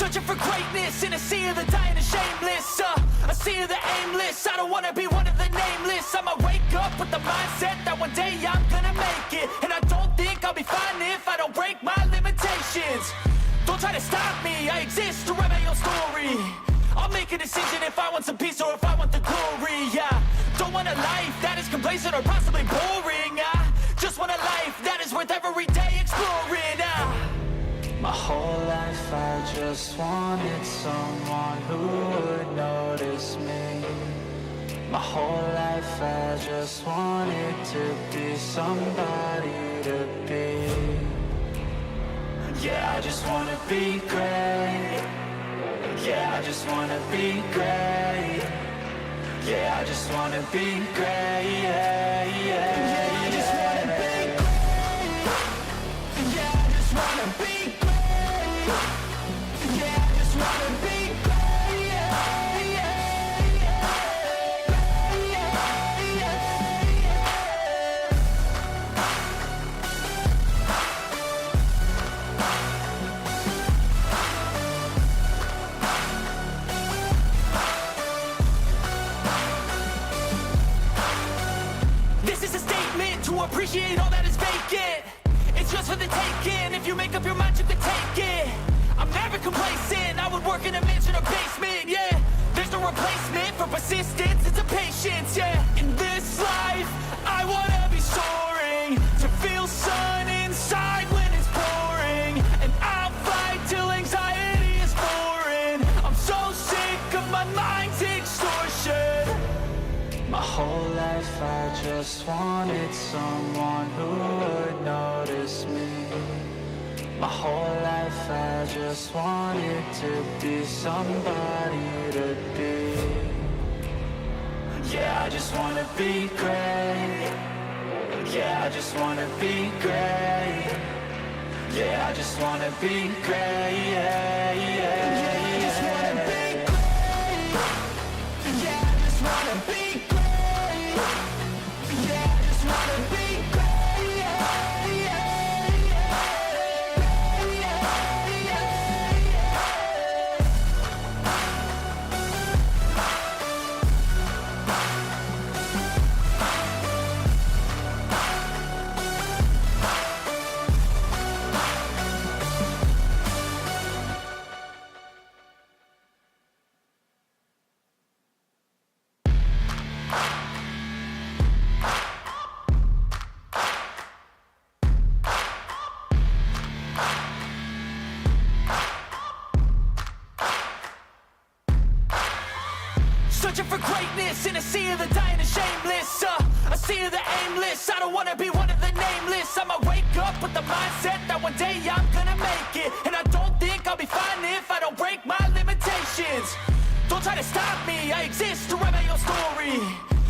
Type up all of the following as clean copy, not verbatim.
Searching for greatness in a sea of the dying and shameless, a sea of the aimless. I don't wanna be one of the nameless. I'ma wake up with the mindset that one day I'm gonna make it. And I don't think I'll be fine if I don't break my limitations. Don't try to stop me, I exist to write my own story. I'll make a decision if I want some peace or if I want the glory, yeah. Don't want a life that is complacent or possibly boring. I just want a life that is worth every day exploring. My whole life I just wanted someone who would notice me. My whole life I just wanted to be somebody to be. Yeah, I just wanna be great. Yeah, I just wanna be great. Yeah, I just wanna be great. Yeah, yeah, yeah, I just wanna be great. Yeah, I just wanna be great. Yeah, I just wanna be great. Yeah, yeah, yeah, yeah, yeah, yeah. This is a statement to appreciate all that is vacant. It's just for the taking. If you make up your mind, you can take it. I'm never complacent. I would work in a mansion or basement, yeah. There's no replacement for persistence, it's a patience, yeah. In this life, I wanna be soaring, to feel sun inside when it's pouring. And I'll fight till anxiety is foreign. I'm so sick of my mind's extortion. My whole life I just wanted someone who would notice me. My whole life I just wanted to be somebody to be. Yeah, I just wanna be great. Yeah, I just wanna be great. Yeah, I just wanna be great. Yeah, yeah, yeah, I just wanna be great. Yeah, I just wanna be great. Yeah, I just wanna be great. Yeah, yeah, yeah, yeah, yeah. Searching for greatness in a sea of the dying and shameless, a sea of the aimless. I don't wanna be one of the nameless. I'ma wake up with the mindset that one day I'm gonna make it. And I don't think I'll be fine if I don't break my limitations. Don't try to stop me, I exist to write my own story.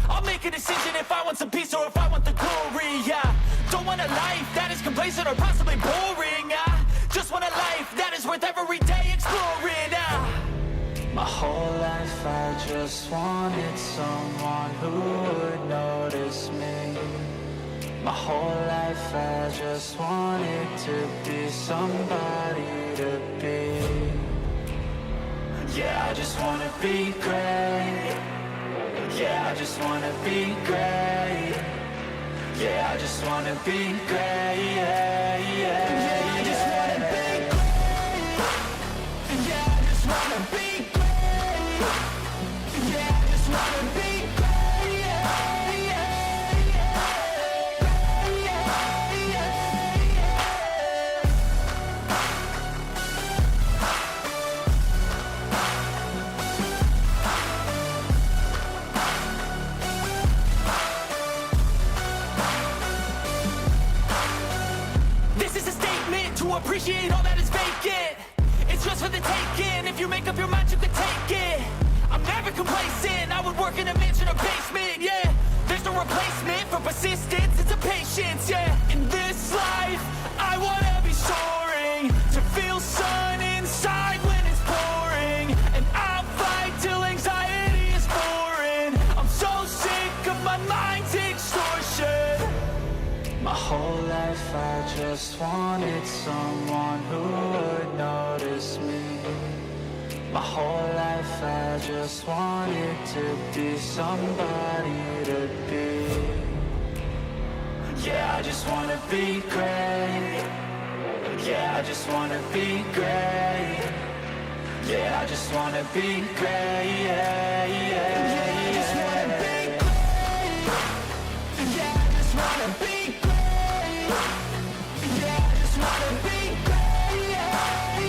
I'll make a decision if I want some peace or if I want the glory, yeah. Don't want a life that is complacent or possibly boring. I just want a life that is worth every day exploring. My whole life I just wanted someone who would notice me. My whole life I just wanted to be somebody to be. Yeah, I just wanna be great. Yeah, I just wanna be great. Yeah, I just wanna be great. Yeah, yeah, yeah, I just wanna be great. Yeah, I just wanna be great. Yeah, I just wanna be great. Yeah, yeah, yeah, yeah, yeah, yeah. This is a statement to appreciate all that is vacant. It's just for the taking. If you make up your mind, you can take it. I'm never complacent. I would work in a mansion or basement, yeah. There's no replacement for persistence, it's a patience, yeah. In this life, I wanna be soaring, to feel sun inside when it's pouring. And I'll fight till anxiety is foreign. I'm so sick of my mind's extortion. My whole life I just wanted someone who would notice me. My whole life I just wanted to be somebody to be. Yeah, I just wanna be great. Yeah, I just wanna be great. Yeah, I just wanna be great. Yeah, yeah, yeah. I just wanna be great. Yeah, I just wanna be great. Yeah, I just wanna be great. Yeah,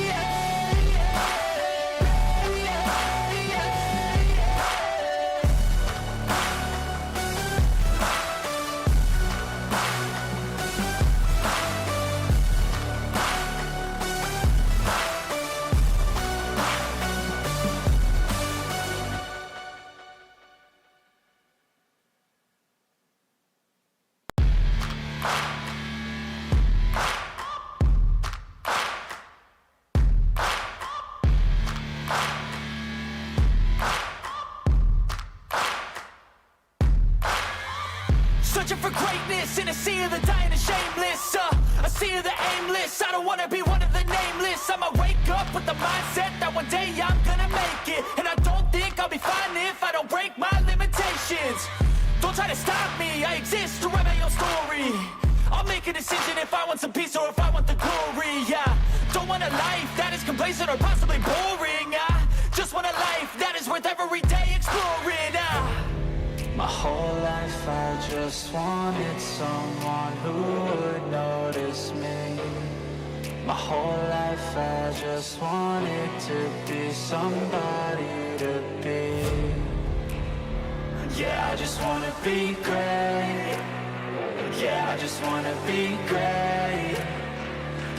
yeah, yeah, yeah, yeah. Searching for greatness in a sea of the dying and shameless, a sea of the aimless. I don't wanna be one of the nameless. I'ma wake up with the mindset that one day I'm gonna make it. And I don't think I'll be fine if I don't break my limitations. Don't try to stop me, I exist to write my own story. I'll make a decision if I want some peace or if I want the glory. Yeah, don't want a life that is complacent or possibly boring. I just want a life that is worth every day exploring. My whole life I just wanted someone who would notice me. My whole life I just wanted to be somebody to be. Yeah, I just wanna be great. Yeah, I just wanna be great.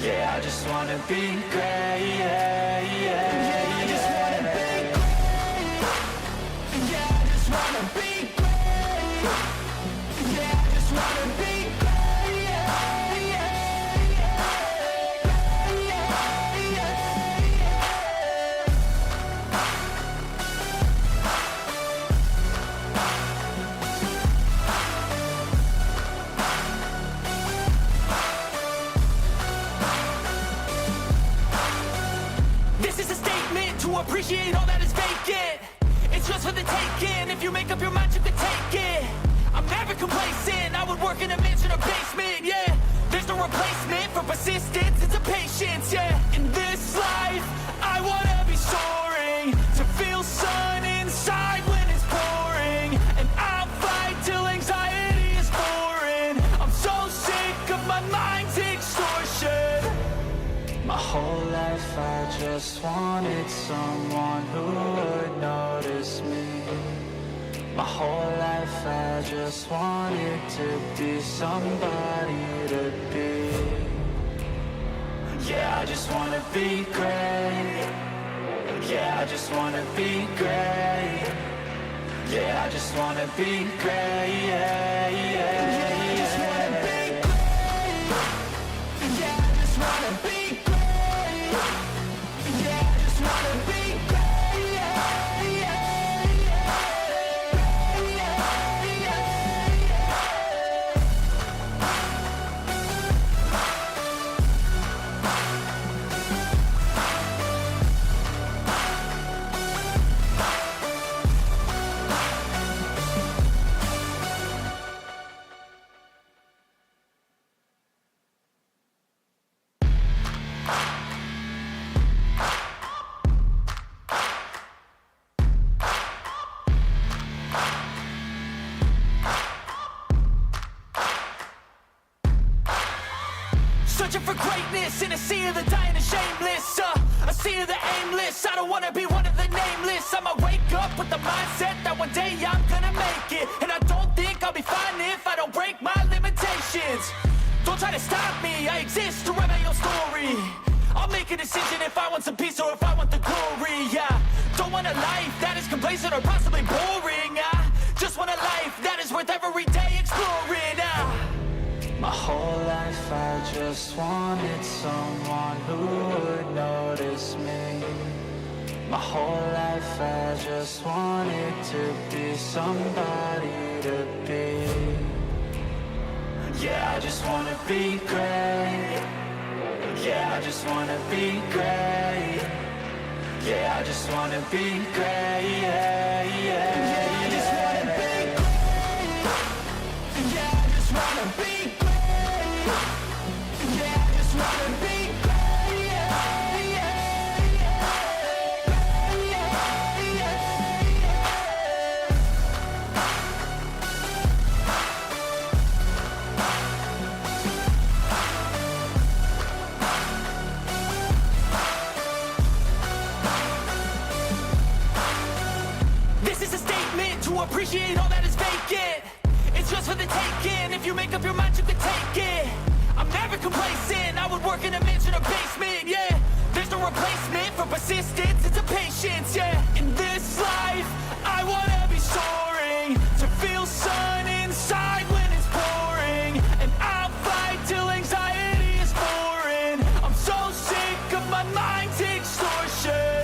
Yeah, I just wanna be great. Yeah, yeah, yeah. I just wanna be great. Yeah, I just wanna be great. Yeah, I just wanna be great. Yeah, yeah, yeah, yeah, yeah. This is a statement to appreciate all that is vacant. It's just for the taking. If you make up your mind, you can take it. I'm never complacent. I would work in a mansion or basement. Yeah, there's no replacement for persistence. It's a patience. Yeah, in this life, I wanna be soaring, to feel sun inside when it's pouring, and I'll fight till anxiety is foreign. I'm so sick of my mind's extortion. My whole life I just wanted someone who would notice me. My whole life I just wanted to be somebody to be. Yeah, I just wanna be great. Yeah, I just wanna be great. Yeah, I just wanna be great. Yeah, yeah, yeah. I just wanna be great. Yeah, I just wanna be great. Yeah, I just wanna be great. Yeah, yeah, yeah, yeah, yeah. Searching for greatness in a sea of the dying and shameless, a sea of the aimless. I don't wanna be one of the nameless. I'ma wake up with the mindset that one day I'm gonna make it. And I don't think I'll be fine if I don't break my limitations. Don't try to stop me, I exist to write my own story. I'll make a decision if I want some peace or if I want the glory. Yeah, don't want a life that is complacent or possibly boring. I just want a life that is worth every day exploring. My whole life I just wanted someone who would notice me. My whole life I just wanted to be somebody to be. Yeah, I just wanna be great. Yeah, I just wanna be great. Yeah, I just wanna be great, yeah, yeah. Yeah, I just wanna be great. Yeah, I just wanna be great. Yeah, I just wanna be great, yeah, yeah, yeah. Great, yeah, yeah, This is a statement to appreciate all that is vacant. It's just for the taking. If you make up your mind, you can take it. I'm never complacent. I would work in a mansion or basement, yeah. There's no replacement for persistence, it's a patience, yeah. In this life, I wanna be soaring, to feel sun inside when it's pouring. And I'll fight till anxiety is foreign. I'm so sick of my mind's extortion.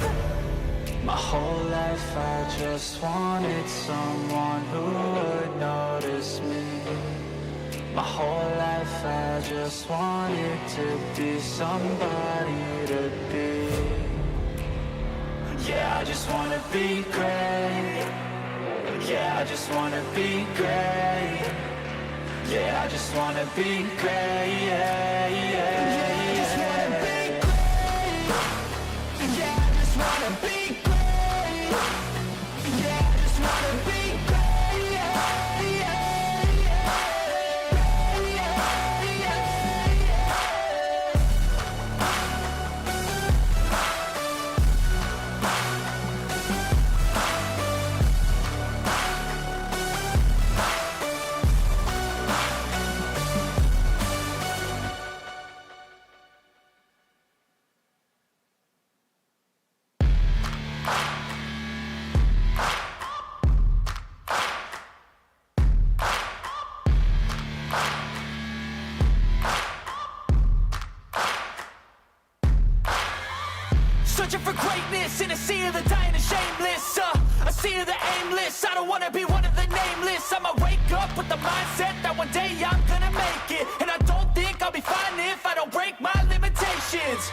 My whole life I just wanted someone who would notice me. My whole life I just wanted to be somebody to be. Yeah, I just wanna be great. Yeah, I just wanna be great. Yeah, I just wanna be great, yeah, yeah. Yeah, I just wanna be great. Yeah, I just wanna be great. Yeah, I just wanna be great, yeah, yeah, yeah. Great, yeah, yeah, yeah. Searching for greatness in a sea of the dying and shameless, a sea of the aimless. I don't wanna be one of the nameless. I'ma wake up with the mindset that one day I'm gonna make it. And I don't think I'll be fine if I don't break my limitations.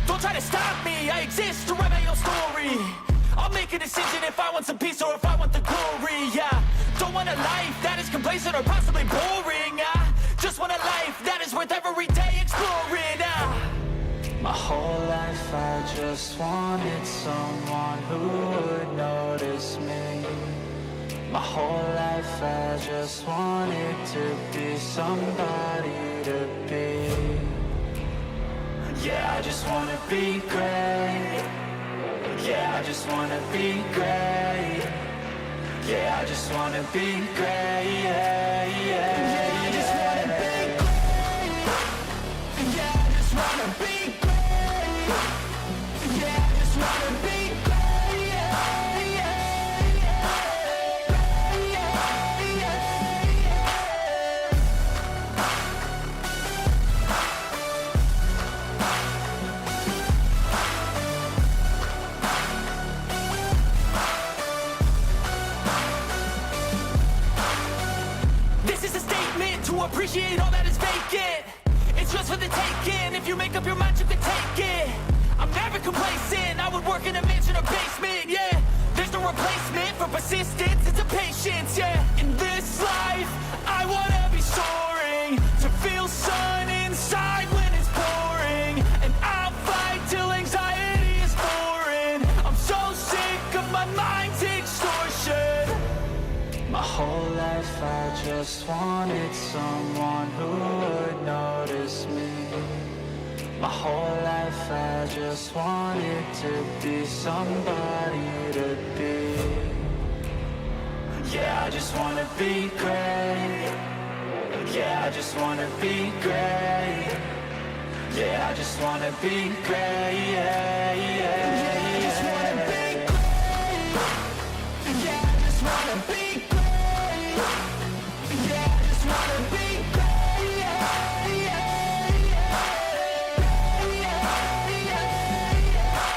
Don't try to stop me, I exist to write my own story. I'll make a decision if I want some peace or if I want the glory, yeah. Don't want a life that is complacent or possibly boring, just want a life that is worth every day exploring, My whole life I just wanted someone who would notice me. My whole life I just wanted to be somebody to be. Yeah, I just wanna be great. Yeah, I just wanna be great. Yeah, I just wanna be great, yeah, yeah. Yeah, I just wanna be great. Yeah, I just wanna be great. Yeah, I just wanna be great, yeah, yeah, yeah. Great, yeah, yeah, yeah. This is a statement to appreciate all that is vacant. It's just for the taking. If you make up your mind, you can take it. I'm never complacent. I would work in a mansion or basement, yeah. There's no replacement for persistence, it's a patience, yeah. In this life, I wanna be soaring, to feel sun inside when it's pouring. And I'll fight till anxiety is foreign. I'm so sick of my mind's extortion. My whole life I just wanted someone who would notice me. My whole life I just wanted to be somebody to be. Yeah, I just wanna be great. Yeah, I just wanna be great. Yeah, I just wanna be great, yeah, yeah. Yeah, I just wanna be great. Yeah, I just wanna be great. Yeah, I just wanna be great, yeah, yeah, yeah. Great, yeah, yeah, yeah.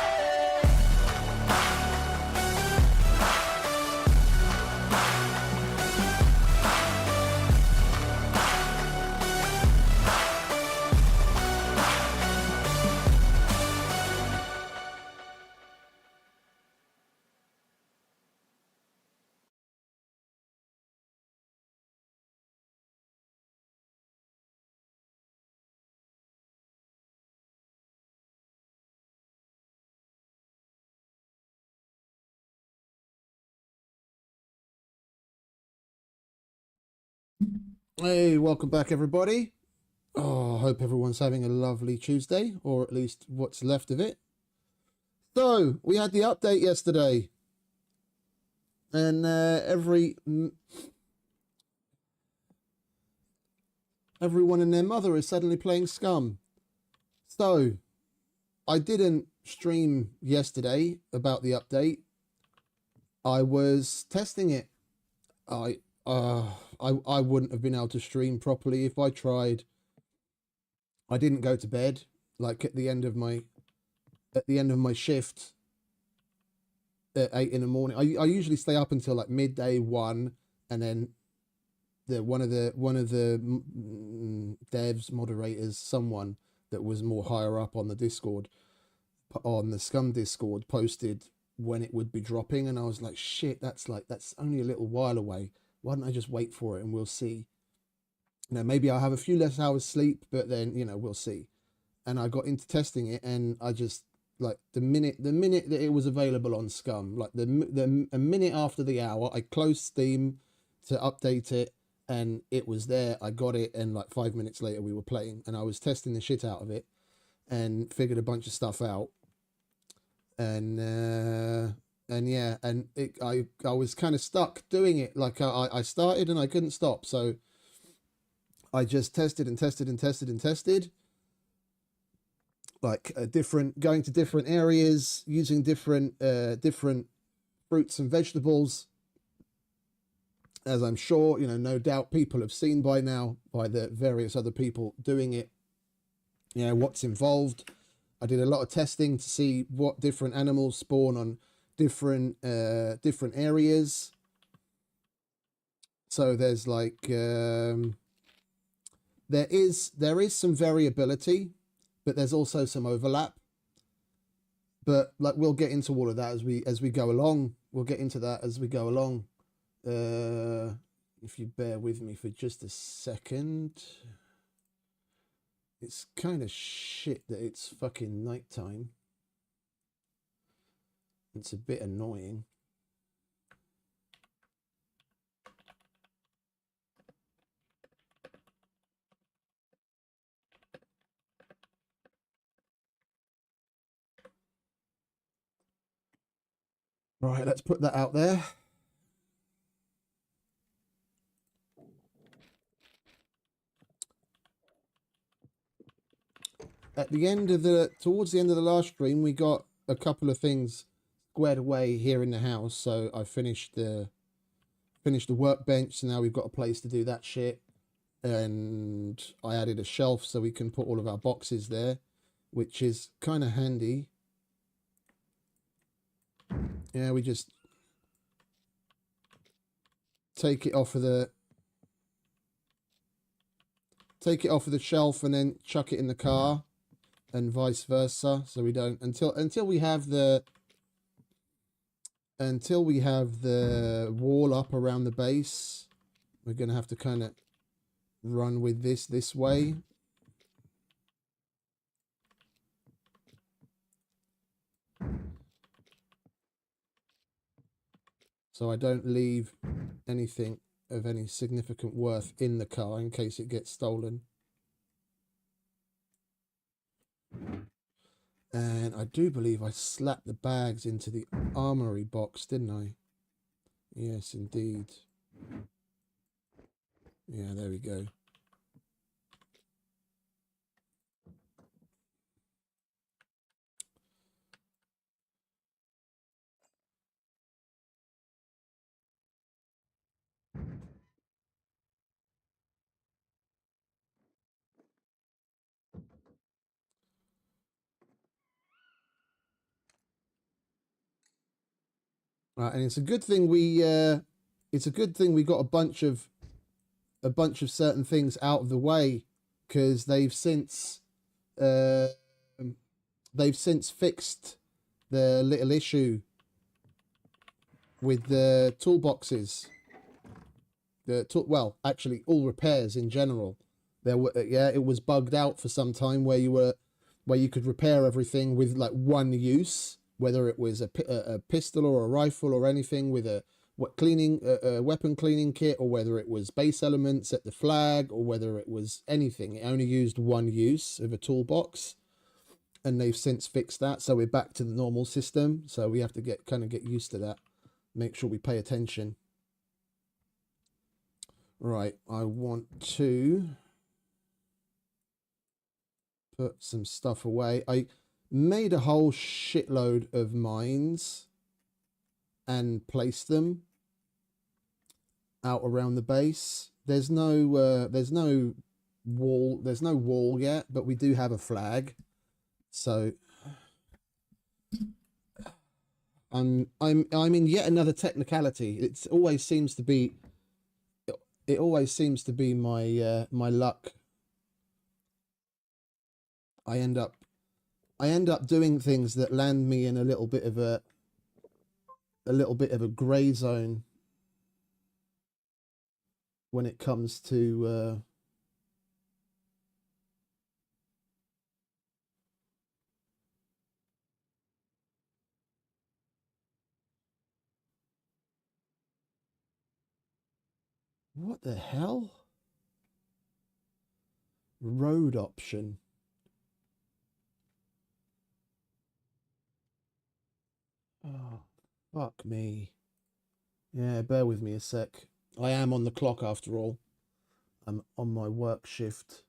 Hey, welcome back, everybody. Oh, I hope everyone's having a lovely Tuesday, or at least what's left of it. So, we had the update yesterday, and everyone and their mother is suddenly playing SCUM. So, I didn't stream yesterday about the update. I was testing it. I wouldn't have been able to stream properly if I tried. I didn't go to bed like at the end of my shift at 8 in the morning. I usually stay up until like midday 1, and then one of the devs, moderators, someone that was more higher up on the Discord, on the SCUM Discord, posted when it would be dropping, and I was like, shit, that's only a little while away. Why don't I just wait for it and we'll see? You know, maybe I'll have a few less hours sleep, but then, you know, we'll see. And I got into testing it, and I just, like, the minute that it was available on SCUM, like a minute after the hour, I closed Steam to update it, and it was there. I got it, and like 5 minutes later we were playing, and I was testing the shit out of it and figured a bunch of stuff out. And yeah, and I was kind of stuck doing it. Like I started and I couldn't stop, so I just tested and tested and tested and tested, like going to different areas, using different fruits and vegetables, as I'm sure, you know, no doubt people have seen by now, by the various other people doing it, you know, what's involved. I did a lot of testing to see what different animals spawn on different areas. So there's like there is some variability, but there's also some overlap. But like we'll get into all of that as we go along. We'll get into that as we go along. If you bear with me for just a second. It's kind of shit that it's fucking nighttime. It's a bit annoying. Right, let's put that out there. At the end of towards the end of the last stream, we got a couple of things squared away here in the house. So I finished the workbench. So now we've got a place to do that shit. And I added a shelf so we can put all of our boxes there, which is kind of handy. Yeah, we just take it off of the shelf and then chuck it in the car, and vice versa. So we don't until we have the wall up around the base. We're gonna have to kind of run with this way. So I don't leave anything of any significant worth in the car in case it gets stolen. And I do believe I slapped the bags into the armory box, didn't I? Yes, indeed. Yeah, there we go. Right, and it's a good thing we got a bunch of certain things out of the way, because they've since fixed the little issue with the toolboxes. Well, actually, all repairs in general. There were it was bugged out for some time where you could repair everything with like one use, whether it was a pistol or a rifle or anything with weapon cleaning kit, or whether it was base elements at the flag, or whether it was anything. It only used one use of a toolbox, and they've since fixed that, so we're back to the normal system. So we have to get used to that, make sure we pay attention. Right, I want to put some stuff away. I made a whole shitload of mines and placed them out around the base. There's no wall yet, but we do have a flag. So I'm in yet another technicality. It always seems to be my my luck. I end up doing things that land me in a little bit of a gray zone when it comes to what the hell? Road option. Oh, fuck me. Yeah, bear with me a sec. I am on the clock after all. I'm on my work shift,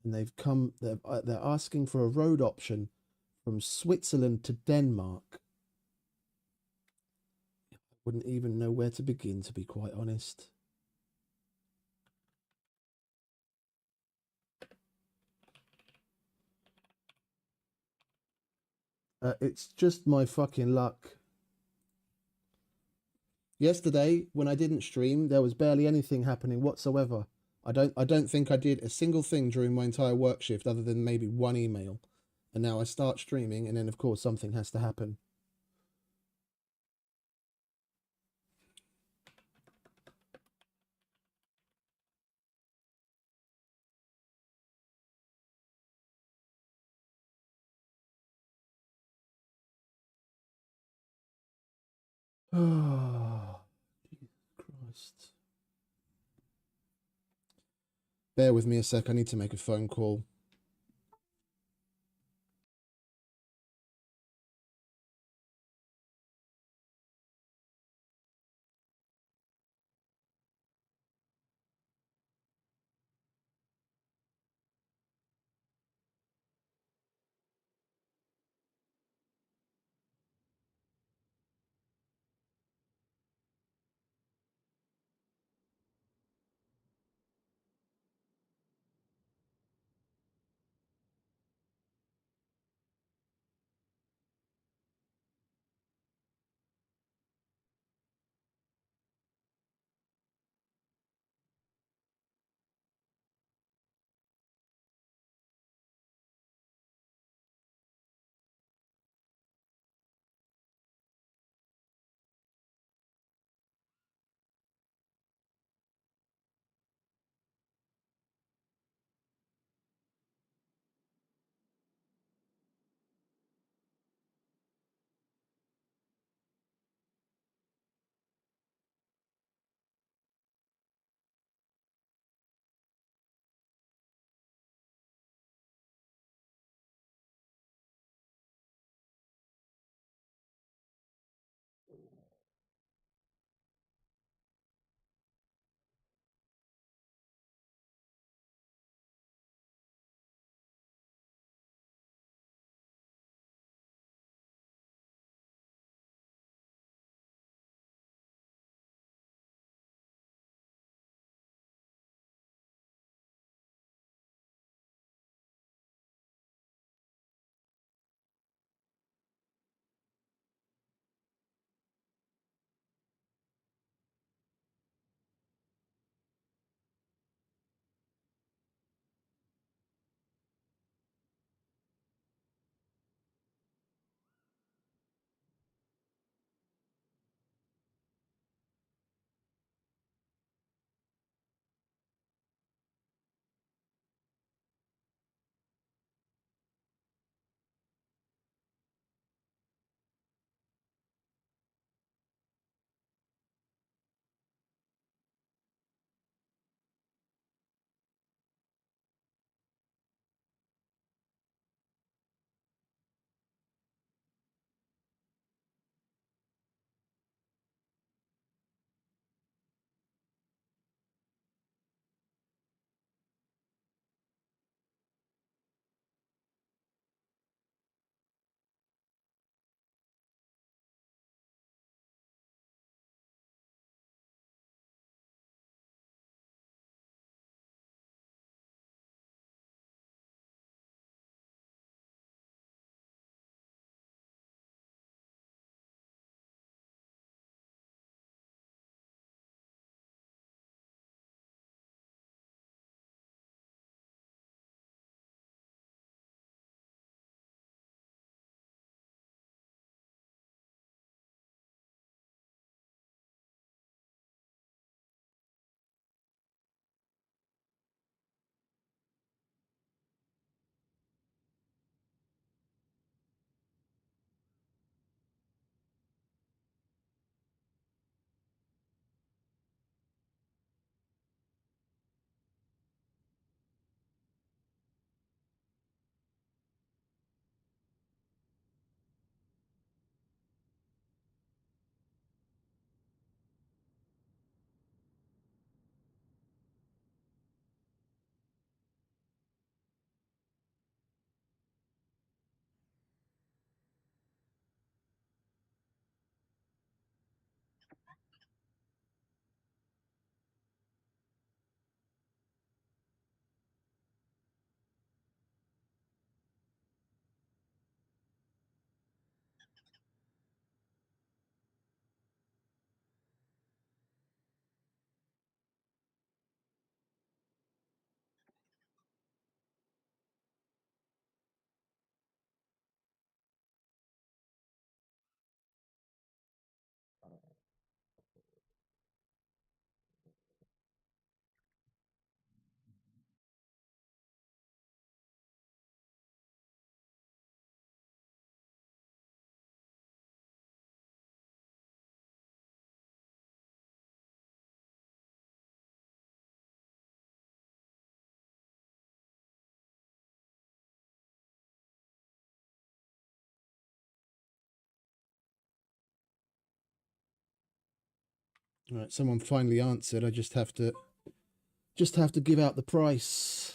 and they're asking for a road option from Switzerland to Denmark. I wouldn't even know where to begin, to be quite honest. It's just my fucking luck. Yesterday, when I didn't stream, there was barely anything happening whatsoever. I don't think I did a single thing during my entire work shift other than maybe one email. And now I start streaming, and then of course something has to happen. Oh, Jesus Christ. Bear with me a sec, I need to make a phone call. All right, someone finally answered. I just have to give out the price.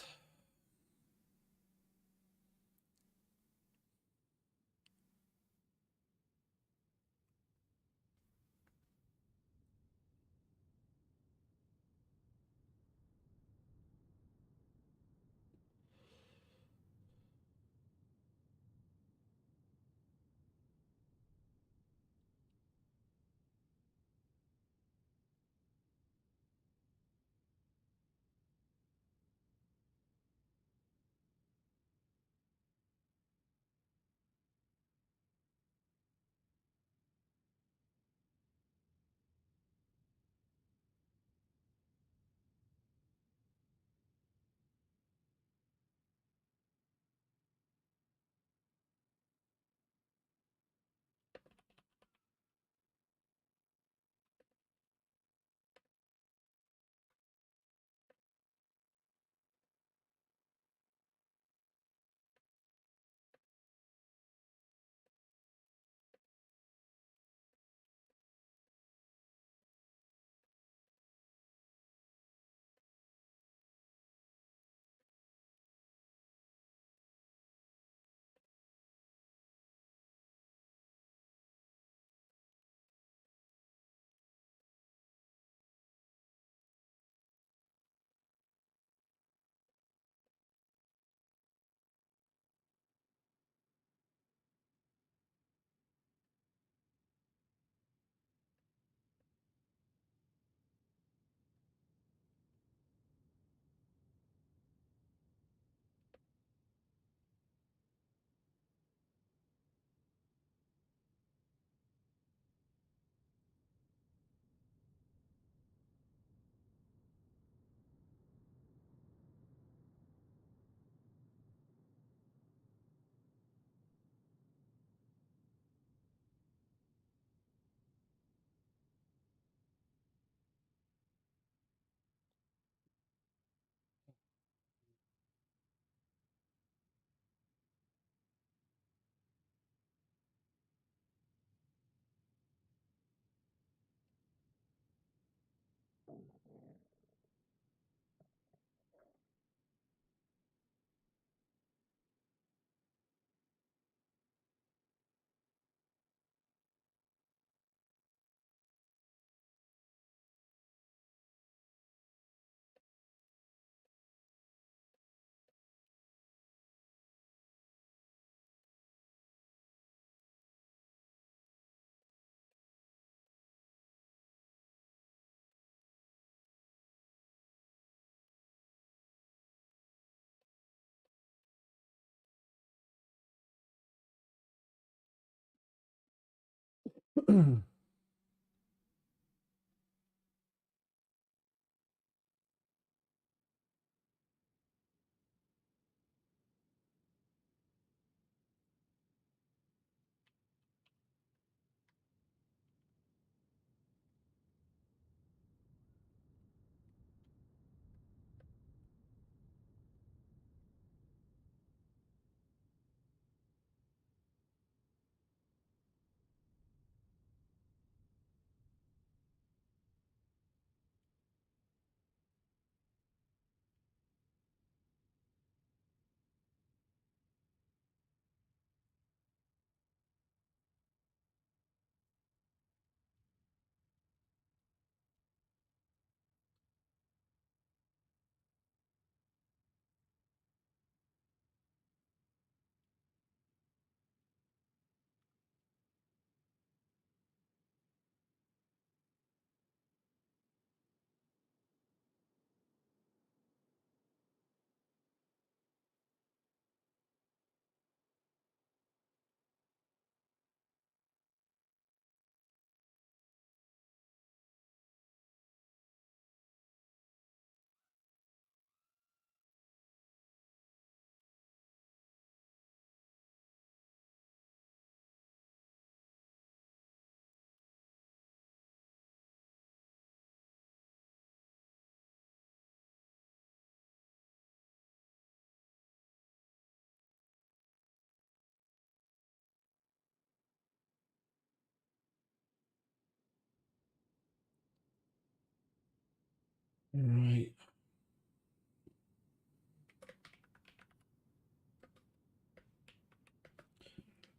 Right.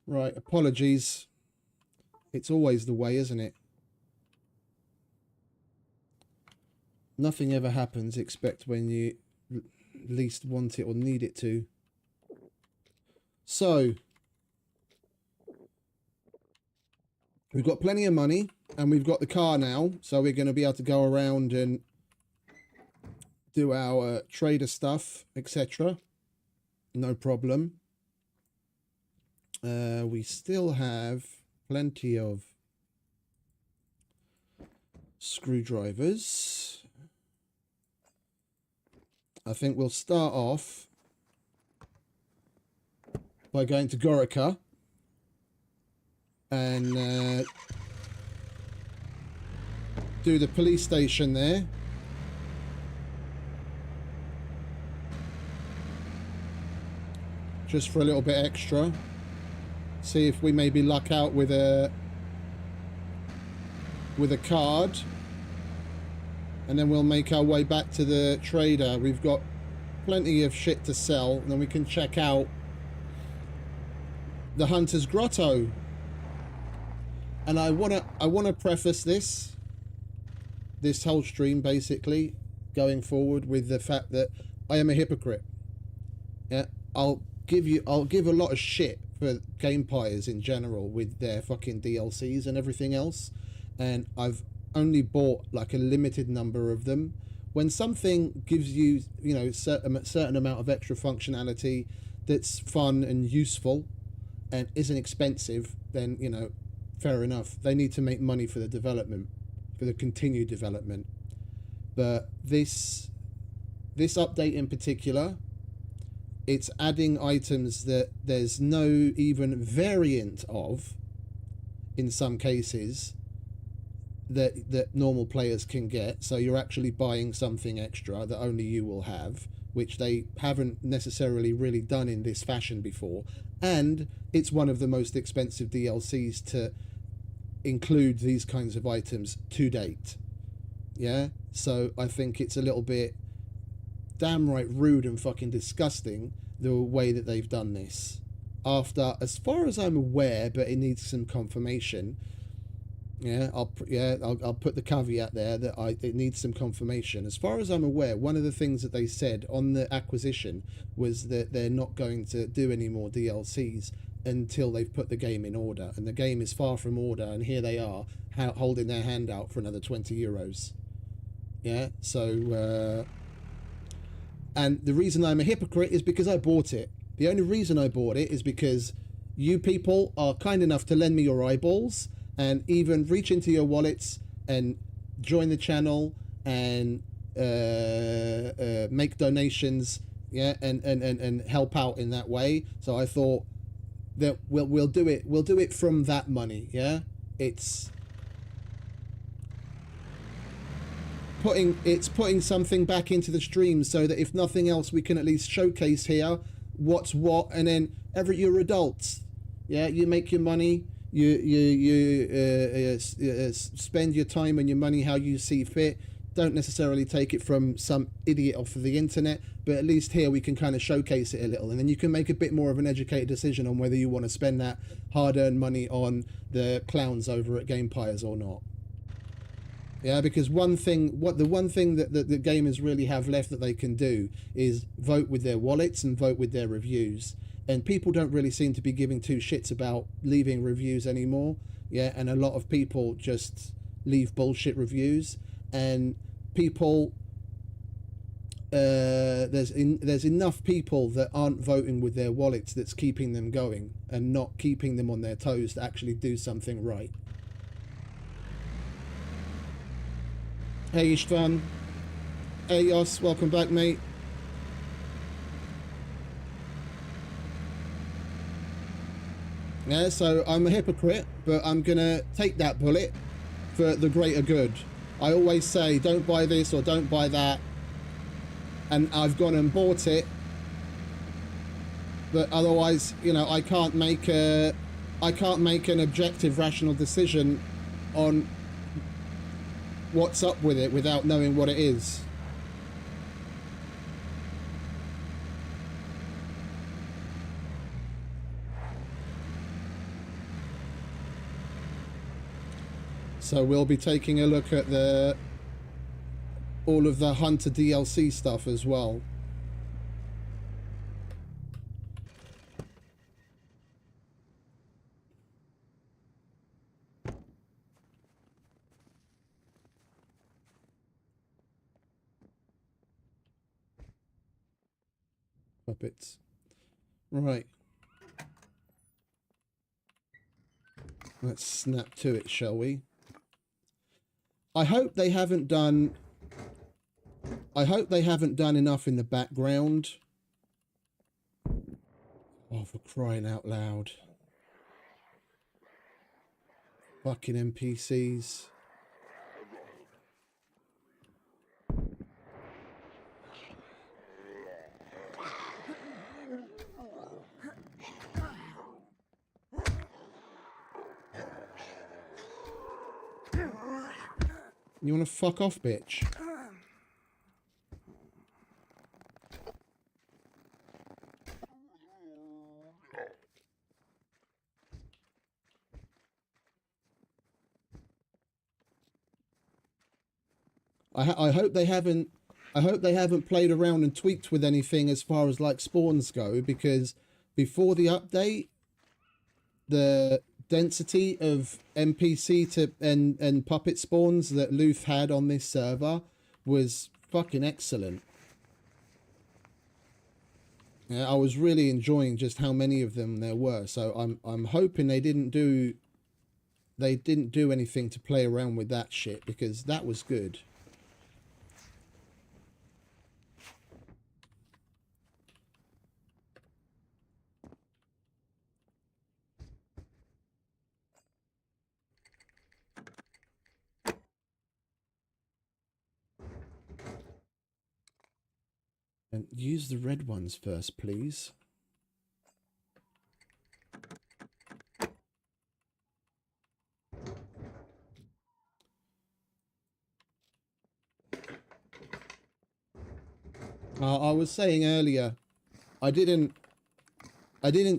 Right, apologies. It's always the way, isn't it? Nothing ever happens except when you least want it or need it to. So, we've got plenty of money and we've got the car now, so we're going to be able to go around and do our trader stuff, etc. No problem. We still have plenty of screwdrivers. I think we'll start off by going to Gorica and do the police station there. Just for a little bit extra. See if we maybe luck out with a card. And then we'll make our way back to the trader. We've got plenty of shit to sell. And then we can check out the Hunter's Grotto. And I wanna preface this whole stream basically going forward with the fact that I am a hypocrite. Yeah, I'll give a lot of shit for Gamepires in general with their fucking DLCs and everything else, and I've only bought like a limited number of them. When something gives you, you know, certain amount of extra functionality that's fun and useful and isn't expensive, then, you know, fair enough. They need to make money for the development, for the continued development. But this update in particular, it's adding items that there's no even variant of in some cases that normal players can get. So you're actually buying something extra that only you will have, which they haven't necessarily really done in this fashion before. And it's one of the most expensive DLCs to include these kinds of items to date. Yeah, so I think it's a little bit damn right rude and fucking disgusting the way that they've done this. After, as far as I'm aware, but it needs some confirmation. Yeah, I'll put the caveat there that it needs some confirmation. As far as I'm aware, one of the things that they said on the acquisition was that they're not going to do any more DLCs until they've put the game in order, and the game is far from order, and here they are holding their hand out for another 20 euros. Yeah, so and the reason I'm a hypocrite is because I bought it. The only reason I bought it is because you people are kind enough to lend me your eyeballs and even reach into your wallets and join the channel and make donations, yeah, and help out in that way. So I thought that we'll do it from that money. Yeah, it's putting something back into the stream so that if nothing else we can at least showcase here what's what. And then you're adults, yeah, you make your money, you spend your time and your money how you see fit. Don't necessarily take it from some idiot off of the internet, but at least here we can kind of showcase it a little, and then you can make a bit more of an educated decision on whether you want to spend that hard-earned money on the clowns over at Gamepires or not. Yeah, because the one thing that the gamers really have left that they can do is vote with their wallets and vote with their reviews. And people don't really seem to be giving two shits about leaving reviews anymore. Yeah, and a lot of people just leave bullshit reviews. And people, there's enough people that aren't voting with their wallets that's keeping them going and not keeping them on their toes to actually do something right. Hey Istvan, hey Yos, welcome back, mate. Yeah, so I'm a hypocrite, but I'm gonna take that bullet for the greater good. I always say don't buy this or don't buy that, and I've gone and bought it, but otherwise, you know, I can't make an objective, rational decision on what's up with it without knowing what it is. So we'll be taking a look at all of the Hunter DLC stuff as well. Puppets. Right. Let's snap to it, shall we? I hope they haven't done enough in the background. Oh, for crying out loud. Fucking NPCs. You want to fuck off, bitch? I hope they haven't. I hope they haven't played around and tweaked with anything as far as like spawns go, because before the update, the density of NPC and puppet spawns that Luth had on this server was fucking excellent. Yeah, I was really enjoying just how many of them there were. So I'm hoping they didn't do anything to play around with that shit, because that was good. And use the red ones first, please. I was saying earlier, I didn't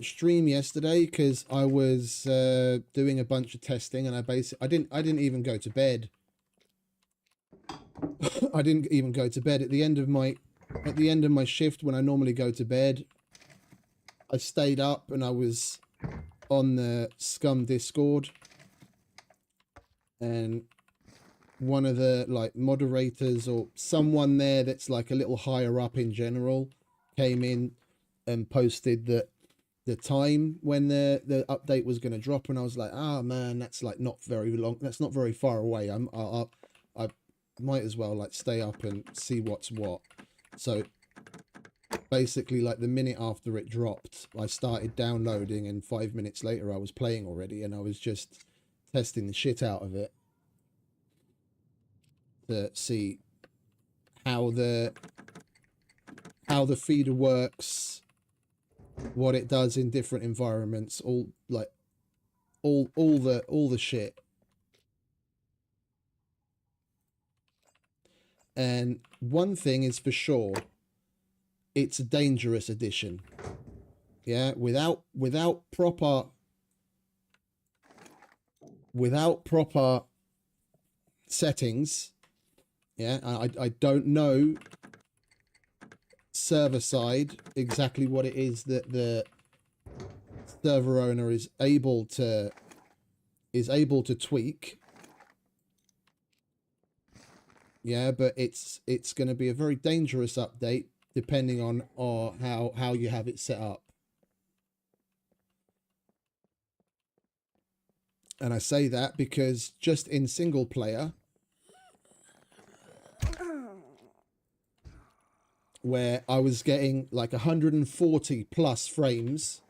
stream yesterday because I was doing a bunch of testing, and I didn't even go to bed. I didn't even go to bed at the end of my shift. When I normally go to bed, I stayed up and I was on the SCUM Discord, and one of the like moderators or someone there that's like a little higher up in general came in and posted that the time when the update was going to drop, and I was like, oh man, that's like not very long, that's not very far away. I might as well like stay up and see what's what. So basically, like the minute after it dropped, I started downloading, and 5 minutes later I was playing already, and I was just testing the shit out of it to see how the feeder works, what it does in different environments, all the shit. And one thing is for sure, it's a dangerous edition. Yeah, without proper settings. Yeah, I don't know server side exactly what it is that the server owner is able to tweak. Yeah, but it's going to be a very dangerous update depending on how you have it set up. And I say that because just in single player, where I was getting like 140 plus frames.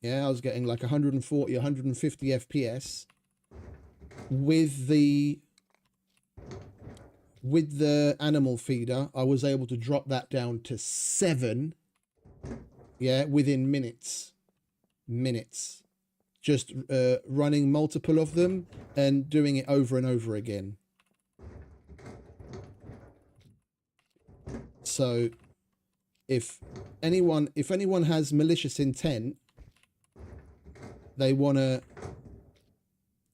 Yeah, I was getting like 140, 150 FPS with the animal feeder. I was able to drop that down to 7. Yeah, within minutes. Just running multiple of them and doing it over and over again. So if anyone has malicious intent, they want to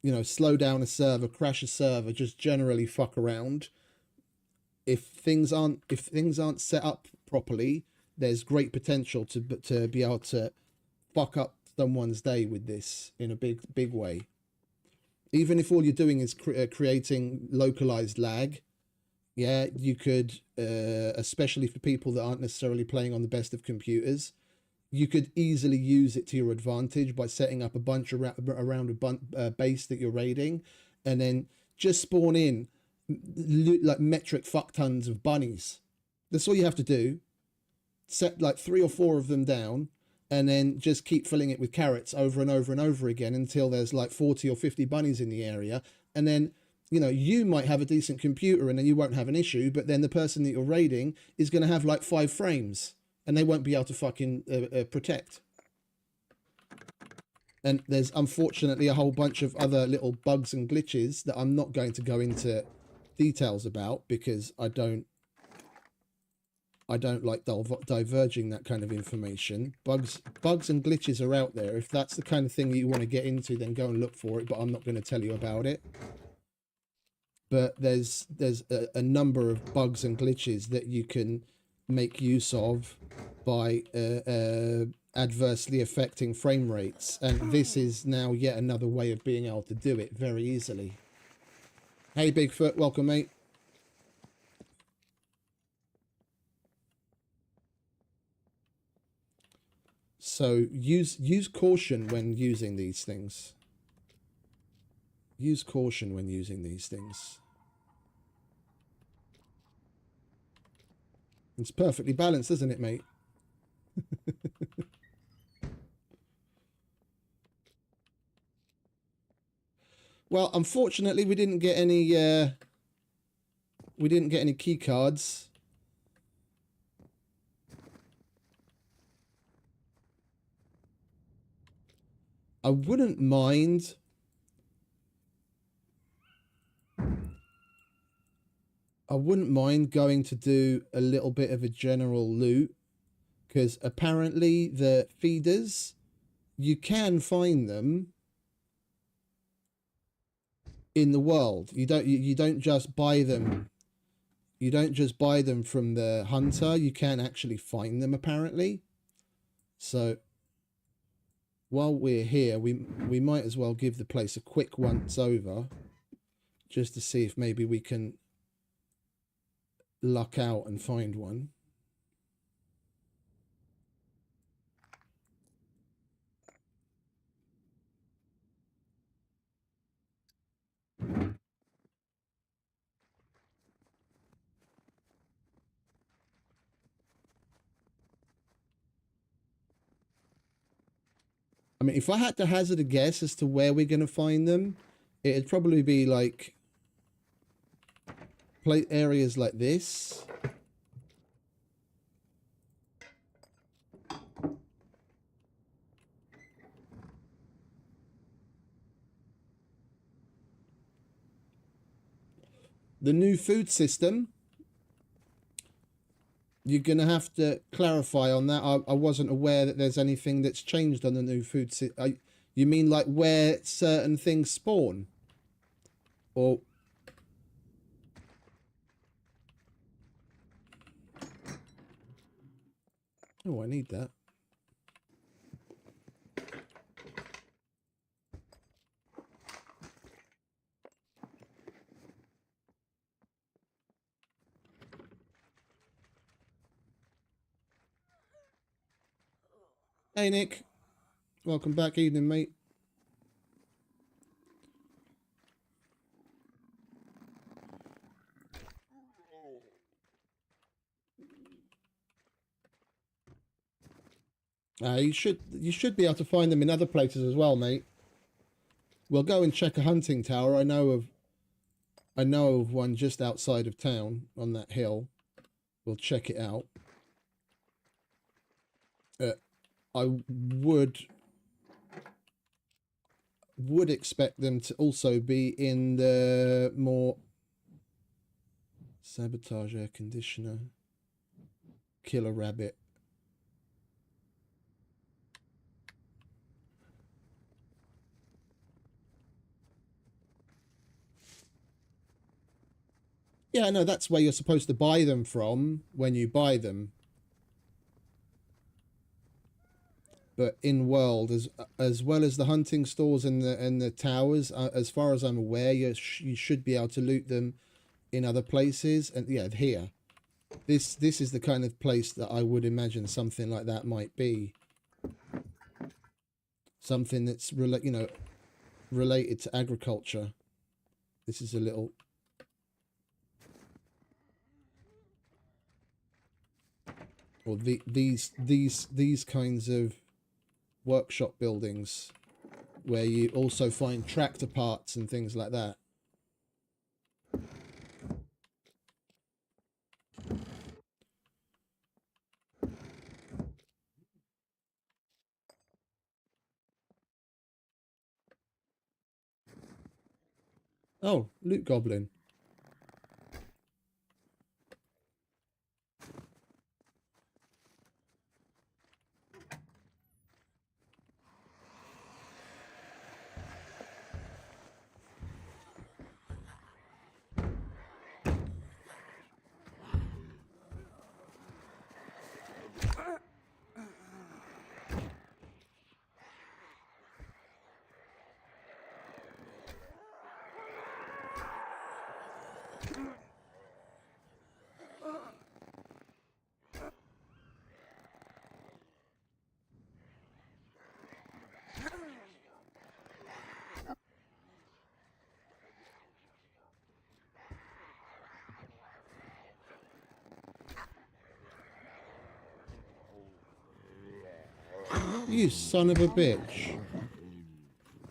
you know, slow down a server, crash a server, just generally fuck around. If things aren't set up properly, there's great potential to be able to fuck up someone's day with this in a big way. Even if all you're doing is creating localized lag, yeah, you could, especially for people that aren't necessarily playing on the best of computers, you could easily use it to your advantage by setting up a bunch around a base that you're raiding, and then just spawn in like metric fuck tons of bunnies. That's all you have to do. Set like 3 or 4 of them down, and then just keep filling it with carrots over and over and over again until there's like 40 or 50 bunnies in the area. And then, you know, you might have a decent computer and then you won't have an issue, but then the person that you're raiding is going to have like 5 frames and they won't be able to fucking protect. And there's unfortunately a whole bunch of other little bugs and glitches that I'm not going to go into details about because I don't like diverging that kind of information. Bugs and glitches are out there. If that's the kind of thing you want to get into, then go and look for it, but I'm not going to tell you about it. But there's a number of bugs and glitches that you can make use of by adversely affecting frame rates, and this is now yet another way of being able to do it very easily. Hey Bigfoot, welcome mate. So use caution when using these things. Use caution when using these things. It's perfectly balanced, isn't it, mate? Well, unfortunately, we didn't get any key cards. I wouldn't mind going to do a little bit of a general loot, because apparently the feeders, you can find them in the world. You don't just buy them. You don't just buy them from the hunter. You can actually find them apparently. So while we're here, we might as well give the place a quick once over, just to see if maybe we can luck out and find one. I mean, if I had to hazard a guess as to where we're going to find them, it'd probably be like areas like this. The new food system, you're going to have to clarify on that. I wasn't aware that there's anything that's changed on the new food system. You mean like where certain things spawn? Or... oh, I need that. Hey Nick, welcome back. Evening mate. You should be able to find them in other places as well, mate. We'll go and check a hunting tower. I know of one just outside of town on that hill. We'll check it out. I would expect them to also be in the more sabotage air conditioner, kill a rabbit. Yeah, no, that's where you're supposed to buy them from when you buy them. But in world, as well as the hunting stores and the towers, as far as I'm aware, you should be able to loot them in other places. And yeah, here, this is the kind of place that I would imagine something like that might be. Something that's related to agriculture. This is a little. Or these kinds of workshop buildings where you also find tractor parts and things like that. Oh, loot goblin. You son of a bitch.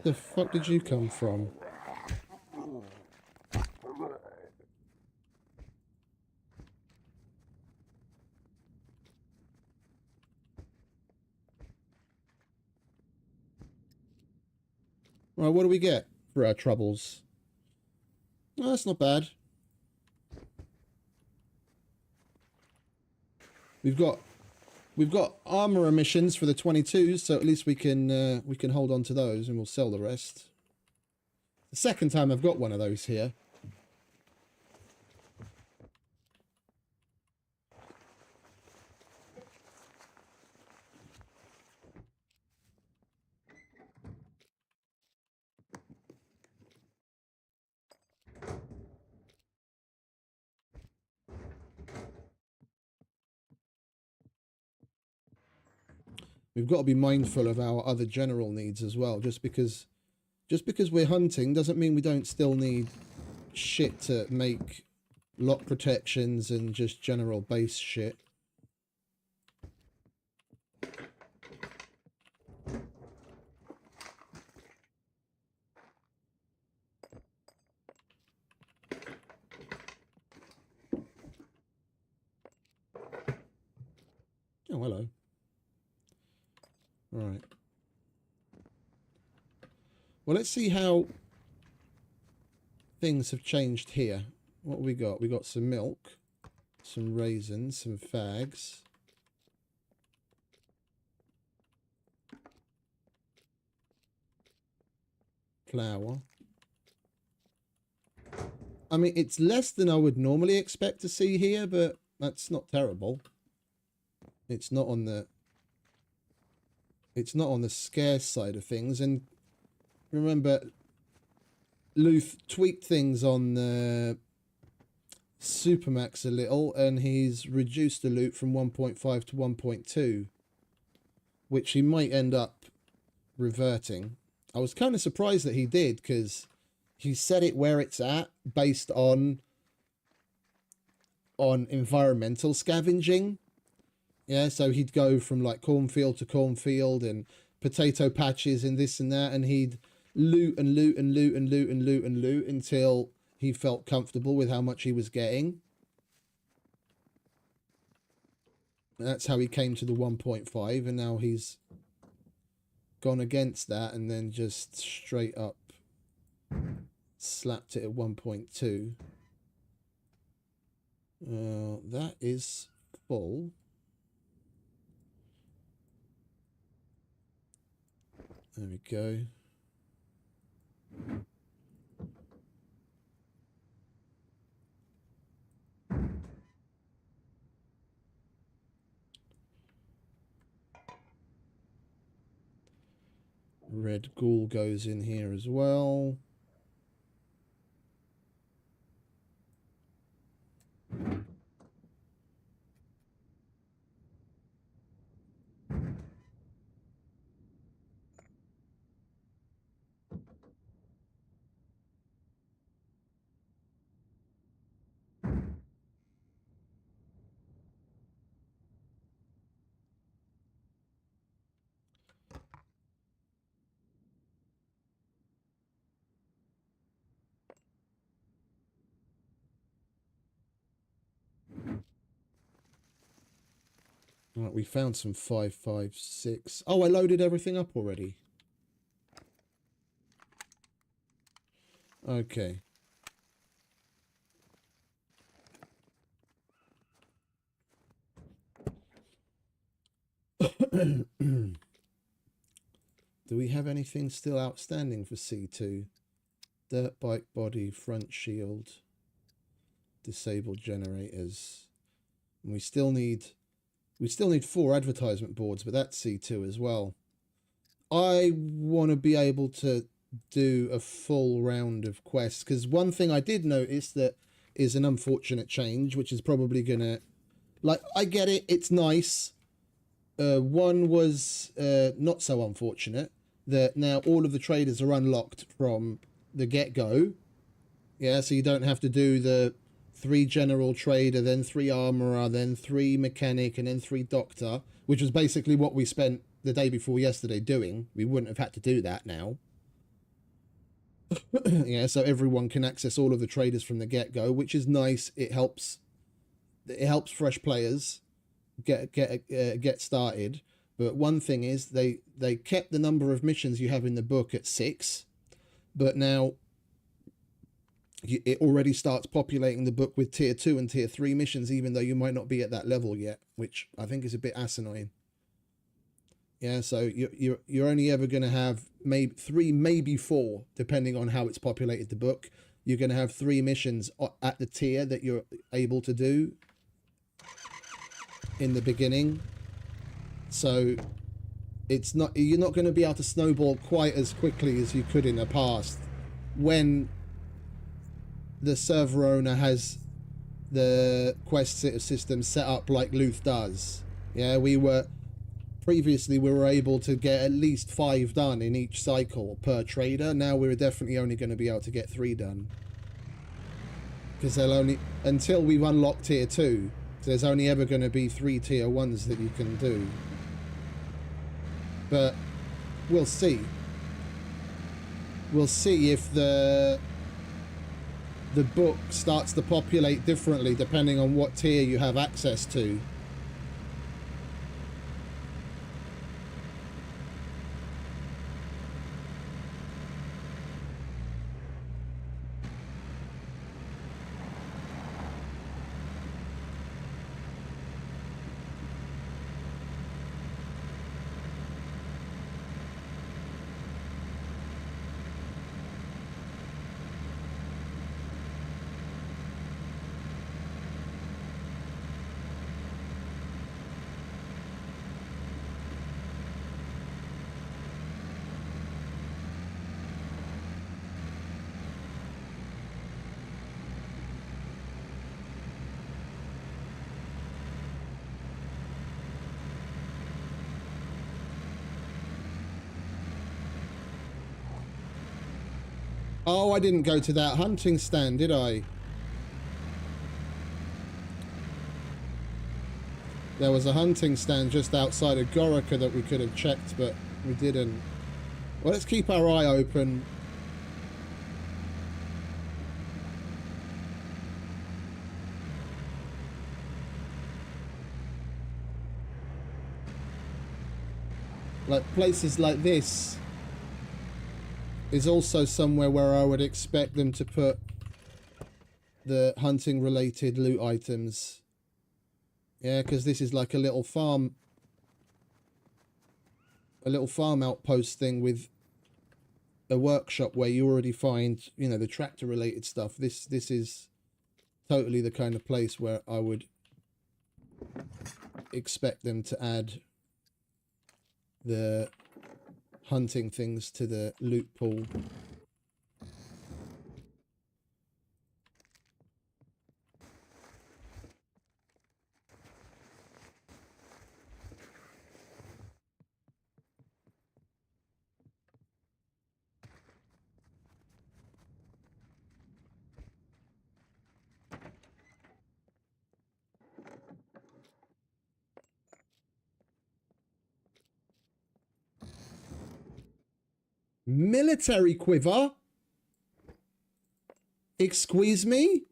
The fuck did you come from? Right, what do we get for our troubles? Oh, that's not bad. We've got armor emissions for the 22s, so at least we can hold on to those, and we'll sell the rest. The second time I've got one of those here. We've got to be mindful of our other general needs as well. Just because we're hunting doesn't mean we don't still need shit to make lock protections and just general base shit. Oh, hello. All right. Well, let's see how things have changed here. What have we got? We got some milk, some raisins, some fags. Flour. I mean, it's less than I would normally expect to see here, but that's not terrible. It's not on the scarce side of things. And remember, Luth tweaked things on the SUPERMAX a little, and he's reduced the loot from 1.5 to 1.2, which he might end up reverting. I was kind of surprised that he did, because he set it where it's at based on environmental scavenging. Yeah, so he'd go from like cornfield to cornfield and potato patches and this and that, and he'd loot and loot and loot and loot and loot and loot until he felt comfortable with how much he was getting. And that's how he came to the 1.5, and now he's gone against that and then just straight up slapped it at 1.2. That is full. There we go. Red ghoul goes in here as well. Right, we found some 556. Oh, I loaded everything up already. Okay. Do we have anything still outstanding for C2? Dirt bike body, front shield, disabled generators. And we still need 4 advertisement boards, but that's C2 as well. I want to be able to do a full round of quests, because one thing I did notice that is an unfortunate change, which is probably gonna, like, I get it, it's nice. One was not so unfortunate, that now all of the traders are unlocked from the get-go. Yeah, so you don't have to do the 3 general trader, then 3 armorer, then 3 mechanic, and then 3 doctor, which was basically what we spent the day before yesterday doing. We wouldn't have had to do that now. Yeah, so everyone can access all of the traders from the get-go, which is nice. It helps fresh players get started. But one thing is they kept the number of missions you have in the book at 6, but now it already starts populating the book with tier 2 and tier 3 missions, even though you might not be at that level yet, which I think is a bit asinine. Yeah, so you're only ever going to have maybe 3, maybe 4, depending on how it's populated the book. You're going to have 3 missions at the tier that you're able to do in the beginning. So you're not going to be able to snowball quite as quickly as you could in the past when the server owner has the quest system set up like Luth does. Yeah, previously we were able to get at least 5 done in each cycle per trader. Now we're definitely only going to be able to get 3 done, because they'll only, until we've unlocked tier 2, there's only ever going to be 3 tier 1s that you can do. But we'll see. We'll see if the book starts to populate differently depending on what tier you have access to. Oh, I didn't go to that hunting stand, did I? There was a hunting stand just outside of Gorica that we could have checked, but we didn't. Well, let's keep our eye open. Like, places like this is also somewhere where I would expect them to put the hunting related loot items. Yeah, because this is like a little farm outpost thing with a workshop where you already find, you know, the tractor related stuff. This is totally the kind of place where I would expect them to add the hunting things to the loot pool. Military quiver? Excuse me?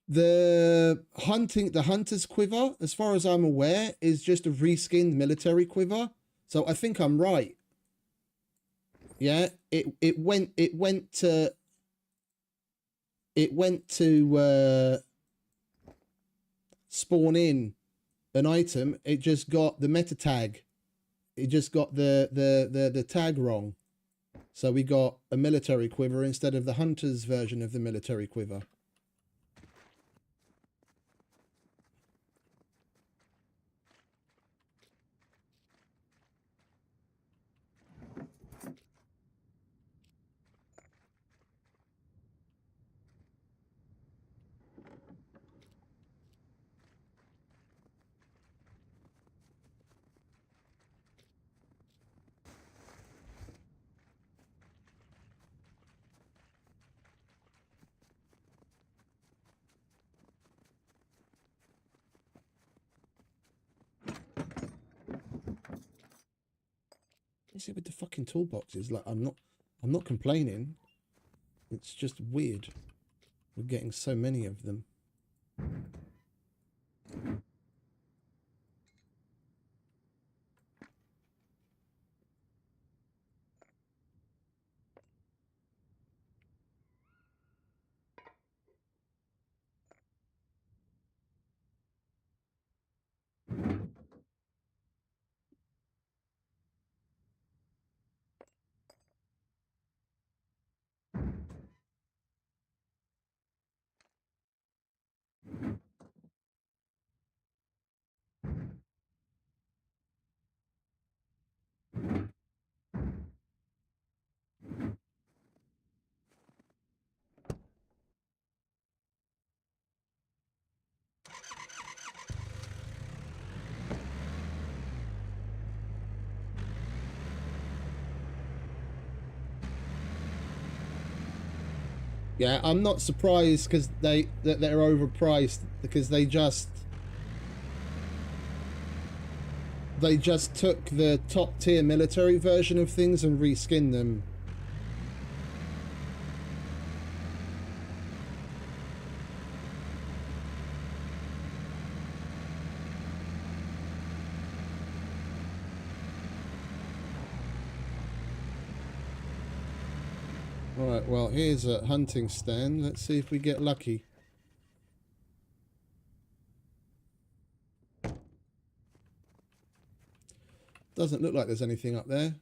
The hunter's quiver, as far as I'm aware, is just a reskinned military quiver. So I think I'm right. Yeah, it went to spawn in an item. It just got the meta tag. It just got the tag wrong. So we got a military quiver instead of the hunter's version of the military quiver. What's it with the fucking toolboxes? Like, I'm not complaining. It's just weird. We're getting so many of them. Yeah, I'm not surprised because that they're overpriced, because they just took the top tier military version of things and reskinned them. Alright, well, here's a hunting stand. Let's see if we get lucky. Doesn't look like there's anything up there.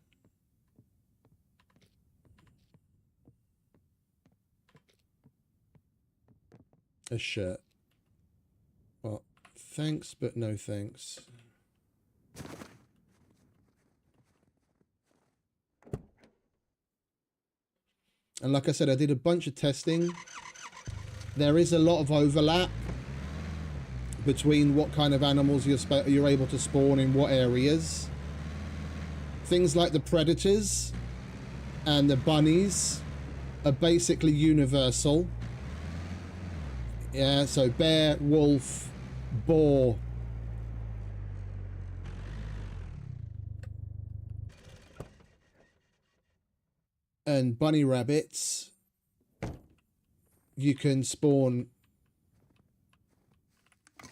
A shirt. Well, thanks, but no thanks. And like I said, I did a bunch of testing. There is a lot of overlap between what kind of animals you're able to spawn in what areas. Things like the predators and the bunnies are basically universal. Yeah, so bear, wolf, boar. And bunny rabbits, you can spawn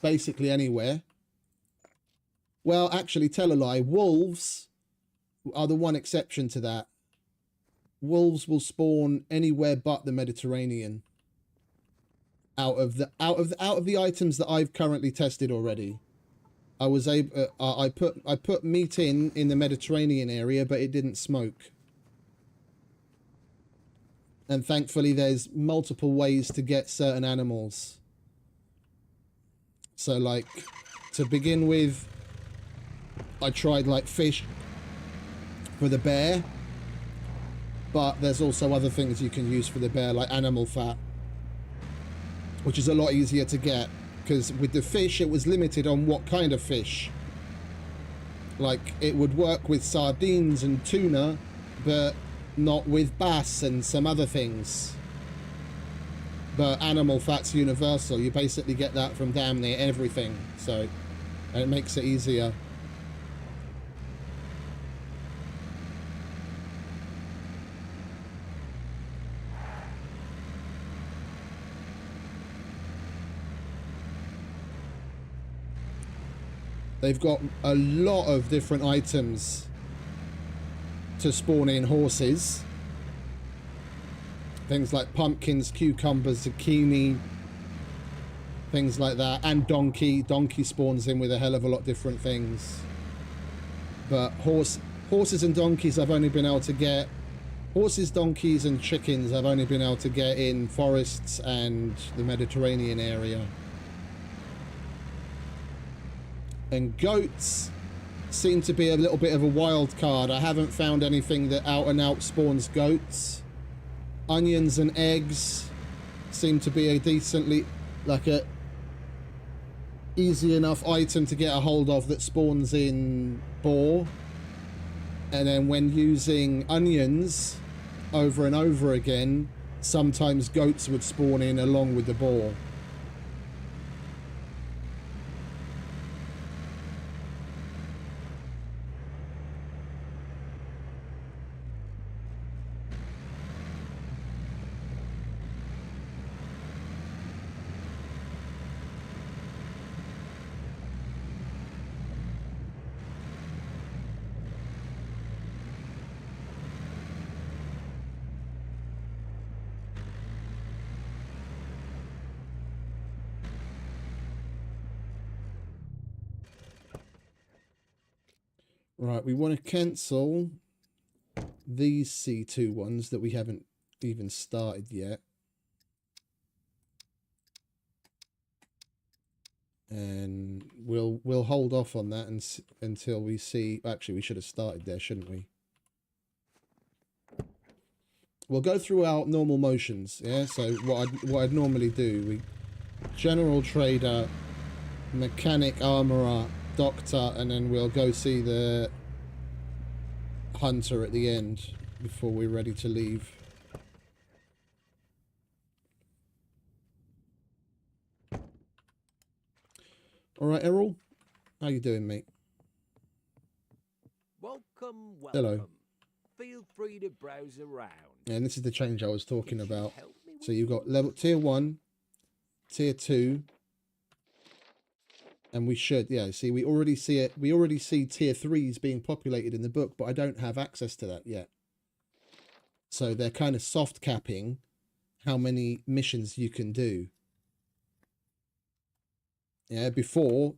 basically anywhere. Well, actually, tell a lie. Wolves are the one exception to that. Wolves will spawn anywhere but the Mediterranean. Out of the items that I've currently tested already, I was able. I put meat in the Mediterranean area, but it didn't smoke. And thankfully there's multiple ways to get certain animals. So like, to begin with, I tried like fish for the bear, but there's also other things you can use for the bear, like animal fat, which is a lot easier to get, because with the fish it was limited on what kind of fish. Like, it would work with sardines and tuna, but not with bass and some other things. But animal fat's universal. You basically get that from damn near everything, so, and it makes it easier. They've got a lot of different items to spawn in horses. Things like pumpkins, cucumbers, zucchini, things like that. And donkey. Donkey spawns in with a hell of a lot of different things. But horses and donkeys I've only been able to get. Horses, donkeys and chickens I've only been able to get in forests and the Mediterranean area. And goats seem to be a little bit of a wild card. I haven't found anything that out and out spawns goats. Onions and eggs seem to be a decently, like a easy enough item to get a hold of that spawns in boar. And then when using onions over and over again, sometimes goats would spawn in along with the boar. Right, we want to cancel these C2 ones that we haven't even started yet. And we'll hold off on that until we see... Actually, we should have started there, shouldn't we? We'll go through our normal motions, yeah? So what I'd normally do, general trader, mechanic, armorer, doctor, and then we'll go see the hunter at the end before we're ready to leave. All right, Errol, how you doing, mate? Welcome. Hello. Feel free to browse around. And this is the change I was talking about. So you've got level tier 1, tier 2, and we should, yeah, see, we already see it. We already see tier 3s being populated in the book, but I don't have access to that yet. So they're kind of soft capping how many missions you can do. Yeah, before,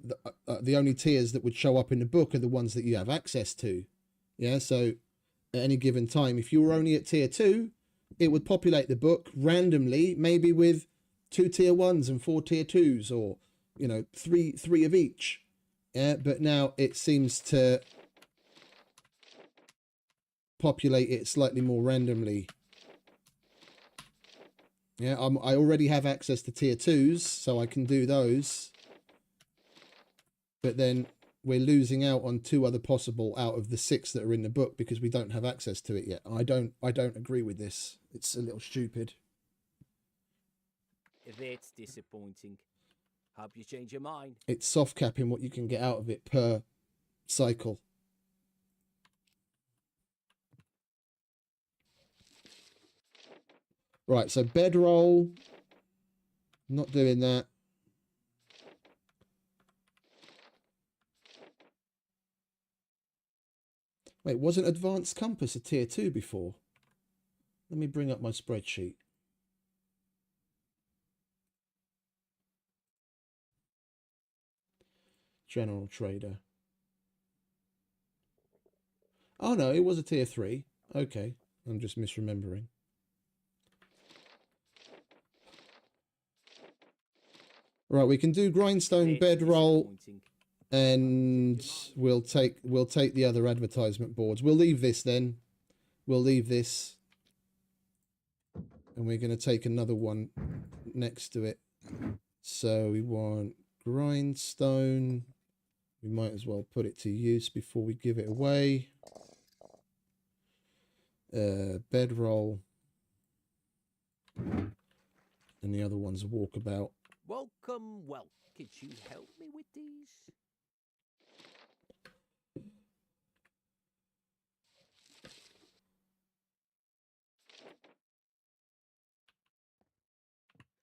the only tiers that would show up in the book are the ones that you have access to. Yeah, so at any given time, if you were only at tier 2, it would populate the book randomly, maybe with 2 tier 1s and 4 tier 2s, or, you know, three of each. Yeah, but now it seems to populate it slightly more randomly. Yeah, I already have access to tier 2s, so I can do those. But then we're losing out on 2 other possible out of the 6 that are in the book because we don't have access to it yet. I don't agree with this. It's a little stupid. That's disappointing. Hope you change your mind. It's soft capping what you can get out of it per cycle. Right, so bedroll. Not doing that. Wait, wasn't Advanced Compass a tier 2 before? Let me bring up my spreadsheet. General Trader. Oh no, it was a tier 3. Okay, I'm just misremembering. Right, we can do grindstone Bit bedroll, disappointing. and we'll take the other advertisement boards. We'll leave this then. We'll leave this, and we're going to take another one next to it. So we want grindstone. We might as well put it to use before we give it away. Bedroll, and the other one's walkabout. Welcome. Well, could you help me with these?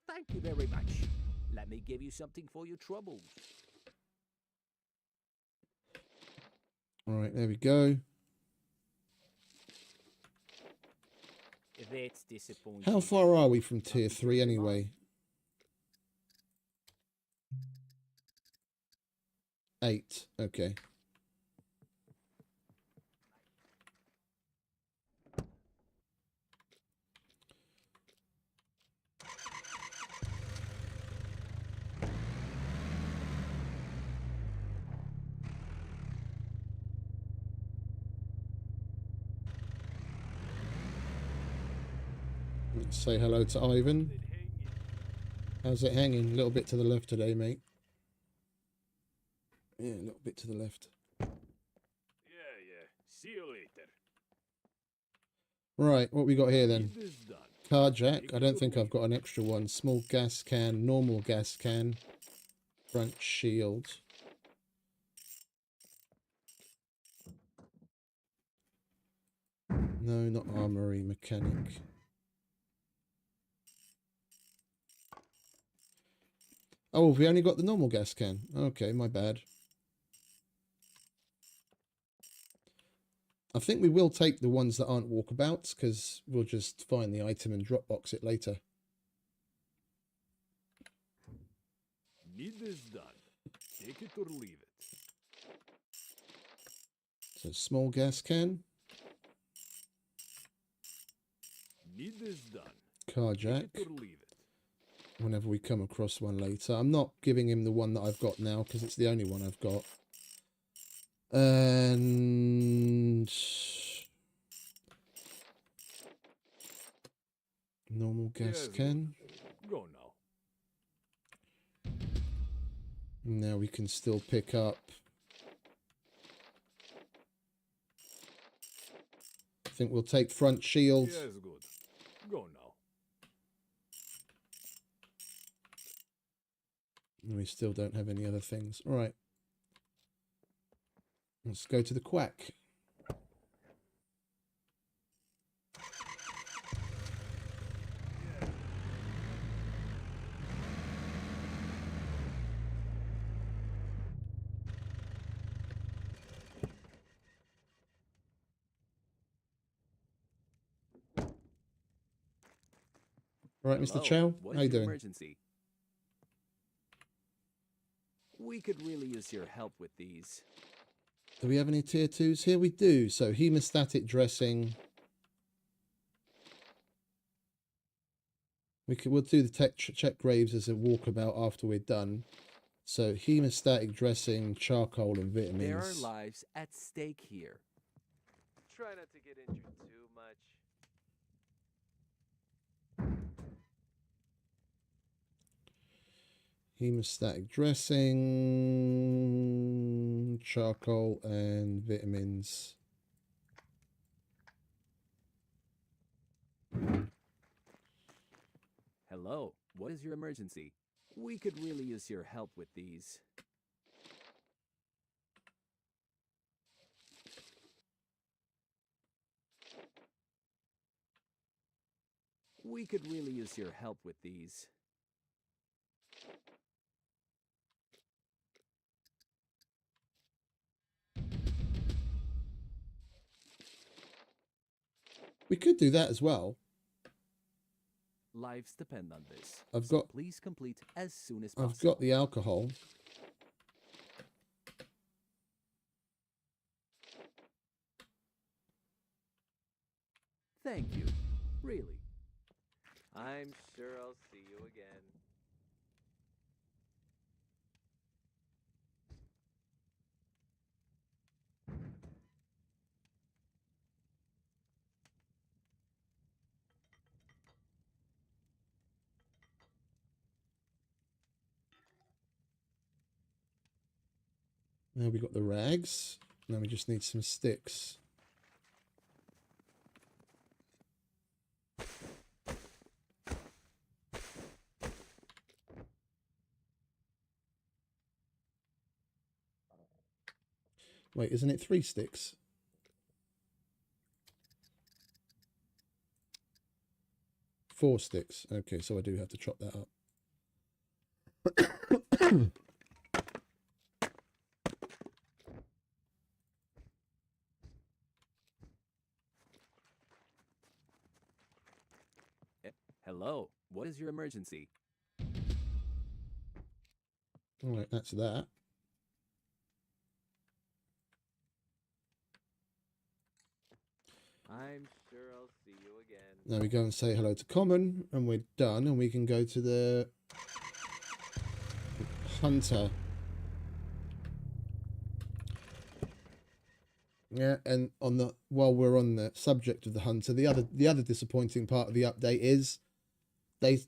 Thank you very much. Let me give you something for your troubles. All right, there we go. That's disappointing. How far are we from tier 3 anyway? 8. Okay. Let's say hello to Ivan. How's it hanging? A little bit to the left today, mate. Yeah, a little bit to the left. Yeah. See you later. Right, what we got here then? It is done. Car jack. I don't think I've got an extra one. Small gas can, normal gas can, front shield. No, not armory, mechanic. Oh, we only got the normal gas can. Okay, my bad. I think we will take the ones that aren't walkabouts, because we'll just find the item and drop box it later. Need is done. Take it or leave it. So small gas can, Need is done. car jack. Take it or leave it. Whenever we come across one later. I'm not giving him the one that I've got now because it's the only one I've got. And normal gas Yes, can. Go now. Now we can still pick up. I think we'll take front shield. Yes, good. Go now. And we still don't have any other things. All right. Let's go to the quack. All right, Mr. Hello, Chow, what how is you your doing? emergency? We could really use your help with these. Do we have any tier 2s? Here we do. So hemostatic dressing. We'll do the check graves as a walkabout after we're done. So hemostatic dressing, charcoal and vitamins. There are lives at stake here. Try not to get injured too much. Hemostatic dressing, charcoal and vitamins. Hello, what is your emergency? We could really use your help with these. We could really use your help with these. We could do that as well. Lives depend on this. I've so got- please complete as soon as possible. I've got the alcohol. Thank you. Really. I'm sure I'll see you again. Now we got the rags. Now we just need some sticks. Wait, isn't it 3 sticks? Four sticks. Okay, so I do have to chop that up. Hello, what is your emergency? All right, that's that. I'm sure I'll see you again. Now we go and say hello to Common, and we're done, and we can go to the Hunter. Yeah, and while we're on the subject of the Hunter, the other disappointing part of the update is they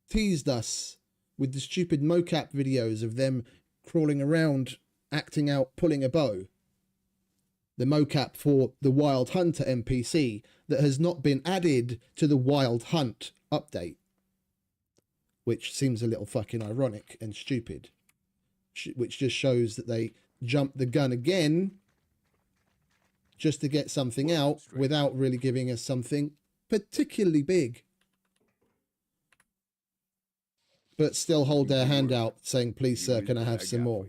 teased us with the stupid mocap videos of them crawling around, acting out, pulling a bow. The mocap for the Wild Hunter NPC that has not been added to the Wild Hunt update, which seems a little fucking ironic and stupid, which just shows that they jumped the gun again just to get something out without really giving us something particularly big. But still hold their hand out saying, please sir, can I have some more?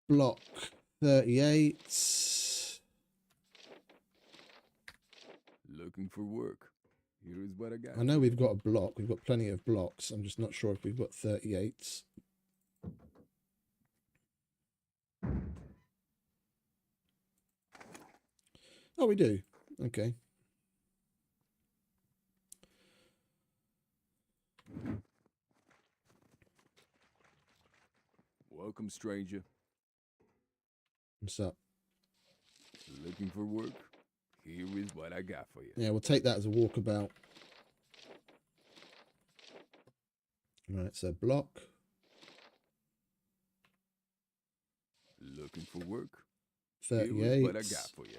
Block 38. Looking for work. Here is what I got. I know we've got a block. We've got plenty of blocks. I'm just not sure if we've got 38s. Oh, we do. Okay. Welcome, stranger. What's up? Looking for work? Here is what I got for you. Yeah, we'll take that as a walkabout. Right, so block. Looking for work? 38. Here is what I got for you.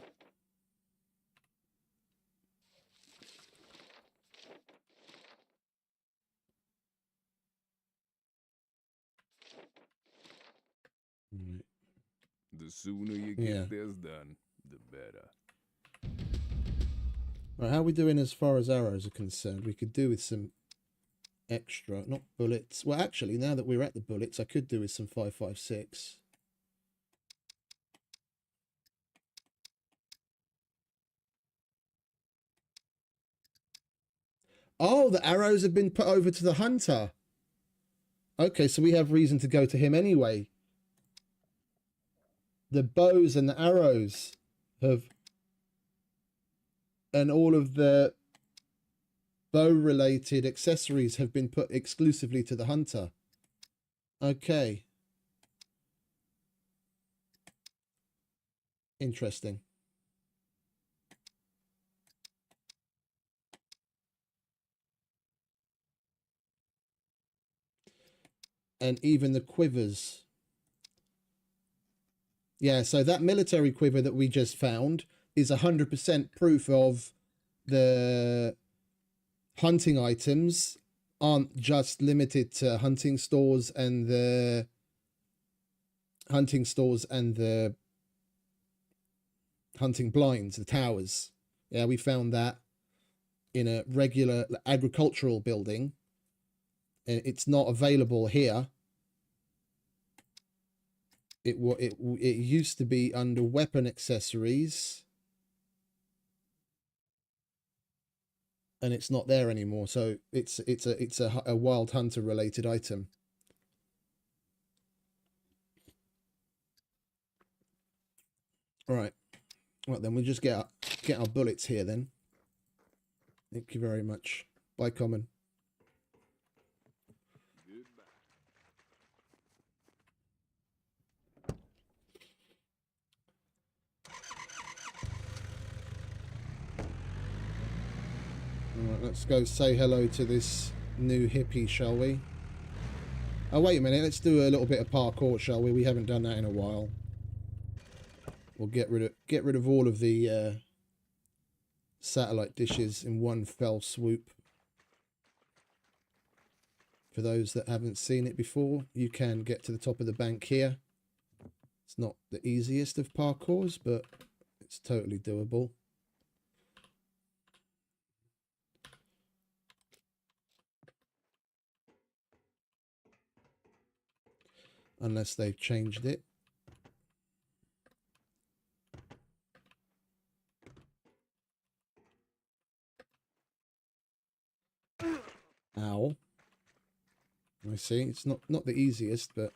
Right. The sooner you get this done, the better. Right, how are we doing as far as arrows are concerned? We could do with some extra, not bullets. Well, actually, now that we're at the bullets, I could do with some 5.56. Oh, the arrows have been put over to the hunter. Okay, so we have reason to go to him anyway. The bows and the arrows have... And all of the bow-related accessories have been put exclusively to the hunter. Okay. Interesting. And even the quivers. Yeah, so that military quiver that we just found is 100% proof of the hunting items aren't just limited to hunting stores and the hunting blinds, the towers. Yeah, we found that in a regular agricultural building. It's not available here. It used to be under weapon accessories, and it's not there anymore. So it's a Wild Hunter related item. All right. Well, then we'll just get our bullets here then. Thank you very much. Bye, Common. Alright, let's go say hello to this new hippie, shall we? Oh, wait a minute. Let's do a little bit of parkour, shall we? We haven't done that in a while. We'll get rid of all of the satellite dishes in one fell swoop. For those that haven't seen it before, you can get to the top of the bank here. It's not the easiest of parkours, but it's totally doable. Unless they've changed it. Ow. I see. It's not the easiest, but...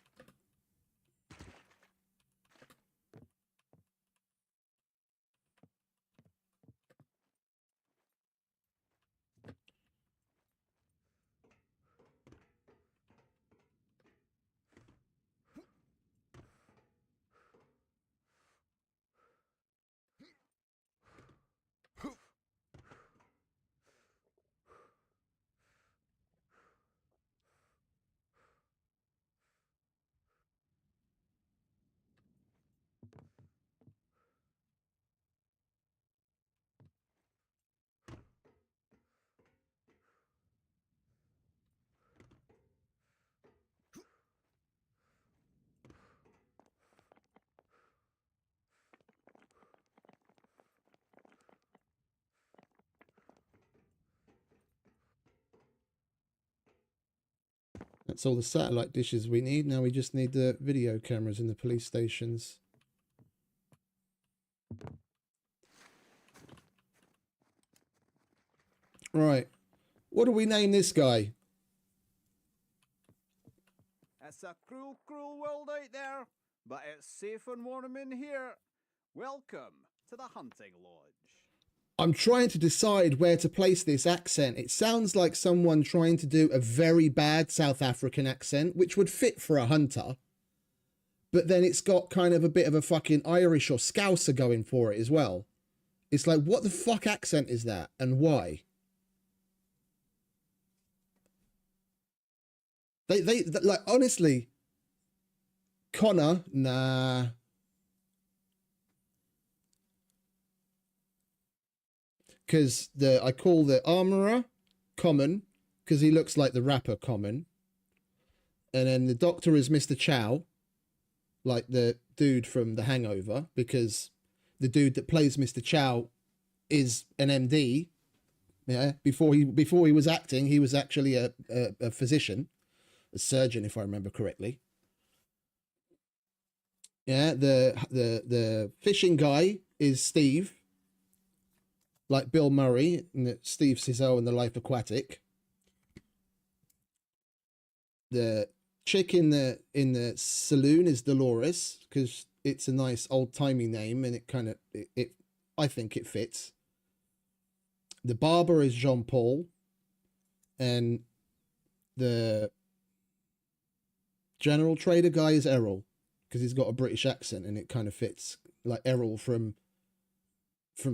That's all the satellite dishes we need. Now we just need the video cameras in the police stations. Right. What do we name this guy? It's a cruel, cruel world out there, but it's safe and warm in here. Welcome to the hunting lodge. I'm trying to decide where to place this accent. It sounds like someone trying to do a very bad South African accent, which would fit for a hunter. But then it's got kind of a bit of a fucking Irish or Scouser going for it as well. It's like, what the fuck accent is that? And why? They like, honestly, Connor, nah. Because I call the armorer Common, because he looks like the rapper Common. And then the doctor is Mr. Chow, like the dude from The Hangover, because the dude that plays Mr. Chow is an MD. Yeah, before he was acting, he was actually a physician, a surgeon, if I remember correctly. Yeah, the fishing guy is Steve, like Bill Murray and Steve Sizzle in The Life Aquatic. The chick in the saloon is Dolores, because it's a nice old-timey name and it kind of it I think it fits. The barber is Jean Paul, and the general trader guy is Errol, because he's got a British accent and it kind of fits, like Errol from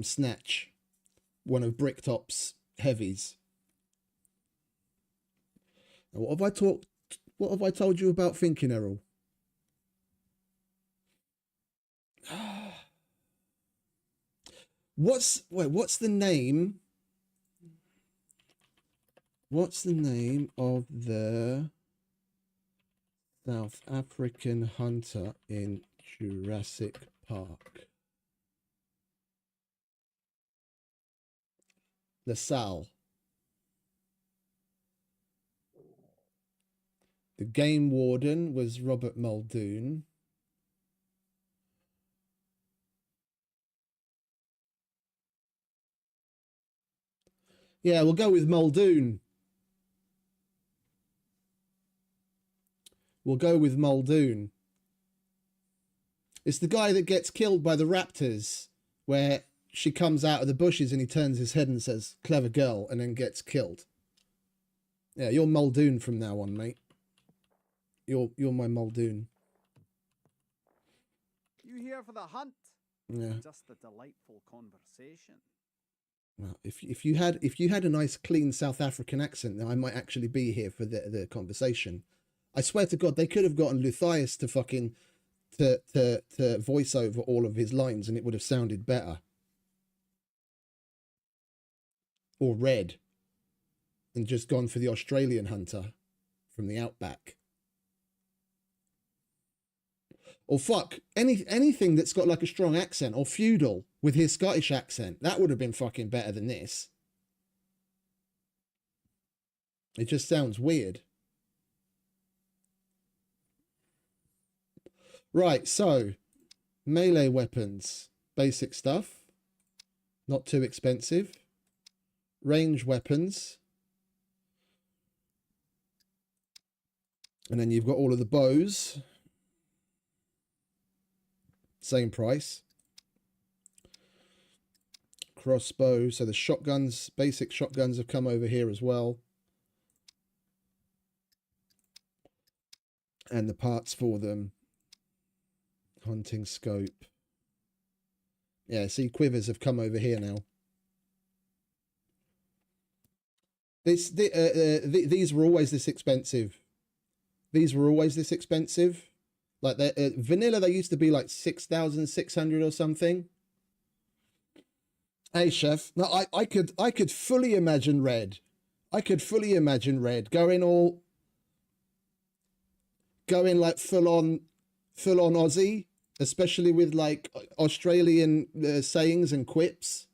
Snatch, one of Bricktop's heavies. Now, what have I told you about thinking, Errol? What's the name? What's the name of the South African hunter in Jurassic Park? LaSalle. The game warden was Robert Muldoon. Yeah, we'll go with Muldoon. We'll go with Muldoon. It's the guy that gets killed by the raptors, where she comes out of the bushes and he turns his head and says, "Clever girl," and then gets killed. Yeah, you're Muldoon from now on, mate. You're my Muldoon. You here for the hunt? Yeah. Just a delightful conversation. Well, if you had a nice clean South African accent, then I might actually be here for the conversation. I swear to God, they could have gotten Luthius to fucking to voice over all of his lines, and it would have sounded better. Or Red, and just gone for the Australian hunter from the outback. Or fuck, anything that's got like a strong accent, or Feudal with his Scottish accent. That would have been fucking better than this. It just sounds weird. Right, so melee weapons, basic stuff, not too expensive. Range weapons, and then you've got all of the bows, same price. Crossbow, so the shotguns, basic shotguns have come over here as well, and the parts for them. Hunting scope, yeah, see, quivers have come over here now. These were always this expensive. These were always this expensive. Like vanilla, they used to be like 6,600 or something. Hey, chef. No, I could fully imagine Red. I could fully imagine Red going like full on Aussie, especially with like Australian sayings and quips.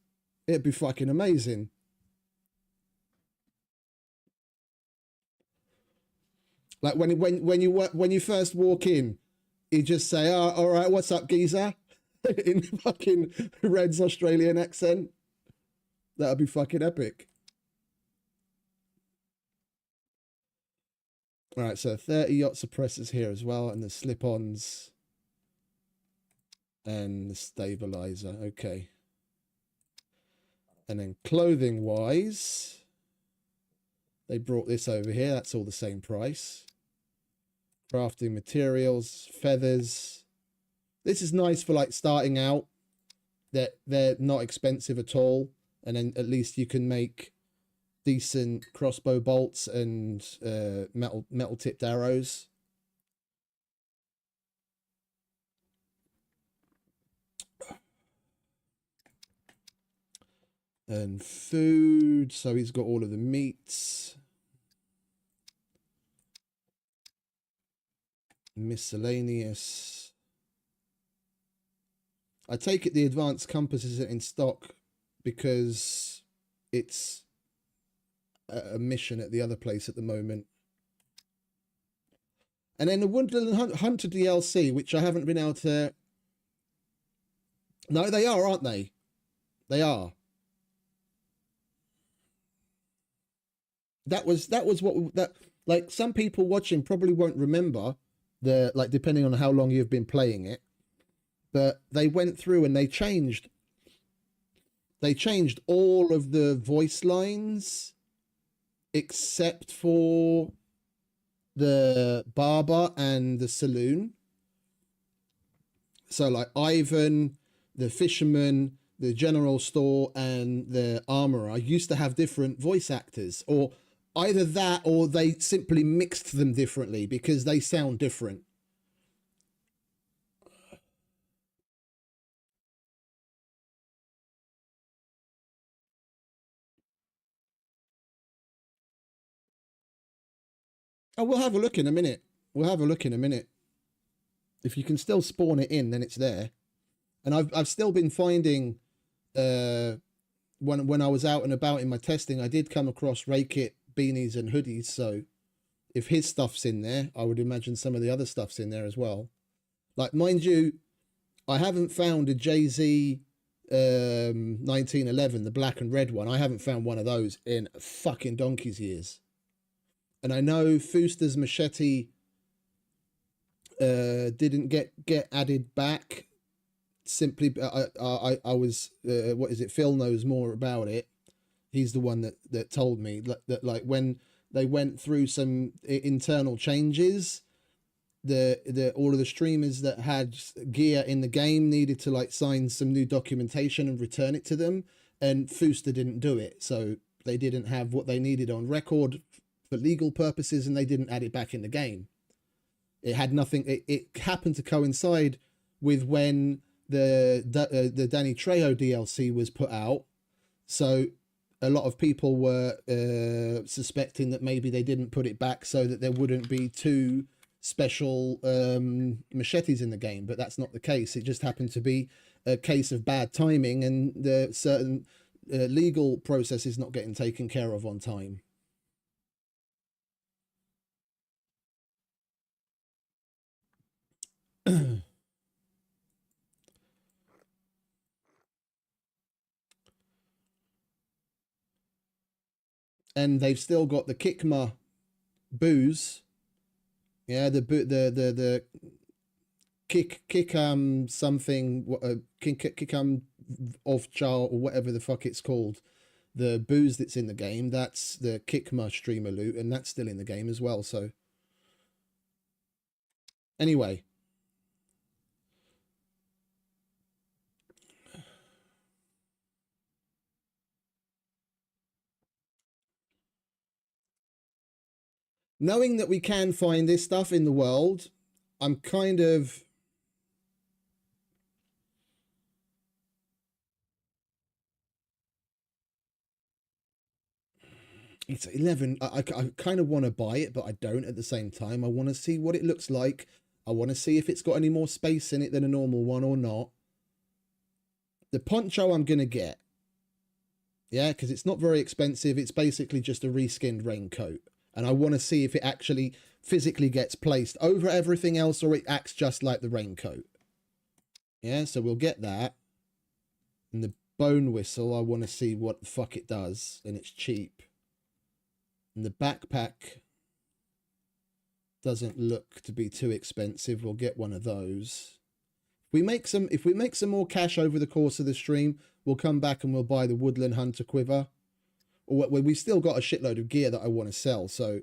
It'd be fucking amazing. Like when you first walk in, you just say, "Oh, all right, what's up, geezer?" in fucking Red's Australian accent. That'd be fucking epic. All right, so 30 yacht suppressors here as well, and the slip-ons and the stabilizer. Okay. And then clothing-wise, they brought this over here. That's all the same price. Crafting materials, feathers. This is nice for like starting out. They're not expensive at all, and then at least you can make decent crossbow bolts and metal tipped arrows. And food, so he's got all of the meats. Miscellaneous. I take it the advanced compass isn't in stock because it's a mission at the other place at the moment. And then the Woodland Hunter DLC, which I haven't been able to... No, they are, aren't they? They are. That was what that, like, some people watching probably won't remember the, like, depending on how long you've been playing it, but they went through and they changed all of the voice lines except for the barber and the saloon. So like Ivan, the fisherman, the general store, and the armorer used to have different voice actors, or either that or they simply mixed them differently because they sound different. Oh, we'll have a look in a minute. We'll have a look in a minute. If you can still spawn it in, then it's there. And I've still been finding, when I was out and about in my testing, I did come across Raykit beanies and hoodies. So if his stuff's in there, I would imagine some of the other stuff's in there as well. Like, mind you, I haven't found a Jay-Z 1911, the black and red one. I haven't found one of those in fucking donkey's years. And I know Fuster's machete didn't get added back. Simply, I was, what is it? Phil knows more about it. He's the one that told me that like when they went through some internal changes, all of the streamers that had gear in the game needed to like sign some new documentation and return it to them, and Fuster didn't do it, so they didn't have what they needed on record for legal purposes, and they didn't add it back in the game. It had nothing. It happened to coincide with when the Danny Trejo DLC was put out, so a lot of people were suspecting that maybe they didn't put it back so that there wouldn't be two special machetes in the game, but that's not the case. It just happened to be a case of bad timing and the certain legal processes not getting taken care of on time. And they've still got the Kikma booze. Yeah, the something Kikam of Char or whatever the fuck it's called. The booze that's in the game, that's the Kikma streamer loot, and that's still in the game as well. So anyway, knowing that we can find this stuff in the world, I'm kind of it's 11. I kind of want to buy it, but I don't at the same time. I want to see what it looks like. I want to see if it's got any more space in it than a normal one or not. The poncho I'm going to get. Yeah, because it's not very expensive. It's basically just a reskinned raincoat. And I want to see if it actually physically gets placed over everything else or it acts just like the raincoat. Yeah, so we'll get that. And the bone whistle, I want to see what the fuck it does. And it's cheap. And the backpack doesn't look to be too expensive. We'll get one of those. If we make some more cash over the course of the stream, we'll come back and we'll buy the Woodland Hunter quiver. Or we've still got a shitload of gear that I want to sell. So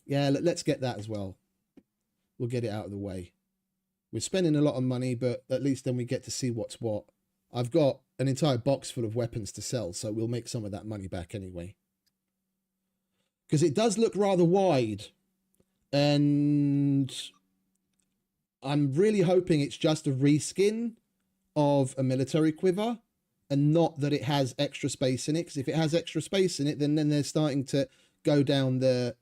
yeah, let's get that as well. We'll get it out of the way. We're spending a lot of money, but at least then we get to see what's what. I've got an entire box full of weapons to sell, so we'll make some of that money back anyway. Because it does look rather wide. And I'm really hoping it's just a reskin of a military quiver and not that it has extra space in it. Because if it has extra space in it, then they're starting to go down the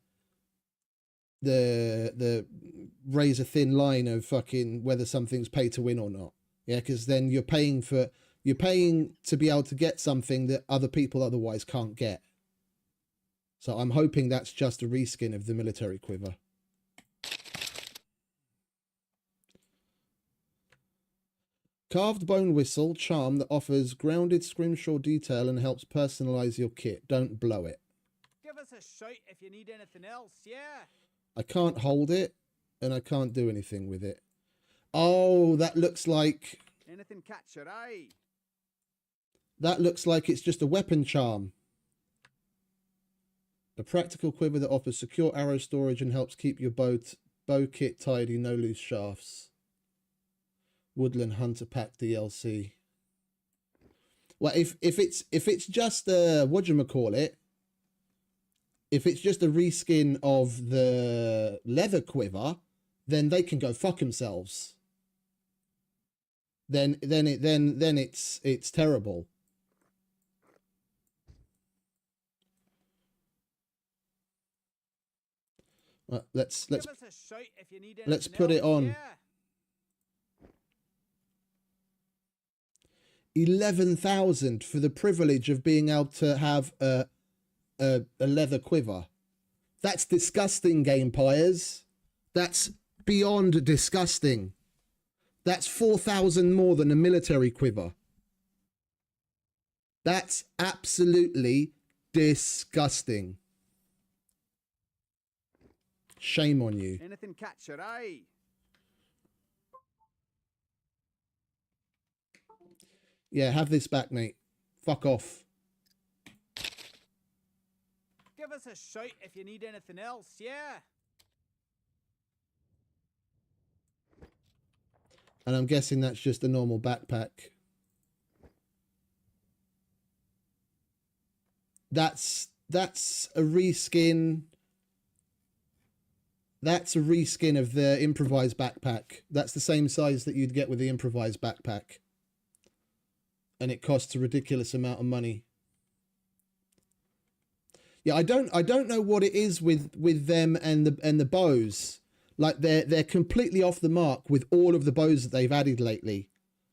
razor thin line of fucking whether something's pay to win or not. Yeah, because then you're paying to be able to get something that other people otherwise can't get. So I'm hoping that's just a reskin of the military quiver. Carved bone whistle charm that offers grounded scrimshaw detail and helps personalize your kit. Don't blow it. Give us a shout if you need anything else, yeah? I can't hold it and I can't do anything with it. Oh, that looks like... Anything catch your eye? That looks like it's just a weapon charm. A practical quiver that offers secure arrow storage and helps keep your bow kit tidy, no loose shafts. Woodland Hunter Pack DLC. Well, if it's just whatchamacallit, if it's just a reskin of the leather quiver, then they can go fuck themselves. Then it's terrible. Let's put it on. Yeah. 11,000 for the privilege of being able to have a leather quiver. That's disgusting, Game Pyres. That's beyond disgusting. That's 4,000 more than a military quiver. That's absolutely disgusting. Shame on you. Anything catch your eye? Yeah, have this back, mate. Fuck off. Give us a shout if you need anything else, yeah? And I'm guessing that's just a normal backpack. That's a reskin That's a reskin of the improvised backpack. That's the same size that you'd get with the improvised backpack. And it costs a ridiculous amount of money. Yeah, I don't know what it is with them and the bows. Like they're completely off the mark with all of the bows that they've added lately.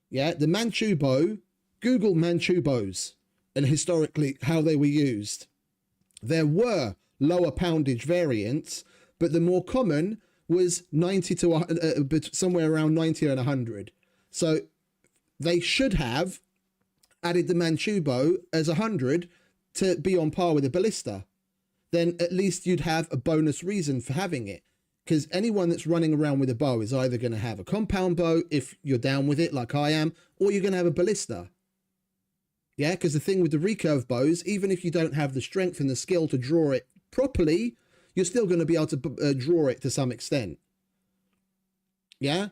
Yeah, the Manchu bow, Google Manchu bows and historically how they were used. There were lower poundage variants, but the more common was 90 to somewhere around 90 and 100. So they should have added the Manchu bow as 100 to be on par with a ballista. Then at least you'd have a bonus reason for having it. Because anyone that's running around with a bow is either going to have a compound bow, if you're down with it like I am, or you're going to have a ballista. Yeah, because the thing with the recurve bows, even if you don't have the strength and the skill to draw it properly, you're still going to be able to draw it to some extent. Yeah?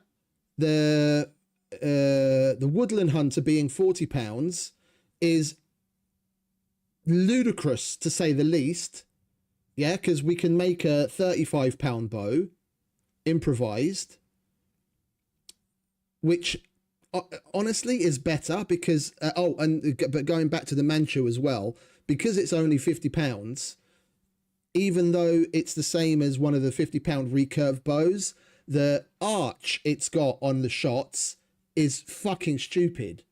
The Woodland Hunter being £40 is ludicrous, to say the least. Yeah, because we can make a £35 bow, improvised, which honestly is better because, but going back to the Manchu as well, because it's only £50, even though it's the same as one of the £50 recurve bows, the arch it's got on the shots is fucking stupid.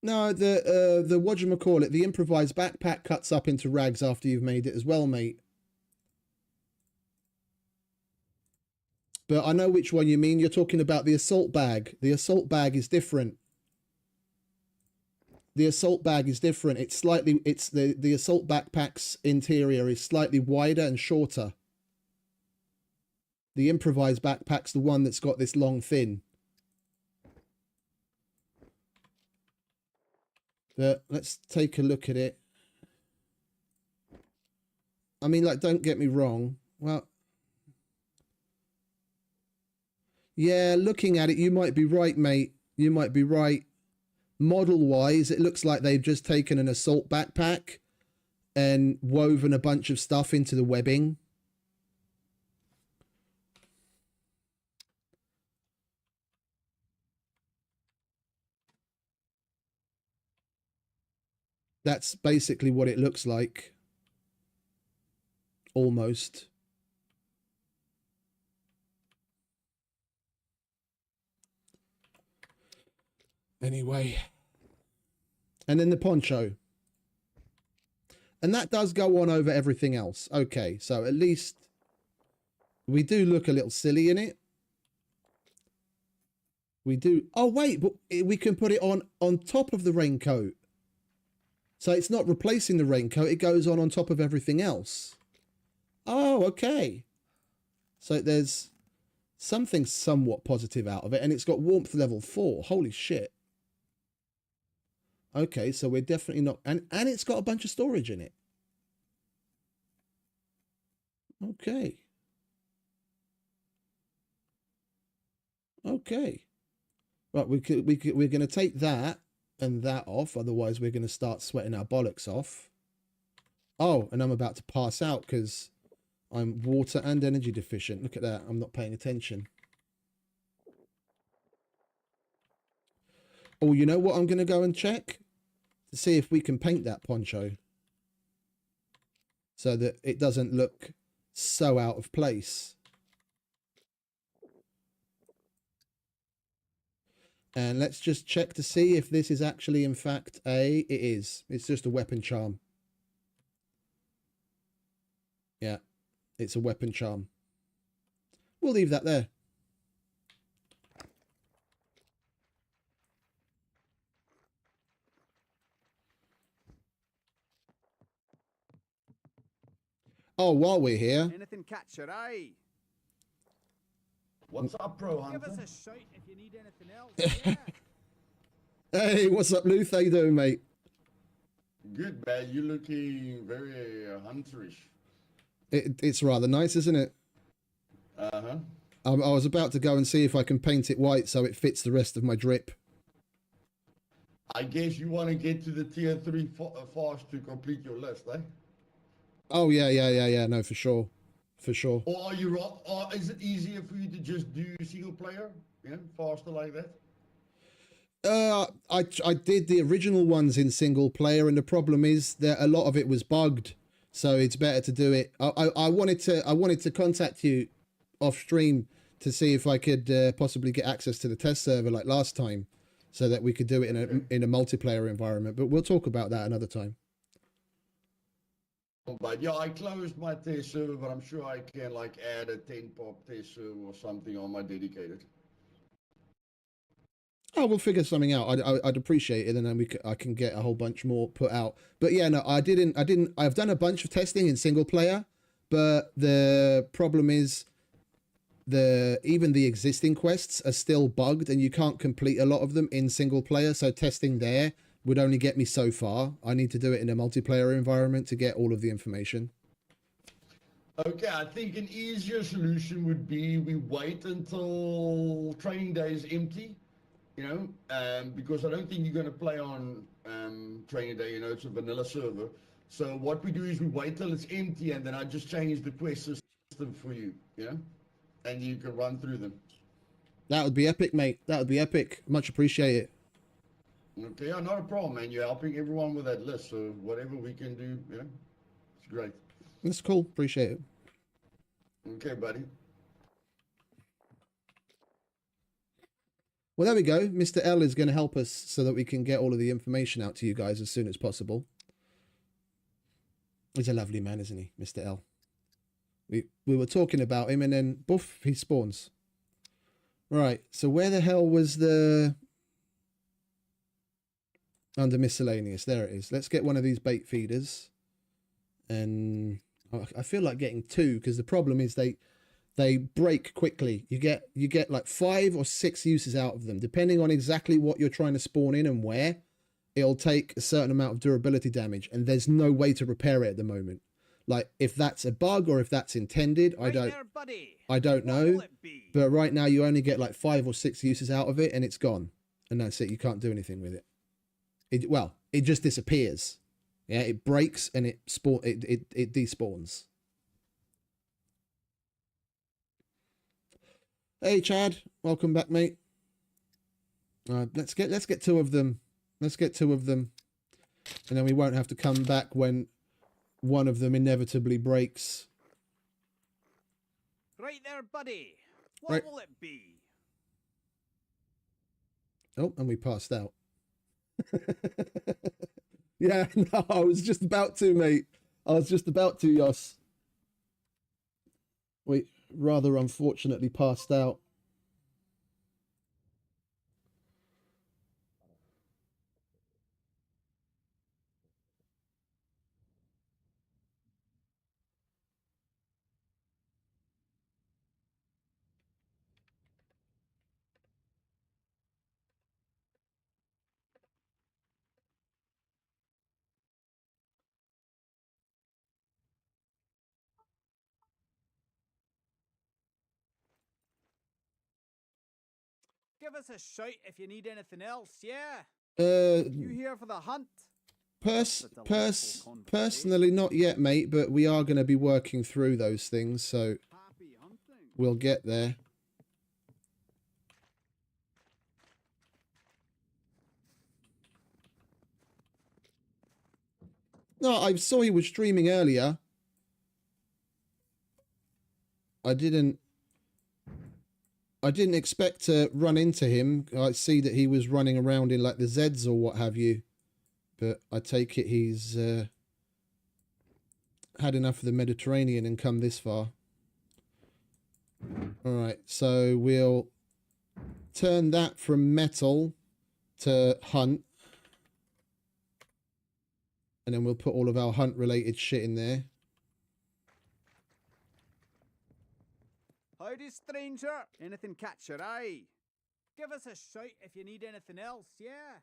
No, the whatchamacallit, the improvised backpack cuts up into rags after you've made it as well, mate. But I know which one you mean. You're talking about the assault bag. The assault bag is different. The assault bag is different. It's the assault backpack's interior is slightly wider and shorter. The improvised backpack's the one that's got this long fin. But let's take a look at it. I mean, like, don't get me wrong. Well, yeah, looking at it, you might be right, mate. You might be right. Model-wise, it looks like they've just taken an assault backpack and woven a bunch of stuff into the webbing. That's basically what it looks like. Almost. Anyway. And then the poncho. And that does go on over everything else. Okay, so at least we do look a little silly in it. We do. Oh, wait, but we can put it on top of the raincoat. So it's not replacing the raincoat. It goes on top of everything else. Oh, okay. So there's something somewhat positive out of it. And it's got warmth level 4. Holy shit. Okay, so we're definitely not... And it's got a bunch of storage in it. Okay. Okay. Right, we're going to take that and that off. Otherwise, we're going to start sweating our bollocks off. Oh, and I'm about to pass out because I'm water and energy deficient. Look at that. I'm not paying attention. Oh, you know what I'm going to go and check? To see if we can paint that poncho. So that it doesn't look so out of place. And let's just check to see if this is actually, in fact, it is. It's just a weapon charm. Yeah, it's a weapon charm. We'll leave that there. Oh, while we're here. Anything catch your eye? What's up, Pro Hunter? Give us a shout if you need anything else. Yeah. Hey, what's up, Luth? How you doing, mate? Good, man. You're looking very hunterish. It's rather nice, isn't it? Uh-huh. I was about to go and see if I can paint it white so it fits the rest of my drip. I guess you want to get to the tier 3 fast to complete your list, eh? Oh yeah. No, for sure, for sure. Or are you, or is it easier for you to just do single player? Yeah, faster like that? I did the original ones in single player, and the problem is that a lot of it was bugged, so it's better to do it. I wanted to contact you off stream to see if I could possibly get access to the test server like last time, so that we could do it in a multiplayer environment. But we'll talk about that another time. But yeah, I closed my test server, but I'm sure I can like add a 10-pop test server or something on my dedicated. Oh, we'll figure something out. I'd appreciate it, and then I can get a whole bunch more put out. But yeah, no, I didn't. I've done a bunch of testing in single player, but the problem is even the existing quests are still bugged, and you can't complete a lot of them in single player. So testing there would only get me so far. I need to do it in a multiplayer environment to get all of the information. Okay, I think an easier solution would be we wait until training day is empty. You know, because I don't think you're going to play on training day, you know, it's a vanilla server. So what we do is we wait till it's empty, and then I just change the quest system for you, you know, and you can run through them. That would be epic, mate. That would be epic. Much appreciate it. Okay, yeah, not a problem, man. You're helping everyone with that list, so whatever we can do, you know, it's great. That's cool. Appreciate it. Okay, buddy. Well, there we go. Mr. L is going to help us so that we can get all of the information out to you guys as soon as possible. He's a lovely man, isn't he, Mr. L? We were talking about him, and then, boof, he spawns. Right, so where the hell was the... Under miscellaneous, there it is. Let's get one of these bait feeders. And I feel like getting 2, because the problem is they break quickly. You get like 5 or 6 uses out of them, depending on exactly what you're trying to spawn in and where. It'll take a certain amount of durability damage, and there's no way to repair it at the moment. Like, if that's a bug or if that's intended, I don't know. But right now you only get like 5 or 6 uses out of it, and it's gone, and that's it. You can't do anything with it. It just disappears. Yeah, it breaks and it despawns. Hey Chad, welcome back, mate. Let's get 2 of them. Let's get 2 of them, and then we won't have to come back when one of them inevitably breaks. Right there, buddy. What will it be? Oh, and we passed out. Yeah, no, I was just about to, mate. I was just about to, Yoss. We rather unfortunately passed out. Give us a shout if you need anything else, yeah? You here for the hunt? Personally, not yet, mate, but we are going to be working through those things, so we'll get there. No, I saw he was streaming earlier. I didn't expect to run into him. I see that he was running around in like the Zeds or what have you. But I take it he's had enough of the Mediterranean and come this far. Alright, so we'll turn that from metal to hunt. And then we'll put all of our hunt-related shit in there. Howdy, stranger. Anything catch your eye? Give us a shout if you need anything else, yeah?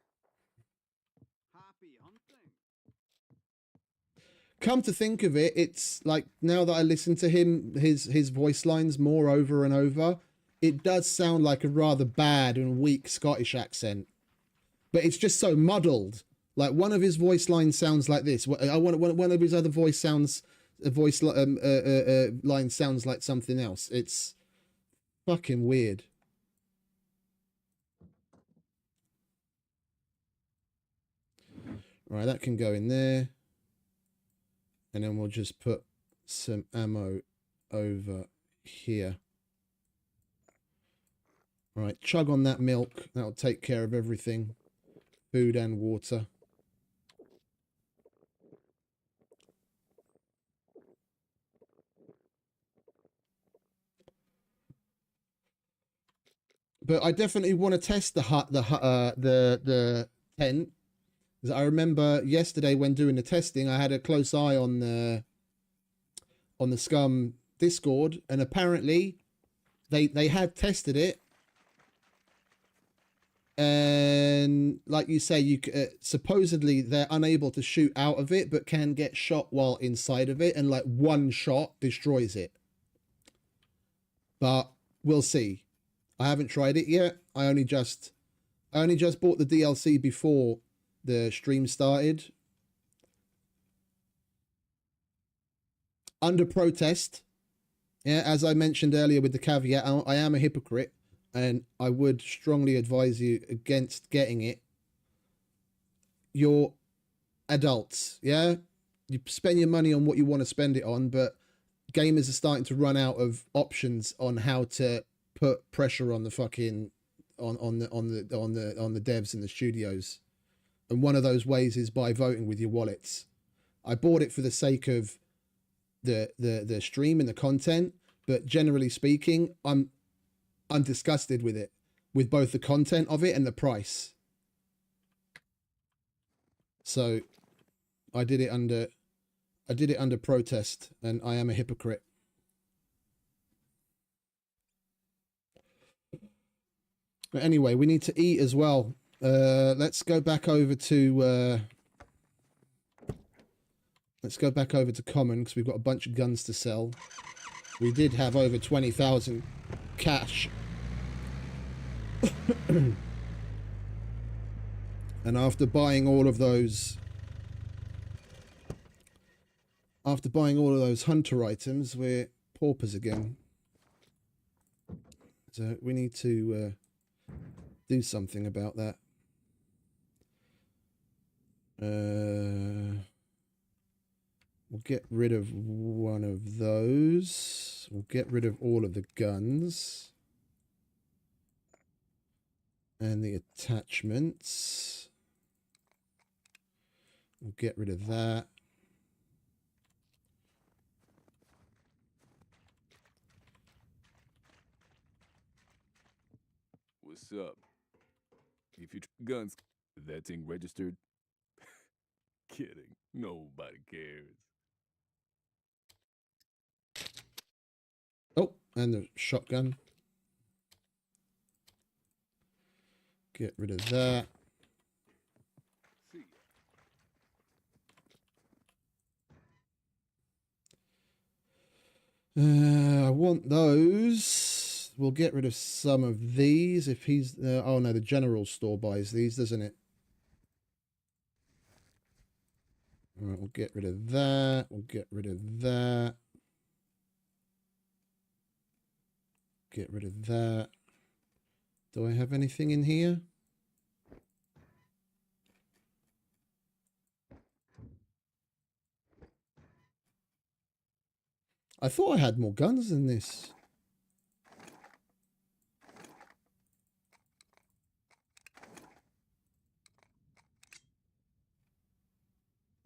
Happy hunting. Come to think of it, it's like, now that I listen to him, his voice lines more over and over, it does sound like a rather bad and weak Scottish accent. but it's just so muddled. Like one of his voice lines sounds like this. I want one of his other voice sounds, line sounds like something else. It's fucking weird. Right, that can go in there, and then we'll just put some ammo over here. Right, chug on that milk. That'll take care of everything. Food and water. But I definitely want to test the tent. Because I remember yesterday when doing the testing, I had a close eye on the SCUM Discord, and apparently they had tested it. And like you say, you supposedly they're unable to shoot out of it, but can get shot while inside of it, and like one shot destroys it. But we'll see. I haven't tried it yet. I only just bought the DLC before the stream started. Under protest, yeah, as I mentioned earlier with the caveat, I am a hypocrite. And I would strongly advise you against getting it. You're adults, yeah? You spend your money on what you want to spend it on, but gamers are starting to run out of options on how to put pressure on the fucking on the devs and the studios. And one of those ways is by voting with your wallets. I bought it for the sake of the stream and the content, but generally speaking, I'm disgusted with it, with both the content of it and the price. So I did it under protest, and I am a hypocrite. But anyway, we need to eat as well. Let's go back over to common, because we've got a bunch of guns to sell. We did have over 20,000 cash. And after buying all of those hunter items, we're paupers again. So we need to do something about that. We'll get rid of one of those. We'll get rid of all of the guns. And the attachments. We'll get rid of that. What's up? If you guns, that thing registered? Kidding. Nobody cares. Oh, and the shotgun. Get rid of that. See I want those. We'll get rid of some of these if he's... oh no, the general store buys these, doesn't it? All right, we'll get rid of that. We'll get rid of that. Get rid of that. Do I have anything in here? I thought I had more guns than this.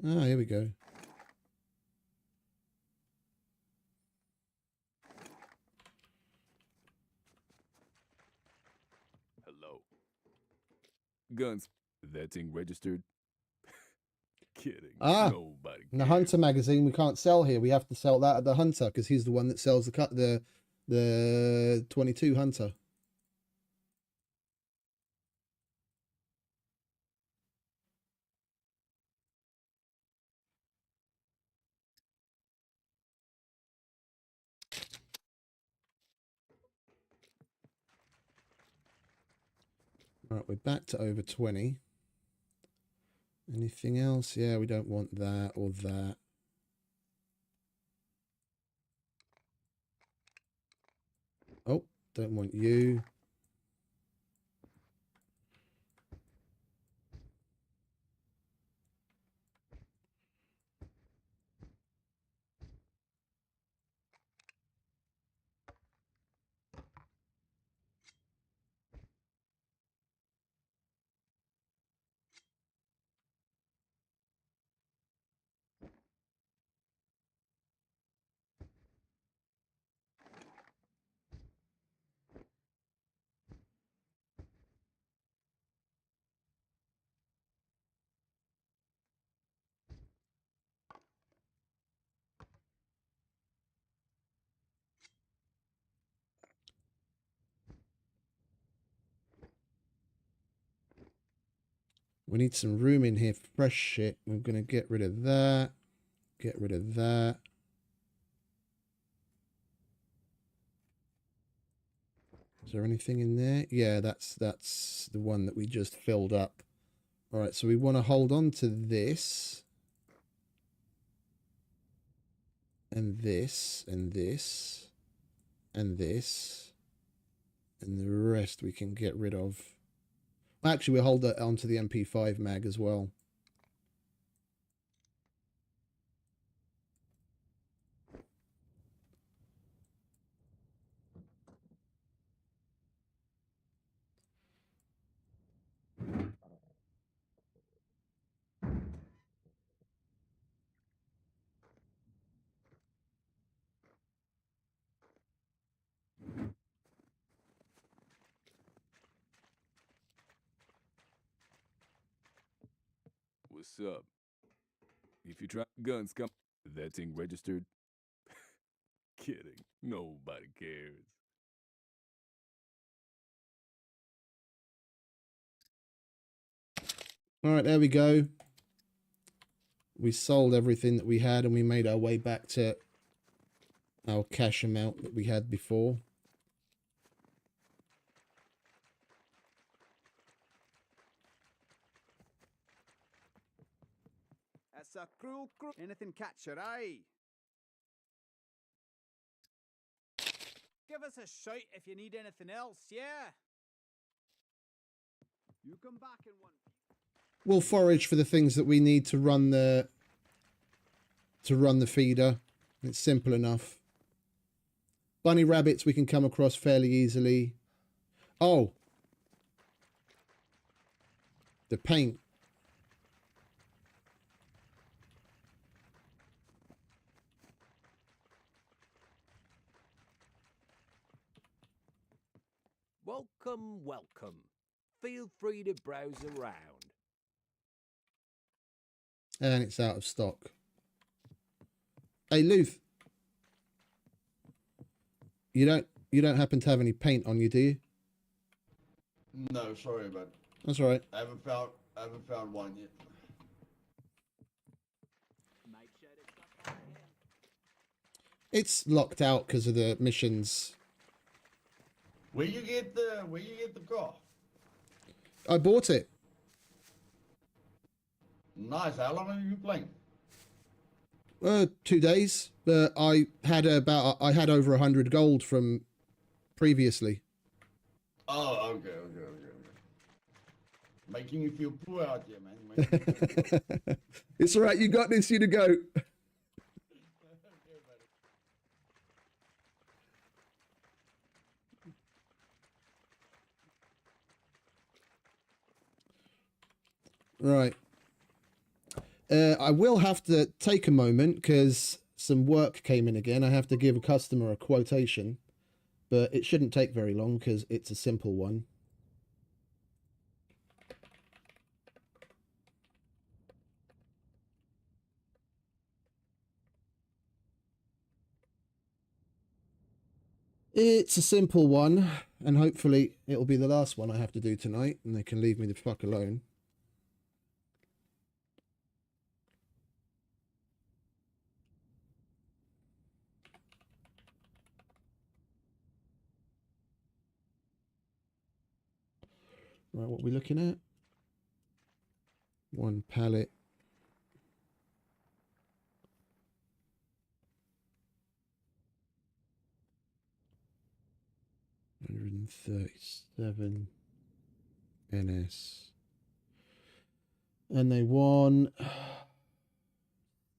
Ah, here we go. hello. Guns, that thing registered? Kidding. Ah, Nobody cares. the Hunter magazine we can't sell here. We have to sell that at the Hunter because he's the one that sells the 22 Hunter. Right, we're back to over 20. Anything else? Yeah, we don't want that or that. Oh, don't want you. We need some room in here for fresh shit. We're going to get rid of that. Get rid of that. Is there anything in there? Yeah, that's the one that we just filled up. All right, so we want to hold on to this. And this, and this, and this. And the rest we can get rid of. Actually, we'll hold that onto the MP5 mag as well. What's up? If you try guns, come. That thing registered? Kidding. Nobody cares. All right, there we go. We sold everything that we had and we made our way back to our cash amount that we had before. It's a cruel. Anything catch your eye? Give us a shout if you need anything else, yeah? You come back in one. We'll forage for the things that we need to run the feeder. It's simple enough. Bunny rabbits we can come across fairly easily. Oh, the paint. Welcome, welcome. Feel free to browse around. And it's out of stock. Hey, Luth. You don't happen to have any paint on you, do you? No, sorry, but That's all right. I haven't found one yet. It's locked out because of the missions. Where you get the car? I bought it. Nice. How long have you been playing? 2 days. I had over 100 gold from previously. Oh, okay. Making you feel poor out here, man. Making you feel poor. It's all right. You got this. You to go. Right. I will have to take a moment because some work came in again. I have to give a customer a quotation, but it shouldn't take very long because it's a simple one. It's a simple one, and hopefully it'll be the last one I have to do tonight, and they can leave me the fuck alone. Right, what are we looking at? 1 pallet. $137 NS. And they won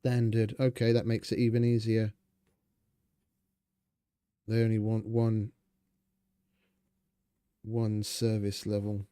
standard. Okay, that makes it even easier. They only want one service level.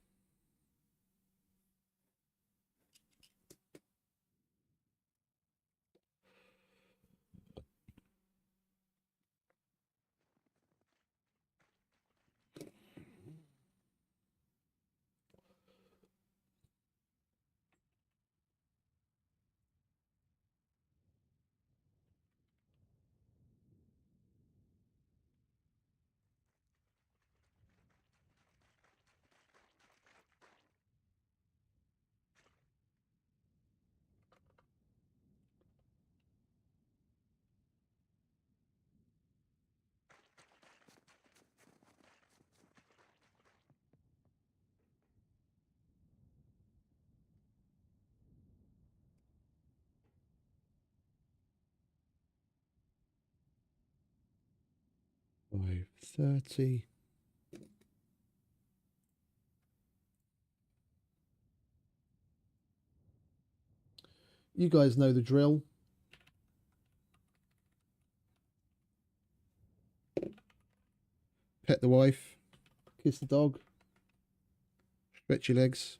$530. You guys know the drill. Pet the wife, kiss the dog, stretch your legs.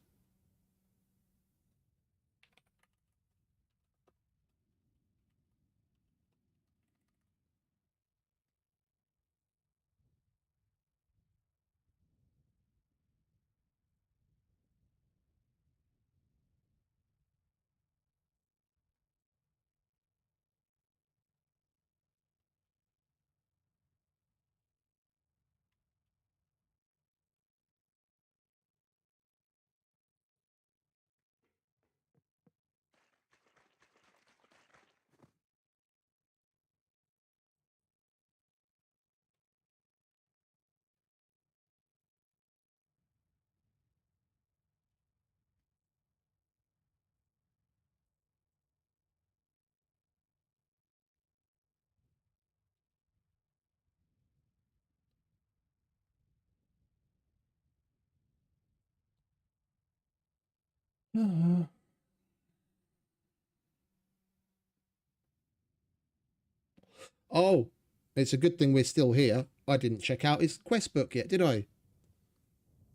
Oh, it's a good thing we're still here. I didn't check out his quest book yet, did I?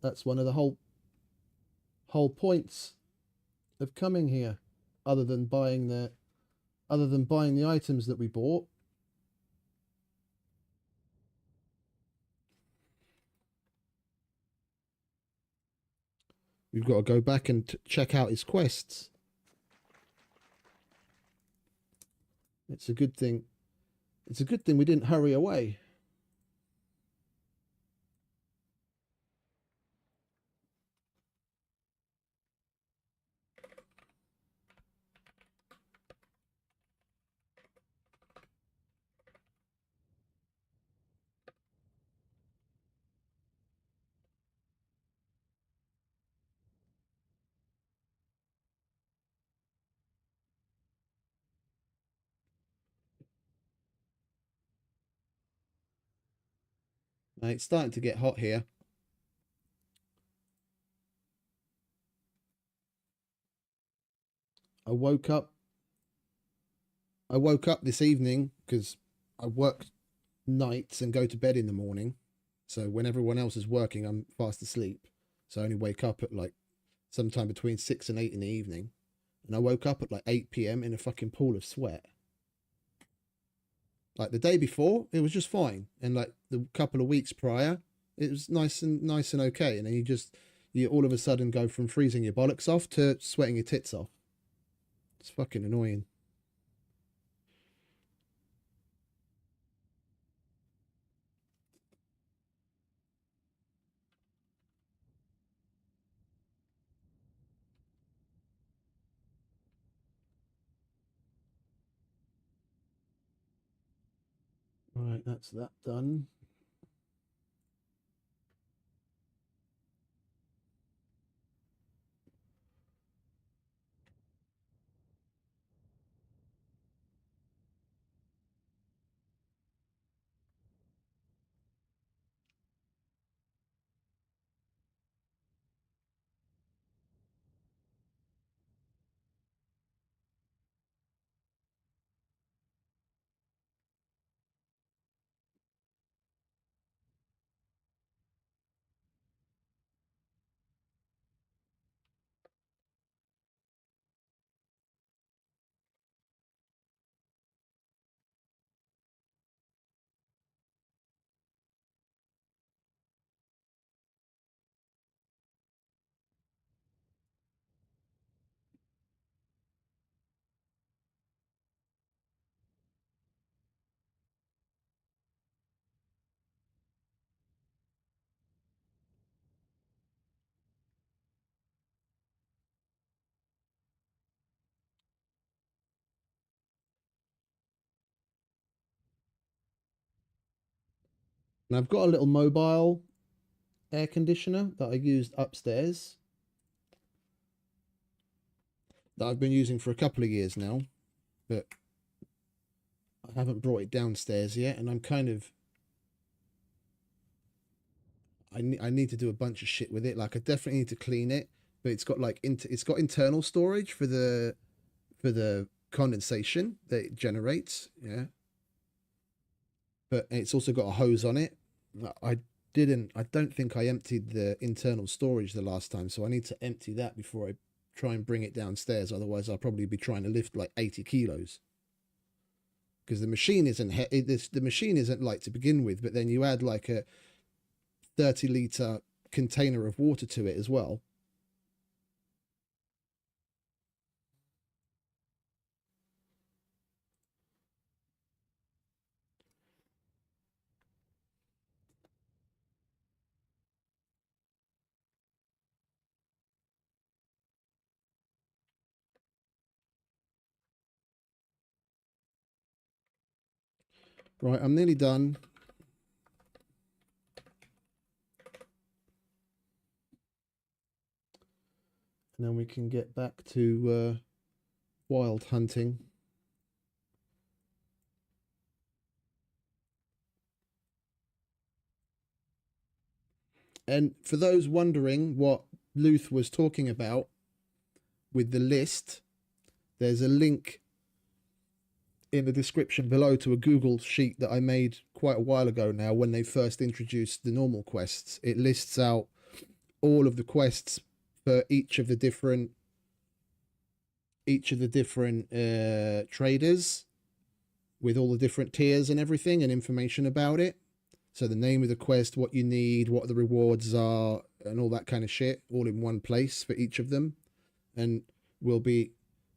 That's one of the whole points of coming here, other than buying the items that we bought. We've got to go back and check out his quests. It's a good thing. It's a good thing we didn't hurry away. It's starting to get hot here. I woke up this evening because I work nights and go to bed in the morning. So when everyone else is working, I'm fast asleep. So I only wake up at like sometime between 6 and 8 in the evening. And I woke up at like 8 p.m. in a fucking pool of sweat. Like the day before, it was just fine. And like the couple of weeks prior, it was nice and okay. And then you all of a sudden go from freezing your bollocks off to sweating your tits off. It's fucking annoying. All right, that's that done. And I've got a little mobile air conditioner that I used upstairs that I've been using for a couple of years now, but I haven't brought it downstairs yet, and I'm kind of I need to do a bunch of shit with it. Like I definitely need to clean it, but it's got like it's got internal storage for the condensation that it generates, yeah. But it's also got a hose on it. I don't think I emptied the internal storage the last time, so I need to empty that before I try and bring it downstairs. Otherwise, I'll probably be trying to lift like 80 kilos. Because the machine the machine isn't light to begin with, but then you add like a 30-litre container of water to it as well. Right, I'm nearly done. And then we can get back to wild hunting. And for those wondering what Luth was talking about with the list, there's a link in the description below to a Google sheet that I made quite a while ago now when they first introduced the normal quests. It lists out all of the quests for each of the different traders with all the different tiers and everything and information about it. So the name of the quest, what you need, what the rewards are, and all that kind of shit, all in one place for each of them. And we'll be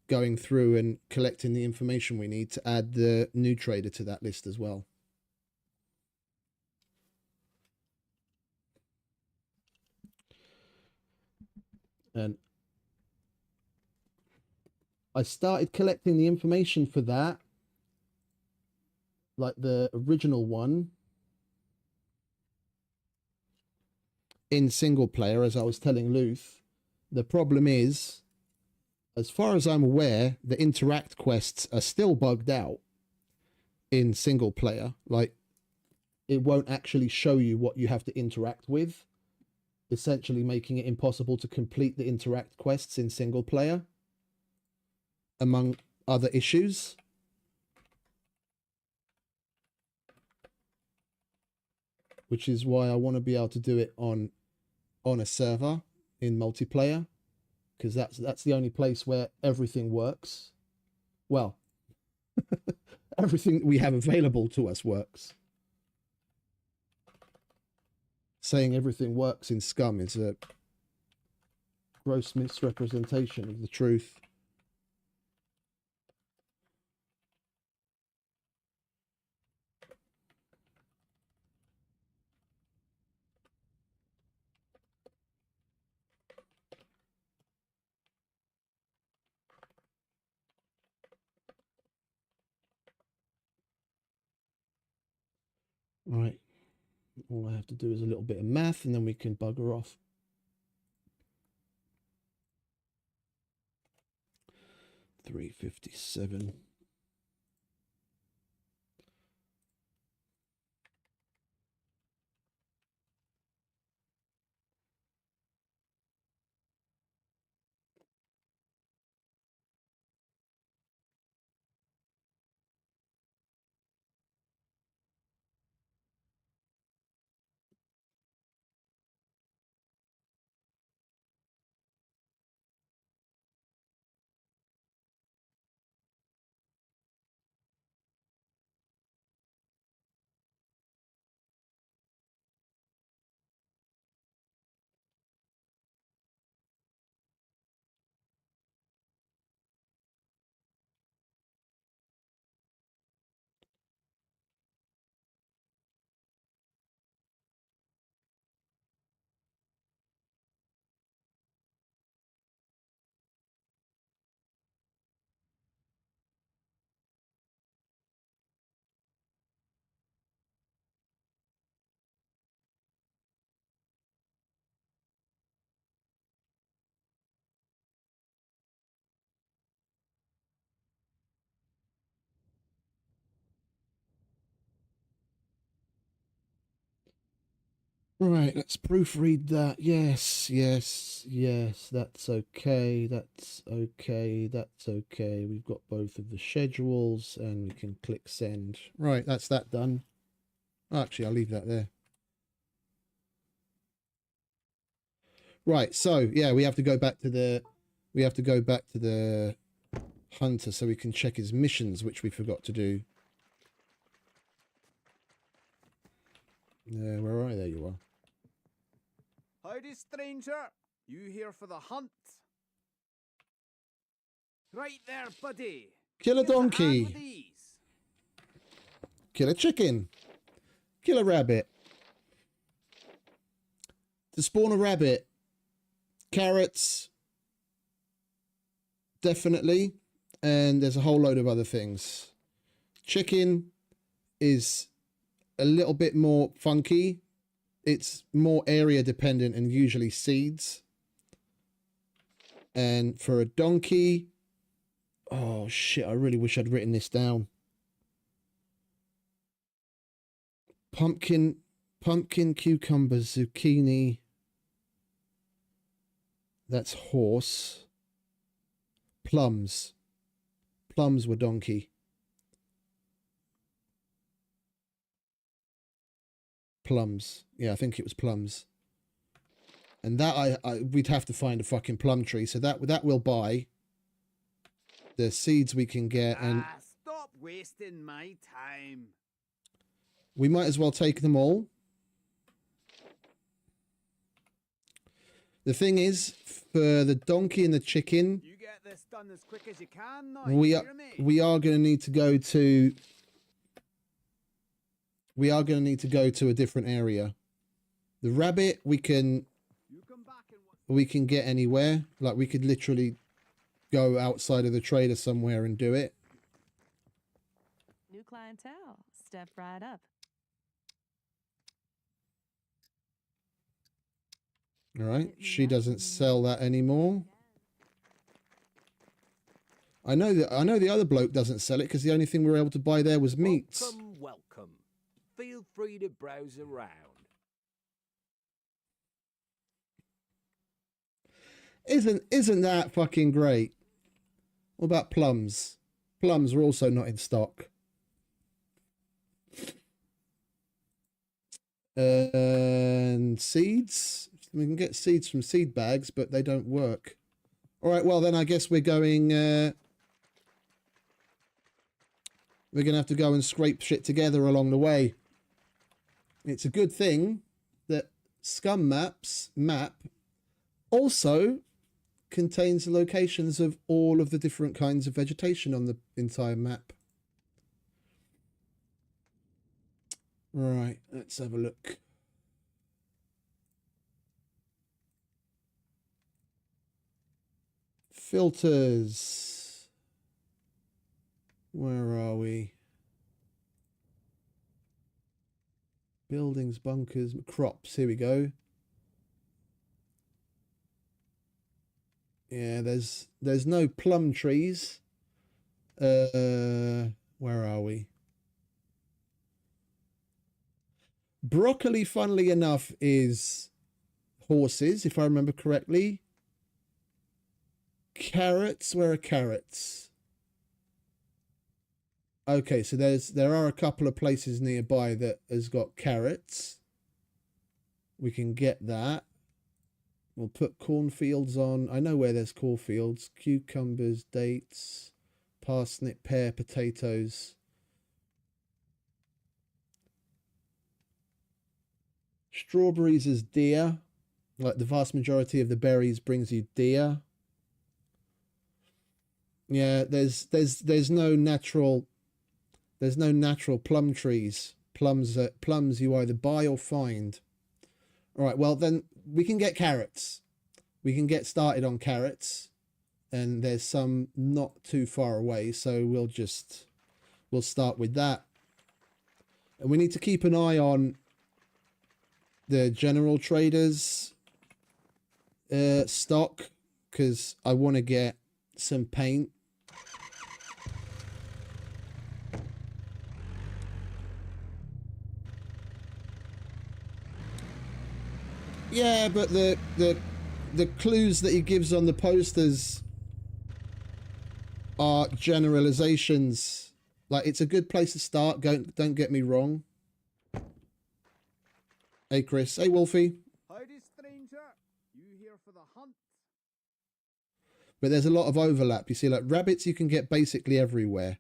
going through and collecting the information we need to add the new trader to that list as well. And I started collecting the information for that, like the original one, in single player, as I was telling Luth. The problem is, as far as I'm aware, the interact quests are still bugged out in single player. Like, it won't actually show you what you have to interact with, essentially making it impossible to complete the interact quests in single player, among other issues. Which is why I want to be able to do it on a server in multiplayer, because that's the only place where everything works. Well, everything we have available to us works. Saying everything works in SCUM is a gross misrepresentation of the truth. Right. All I have to do is a little bit of math and then we can bugger off. 357. Right, let's proofread that. Yes, yes, yes, that's okay, that's okay, that's okay. We've got both of the schedules and we can click send. Right, that's that done. Actually, I'll leave that there. Right, so yeah, we have to go back to the hunter so we can check his missions, which we forgot to do. Where are you? There you are. Howdy, stranger. You here for the hunt? Right there, buddy. Kill a Give us hand donkey. with these. Kill a chicken. Kill a rabbit. To spawn a rabbit. Carrots. Definitely. And there's a whole load of other things. Chicken is a little bit more funky. It's more area dependent and usually seeds. And for a donkey... Oh, shit. I really wish I'd written this down. Pumpkin, cucumber, zucchini. That's horse. Plums. Plums were donkey. Plums. Yeah, I think it was plums. And that we'd have to find a fucking plum tree. So that we'll buy. The seeds we can get, and Stop wasting my time. we might as well take them all. The thing is, for the donkey and the chicken, You get this done as quick as you can now. we are hear me? going to need to go to. We are going to need to go to a different area. The rabbit You come back and we can get anywhere. Like we could literally go outside of the trader somewhere and do it. New clientele. Step right up. All right, she doesn't sell that anymore. I know the other bloke doesn't sell it because the only thing we were able to buy there was meats. Welcome, welcome. Feel free to browse around. Isn't that fucking great? What about plums? Plums are also not in stock. And seeds. We can get seeds from seed bags, but they don't work. All right, well then I guess we're going. We're gonna have to go and scrape shit together along the way. It's a good thing that SCUM map also contains the locations of all of the different kinds of vegetation on the entire map. Right, let's have a look. Filters. Where are we? Buildings, bunkers, crops. Here we go. Yeah, there's no plum trees. Where are we? Broccoli, funnily enough, is horses, if I remember correctly. Carrots, where are carrots? Okay, so there are a couple of places nearby that has got carrots. We can get that. We'll put cornfields on. I know where there's cornfields. Cucumbers, dates, parsnip, pear, potatoes. Strawberries is deer. Like the vast majority of the berries brings you deer. Yeah, there's no natural plum trees. Plums you either buy or find. All right, well then we can get carrots. We can get started on carrots, and there's some not too far away, so we'll start with that. And we need to keep an eye on the general traders stock, because I want to get some paint. Yeah, but the clues that he gives on the posters are generalizations. Like, it's a good place to start. Don't get me wrong. Hey, Chris. Hey, Wolfie. Howdy, stranger. You here for the hunt? But there's a lot of overlap. You see, like, rabbits you can get basically everywhere.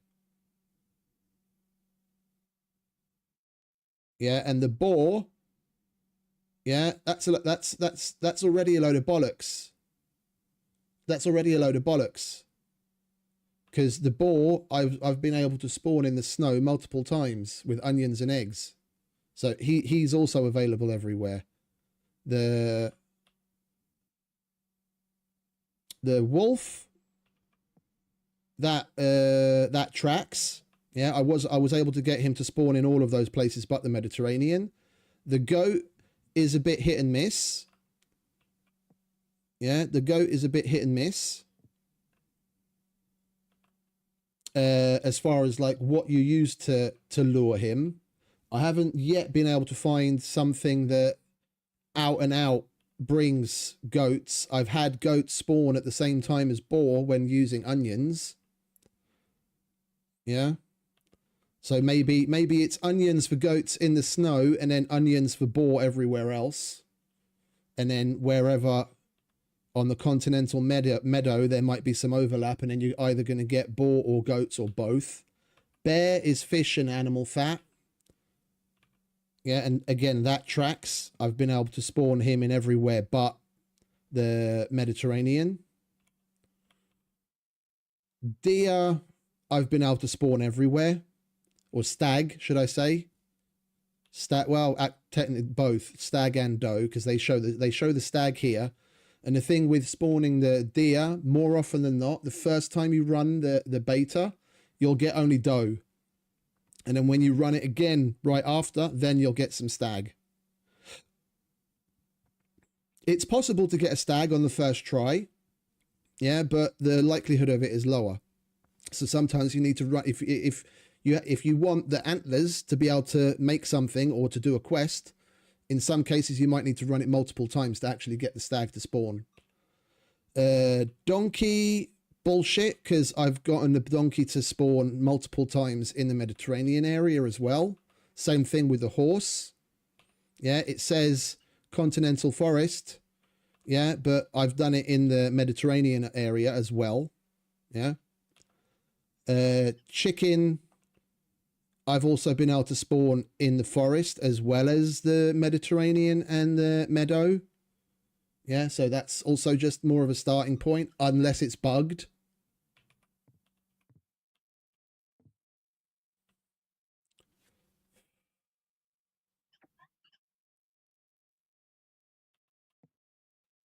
Yeah, and the boar, yeah, that's already a load of bollocks. That's already a load of bollocks. Because the boar, I've been able to spawn in the snow multiple times with onions and eggs. So he's also available everywhere. The wolf, that tracks. Yeah, I was able to get him to spawn in all of those places but the Mediterranean. The goat is a bit hit and miss. Yeah, the goat is a bit hit and miss. As far as like what you use to lure him. I haven't yet been able to find something that out and out brings goats. I've had goats spawn at the same time as boar when using onions. Yeah. So maybe it's onions for goats in the snow and then onions for boar everywhere else. And then wherever on the continental meadow there might be some overlap, and then you're either going to get boar or goats or both. Bear is fish and animal fat. Yeah, and again, that tracks. I've been able to spawn him in everywhere but the Mediterranean. Deer, I've been able to spawn everywhere. Or stag, should I say? Well, technically both, stag and doe, because they show the stag here. And the thing with spawning the deer, more often than not, the first time you run the beta, you'll get only doe. And then when you run it again right after, then you'll get some stag. It's possible to get a stag on the first try. Yeah, but the likelihood of it is lower. So sometimes you need to run, if you want the antlers to be able to make something or to do a quest, in some cases you might need to run it multiple times to actually get the stag to spawn. Donkey, bullshit, because I've gotten the donkey to spawn multiple times in the Mediterranean area as well. Same thing with the horse. Yeah, it says continental forest. Yeah, but I've done it in the Mediterranean area as well. Yeah. Chicken, I've also been able to spawn in the forest as well as the Mediterranean and the meadow. Yeah, so that's also just more of a starting point, unless it's bugged.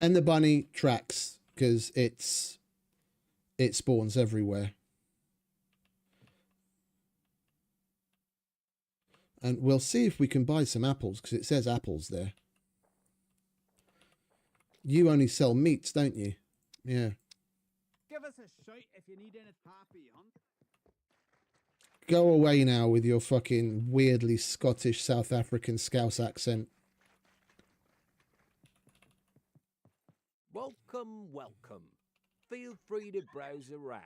And the bunny tracks, because it spawns everywhere. And we'll see if we can buy some apples, because it says apples there. You only sell meats, don't you? Yeah. Give us a shout if you need any happy hunt. Go away now with your fucking weirdly Scottish South African Scouse accent. Welcome, welcome. Feel free to browse around.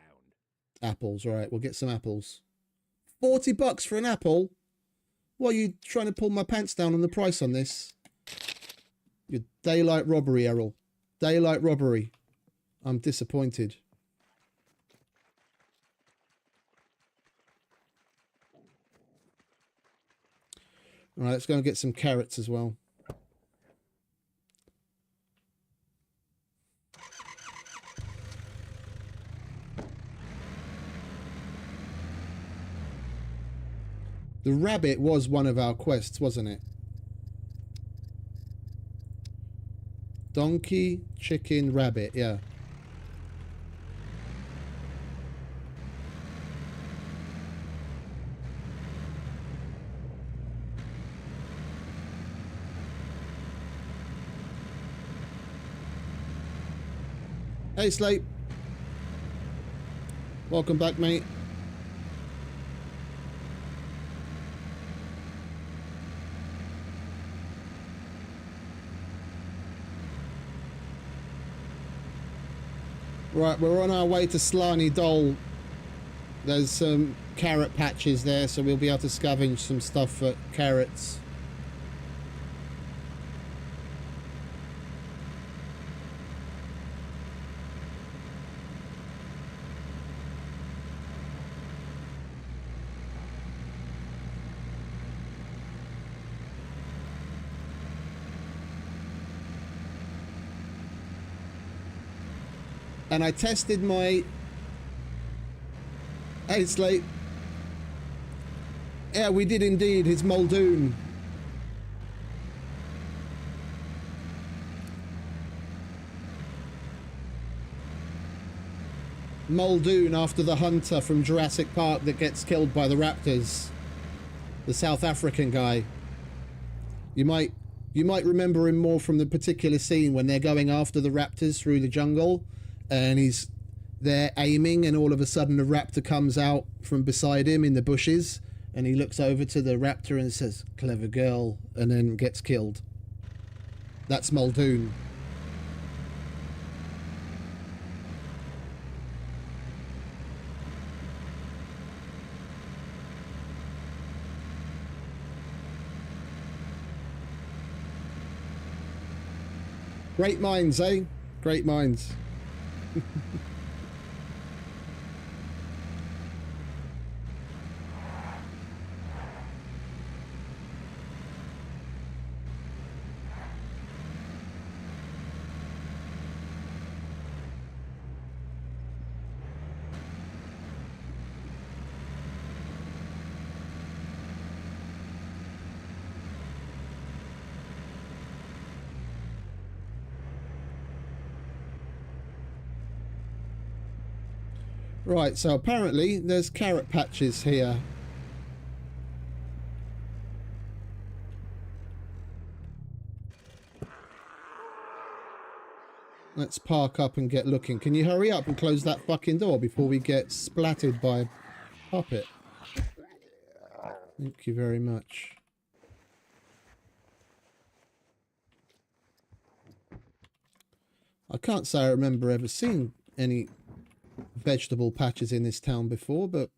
Apples, right, we'll get some apples. $40 for an apple? What, are you trying to pull my pants down on the price on this? Your daylight robbery, Errol. Daylight robbery. I'm disappointed. All right, let's go and get some carrots as well. The rabbit was one of our quests, wasn't it? Donkey, chicken, rabbit, yeah. Hey, Slate. Welcome back, mate. Right, we're on our way to Slarney Dole. There's some carrot patches there, so we'll be able to scavenge some stuff for carrots. And I tested my... Hey, Slate. Yeah, we did indeed. His Muldoon. Muldoon, after the hunter from Jurassic Park that gets killed by the raptors. The South African guy. You might remember him more from the particular scene when they're going after the raptors through the jungle. And he's there aiming, and all of a sudden a raptor comes out from beside him in the bushes, and he looks over to the raptor and says, "Clever girl," and then gets killed. That's Muldoon. Great minds, eh? Great minds. Right, so apparently there's carrot patches here. Let's park up and get looking. Can you hurry up and close that fucking door before we get splattered by a puppet? Thank you very much. I can't say I remember ever seeing any vegetable patches in this town before, but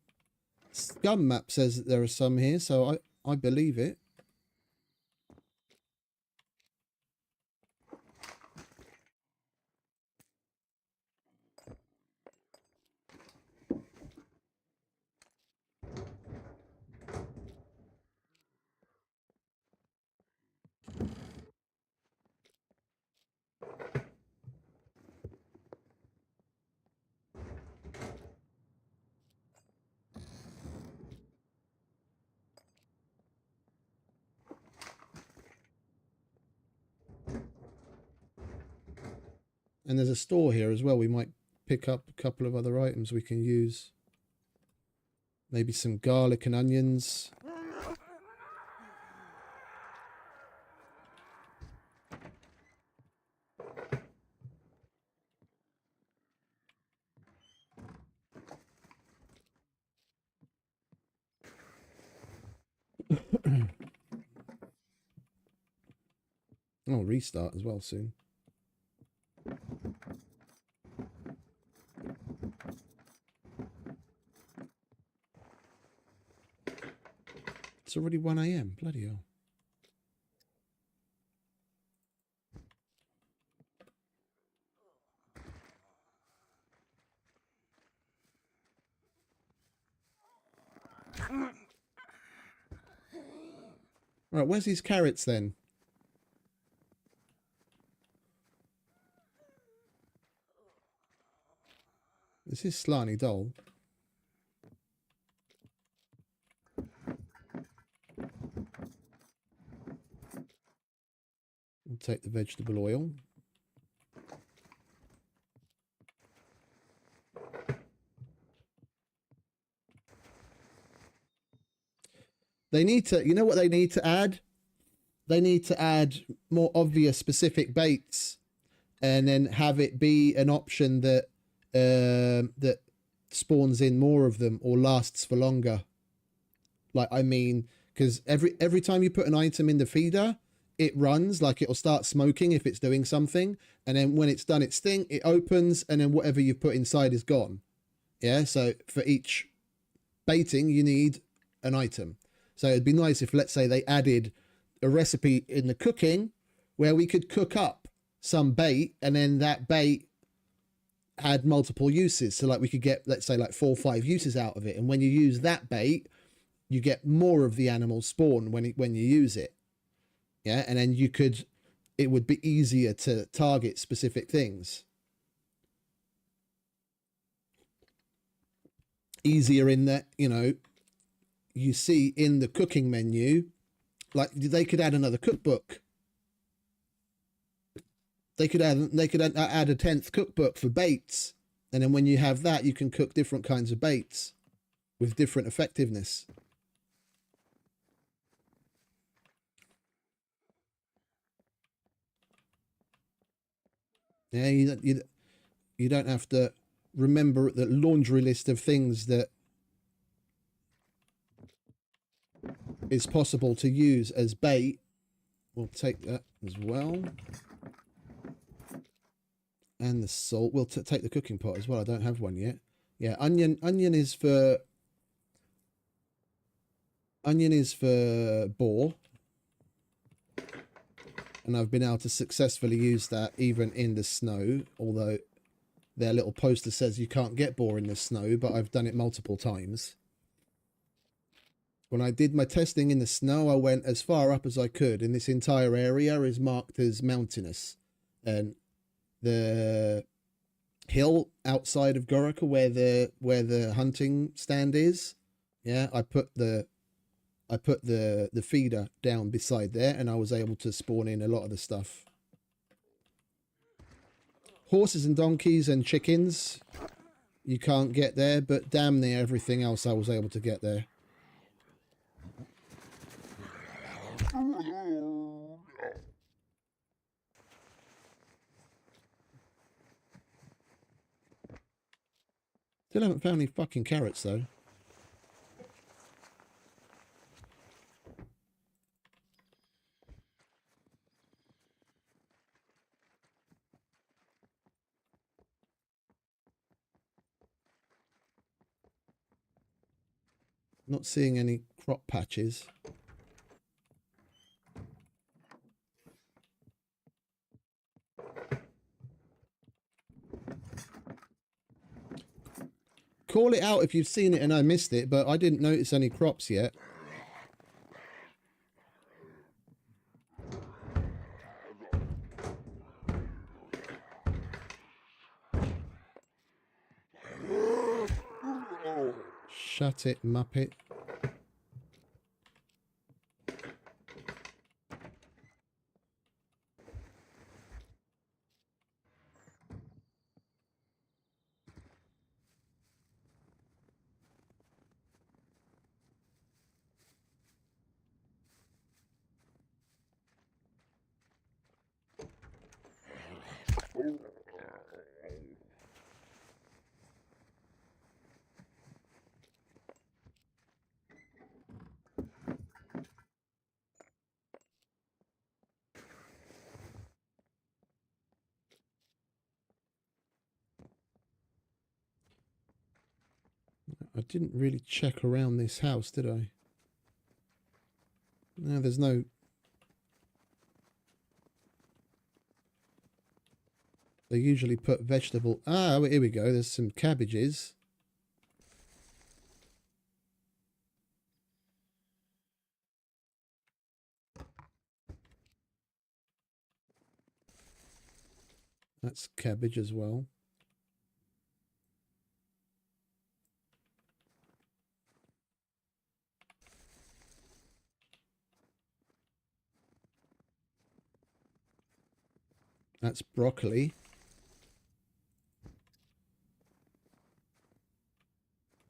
SCUM map says that there are some here, so I believe it. And there's a store here as well. We might pick up a couple of other items we can use. Maybe some garlic and onions. Oh, restart as well soon. It's already 1 AM. Bloody hell. Right, where's these carrots then? This is Slarney Dole. We'll take the vegetable oil. They need to, you know what they need to add? They need to add more obvious specific baits, and then have it be an option that that spawns in more of them or lasts for longer. Like, I mean, because every time you put an item in the feeder, it runs, like it'll start smoking if it's doing something, and then when it's done its thing, it opens, and then whatever you put inside is gone. Yeah, so for each baiting you need an item. So it'd be nice if, let's say, they added a recipe in the cooking where we could cook up some bait, and then that bait had multiple uses. So like we could get, let's say, like 4 or 5 uses out of it, and when you use that bait, you get more of the animal spawn when you use it. Yeah, and then it would be easier to target specific things. Easier in that, you know, you see in the cooking menu, like they could add another cookbook. They could add a 10th cookbook for baits, and then when you have that, you can cook different kinds of baits with different effectiveness. Yeah, you don't have to remember the laundry list of things that is possible to use as bait. We'll take that as well. And the salt. We'll take the cooking pot as well. I don't have one yet. Yeah, onion is for boar. And I've been able to successfully use that even in the snow, although their little poster says you can't get boar in the snow, but I've done it multiple times. When I did my testing in the snow, I went as far up as I could, and this entire area is marked as mountainous. And the hill outside of Gorica where the hunting stand is, yeah, I put the feeder down beside there, and I was able to spawn in a lot of the stuff. Horses and donkeys and chickens you can't get there, but damn near everything else I was able to get there. Still haven't found any fucking carrots though. Not seeing any crop patches. Call it out if you've seen it and I missed it, but I didn't notice any crops yet. Shut it, Muppet. I didn't really check around this house, did I? No, there's no... They usually put vegetable... Ah, here we go. There's some cabbages. That's cabbage as well. That's broccoli.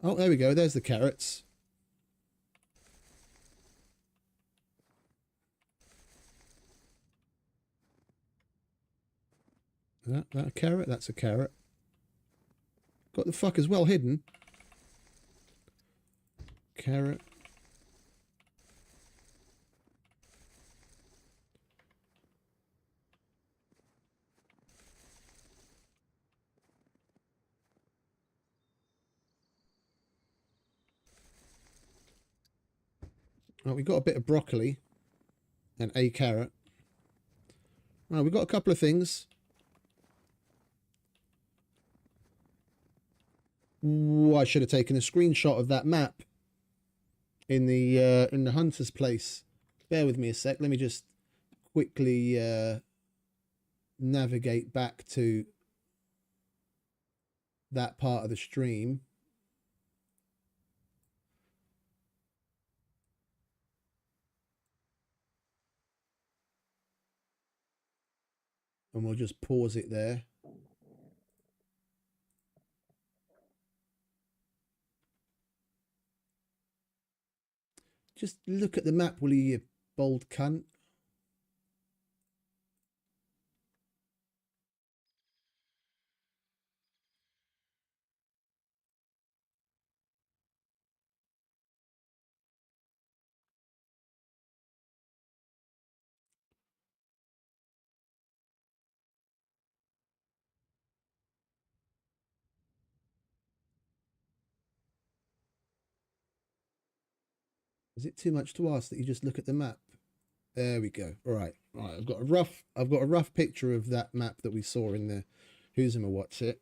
Oh, there we go. There's the carrots. Is that a carrot? That's a carrot. Got the fuckers well hidden. Carrot. Right, we've got a bit of broccoli and a carrot. Right, we've got a couple of things. Ooh, I should have taken a screenshot of that map in the hunter's place. Bear with me a sec. Let me just quickly navigate back to that part of the stream. And we'll just pause it there. Just look at the map, will you bold cunt? Is it too much to ask that you just look at the map? There we go. All right. I've got a rough picture of that map that we saw in the Who's Him or What's It.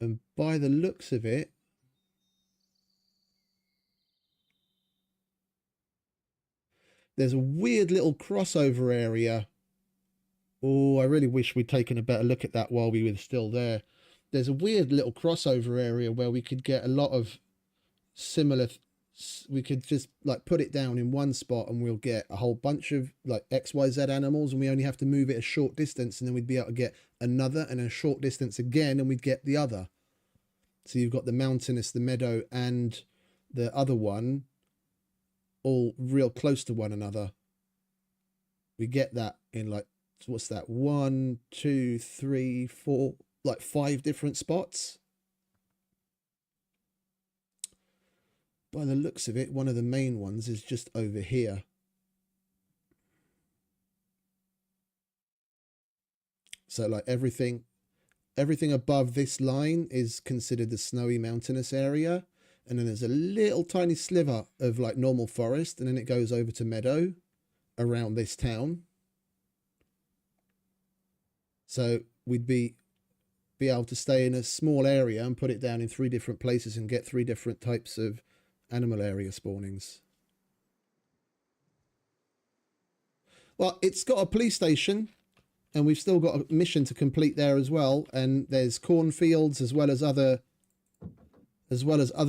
And by the looks of it, there's a weird little crossover area. Oh, I really wish we'd taken a better look at that while we were still there. There's a weird little crossover area where we could get a lot of similar. We could just like put it down in one spot and we'll get a whole bunch of like XYZ animals, and we only have to move it a short distance, and then we'd be able to get another and a short distance again, and we'd get the other. So you've got the mountainous, the meadow, and the other one all real close to one another. We get that in like, what's that? 1, 2, 3, 4, like 5 different spots. By the looks of it, one of the main ones is just over here. So like everything above this line is considered the snowy mountainous area. And then there's a little tiny sliver of like normal forest. And then it goes over to meadow around this town. So we'd be able to stay in a small area and put it down in 3 different places and get 3 different types of animal area spawnings. Well, it's got a police station, and we've still got a mission to complete there as well. And there's cornfields as well as other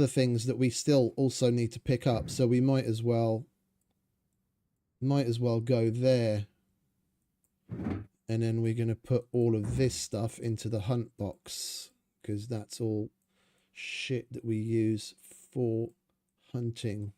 things that we still also need to pick up. So we might as well go there. And then we're going to put all of this stuff into the hunt box, because that's all shit that we use for hunting.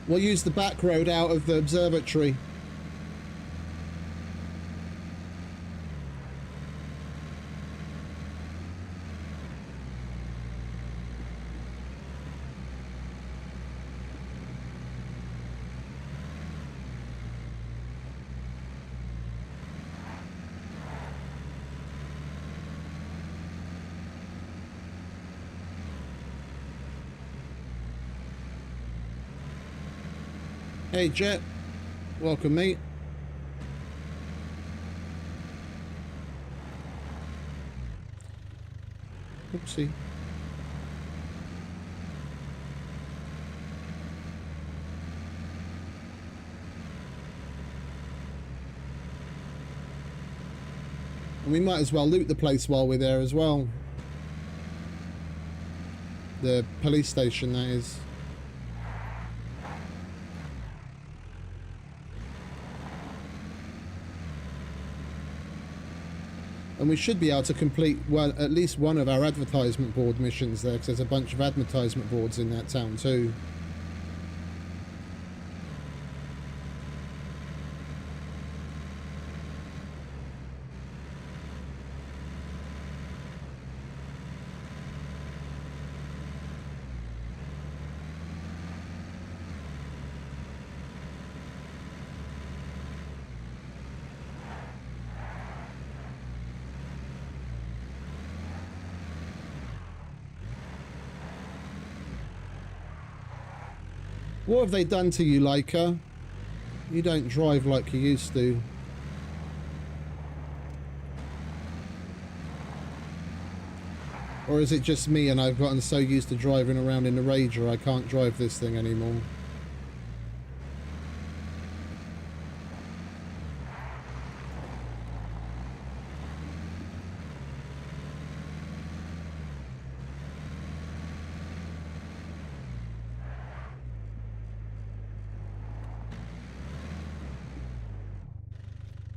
We'll use the back road out of the observatory. Hey Jet, welcome mate. Oopsie. And we might as well loot the place while we're there as well. The police station, that is. And we should be able to complete, well, at least one of our advertisement board missions there, because there's a bunch of advertisement boards in that town too. What have they done to you, Leica? You don't drive like you used to. Or is it just me and I've gotten so used to driving around in the Rager I can't drive this thing anymore?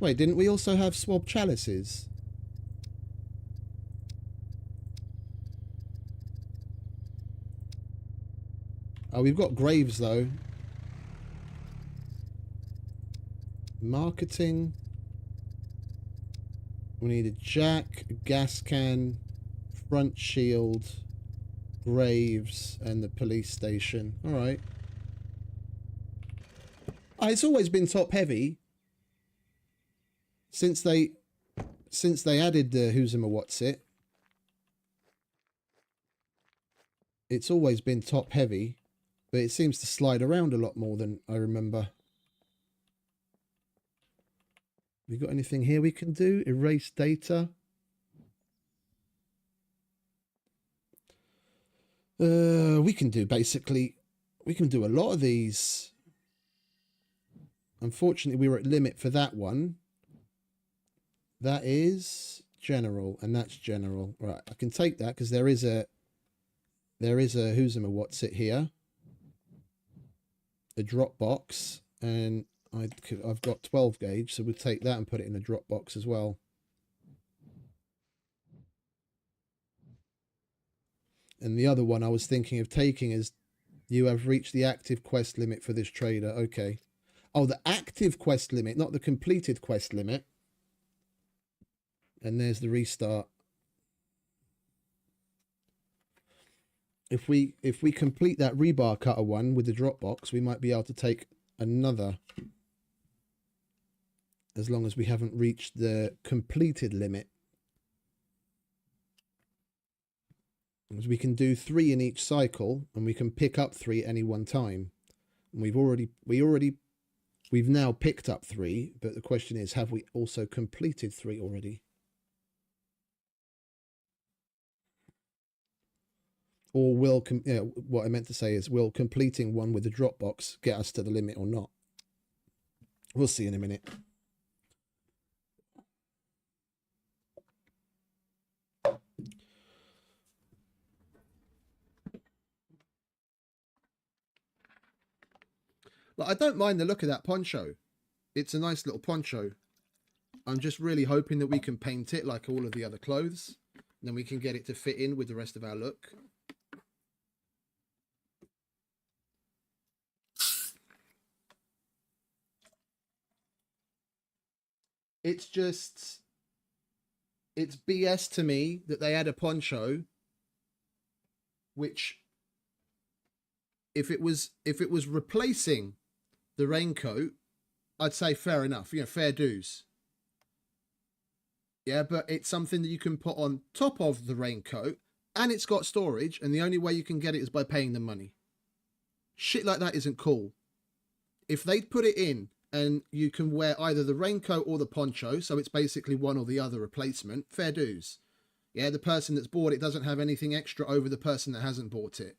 Wait, didn't we also have swab chalices? Oh, we've got graves though. Marketing. We need a jack, a gas can, front shield, graves, and the police station. Alright. It's always been top heavy. Since they added the Who's Em or What's It, it's always been top heavy, but it seems to slide around a lot more than I remember. We got anything here we can do? Erase data. We can do a lot of these. Unfortunately, we were at limit for that one. That is general, and that's general. Right, I can take that because there is a Who's Em or What's It here. A drop box, and I've got 12 gauge, so we'll take that and put it in a drop box as well. And the other one I was thinking of taking is, you have reached the active quest limit for this trader. Okay. Oh, the active quest limit, not the completed quest limit. And there's the restart. If we complete that rebar cutter one with the drop box, we might be able to take another. As long as we haven't reached the completed limit. Because we can do 3 in each cycle, and we can pick up 3 at any one time. And we've now picked up 3, but the question is, have we also completed 3 already? Or what I meant to say is, will completing one with the drop box get us to the limit or not? We'll see in a minute. Like, I don't mind the look of that poncho. It's a nice little poncho. I'm just really hoping that we can paint it like all of the other clothes. And then we can get it to fit in with the rest of our look. It's BS to me that they had a poncho, which if it was replacing the raincoat, I'd say fair enough, fair dues. Yeah, but it's something that you can put on top of the raincoat, and it's got storage, and the only way you can get it is by paying them money. Shit like that isn't cool. If they'd put it in, and you can wear either the raincoat or the poncho, so it's basically one or the other replacement, fair dues. Yeah, the person that's bought it doesn't have anything extra over the person that hasn't bought it.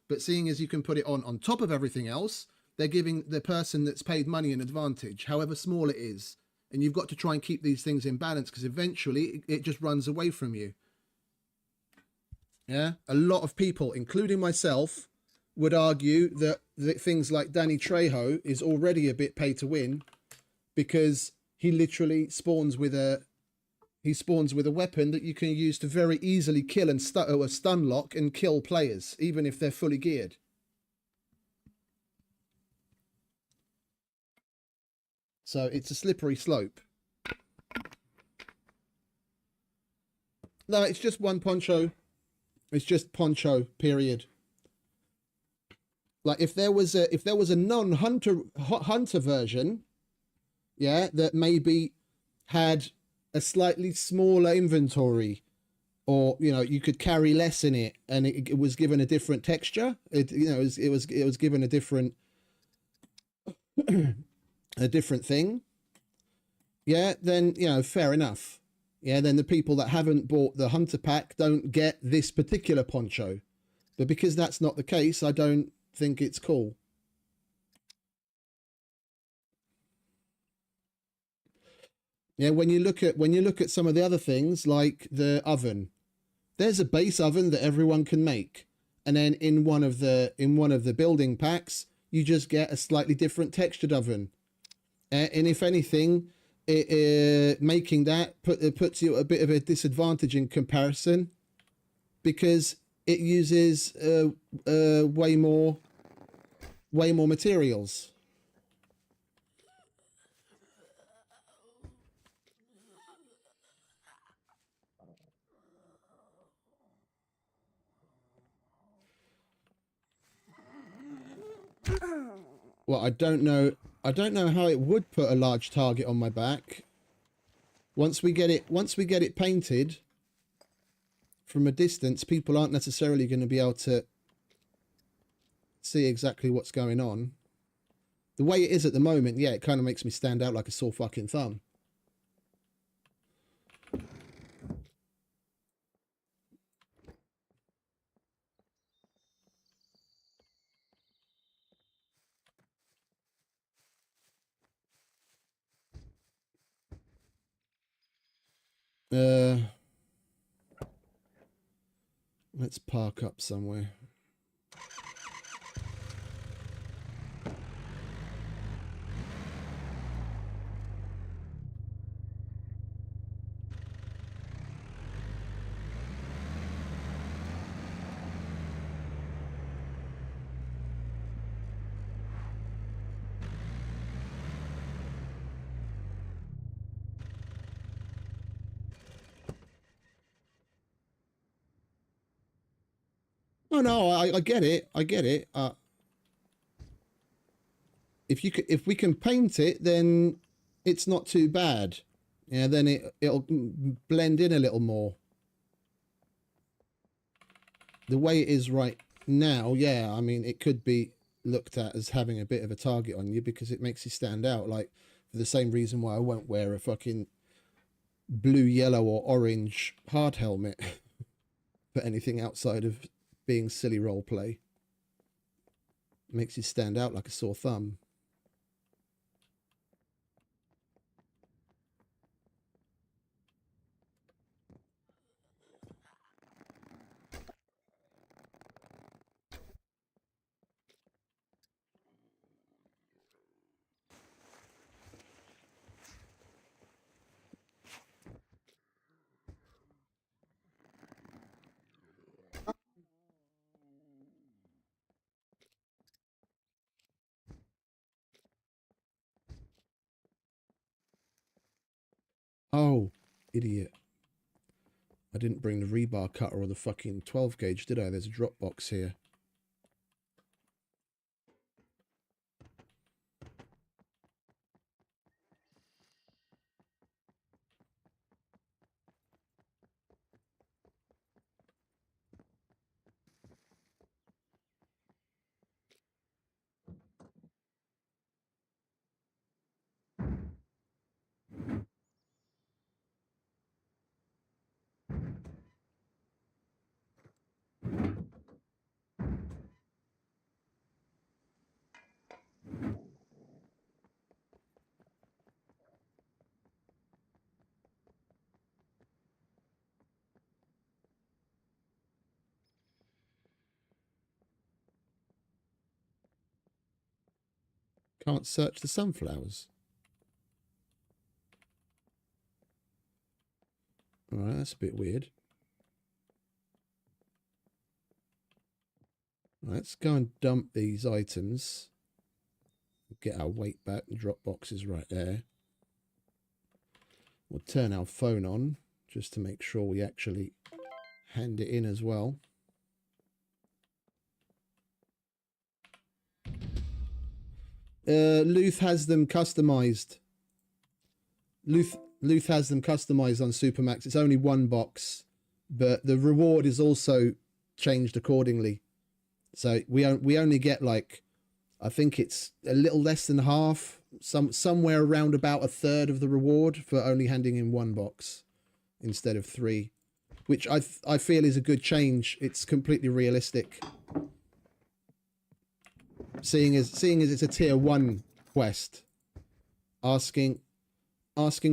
But seeing as you can put it on top of everything else, they're giving the person that's paid money an advantage, however small it is. And you've got to try and keep these things in balance, because eventually it just runs away from you. Yeah, a lot of people, including myself, would argue that things like Danny Trejo is already a bit pay to win, because he literally spawns with a weapon that you can use to very easily kill and stun lock and kill players, even if they're fully geared. So it's a slippery slope. No, it's just one poncho. It's just poncho, period. Like if there was a non-hunter version, yeah, that maybe had a slightly smaller inventory, or you could carry less in it, and it was given a different texture. It was given a different a different thing. Yeah, then fair enough. Yeah, then the people that haven't bought the hunter pack don't get this particular poncho. But because that's not the case, I don't think it's cool. Yeah, when you look at some of the other things, like the oven, there's a base oven that everyone can make, and then in one of the building packs, you just get a slightly different textured oven, and if anything, making that puts you at a bit of a disadvantage in comparison, because it uses way more materials. Well, I don't know how it would put a large target on my back. Once we get it painted from a distance, people aren't necessarily going to be able to see exactly what's going on. The way it is at the moment, yeah, it kind of makes me stand out like a sore fucking thumb. Let's park up somewhere. Oh no, I get it. I get it. If we can paint it, then it's not too bad. Yeah, then it'll blend in a little more. The way it is right now, yeah, I mean, it could be looked at as having a bit of a target on you, because it makes you stand out, like for the same reason why I won't wear a fucking blue, yellow or orange hard helmet for anything outside of being silly role play. It makes you stand out like a sore thumb. Oh, idiot. I didn't bring the rebar cutter or the fucking 12 gauge, did I? There's a drop box here. Can't search the sunflowers. Alright, that's a bit weird. Let's go and dump these items. Get our weight back. The drop box is right there. We'll turn our phone on just to make sure we actually hand it in as well. Luth has them customized. Luth has them customized on SUPERMAX. It's only one box, but the reward is also changed accordingly. So we only get, like, I think it's a little less than half, somewhere around about a third of the reward for only handing in one box instead of 3, which I feel is a good change. It's completely realistic. Seeing as it's a tier 1 quest, asking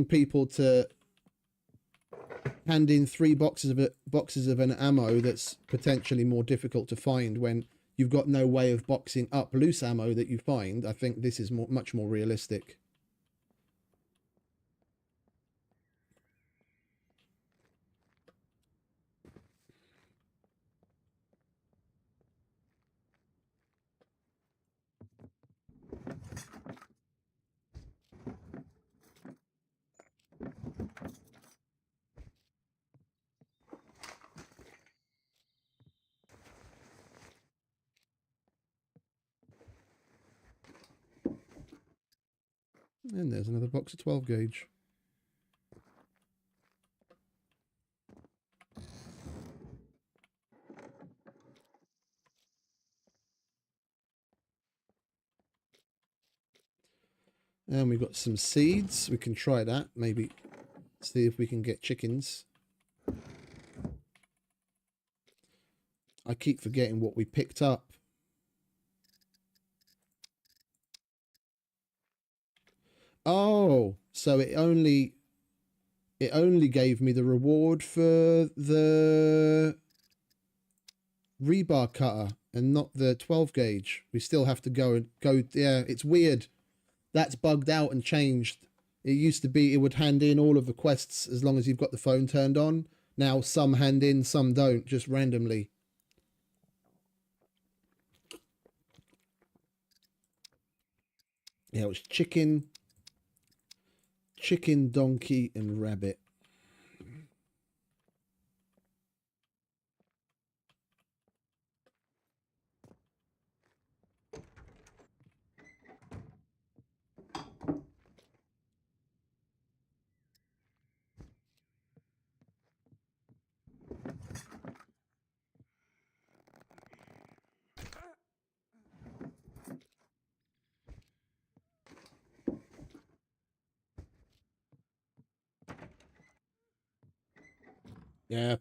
people to hand in 3 boxes of an ammo that's potentially more difficult to find when you've got no way of boxing up loose ammo that you find. I think this is much more realistic. And there's another box of 12 gauge. And we've got some seeds. We can try that. Maybe see if we can get chickens. I keep forgetting what we picked up. Oh, so it only gave me the reward for the rebar cutter and not the 12 gauge. We still have to go. Yeah, it's weird. That's bugged out and changed. It used to be it would hand in all of the quests as long as you've got the phone turned on. Now some hand in, some don't, just randomly. Yeah, it was chicken, donkey, and rabbit. Yeah,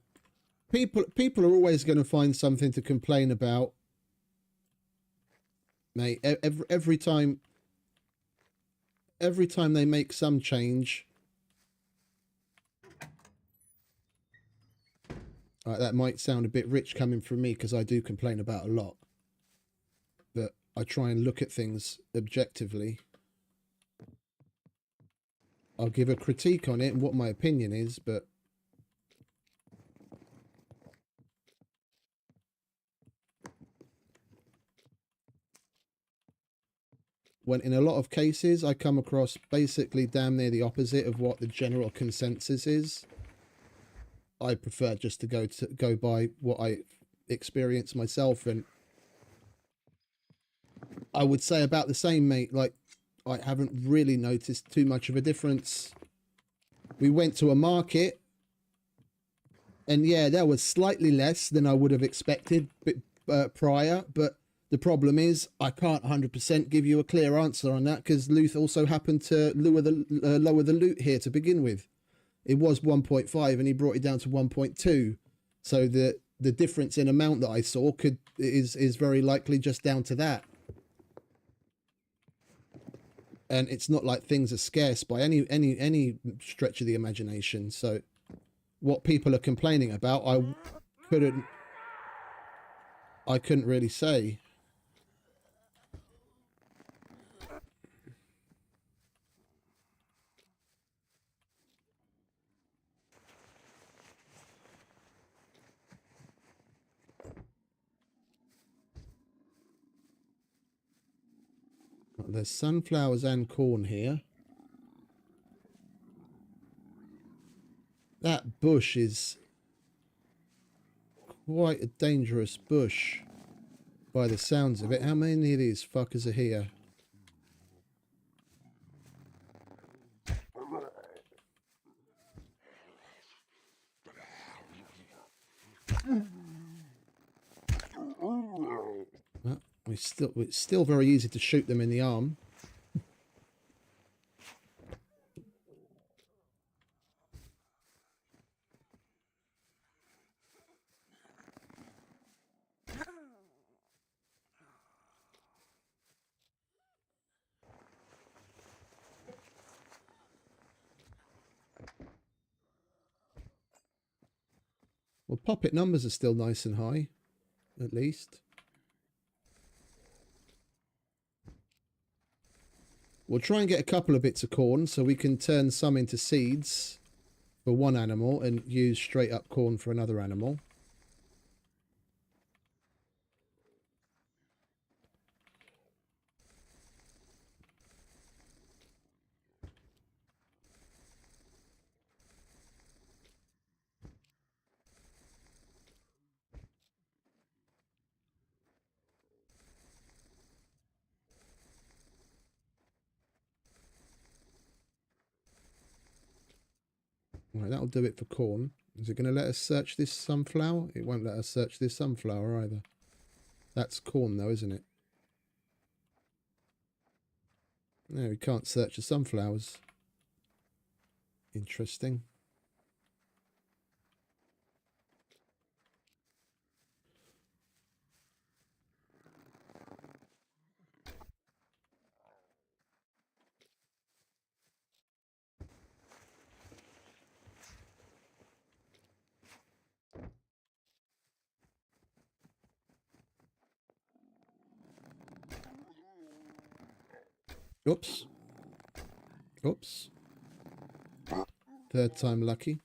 people are always going to find something to complain about, mate. Every time they make some change. That might sound a bit rich coming from me because I do complain about a lot, but I try and look at things objectively. I'll give a critique on it and what my opinion is, but when in a lot of cases I come across basically damn near the opposite of what the general consensus is, I prefer just to go by what I experience myself, and I would say about the same, mate. Like, I haven't really noticed too much of a difference. We went to a market, and yeah, there was slightly less than I would have expected prior, but the problem is I can't 100% give you a clear answer on that because Luth also happened to lower the loot here to begin with. It was 1.5 and he brought it down to 1.2. So the difference in amount that I saw is very likely just down to that. And it's not like things are scarce by any stretch of the imagination. So what people are complaining about, I couldn't really say. There's sunflowers and corn here. That bush is quite a dangerous bush by the sounds of it. How many of these fuckers are here? Well, it's still very easy to shoot them in the arm. Well, poppet numbers are still nice and high, at least. We'll try and get a couple of bits of corn so we can turn some into seeds for one animal and use straight up corn for another animal. Right, that'll do it for corn. Is it going to let us search this sunflower? It won't let us search this sunflower either. That's corn though, isn't it? No, we can't search the sunflowers. Interesting. Oops. Oops. Third time lucky.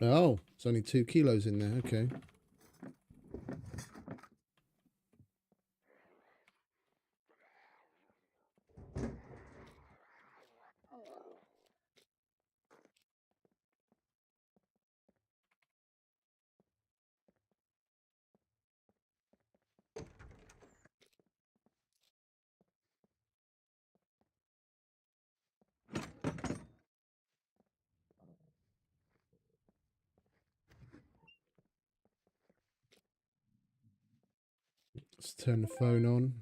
Oh, it's only 2 kilos in there. Okay. Let's turn the phone on.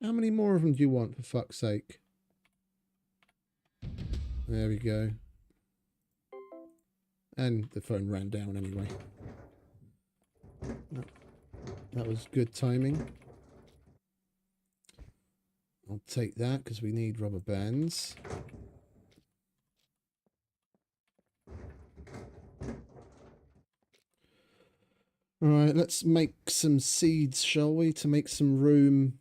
How many more of them do you want, for fuck's sake? There we go. And the phone ran down anyway. That was good timing. I'll take that because we need rubber bands. All right, let's make some seeds, shall we, to make some room.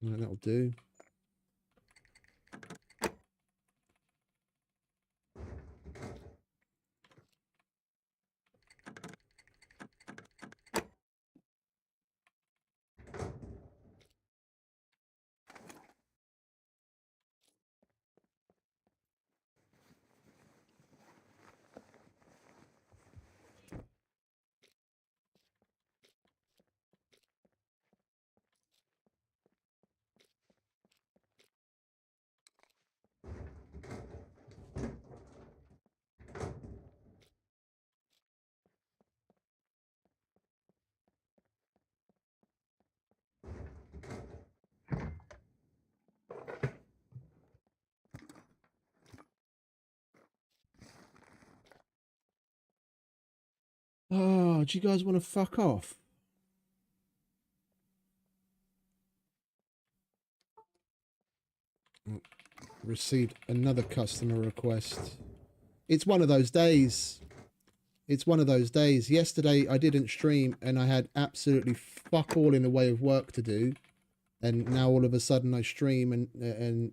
Right, that'll do. do you guys want to fuck off? Received another customer request. It's one of those days. It's one of those days. Yesterday I didn't stream and I had absolutely fuck all in the way of work to do. And now all of a sudden I stream and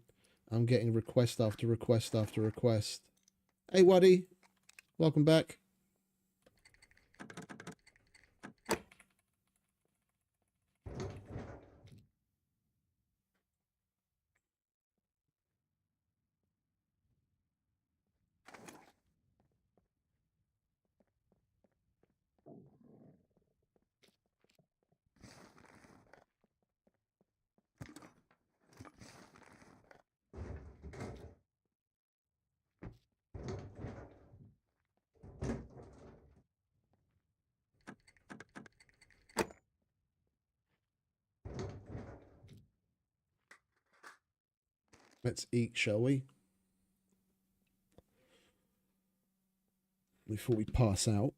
I'm getting request after request after request. Hey Waddy, welcome back. Let's eat, shall we? Before we pass out.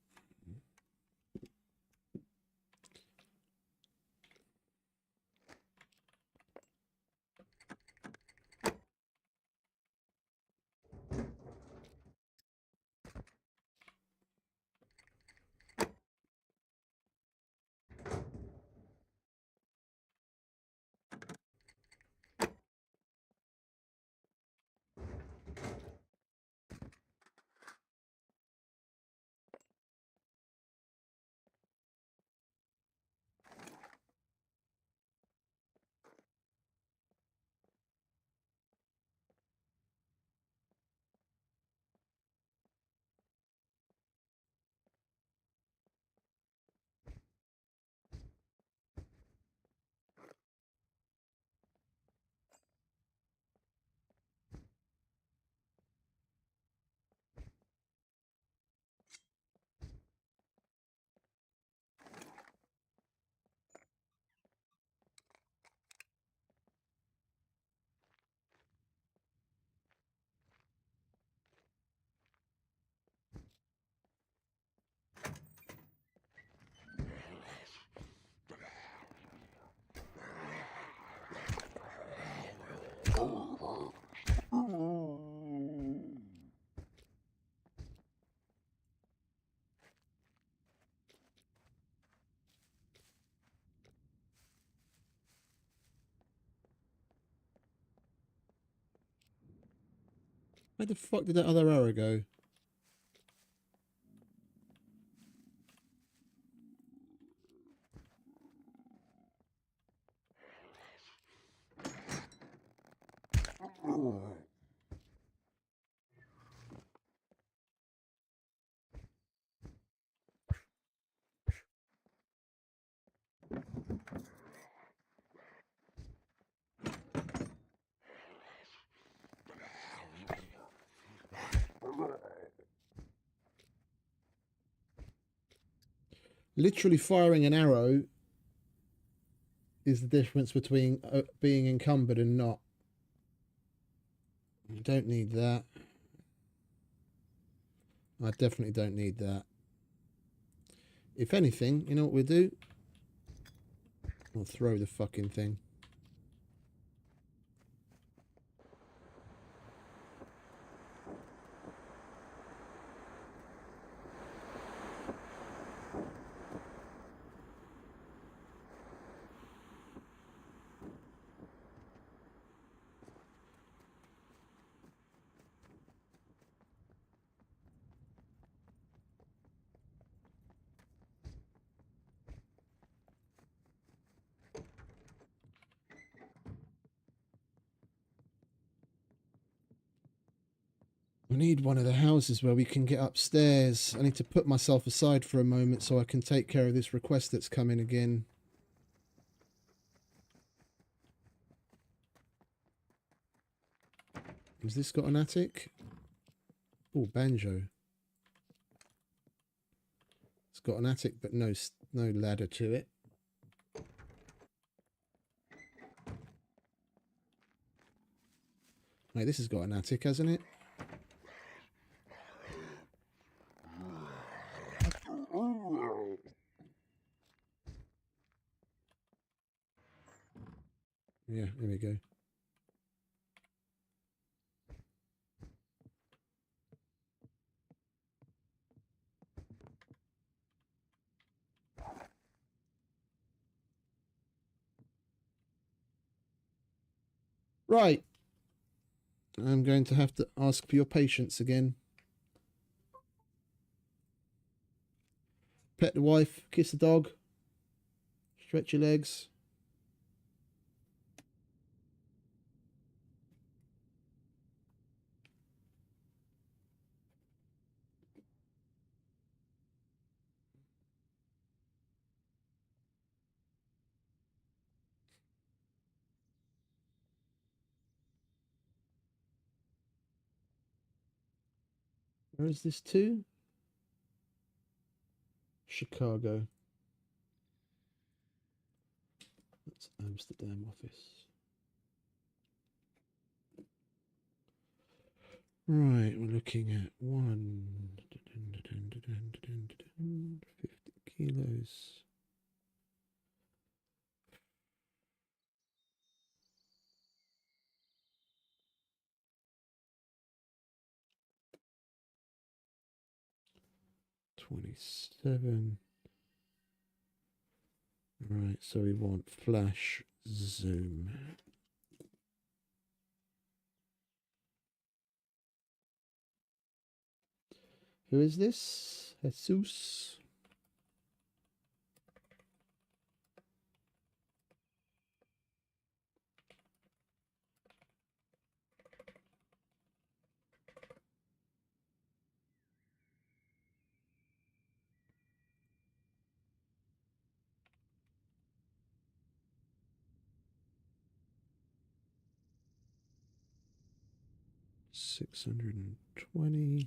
Where the fuck did that other arrow go? Literally firing an arrow is the difference between being encumbered and not. I don't need that. I definitely don't need that. If anything, you know what we'll do? We'll throw the fucking thing. I need one of the houses where we can get upstairs. I need to put myself aside for a moment so I can take care of this request that's coming again. Has this got an attic? Oh, banjo. It's got an attic, but no ladder to it. Wait, this has got an attic, hasn't it? Yeah, there we go. Right. I'm going to have to ask for your patience again. Pet the wife, kiss the dog, stretch your legs. Where is this to? Chicago. That's Amsterdam office. Right, we're looking at 50 kilos. $27. Right, so we want flash zoom. Who is this? Jesus. $620.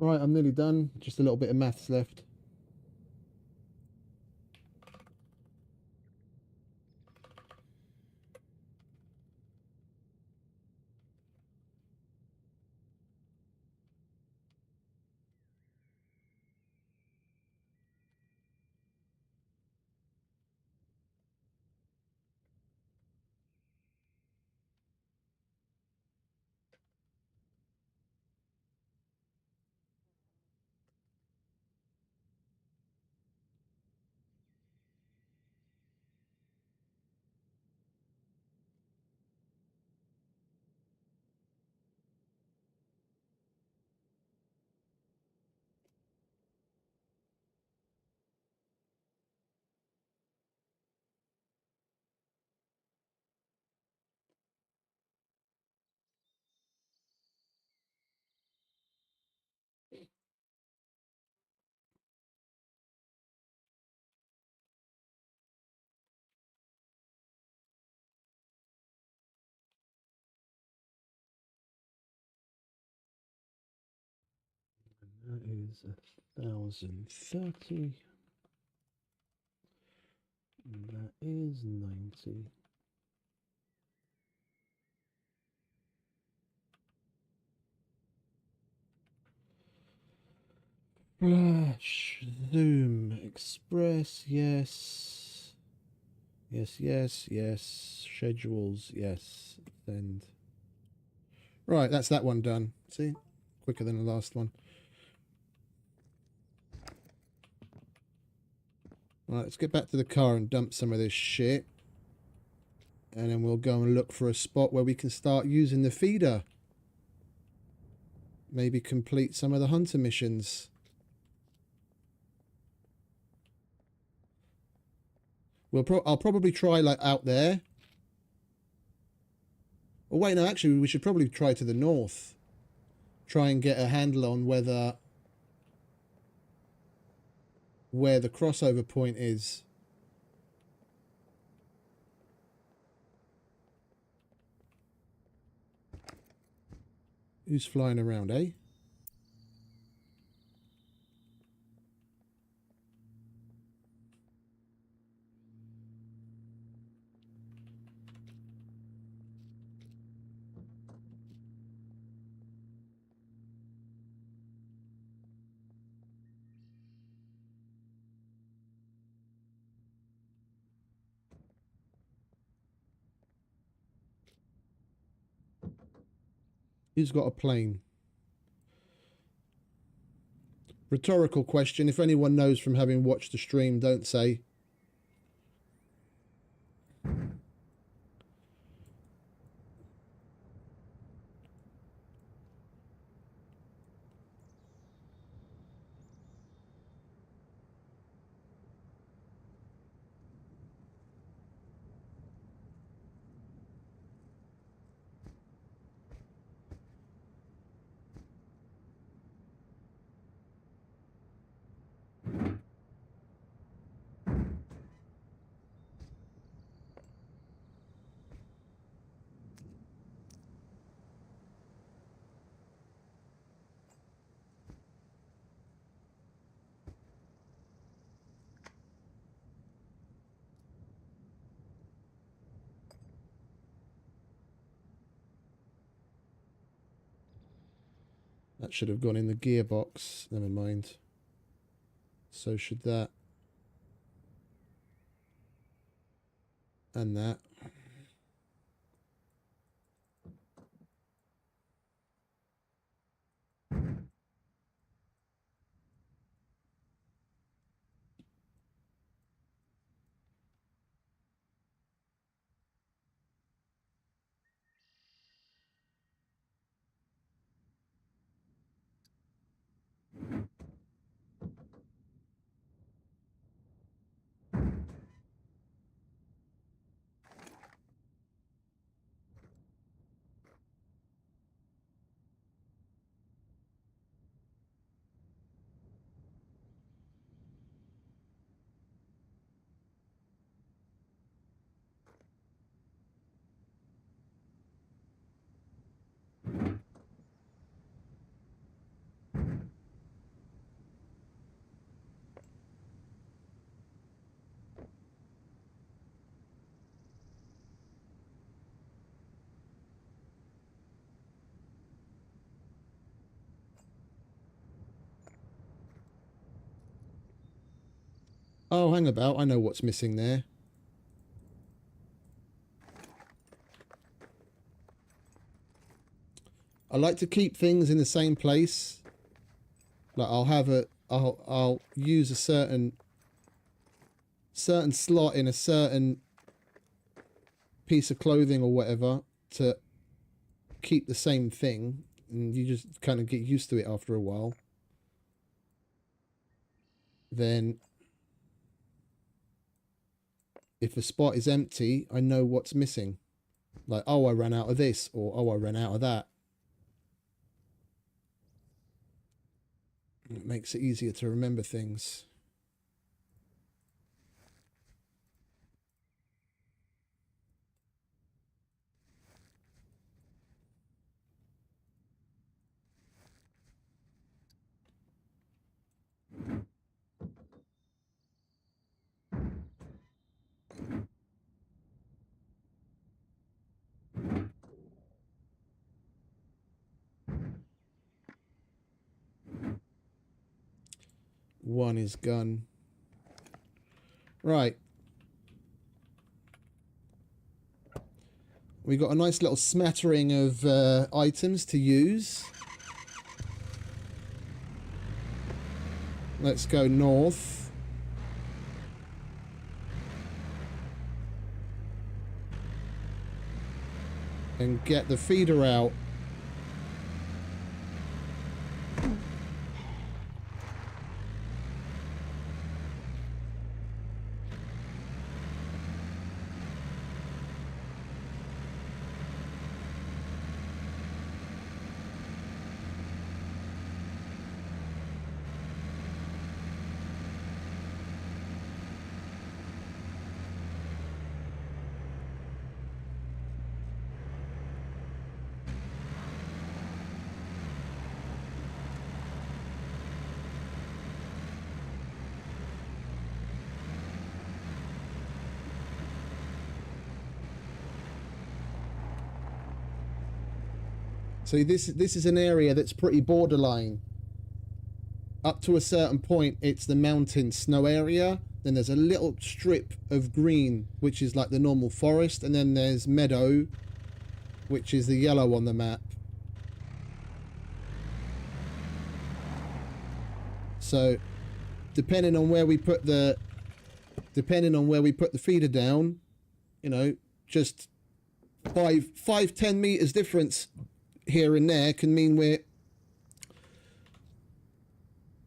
Right, I'm nearly done. Just a little bit of maths left. That is 1,030. And that is 90. Flash, Zoom, Express, yes. Yes, yes, yes. Schedules, yes. Send. Right, that's that one done. See? Quicker than the last one. Right, let's get back to the car and dump some of this shit. And then we'll go and look for a spot where we can start using the feeder. Maybe complete some of the hunter missions. I'll probably try like out there. Oh wait, no, actually we should probably try to the north. Try and get a handle on where the crossover point is. Who's flying around, eh? Who's got a plane? Rhetorical question. If anyone knows from having watched the stream, don't say. That should have gone in the gearbox. Never mind. So should that. And that. Oh, hang about. I know what's missing there. I like to keep things in the same place. Like I'll use a certain slot in a certain piece of clothing or whatever to keep the same thing, and you just kind of get used to it after a while. Then if a spot is empty, I know what's missing. Like, oh, I ran out of this, or oh, I ran out of that. It makes it easier to remember things. One is gun. Right. We got a nice little smattering of items to use. Let's go north. And get the feeder out. So this is an area that's pretty borderline. Up to a certain point, it's the mountain snow area. Then there's a little strip of green, which is like the normal forest. And then there's meadow, which is the yellow on the map. So depending on where we put the feeder down, you know, just 5-10 meters difference here and there can mean we're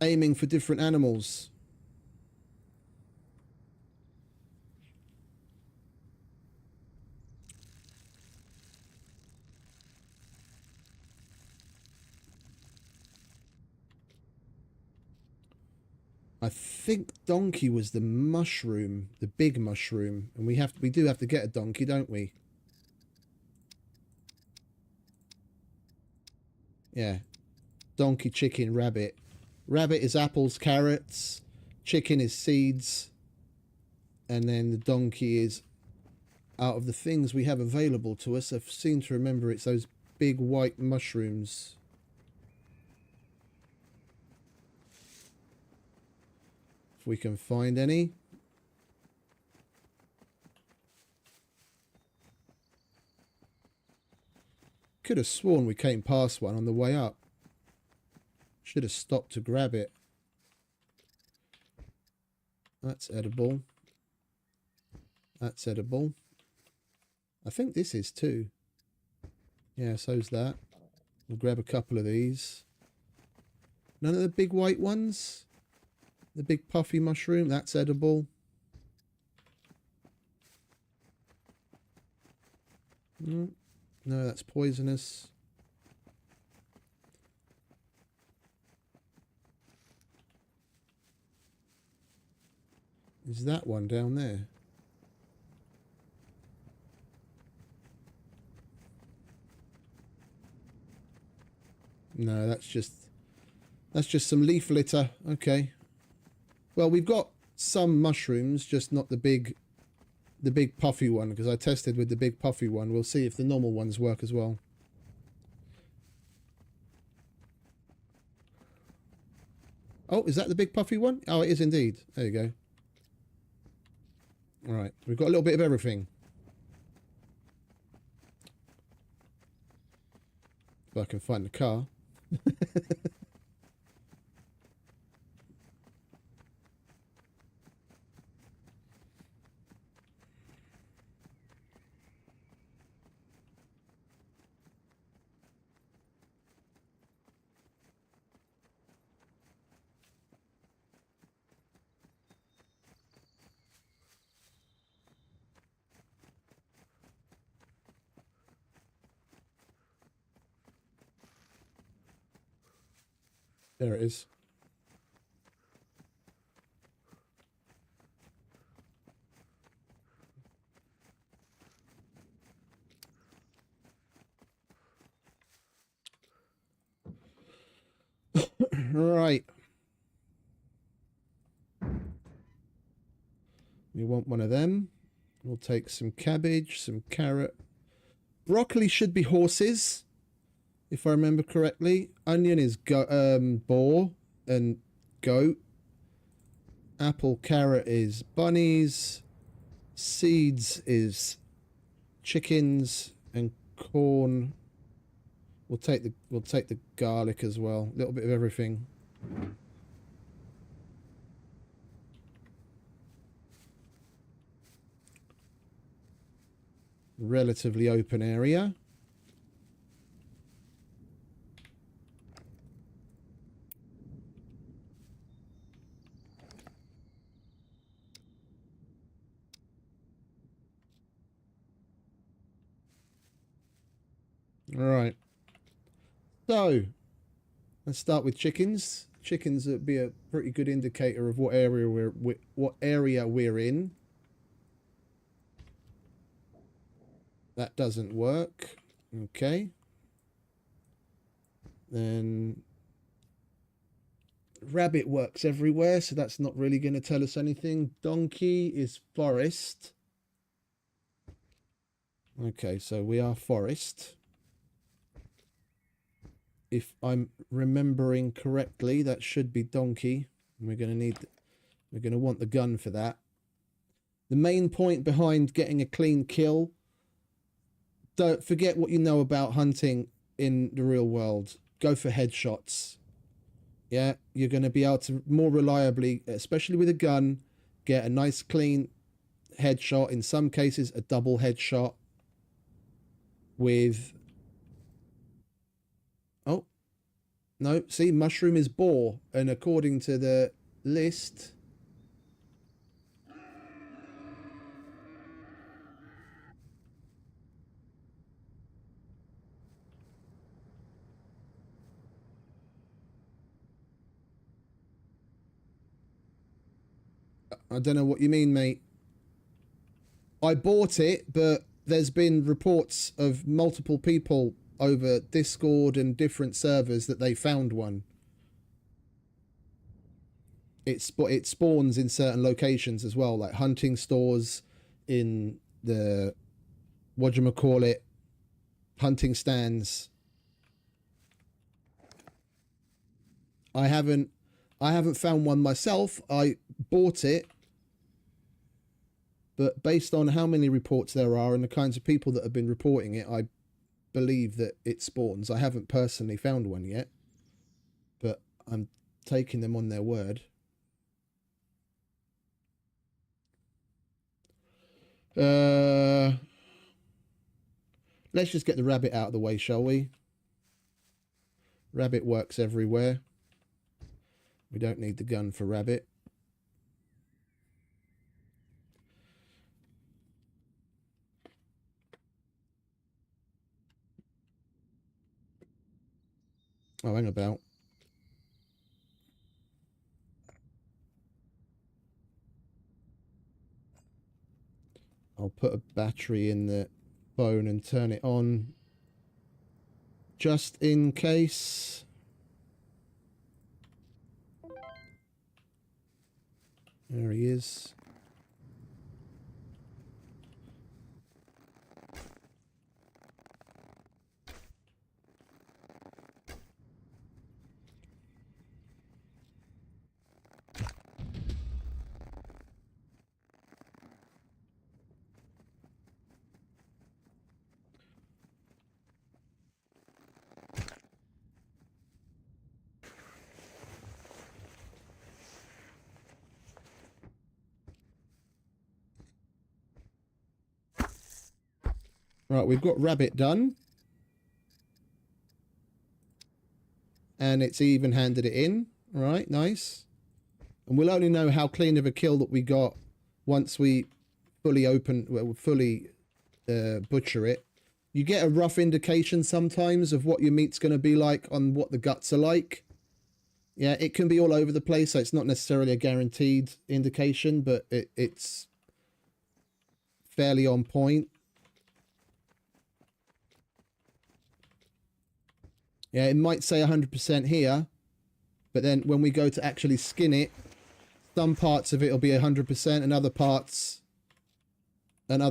aiming for different animals. I think donkey was the mushroom, the big mushroom, and we do have to get a donkey, don't we? Yeah. Donkey, chicken, rabbit. Rabbit is apples, carrots. Chicken is seeds. And then the donkey is, out of the things we have available to us, I seem to remember it's those big white mushrooms. If we can find any. Could have sworn we came past one on the way up. Should have stopped to grab it. That's edible. That's edible. I think this is too. Yeah, so's that. We'll grab a couple of these. None of the big white ones? The big puffy mushroom, that's edible. No, that's poisonous. Is that one down there? No, that's just some leaf litter. Okay. Well, we've got some mushrooms, just not the big puffy one, because I tested with the big puffy one. We'll see if the normal ones work as well. Oh, is that the big puffy one? Oh, it is indeed. There you go. Right, we've got a little bit of everything. If I can find the car. There it is. Right. We want one of them. We'll take some cabbage, some carrot. Broccoli should be horses, if I remember correctly. Onion is boar and goat. Apple, carrot is bunnies. Seeds is chickens, and corn. We'll take the garlic as well. A little bit of everything. Relatively open area. All right. So let's start with chickens. Chickens would be a pretty good indicator of what area we're in. That doesn't work. Okay. Then rabbit works everywhere, so that's not really going to tell us anything. Donkey is forest. Okay, so we are forest. If I'm remembering correctly, that should be donkey. We're going to want the gun for that. The main point behind getting a clean kill, don't forget what you know about hunting in the real world. Go for headshots. Yeah, you're going to be able to more reliably, especially with a gun, get a nice clean headshot. In some cases, a double headshot with... Oh, no, see, mushroom is boar. And according to the list... I don't know what you mean, mate. I bought it, but there's been reports of multiple people over Discord and different servers that they found one. It spawns in certain locations as well, like hunting stores, in the whatchamacallit, hunting stands. I haven't found one myself. I bought it, but based on how many reports there are and the kinds of people that have been reporting it, I believe that it spawns. I haven't personally found one yet, but I'm taking them on their word. Let's just get the rabbit out of the way, shall we? Rabbit works everywhere. We don't need the gun for rabbit. Oh, hang about. I'll put a battery in the phone and turn it on just in case. There he is. Right, we've got rabbit done. And it's even handed it in. All right, nice. And we'll only know how clean of a kill that we got once we fully butcher it. You get a rough indication sometimes of what your meat's going to be like on what the guts are like. Yeah, it can be all over the place, so it's not necessarily a guaranteed indication, but it's fairly on point. Yeah, it might say 100% here, but then when we go to actually skin it, some parts of it will be 100% and other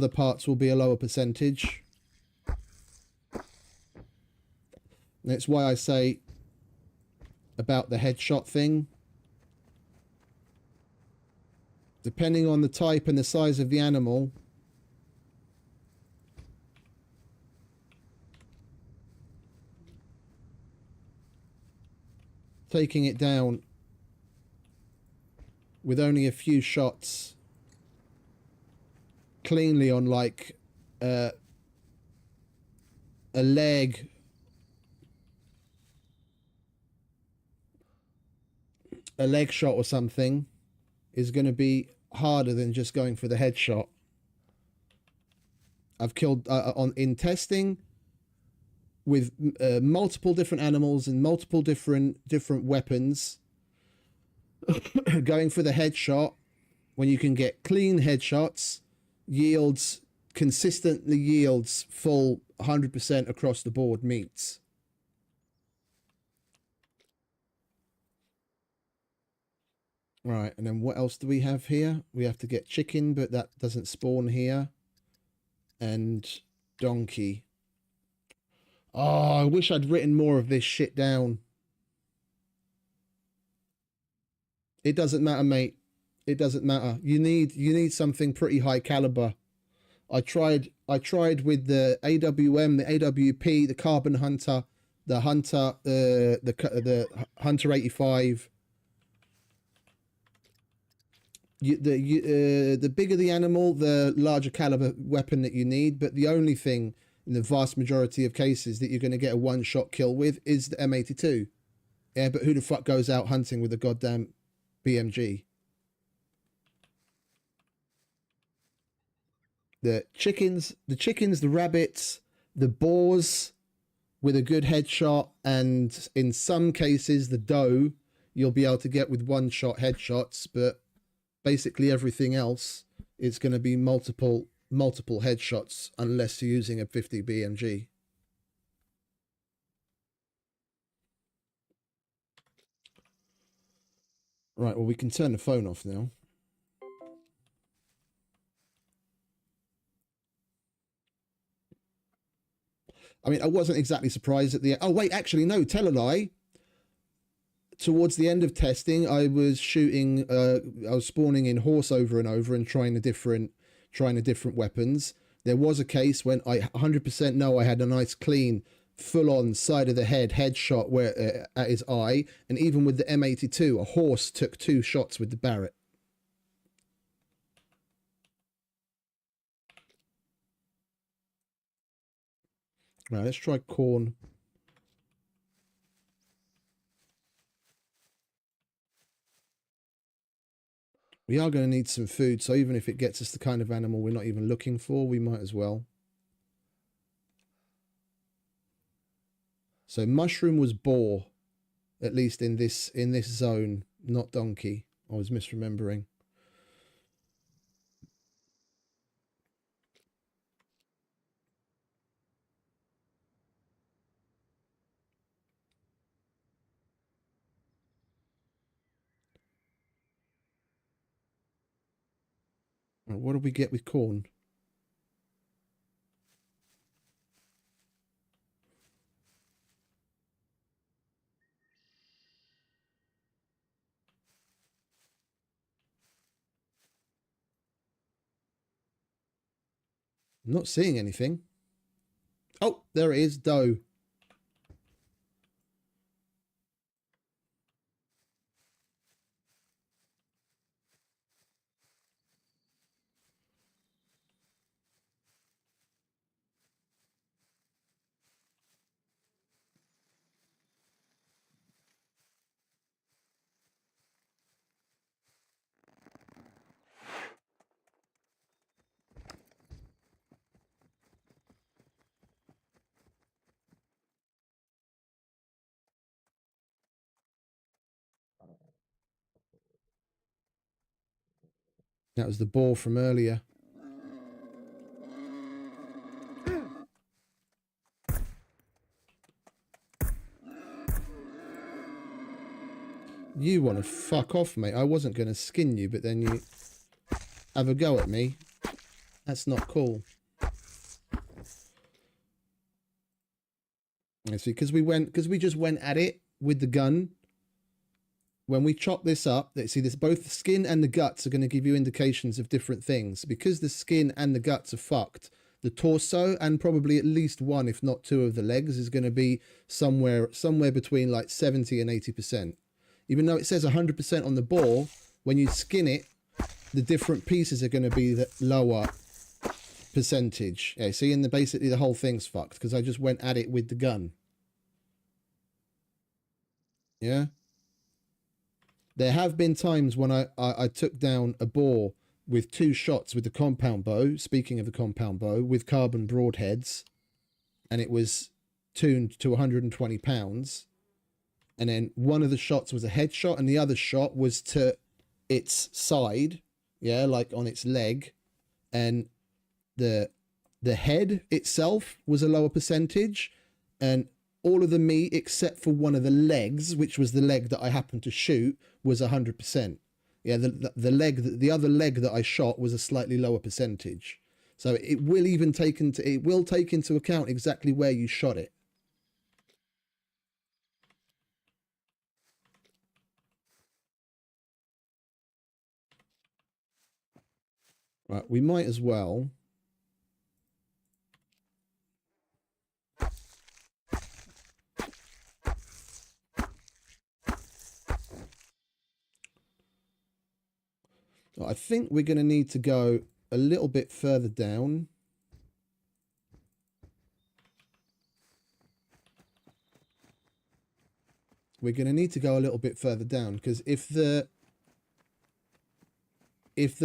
parts will be a lower percentage. That's why I say about the headshot thing. Depending on the type and the size of the animal, taking it down with only a few shots cleanly on like a leg shot or something is going to be harder than just going for the headshot. I've killed in testing with multiple different animals and multiple different weapons. Going for the headshot when you can get clean headshots consistently yields full 100% across the board meats. Right, and then what else do we have here? We have to get chicken, but that doesn't spawn here. And donkey. Oh, I wish I'd written more of this shit down. It doesn't matter, mate. It doesn't matter. You need something pretty high caliber. I tried with the AWM, the AWP, the Carbon Hunter, the Hunter, the Hunter 85. The bigger the animal, the larger caliber weapon that you need. But the only thing in the vast majority of cases that you're going to get a one-shot kill with is the M82. Yeah, but who the fuck goes out hunting with a goddamn BMG? The chickens, the rabbits, the boars with a good headshot, and in some cases the doe you'll be able to get with one-shot headshots, but basically everything else is going to be multiple headshots unless you're using a 50 BMG. Right, well, we can turn the phone off now. I mean, I wasn't exactly surprised at the... Oh, wait, actually, no, tell a lie. Towards the end of testing, I was shooting... I was spawning in horse over and over and trying the different weapons. There was a case when I 100% know I had a nice clean, full-on side of the head headshot where at his eye, and even with the M82, a horse took 2 shots with the Barrett. Right, let's try corn. We are going to need some food, so even if it gets us the kind of animal we're not even looking for, we might as well. So mushroom was boar, at least in this zone, not donkey. I was misremembering. Right, what do we get with corn? I'm not seeing anything. Oh, there it is, doe. That was the boar from earlier. You want to fuck off, mate. I wasn't going to skin you, but then you have a go at me. That's not cool. You see, because we just went at it with the gun. When we chop this up, see this, both the skin and the guts are going to give you indications of different things. Because the skin and the guts are fucked, the torso and probably at least one, if not two of the legs is going to be somewhere between like 70 and 80%. Even though it says 100% on the boar, when you skin it, the different pieces are going to be the lower percentage. Yeah, see, and basically the whole thing's fucked because I just went at it with the gun. Yeah. There have been times when I took down a boar with 2 shots with the compound bow, speaking of the compound bow, with carbon broadheads, and it was tuned to 120 pounds. And then one of the shots was a headshot and the other shot was to its side, yeah, like on its leg. And the head itself was a lower percentage, and all of the meat except for one of the legs, which was the leg that I happened to shoot, was 100%. Yeah, the other leg that I shot was a slightly lower percentage. So it will take into account exactly where you shot it. Right, we might as well. I think we're going to need to go a little bit further down. We're going to need to go a little bit further down because if the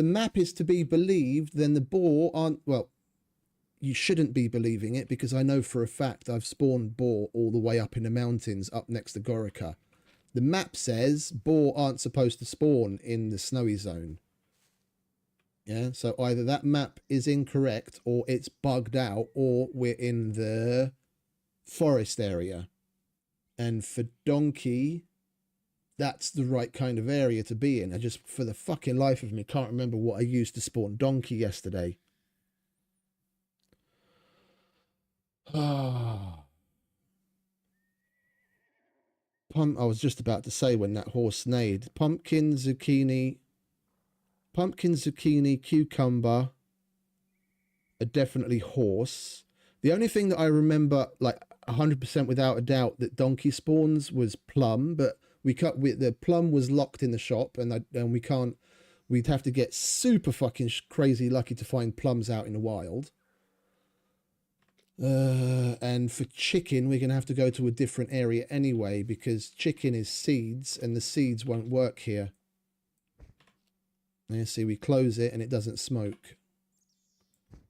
map is to be believed, then the boar aren't, well, you shouldn't be believing it because I know for a fact I've spawned boar all the way up in the mountains up next to Gorica. The map says boar aren't supposed to spawn in the snowy zone. Yeah, so either that map is incorrect or it's bugged out or we're in the forest area. And for donkey, that's the right kind of area to be in. I just, for the fucking life of me, can't remember what I used to spawn donkey yesterday. Ah. I was just about to say when that horse neighed. Pumpkin, zucchini, cucumber are definitely horse. The only thing that I remember, like 100% without a doubt, that donkey spawns was plum, but the plum was locked in the shop, and we can't. We'd have to get super fucking crazy lucky to find plums out in the wild. And for chicken, we're going to have to go to a different area anyway, because chicken is seeds, and the seeds won't work here. You see, we close it, and it doesn't smoke.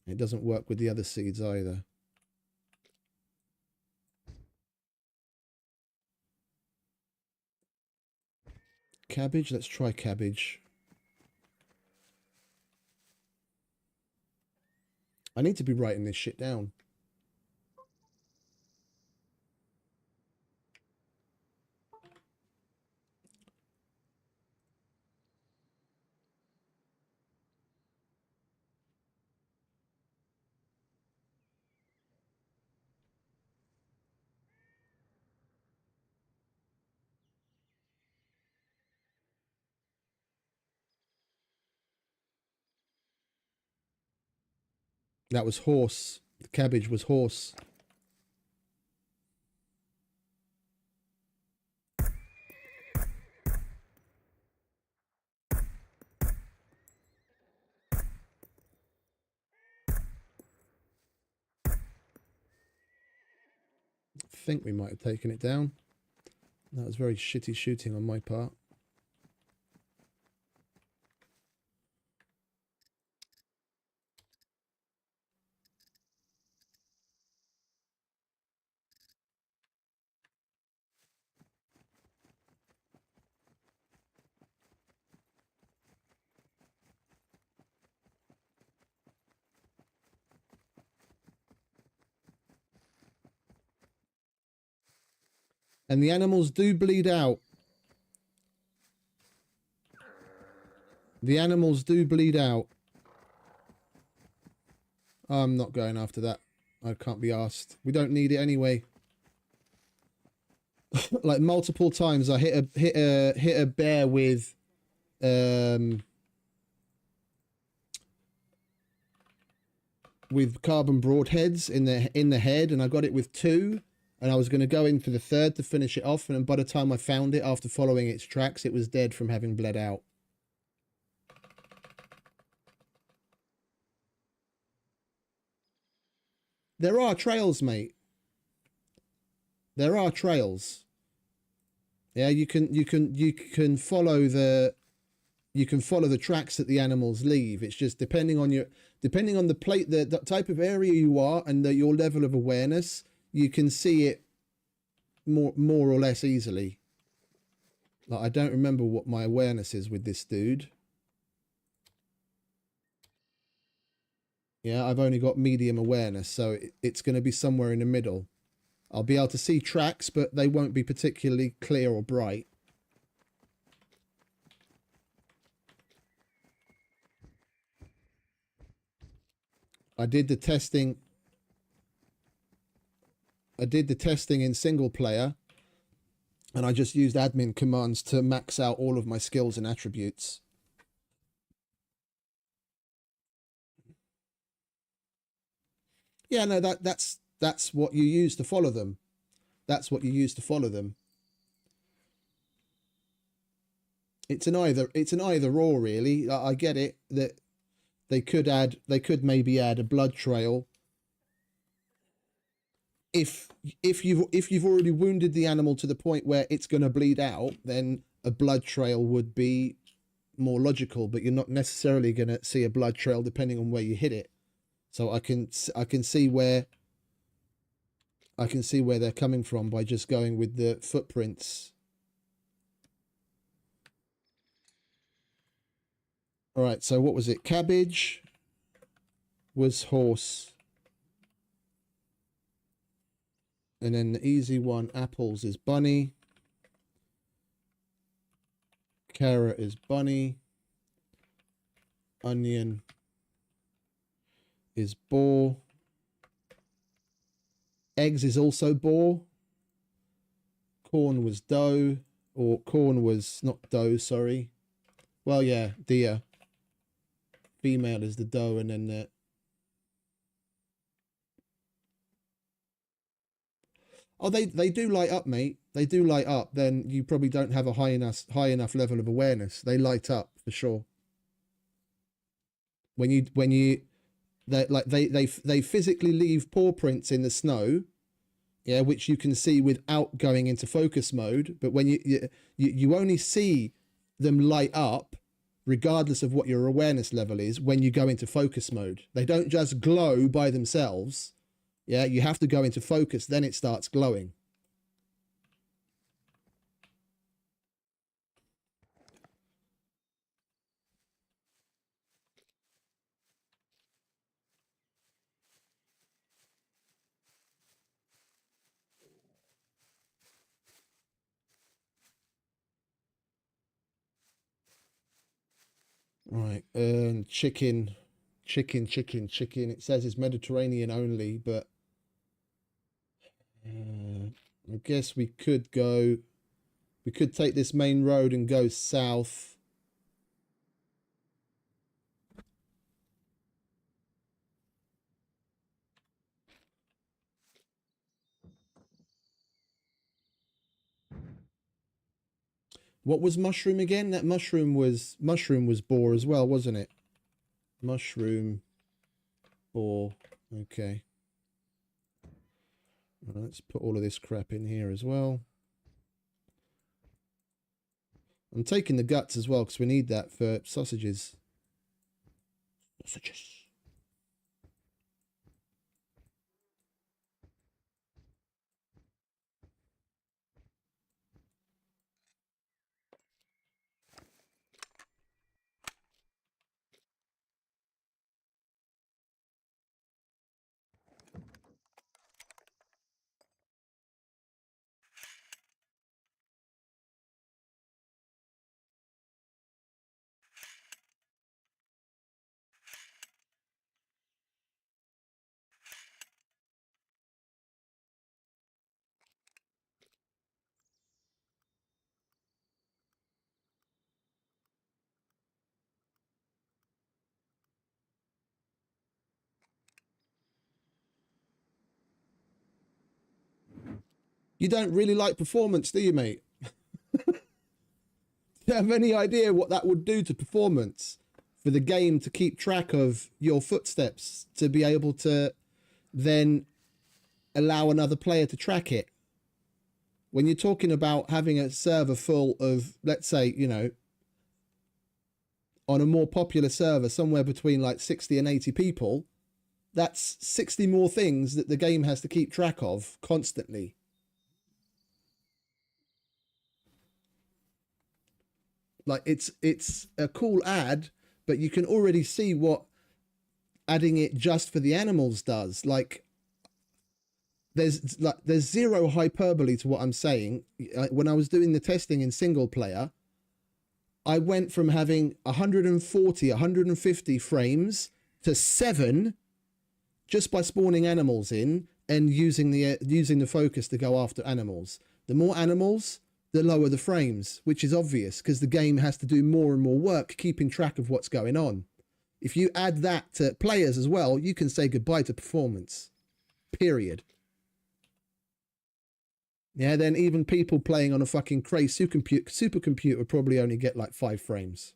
It doesn't work with the other seeds either. Cabbage? Let's try cabbage. I need to be writing this shit down. That was horse. The cabbage was horse. I think we might have taken it down. That was very shitty shooting on my part. And the animals do bleed out. The animals do bleed out. I'm not going after that. I can't be asked. We don't need it anyway. Like multiple times I hit a bear with carbon broadheads in the head, and I got it with 2, and I was going to go in for the 3rd to finish it off, and then by the time I found it after following its tracks, it was dead from having bled out. There are trails, mate. There are trails. Yeah, you can follow the tracks that the animals leave. It's just depending on the type of area you are and your level of awareness, you can see it more or less easily. Like, I don't remember what my awareness is with this dude. Yeah, I've only got medium awareness, so it's going to be somewhere in the middle. I'll be able to see tracks, but they won't be particularly clear or bright. I did the testing in single player, and I just used admin commands to max out all of my skills and attributes. Yeah, no, that's what you use to follow them. That's what you use to follow them. It's an either or, really. I get it that they could maybe add a blood trail if you've already wounded the animal to the point where it's going to bleed out, then a blood trail would be more logical, but you're not necessarily going to see a blood trail depending on where you hit it. So I can see where they're coming from by just going with the footprints. All right, so what was it? Cabbage was horse. And then the easy one, apples, is bunny. Carrot is bunny. Onion is boar. Eggs is also boar. Corn was doe. Or corn was not doe, sorry. Well, yeah, deer. Female is the doe, and then the... Oh, they do light up, mate. They do light up. Then you probably don't have a high enough level of awareness. They light up for sure. They physically leave paw prints in the snow, yeah, which you can see without going into focus mode. But when you only see them light up, regardless of what your awareness level is, when you go into focus mode. They don't just glow by themselves. Yeah, you have to go into focus, then it starts glowing. Right, chicken. It says it's Mediterranean only, but I guess we could take this main road and go south. What was mushroom again? That mushroom was boar as well, wasn't it? Mushroom, boar. Okay. Right, let's put all of this crap in here as well. I'm taking the guts as well because we need that for sausages. Sausages. You don't really like performance, do you, mate? Do you have any idea what that would do to performance for the game to keep track of your footsteps, to be able to then allow another player to track it? When you're talking about having a server full of, let's say, you know, on a more popular server, somewhere between like 60 and 80 people, that's 60 more things that the game has to keep track of constantly. Like it's a cool ad, but you can already see what adding it just for the animals does. Like there's zero hyperbole to what I'm saying. When I was doing the testing in single player, I went from having 140, 150 frames to 7 just by spawning animals in and using the focus to go after animals. The more animals, the lower the frames, which is obvious because the game has to do more and more work keeping track of what's going on. If you add that to players as well, you can say goodbye to performance. Period. Yeah, then even people playing on a fucking Cray supercomputer would probably only get like 5 frames.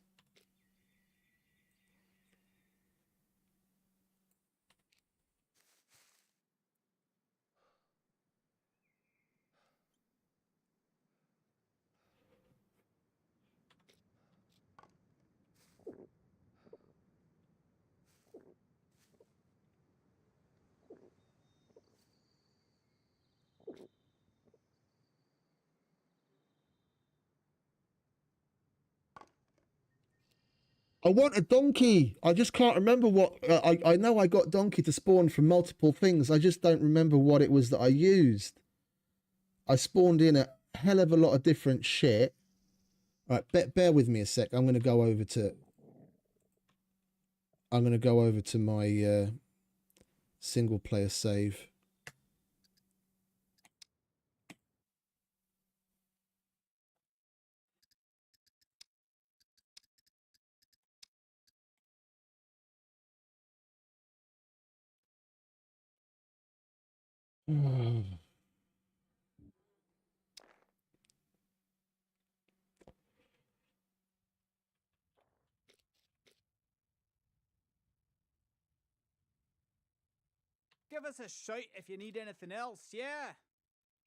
I want a donkey. I just can't remember what... I know I got donkey to spawn from multiple things. I just don't remember what it was that I used. I spawned in a hell of a lot of different shit. All right, bear with me a sec. I'm going to go over to... my single player save. Give us a shout if you need anything else, yeah?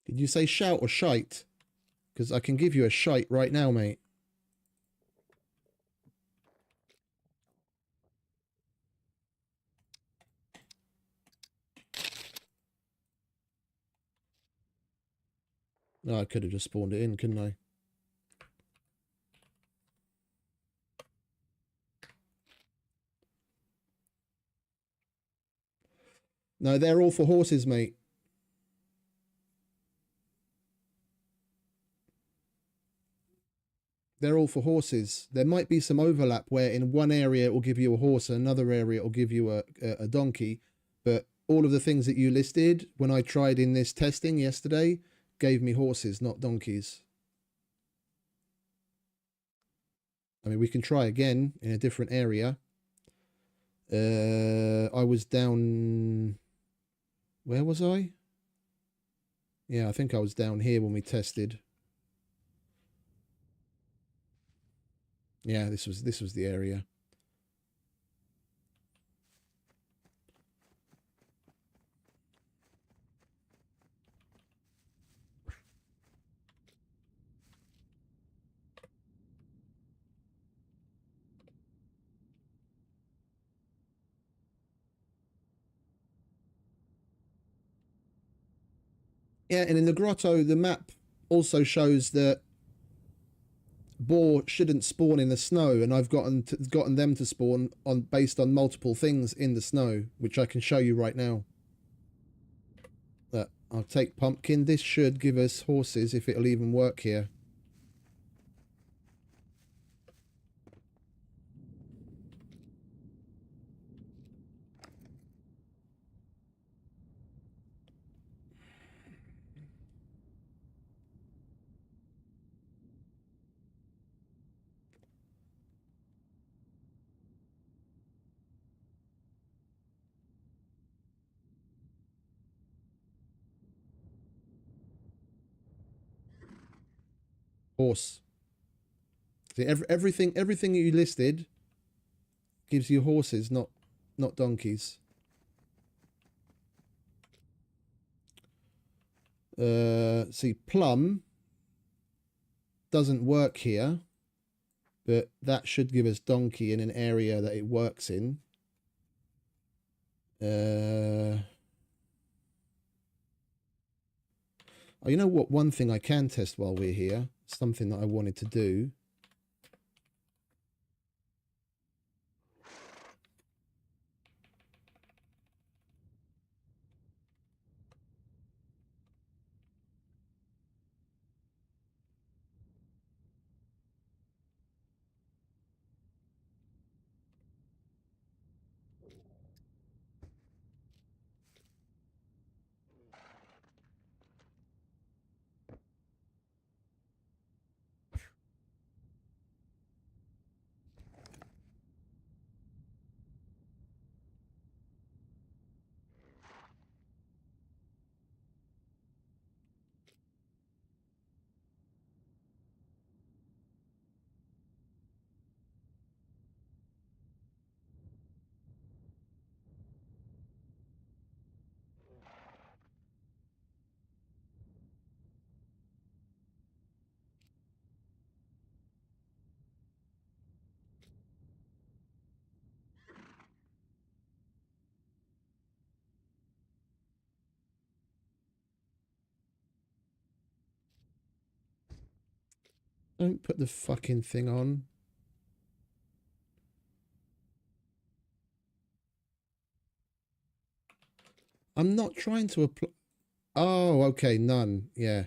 Did you say shout or shite? Because I can give you a shite right now, mate. No, I could have just spawned it in, couldn't I? No, they're all for horses, mate. They're all for horses. There might be some overlap where in one area it will give you a horse, and another area it will give you a donkey. But all of the things that you listed, when I tried in this testing yesterday, gave me horses, not donkeys. I mean, we can try again in a different area. I was down... Where was I? Yeah, I think I was down here when we tested. Yeah, this was the area. Yeah, and in the grotto, the map also shows that boar shouldn't spawn in the snow, and I've gotten them to spawn based on multiple things in the snow, which I can show you right now. But I'll take pumpkin. This should give us horses if it'll even work here. Horse. See, everything you listed gives you horses, not donkeys. See, plum doesn't work here, but that should give us donkey in an area that it works in. Oh, you know what? One thing I can test while we're here, something that I wanted to do. Don't put the fucking thing on. I'm not trying to apply. Oh, okay, none. Yeah.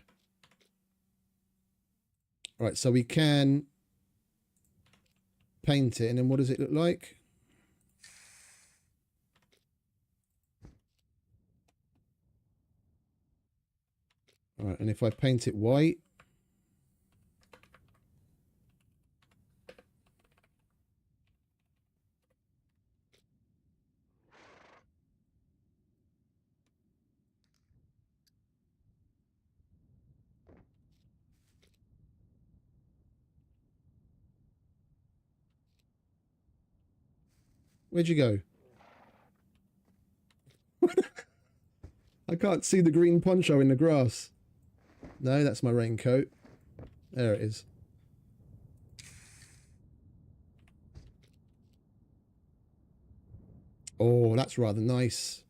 Right, so we can paint it, and then what does it look like? All right, and if I paint it white, where'd you go? I can't see the green poncho in the grass. No, that's my raincoat. There it is. Oh, that's rather nice.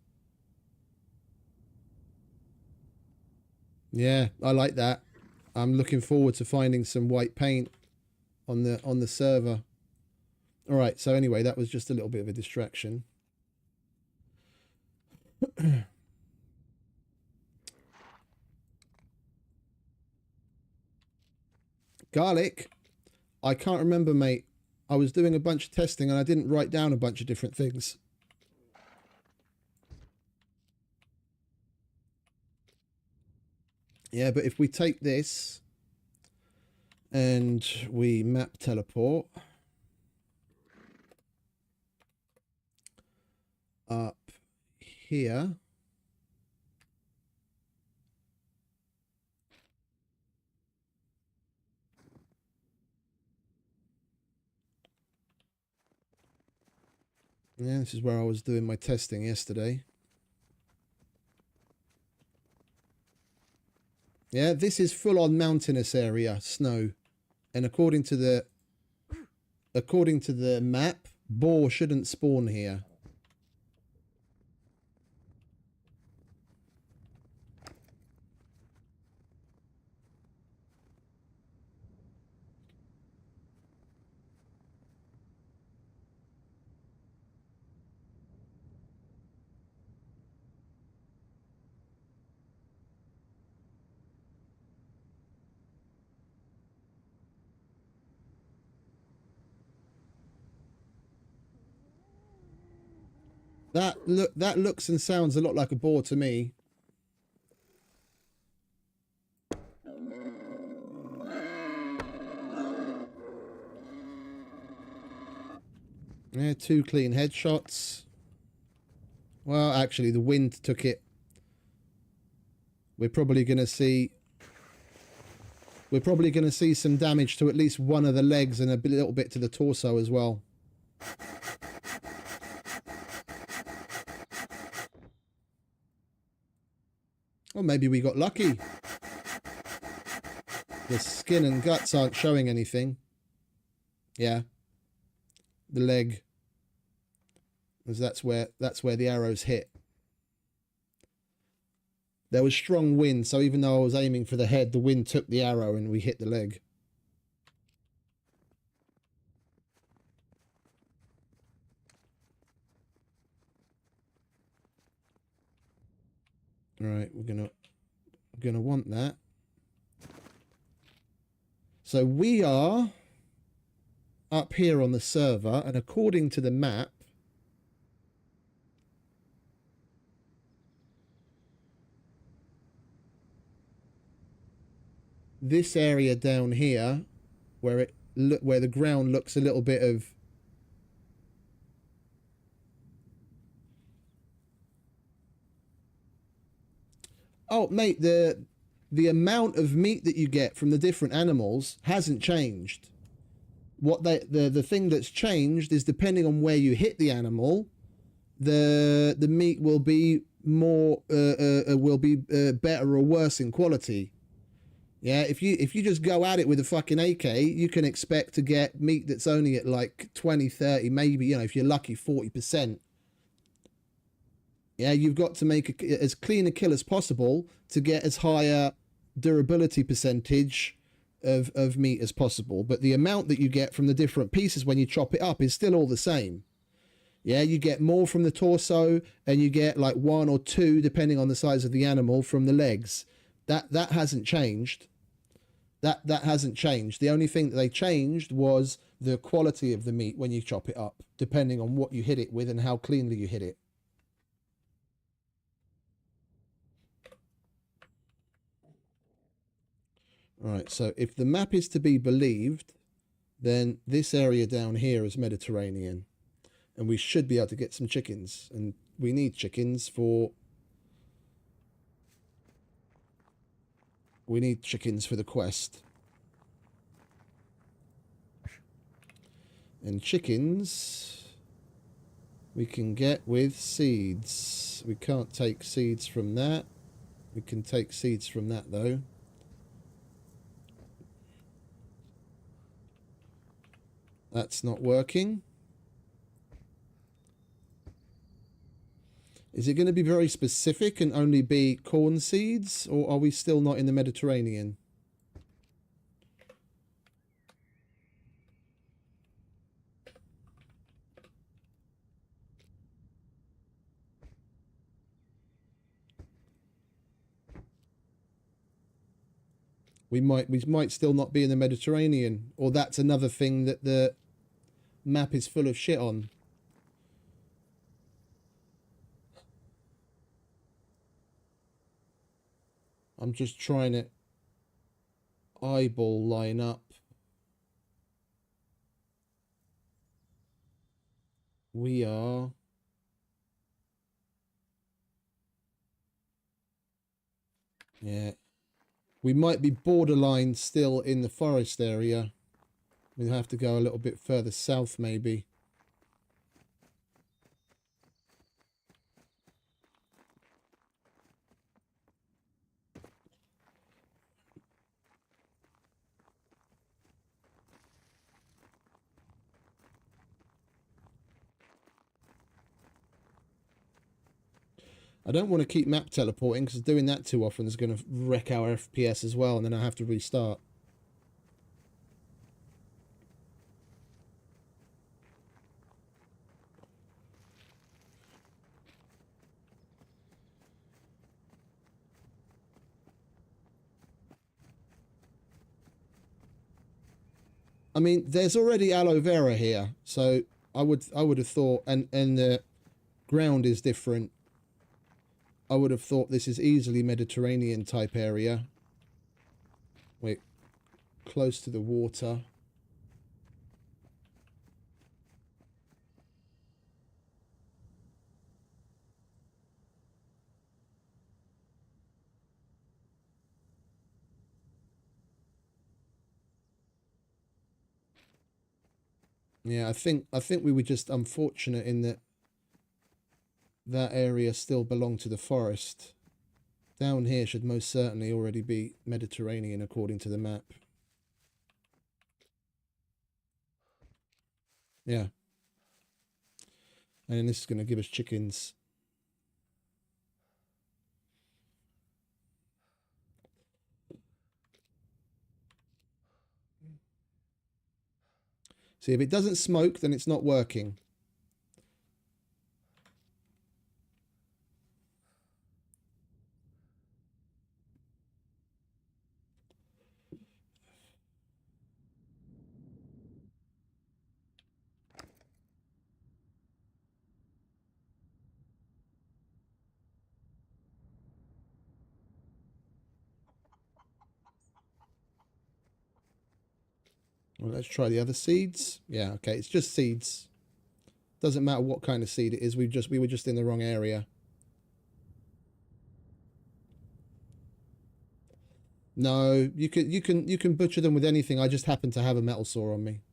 Yeah, I like that. I'm looking forward to finding some white paint on the server. All right, so anyway, that was just a little bit of a distraction. Garlic, I can't remember, mate. I was doing a bunch of testing and I didn't write down a bunch of different things. Yeah, but if we take this and we map teleport up here, yeah, this is where I was doing my testing yesterday. Yeah, this is full on mountainous area, snow. And according to the map, boar shouldn't spawn here. That looks and sounds a lot like a boar to me. Yeah, 2 clean headshots. Well, actually, the wind took it. We're probably going to see We're probably going to see some damage to at least one of the legs and a little bit to the torso as well. Or maybe we got lucky. The skin and guts aren't showing anything. Yeah. The leg. Because that's where the arrows hit. There was strong wind, so even though I was aiming for the head, the wind took the arrow and we hit the leg. Right, we're gonna want that. So we are up here on the server, and according to the map, this area down here, where the ground looks a little bit of oh mate, the amount of meat that you get from the different animals hasn't changed. What the thing that's changed is depending on where you hit the animal, the meat will be more better or worse in quality. Yeah, if you just go at it with a fucking AK, you can expect to get meat that's only at like 20, 30, maybe, you know, if you're lucky, 40%. Yeah, you've got to make as clean a kill as possible to get as high a durability percentage of meat as possible. But the amount that you get from the different pieces when you chop it up is still all the same. Yeah, you get more from the torso and you get like 1 or 2, depending on the size of the animal, from the legs. That hasn't changed. That hasn't changed. The only thing that they changed was the quality of the meat when you chop it up, depending on what you hit it with and how cleanly you hit it. All right, so if the map is to be believed, then this area down here is Mediterranean. And we should be able to get some chickens. And we need chickens for... We need chickens for the quest. And chickens we can get with seeds. We can't take seeds from that. We can take seeds from that though. That's not working. Is it going to be very specific and only be corn seeds, or are we still not in the Mediterranean? We might still not be in the Mediterranean, or that's another thing that the map is full of shit on. I'm just trying to eyeball line up. We are... Yeah. We might be borderline still in the forest area. We'll have to go a little bit further south maybe. I don't want to keep map teleporting because doing that too often is going to wreck our FPS as well, and then I have to restart. I mean, there's already aloe vera here, so I would have thought, and the ground is different. I would have thought this is easily Mediterranean type area. Wait, close to the water. Yeah, I think we were just unfortunate in that that area still belonged to the forest. Down here should most certainly already be Mediterranean according to the map. Yeah. And this is going to give us chickens. See, if it doesn't smoke, then it's not working. Well, let's try the other seeds. Yeah, okay, it's just seeds. Doesn't matter what kind of seed it is. We were just in the wrong area. No, you can butcher them with anything. I just happen to have a metal saw on me.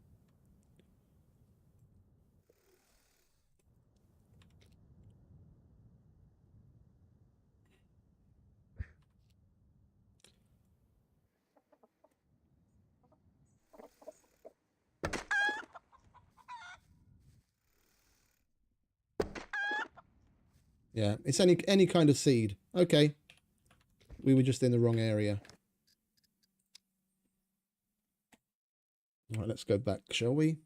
Yeah, it's any kind of seed. Okay. We were just in the wrong area. All right, let's go back, shall we?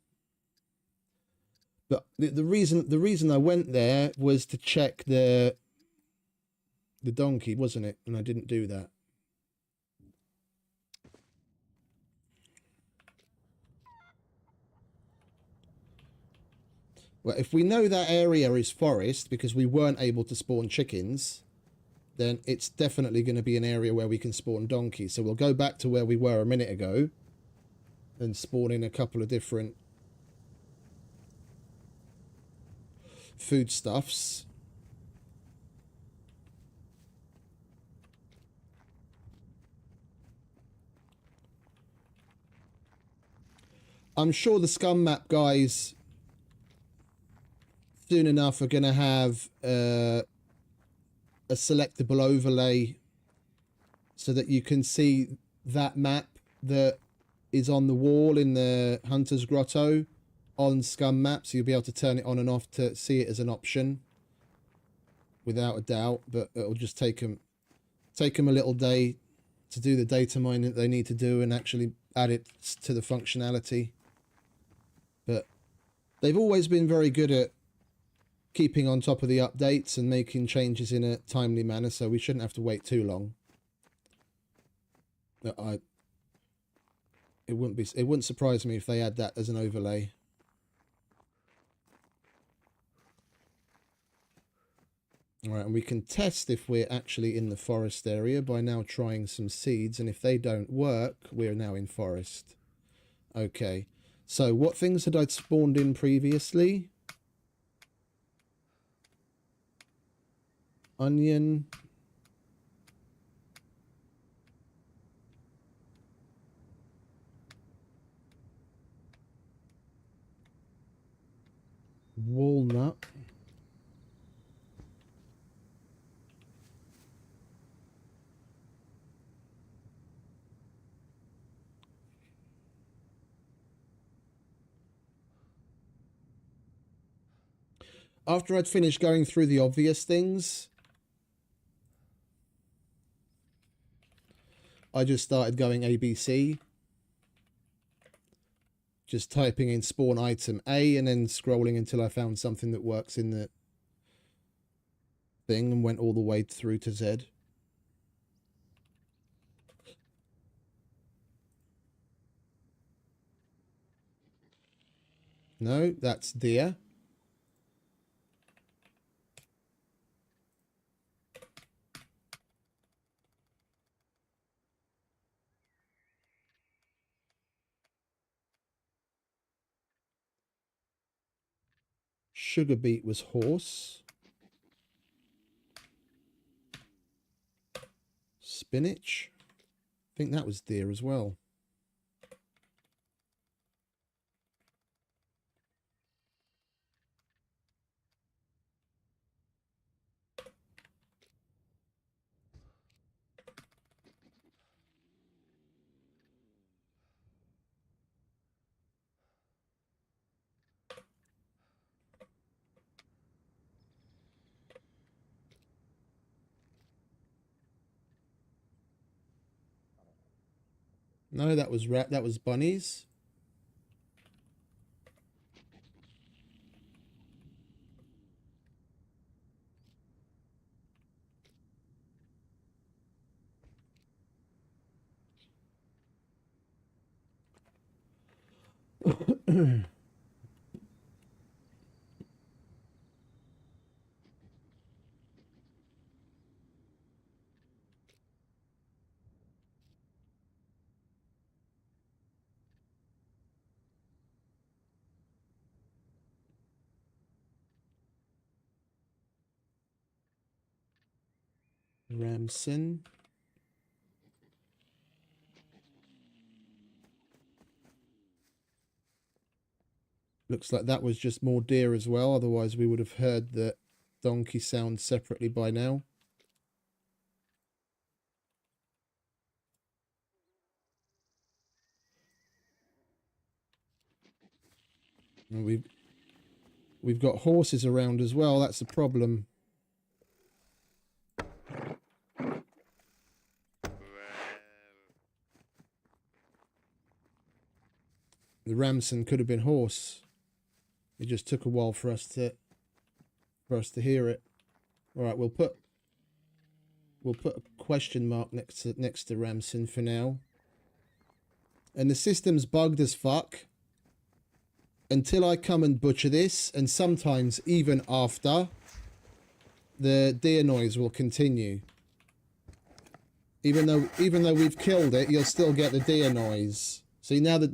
But the reason I went there was to check the donkey, wasn't it? And I didn't do that. Well, if we know that area is forest because we weren't able to spawn chickens, then it's definitely going to be an area where we can spawn donkeys. So we'll go back to where we were a minute ago and spawn in a couple of different foodstuffs. I'm sure the SCUM map guys soon enough are going to have a selectable overlay so that you can see that map that is on the wall in the Hunter's Grotto on SCUM maps. So you'll be able to turn it on and off to see it as an option without a doubt, but it'll just take them a little day to do the data mine that they need to do and actually add it to the functionality. But they've always been very good at keeping on top of the updates and making changes in a timely manner, so we shouldn't have to wait too long. It wouldn't surprise me if they add that as an overlay. All right, and we can test if we're actually in the forest area by now trying some seeds, and if they don't work, we're now in forest. Okay, so what things had I spawned in previously? Onion. Walnut. After I'd finished going through the obvious things, I just started going ABC. Just typing in spawn item A and then scrolling until I found something that works in the thing and went all the way through to Z. No, that's deer. Sugar beet was horse. Spinach. I think that was deer as well. No, that was bunnies. Ramson. Looks like that was just more deer as well. Otherwise, we would have heard the donkey sound separately by now. And we've got horses around as well. That's a problem. The Ramson could have been horse. It just took a while for us to hear it. All right, we'll put a question mark next to Ramson for now. And the system's bugged as fuck. Until I come and butcher this, and sometimes even after, the deer noise will continue. Even though we've killed it, you'll still get the deer noise. See, now that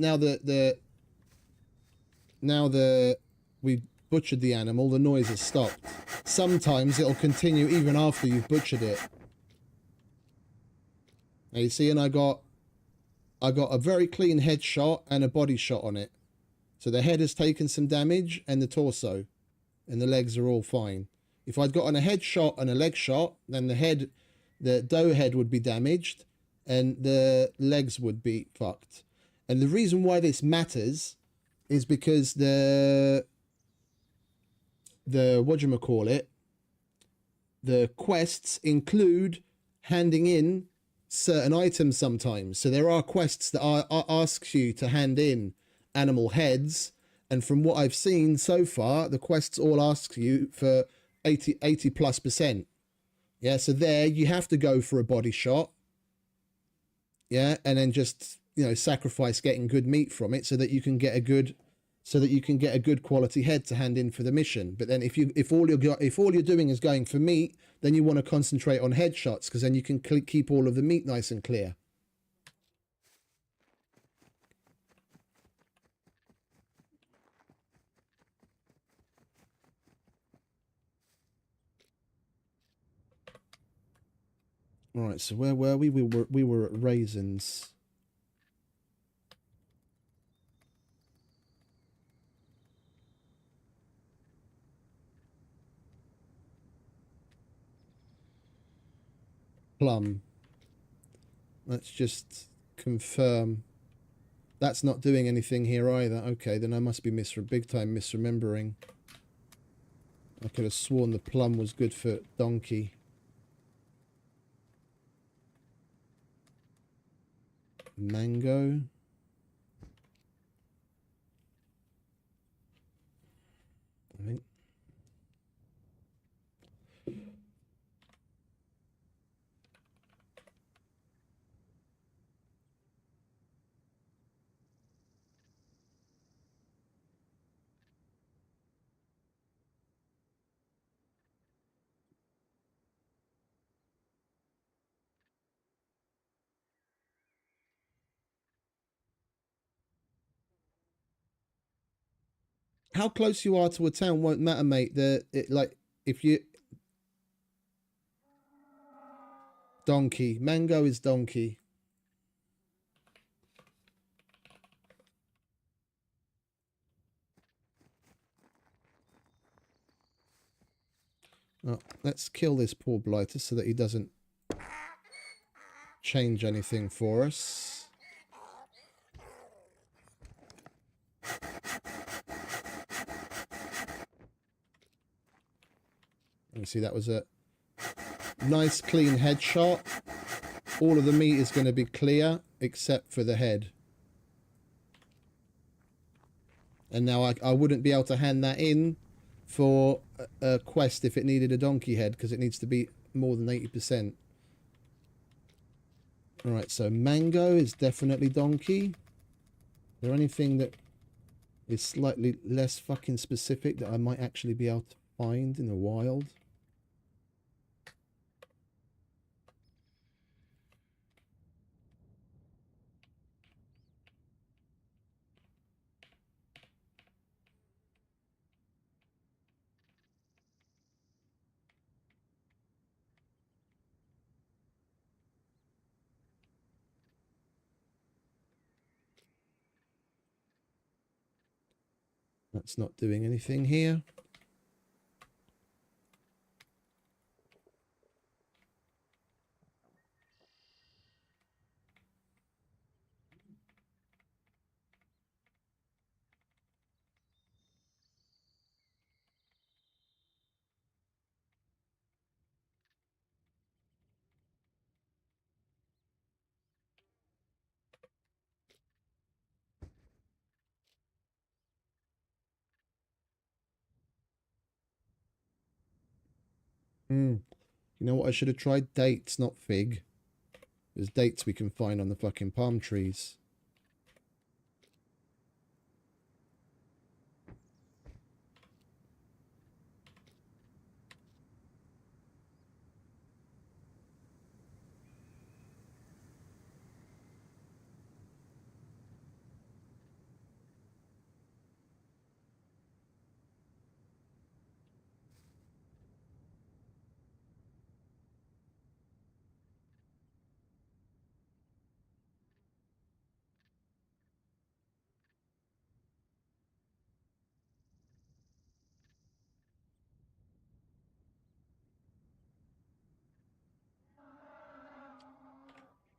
we butchered the animal, the noise has stopped. Sometimes it'll continue even after you've butchered it. Now you see, and I got a very clean headshot and a body shot on it. So the head has taken some damage and the torso, and the legs are all fine. If I'd gotten a headshot and a leg shot, then the doe head would be damaged and the legs would be fucked. And the reason why this matters is because the whatchamacallit, the quests include handing in certain items sometimes. So there are quests that ask you to hand in animal heads, and from what I've seen so far, the quests all ask you for 80+%. Yeah, so there you have to go for a body shot. Yeah, and then just, you know, sacrifice getting good meat from it so that you can get a good quality head to hand in for the mission. But then if all you're doing is going for meat, then you want to concentrate on headshots, because then you can keep all of the meat nice and clear. All right, so where were we? We were at raisins. Plum. Let's just confirm. That's not doing anything here either. Okay, then I must be big time misremembering. I could have sworn the plum was good for donkey. Mango. I think. How close you are to a town won't matter, mate. If you donkey, mango is donkey. Oh, let's kill this poor blighter so that he doesn't change anything for us. You see, that was a nice clean headshot. all of the meat is going to be clear except for the head. And now I wouldn't be able to hand that in for a quest if it needed a donkey head, because it needs to be more than 80%. Alright, so mango is definitely donkey. Is there anything that is slightly less fucking specific that I might actually be able to find in the wild? That's not doing anything here. You know what I should have tried? Dates, not fig. There's dates we can find on the fucking palm trees.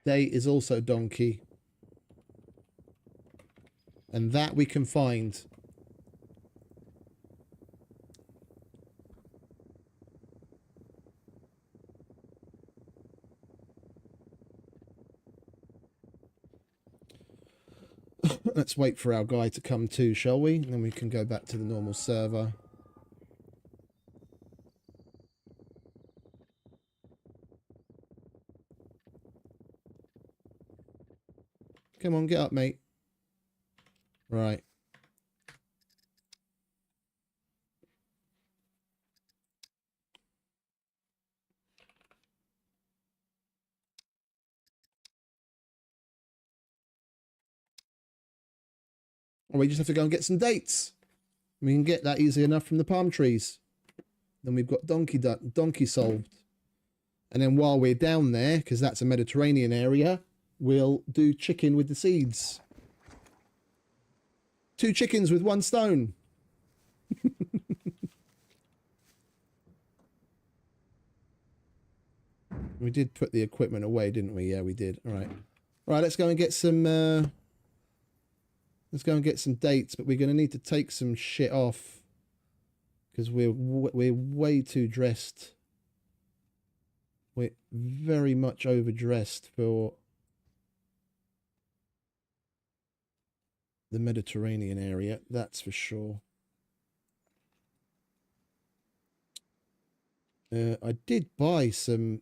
Date is also donkey. And that we can find. Let's wait for our guy to come too, shall we? And then we can go back to the normal server. Come on, get up, mate. Right. Or we just have to go and get some dates. We can get that easy enough from the palm trees. Then we've got donkey solved. And then while we're down there, because that's a Mediterranean area, we'll do chicken with the seeds. 2 chickens with 1 stone. We did put the equipment away, didn't we? Yeah, we did. All right. All right, let's go and get some... let's go and get some dates, but we're going to need to take some shit off. Because we're way too dressed. We're very much overdressed for the Mediterranean area, that's for sure. I did buy some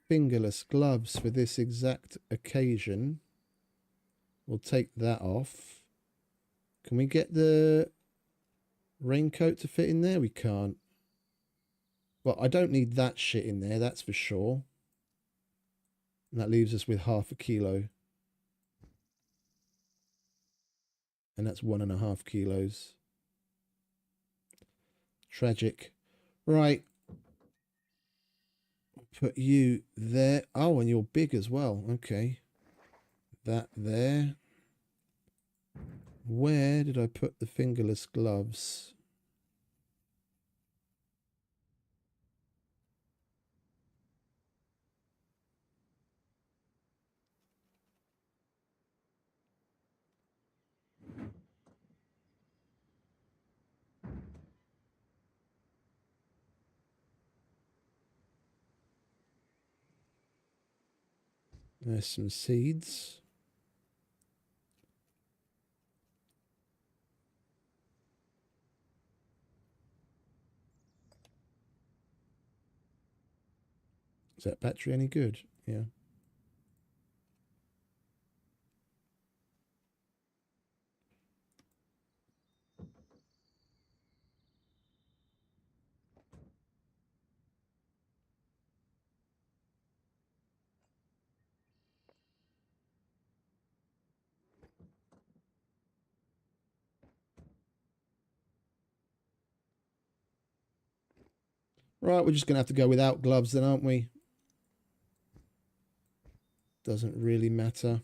fingerless gloves for this exact occasion. We'll take that off. Can we get the raincoat to fit in there? We can't. Well, I don't need that shit in there, that's for sure. And that leaves us with 1/2 kilo. And that's 1.5 kilos. Tragic. Right. Put you there. Oh, and you're big as well. Okay. That there. Where did I put the fingerless gloves? There's some seeds. Is that battery any good? Yeah. Right, we're just going to have to go without gloves then, aren't we? Doesn't really matter.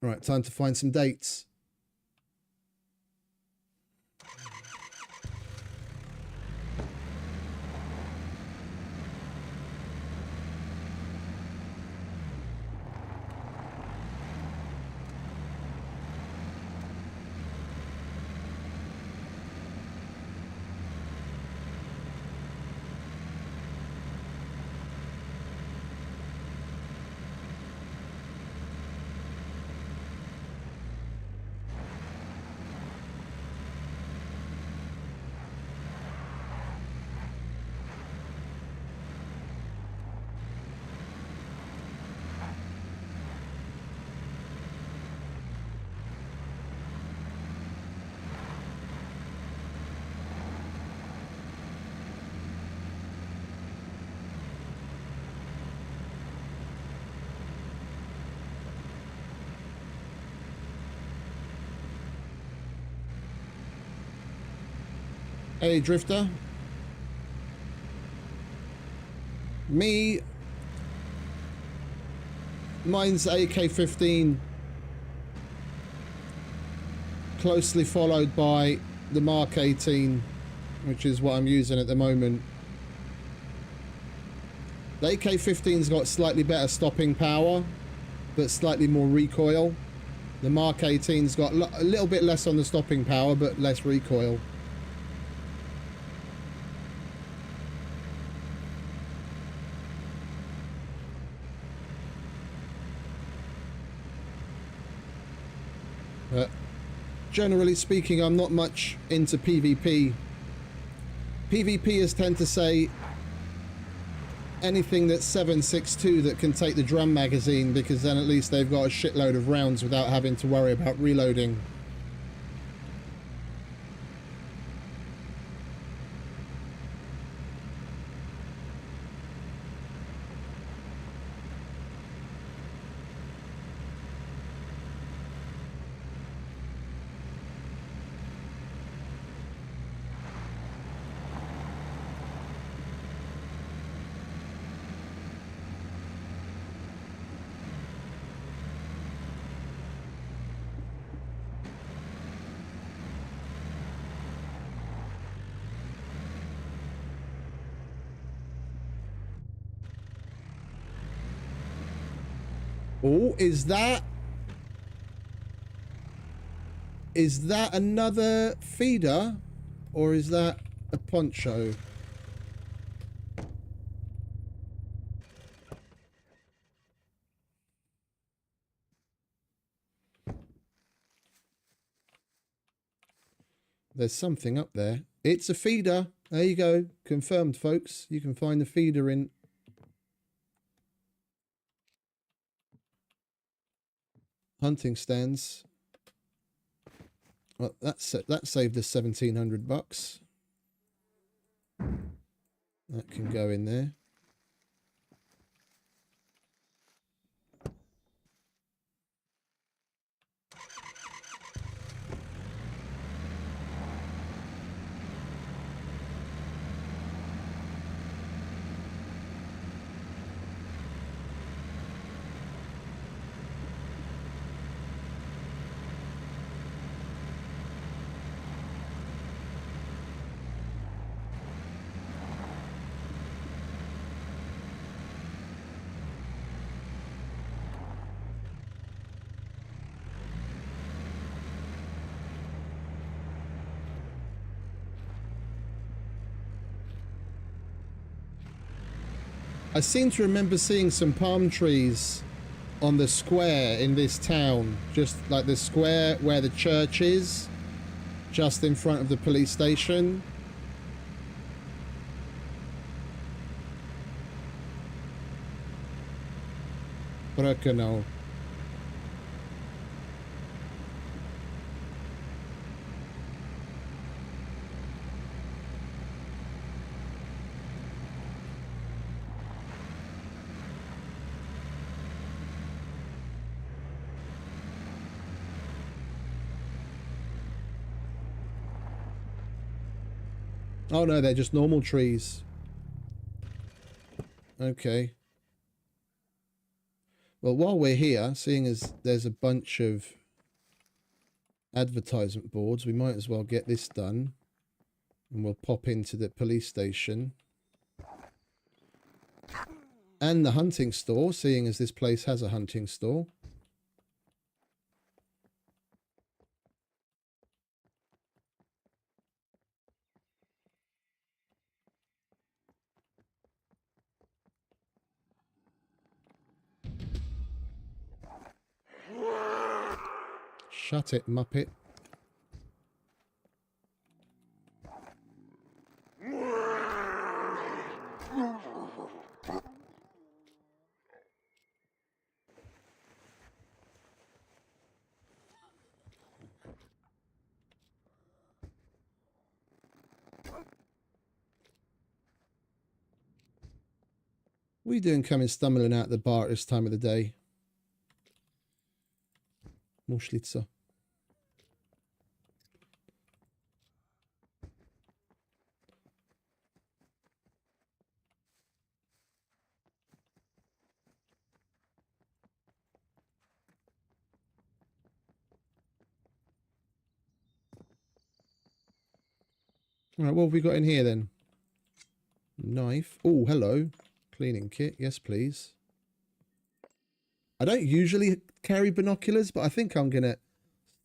Right, time to find some dates. Hey, Drifter. Mine's AK-15, closely followed by the Mark 18, which is what I'm using at the moment. The AK-15's got slightly better stopping power, but slightly more recoil. The Mark 18's got a little bit less on the stopping power, but less recoil. But generally speaking, I'm not much into PvP. PvPers tend to say anything that's 7.62 that can take the drum magazine, because then at least they've got a shitload of rounds without having to worry about reloading. Oh, is that another feeder, or is that a poncho? There's something up there. It's a feeder. There you go. Confirmed, folks. You can find the feeder in hunting stands. Well, that saved us $1,700. That can go in there. I seem to remember seeing some palm trees on the square in this town, just like the square where the church is, just in front of the police station. Bröckenau. Oh no, they're just normal trees. Okay. Well, while we're here, seeing as there's a bunch of advertisement boards, we might as well get this done. And we'll pop into the police station. And the hunting store, seeing as this place has a hunting store. Shut it, Muppet. What are you doing coming stumbling out the bar at this time of the day? More Schlitzer. Alright, what have we got in here then? Knife. Oh, hello. Cleaning kit. Yes, please. I don't usually carry binoculars, but I think I'm going to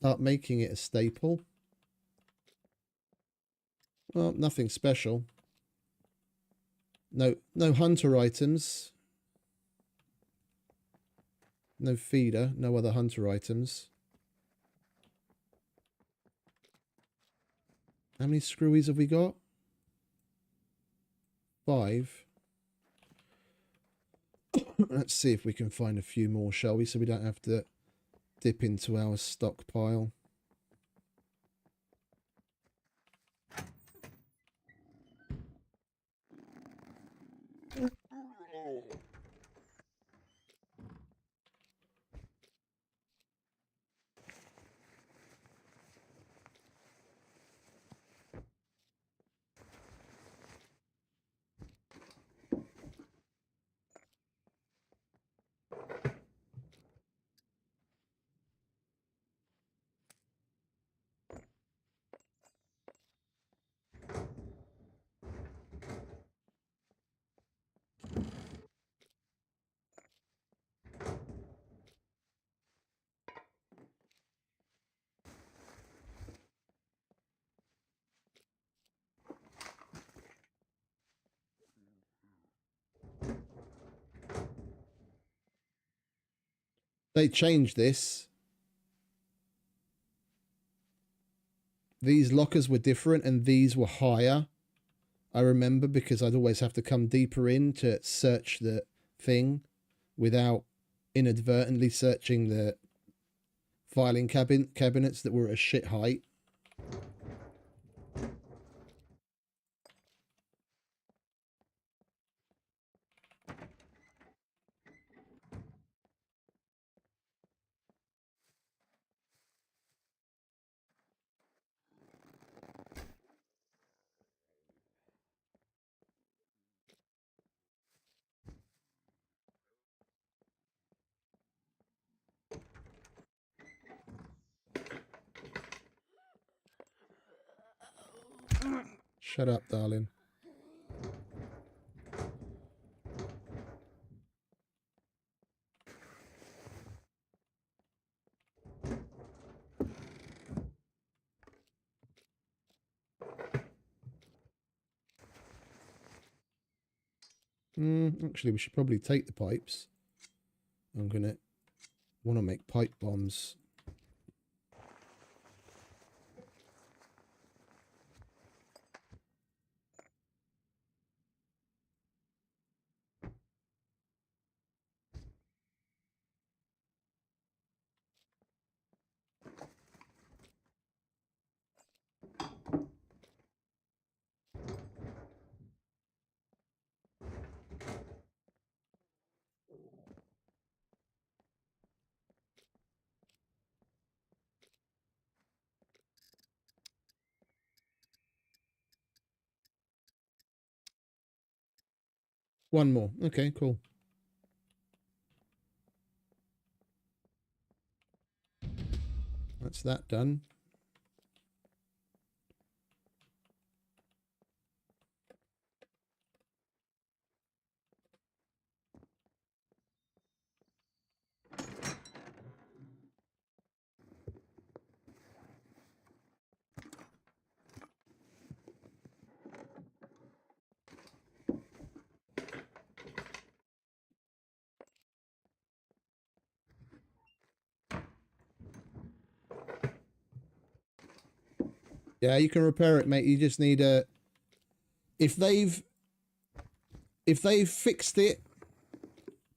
start making it a staple. Well, nothing special. No hunter items. No feeder. No other hunter items. How many screwies have we got? 5. Let's see if we can find a few more, shall we? So we don't have to dip into our stockpile. They changed this. These lockers were different and these were higher. I remember, because I'd always have to come deeper in to search the thing without inadvertently searching the filing cabinets that were at a shit height. Shut up, darling. Actually, we should probably take the pipes. I'm gonna want to make pipe bombs. One more. Okay, cool. That's that done. Yeah, you can repair it, mate. You just need a... If they've fixed it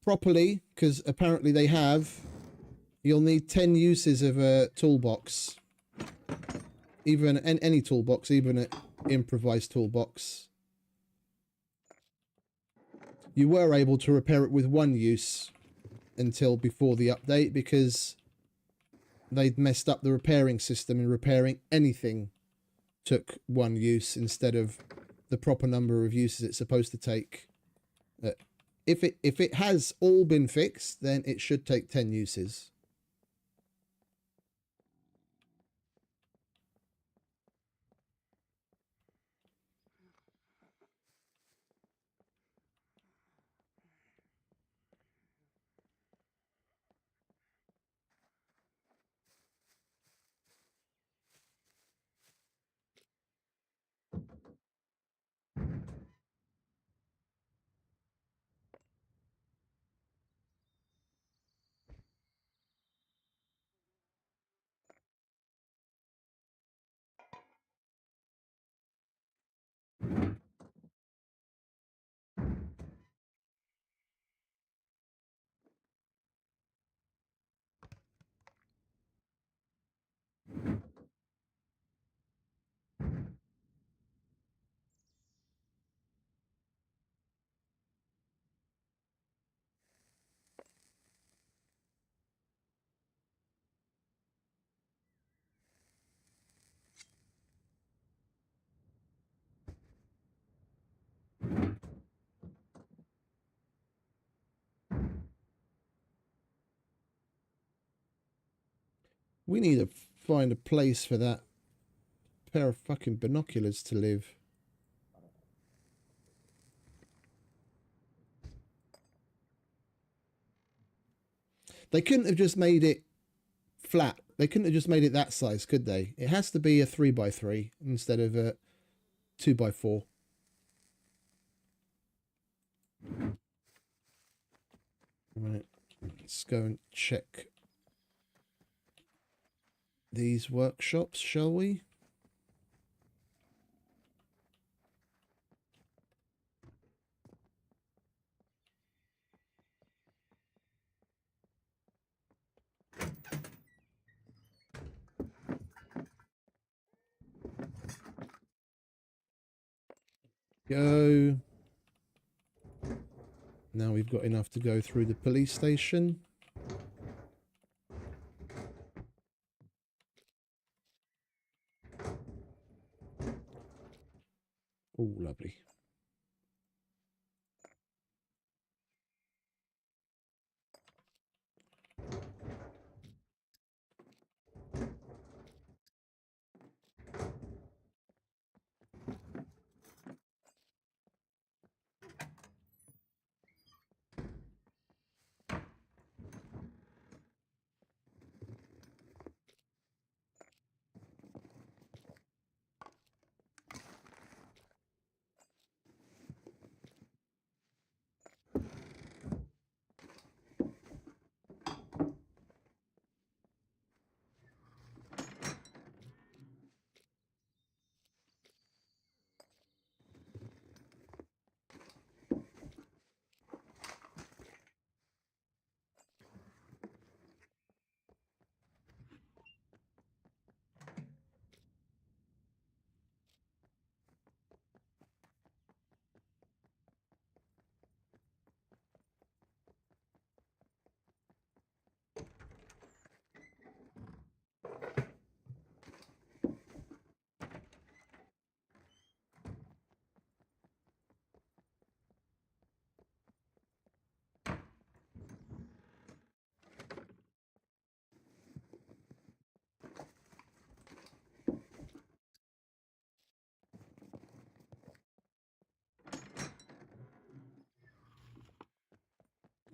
properly, because apparently they have, you'll need 10 uses of a toolbox. Even any toolbox, even an improvised toolbox. You were able to repair it with one use until before the update, because they'd messed up the repairing system, and repairing anything took one use instead of the proper number of uses it's supposed to take. If it has all been fixed, then it should take 10 uses. We need to find a place for that pair of fucking binoculars to live. They couldn't have just made it flat. They couldn't have just made it that size, could they? It has to be a 3x3 instead of a 2x4. Right, let's go and check these workshops, shall we? Go. Now we've got enough to go through the police station. Oh, lovely.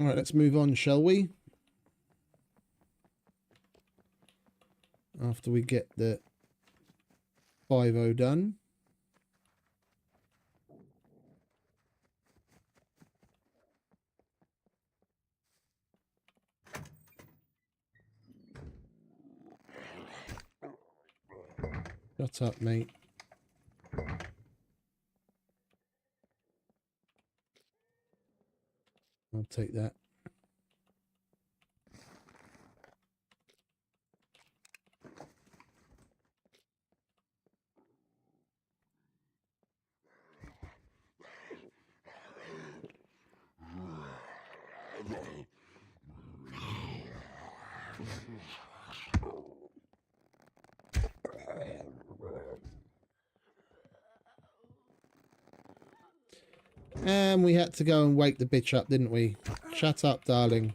All right, let's move on, shall we? After we get the 5-0 done. Shut up, mate. I'll take that. And we had to go and wake the bitch up, didn't we? Shut up, darling.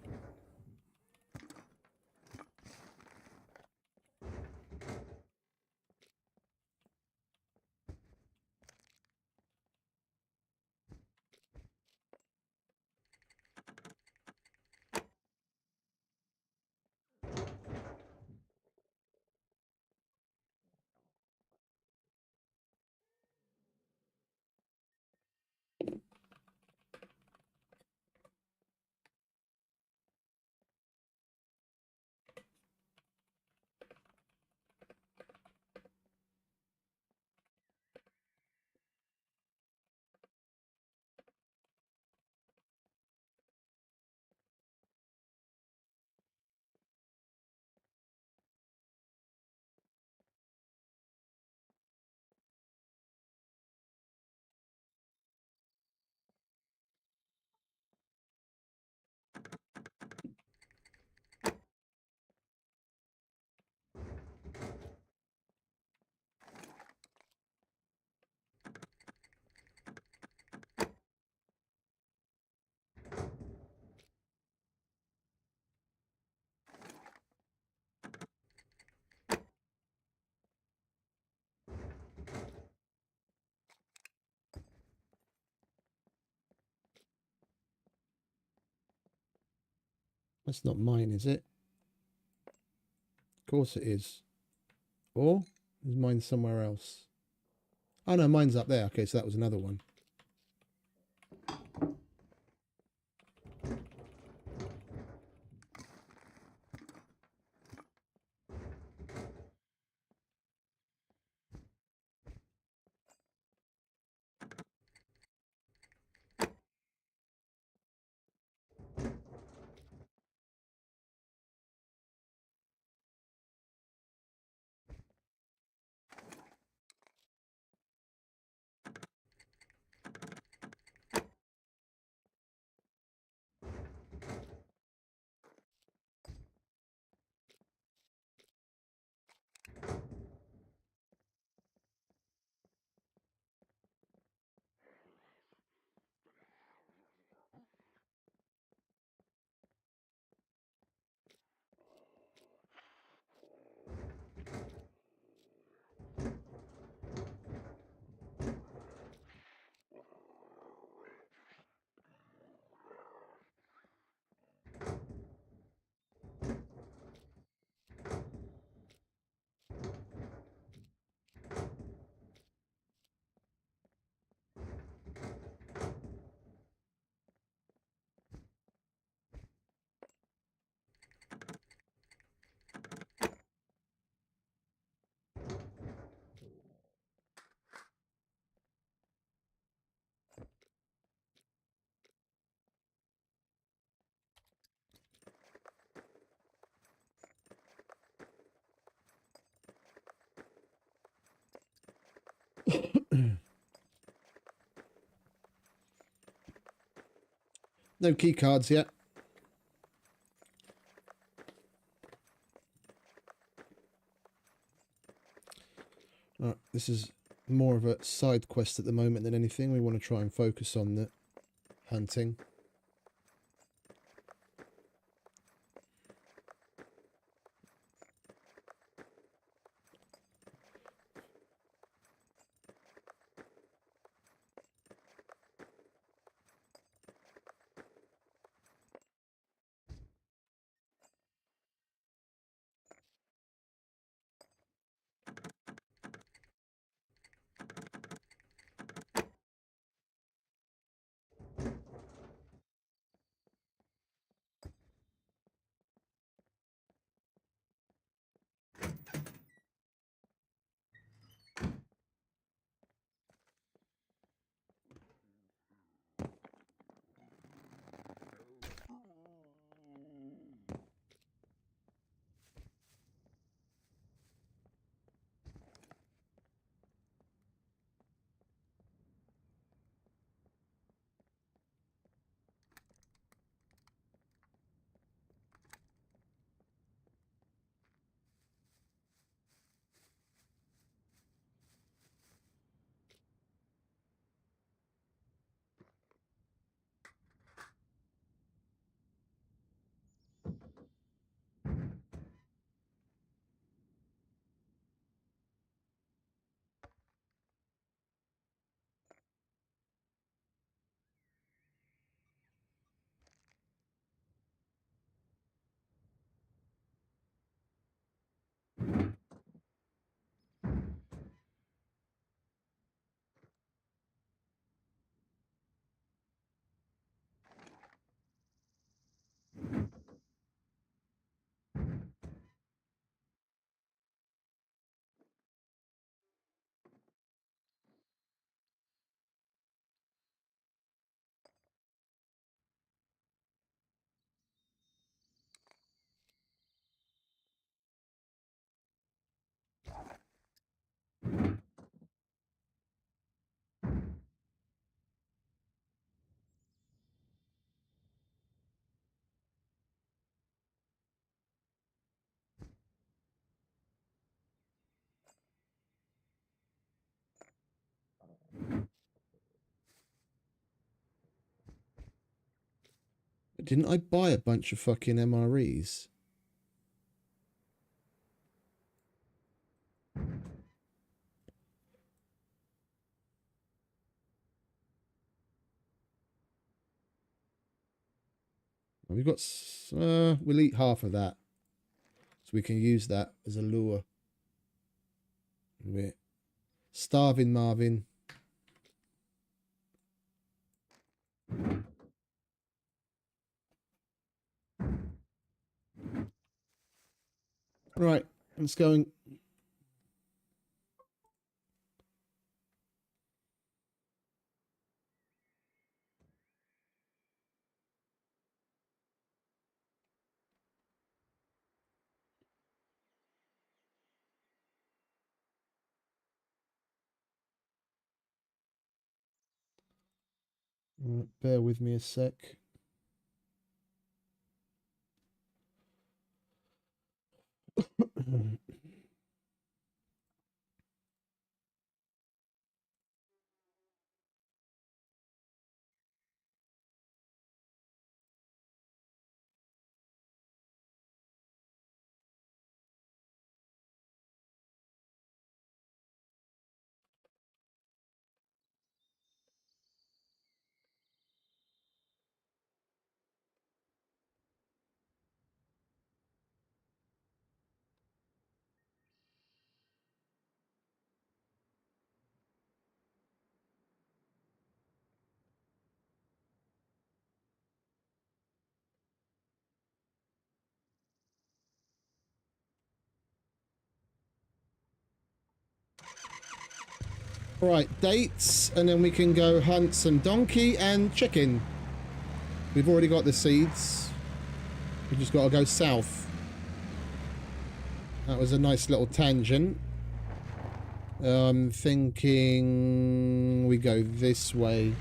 That's not mine, is it? Of course it is. Or is mine somewhere else? Oh no, mine's up there. Okay, so that was another one. No key cards yet. Right, this is more of a side quest at the moment than anything. We want to try and focus on the hunting. Didn't I buy a bunch of fucking MREs? We've got... we'll eat half of that. So we can use that as a lure. We're starving, Marvin. Right, let's go and... Right, bear with me a sec. Right, dates, and then we can go hunt some donkey and chicken. We've already got the seeds. We just got to go south. That was a nice little tangent. I'm thinking we go this way.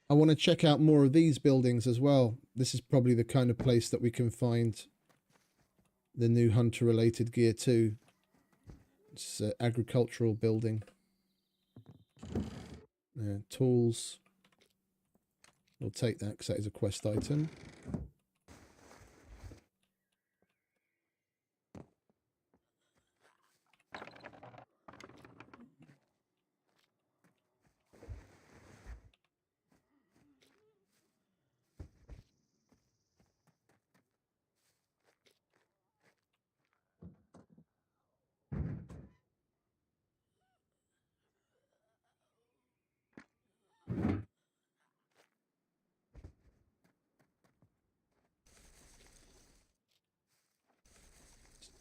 I want to check out more of these buildings as well. This is probably the kind of place that we can find the new hunter-related gear too. It's an agricultural building. Tools. We'll take that because that is a quest item.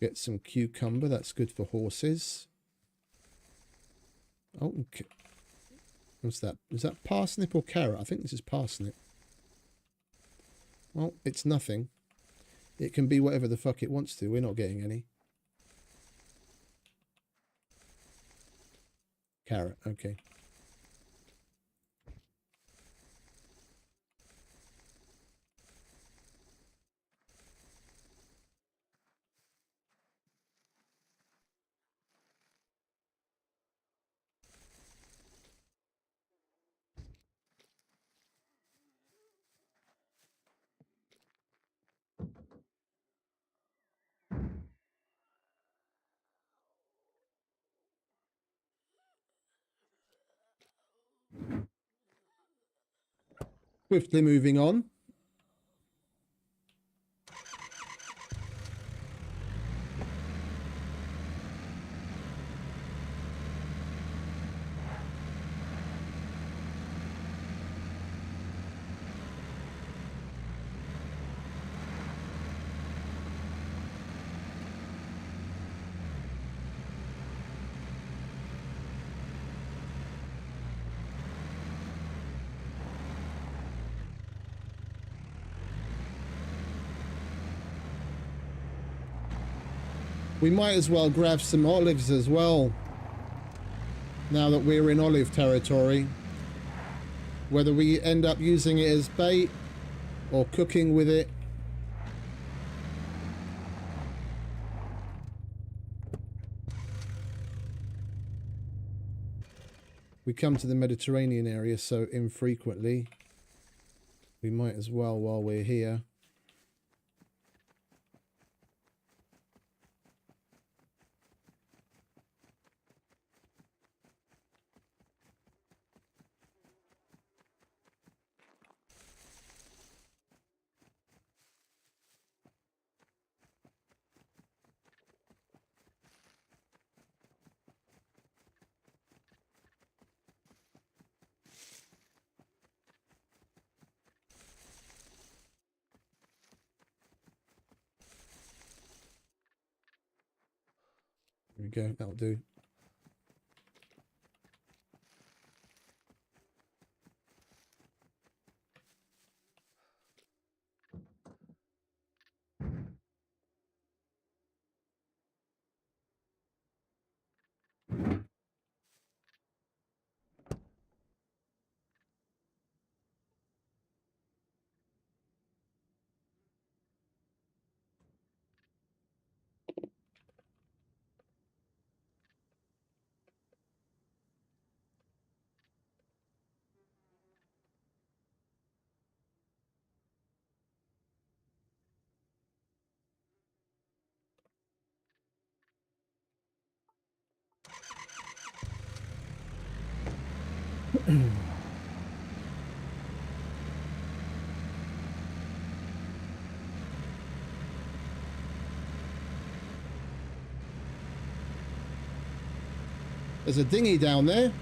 Get some cucumber, that's good for horses. Oh, okay. What's that? Is that parsnip or carrot? I think this is parsnip. Well, it's nothing. It can be whatever the fuck it wants to. We're not getting any. Carrot, okay. Swiftly moving on. We might as well grab some olives as well, now that we're in olive territory. Whether we end up using it as bait or cooking with it. We come to the Mediterranean area so infrequently. We might as well while we're here. There we go, that'll do. There's a dinghy down there.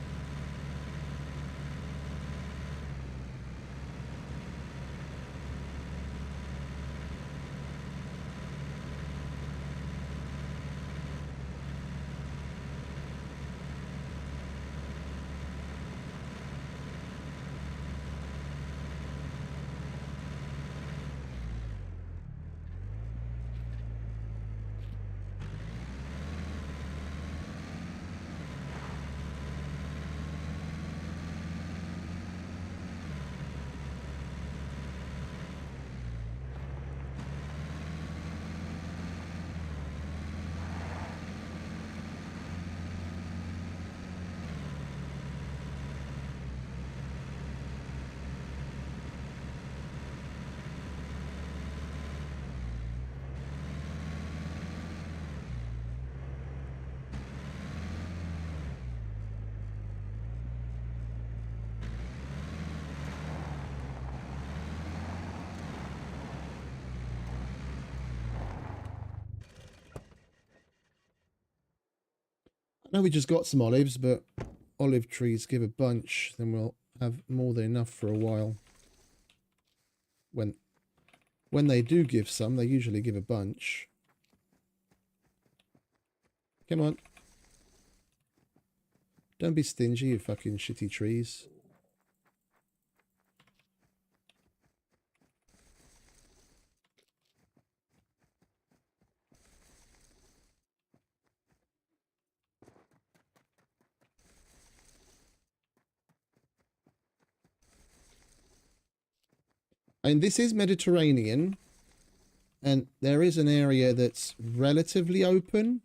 I know we just got some olives, but olive trees give a bunch, then we'll have more than enough for a while. When they do give some, they usually give a bunch. Come on. Don't be stingy, you fucking shitty trees. And this is Mediterranean, and there is an area that's relatively open.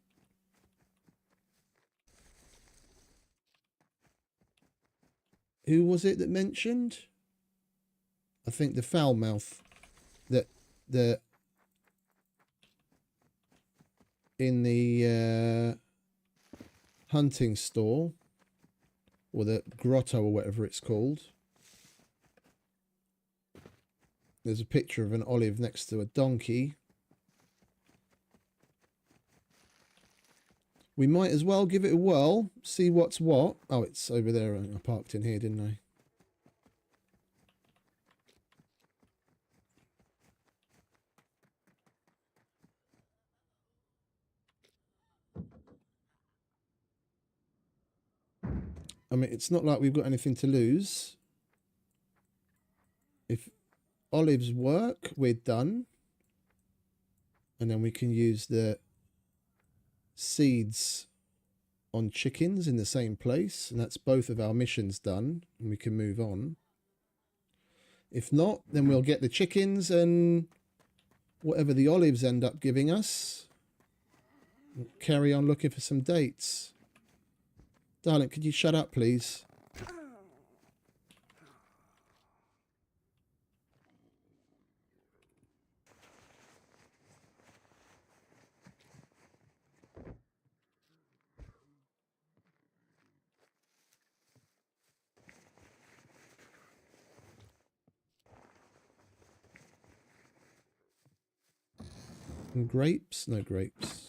Who was it that mentioned? I think the Foulmouth, that in the hunting store, or the grotto or whatever it's called. There's a picture of an olive next to a donkey. We might as well give it a whirl, see what's what. Oh, it's over there. I parked in here, didn't I mean, it's not like we've got anything to lose. If olives work, we're done. And then we can use the seeds on chickens in the same place, and that's both of our missions done, and we can move on. If not, then we'll get the chickens and whatever the olives end up giving us. We'll carry on looking for some dates. Darling, could you shut up, please? And grapes? No grapes.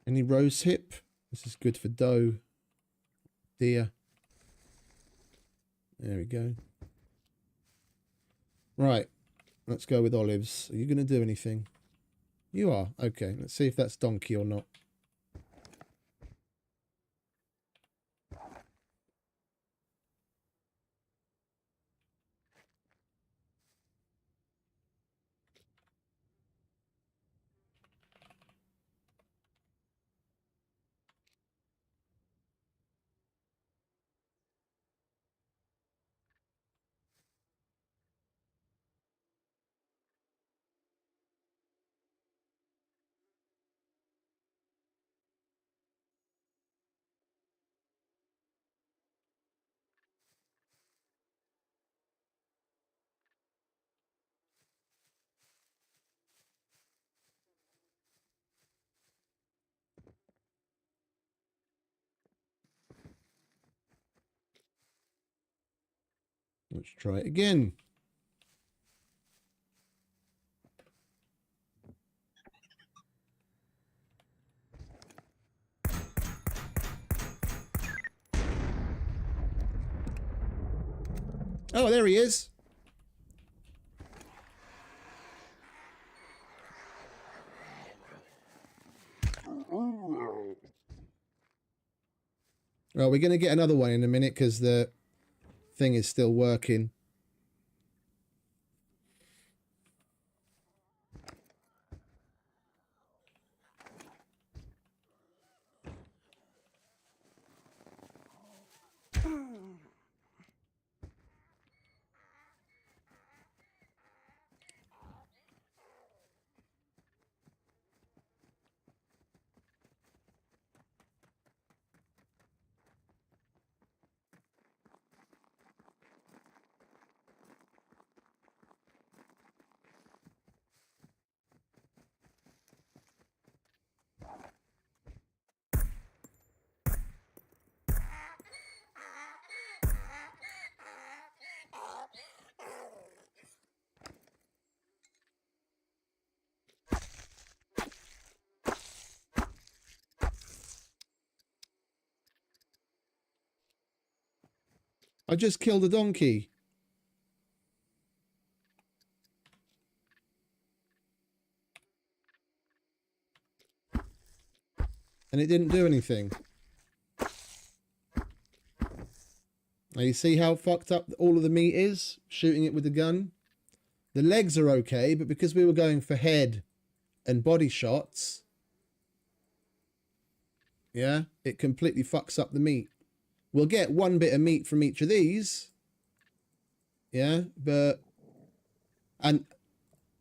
Any rose hip? This is good for doe. Deer. There we go. Right. Let's go with olives. Are you going to do anything? You are. Okay. Let's see if that's donkey or not. Let's try it again. Oh, there he is. Well, we're going to get another one in a minute because the thing is still working. I just killed a donkey. And it didn't do anything. Now you see how fucked up all of the meat is? Shooting it with the gun. The legs are okay, but because we were going for head and body shots, yeah, it completely fucks up the meat. We'll get one bit of meat from each of these. Yeah, but... And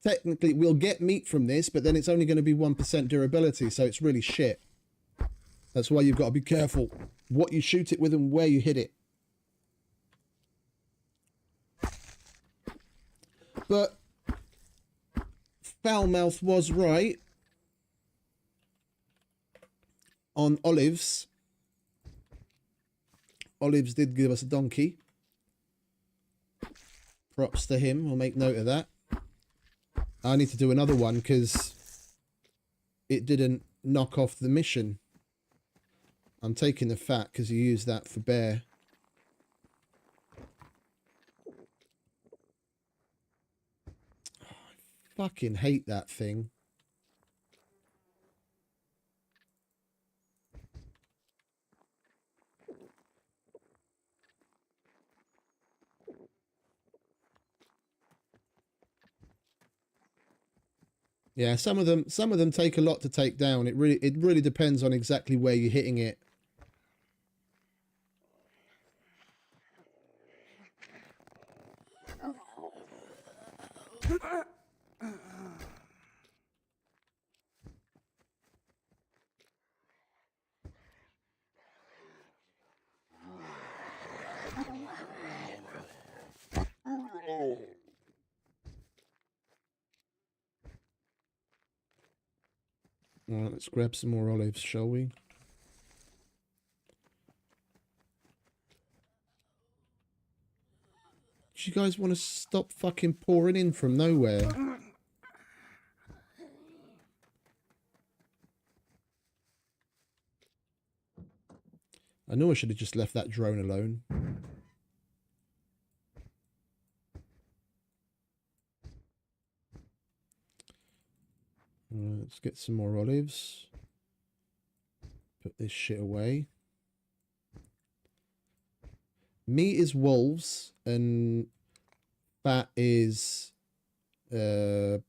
technically we'll get meat from this, but then it's only going to be 1% durability, so it's really shit. That's why you've got to be careful what you shoot it with and where you hit it. But Foulmouth was right on Olives. Olives did give us a donkey. Props to him. We'll make note of that. I need to do another one because it didn't knock off the mission. I'm taking the fat because you use that for bear. Oh, I fucking hate that thing. Yeah, some of them take a lot to take down. It really depends on exactly where you're hitting it. All right, let's grab some more olives, shall we? Do you guys want to stop fucking pouring in from nowhere? I know I should have just left that drone alone. All right, let's get some more olives. Put this shit away. Meat is wolves and fat is bears.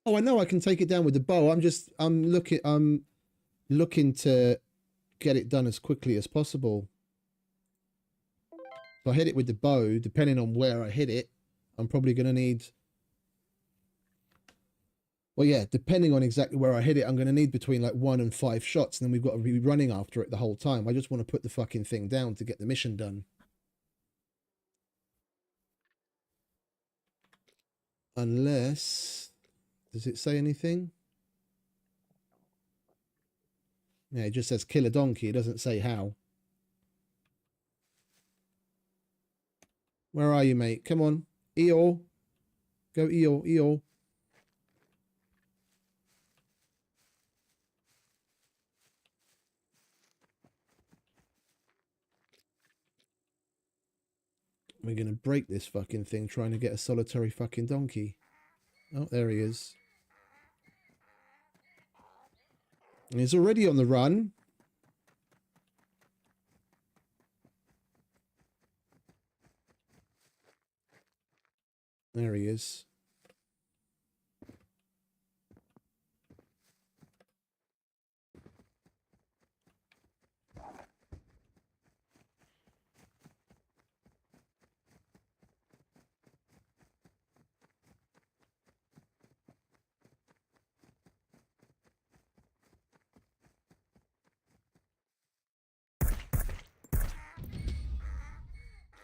Oh, I know I can take it down with the bow. I'm looking to get it done as quickly as possible. If I hit it with the bow, depending on where I hit it, I'm probably going to need... Well, yeah, depending on exactly where I hit it, I'm going to need between like 1 and 5 shots, and then we've got to be running after it the whole time. I just want to put the fucking thing down to get the mission done. Unless... Does it say anything? Yeah, it just says kill a donkey. It doesn't say how. Where are you, mate? Come on. Eeyore. Go Eeyore, Eeyore. We're going to break this fucking thing trying to get a solitary fucking donkey. Oh, there he is. And he's already on the run. There he is.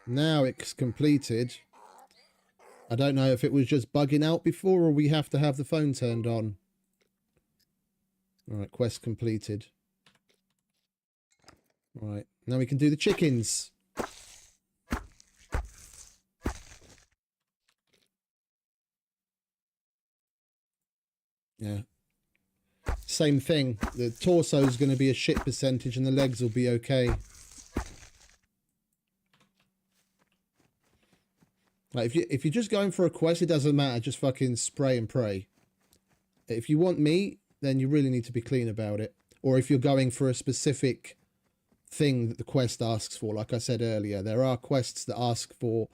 Now it's completed. I don't know if it was just bugging out before or we have to have the phone turned on. Alright, quest completed. Alright, now we can do the chickens. Yeah. Same thing. The torso is going to be a shit percentage and the legs will be okay. Like if you're just going for a quest, it doesn't matter. Just fucking spray and pray. If you want meat, then you really need to be clean about it. Or if you're going for a specific thing that the quest asks for, like I said earlier, there are quests that ask for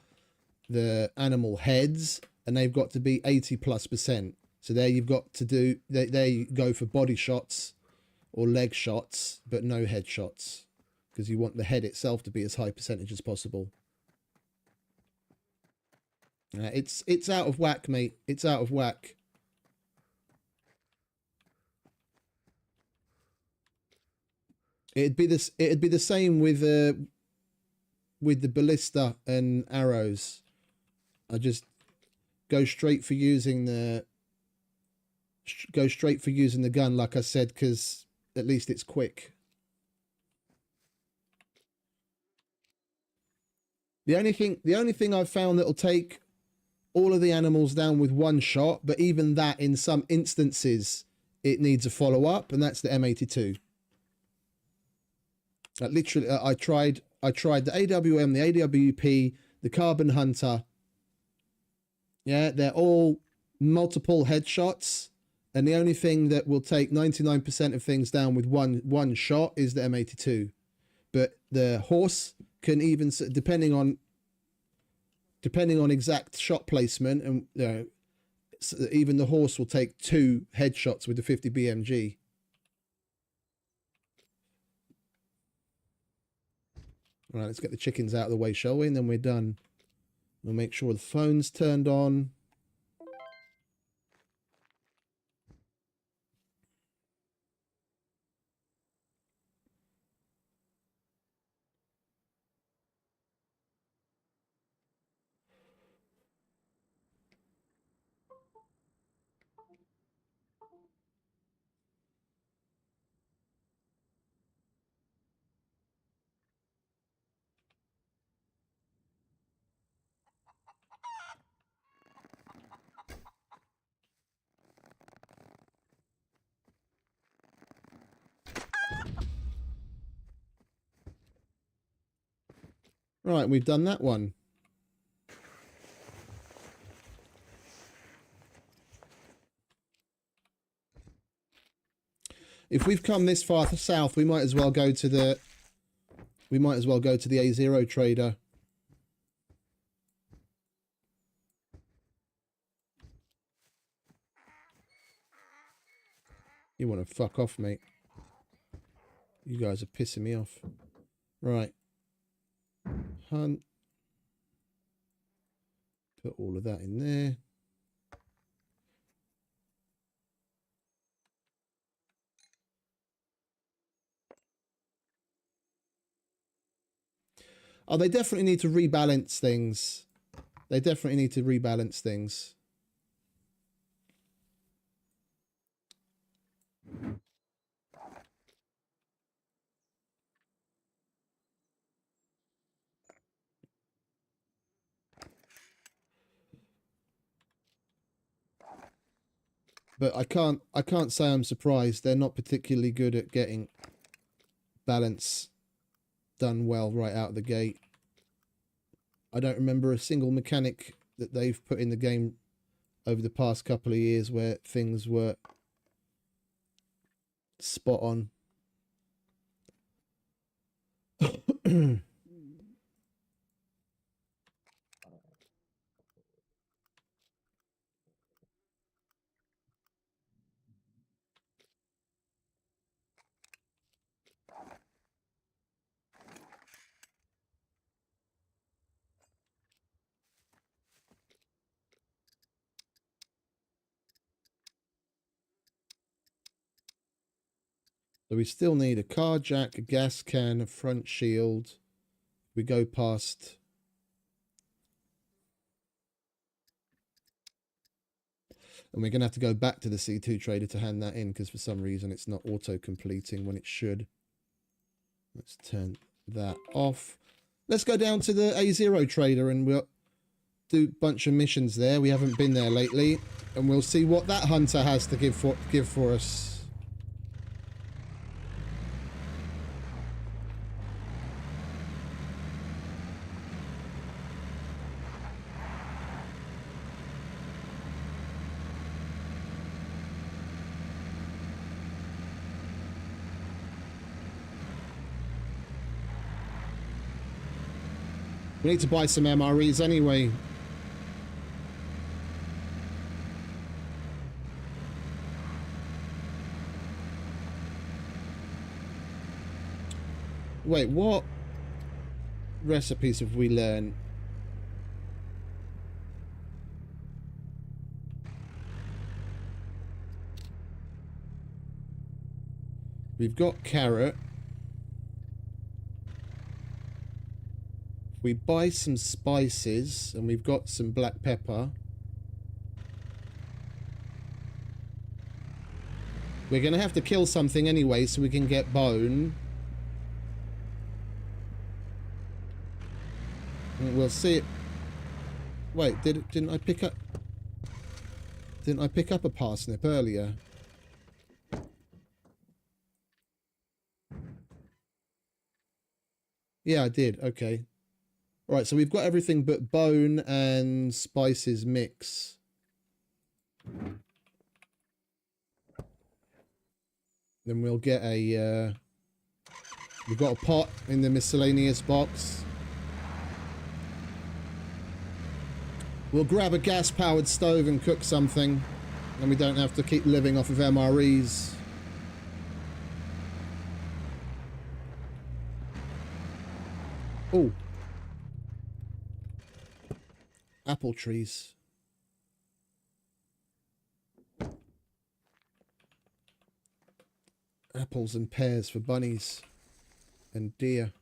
the animal heads, and they've got to be 80+%. So there you've got to do. There you go for body shots or leg shots, but no head shots. because you want the head itself to be as high percentage as possible. It's out of whack, mate. It's out of whack. It'd be the same with the ballista and arrows. I just go straight for using the gun, like I said, because at least it's quick. The only thing I've found that'll take all of the animals down with one shot, but even that, in some instances, it needs a follow-up, and that's the M82. Literally, I tried the AWM, the AWP, the Carbon Hunter. Yeah, they're all multiple headshots, and the only thing that will take 99% of things down with one shot is the M82. But the horse can even, depending on exact shot placement, and you know, even the horse will take 2 headshots with the 50 BMG. All right, let's get the chickens out of the way, shall we? And then we're done. We'll make sure the phone's turned on. Right, we've done that one. If we've come this far south, we might as well go to the A0 trader. You want to fuck off, mate. You guys are pissing me off. Right. Hunt. Put all of that in there. Oh, they definitely need to rebalance things. They definitely need to rebalance things. But I can't say I'm surprised. They're not particularly good at getting balance done well right out of the gate. I don't remember a single mechanic that they've put in the game over the past couple of years where things were spot on. So we still need a car jack, a gas can, a front shield. We go past. And we're going to have to go back to the C2 trader to hand that in because for some reason it's not auto-completing when it should. Let's turn that off. Let's go down to the A0 trader and we'll do a bunch of missions there. We haven't been there lately. And we'll see what that hunter has to give for us. We need to buy some MREs anyway. Wait, what recipes have we learned? We've got carrot. We buy some spices, and we've got some black pepper. We're going to have to kill something anyway so we can get bone. And we'll see it. Wait, didn't I pick up... Didn't I pick up a parsnip earlier? Yeah, I did. Okay. All right, so we've got everything but bone and spices mix. Then we'll get a... we've got a pot in the miscellaneous box. We'll grab a gas-powered stove and cook something. And we don't have to keep living off of MREs. Oh. Apple trees. Apples and pears for bunnies and deer.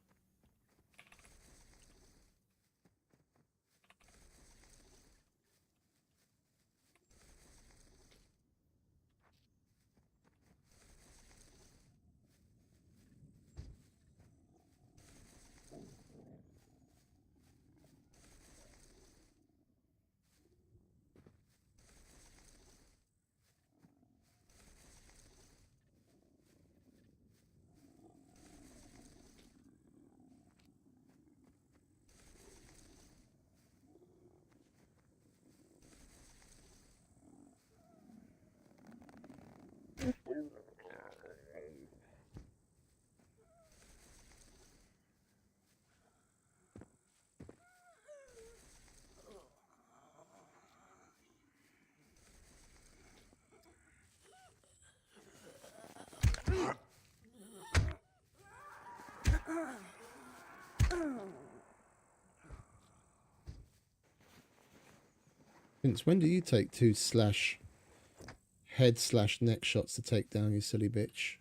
Vince, when do you take 2/head/neck shots to take down, you silly bitch?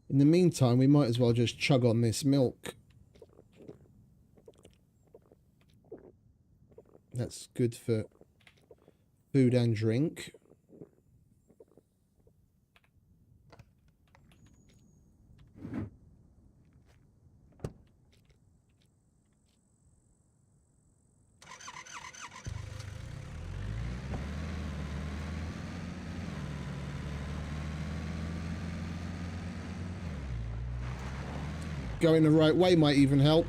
In the meantime, we might as well just chug on this milk. That's good for food and drink. Going the right way might even help.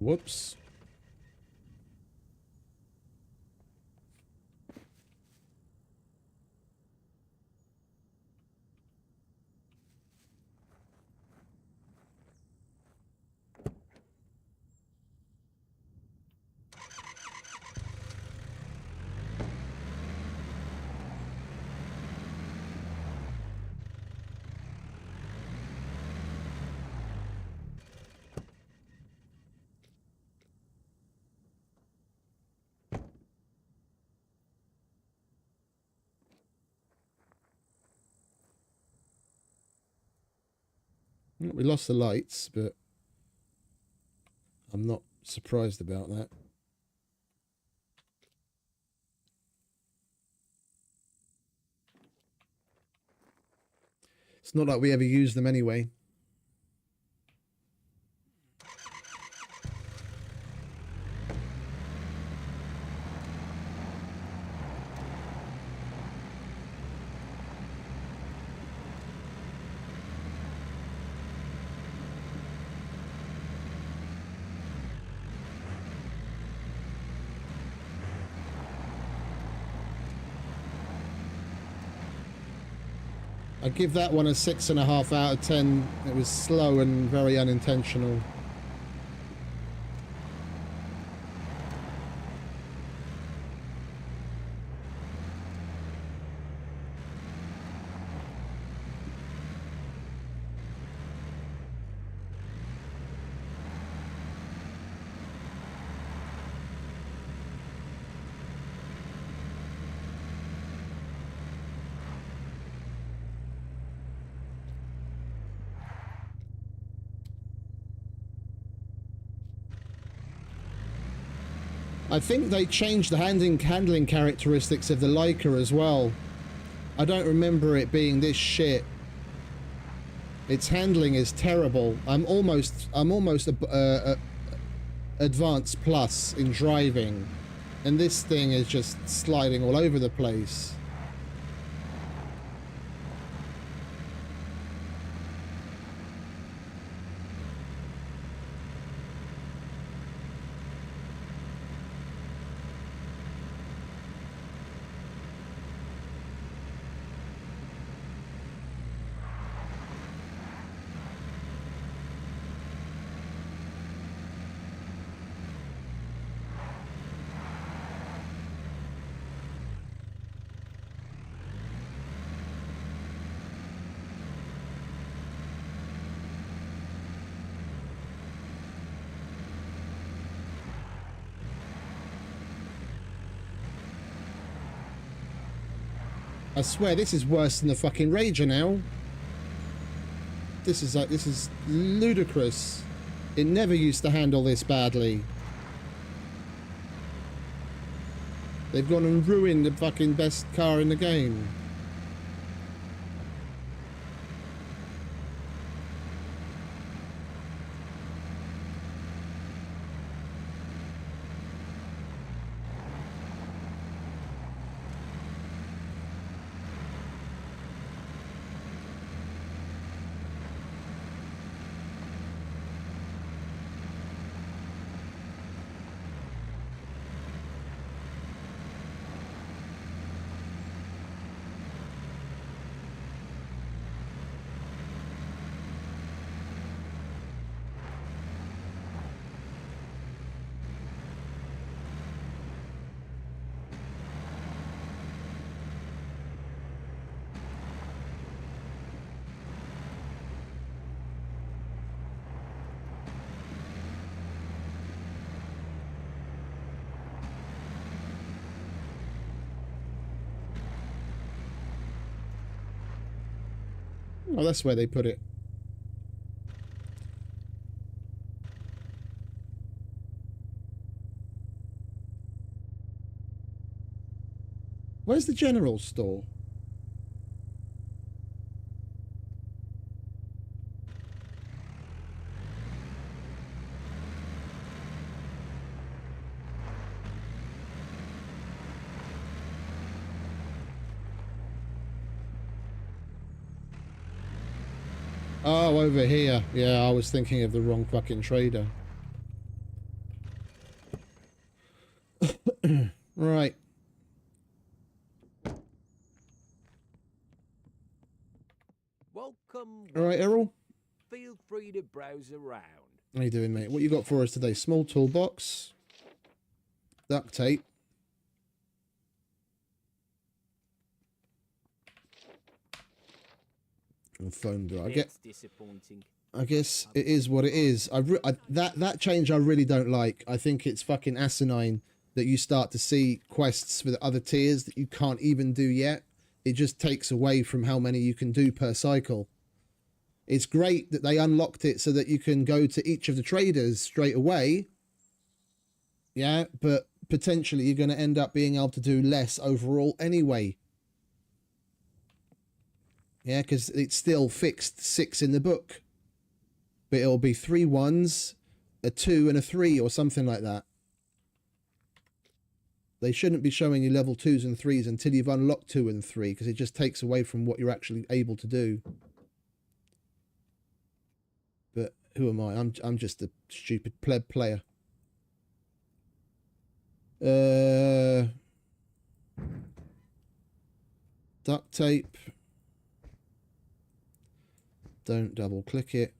Whoops. We lost the lights, but I'm not surprised about that. It's not like we ever use them anyway. I give that one a 6.5 out of 10. It was slow and very unintentional. I think they changed the handling characteristics of the Leica as well. I don't remember it being this shit. Its handling is terrible. I'm almost advanced plus in driving, and this thing is just sliding all over the place. I swear this is worse than the fucking Rager now. This is ludicrous. It never used to handle this badly. They've gone and ruined the fucking best car in the game. Oh, that's where they put it. Where's the general store? Oh, over here. Yeah, I was thinking of the wrong fucking trader. Right. Welcome. All right, Errol. Feel free to browse around. How you doing, mate? What you got for us today? Small toolbox. Duct tape. And phone door. It's disappointing. I guess it is what it is. That change I really don't like. I think it's fucking asinine that you start to see quests for the other tiers that you can't even do yet. It just takes away from how many you can do per cycle. It's great that they unlocked it so that you can go to each of the traders straight away. Yeah, but potentially you're going to end up being able to do less overall anyway. Yeah, because it's still fixed 6 in the book. But it'll be 3 1s, a 2 and a 3 or something like that. They shouldn't be showing you level 2s and 3s until you've unlocked 2 and 3, because it just takes away from what you're actually able to do. But who am I? I'm just a stupid pleb player. Duct tape. Don't double click it.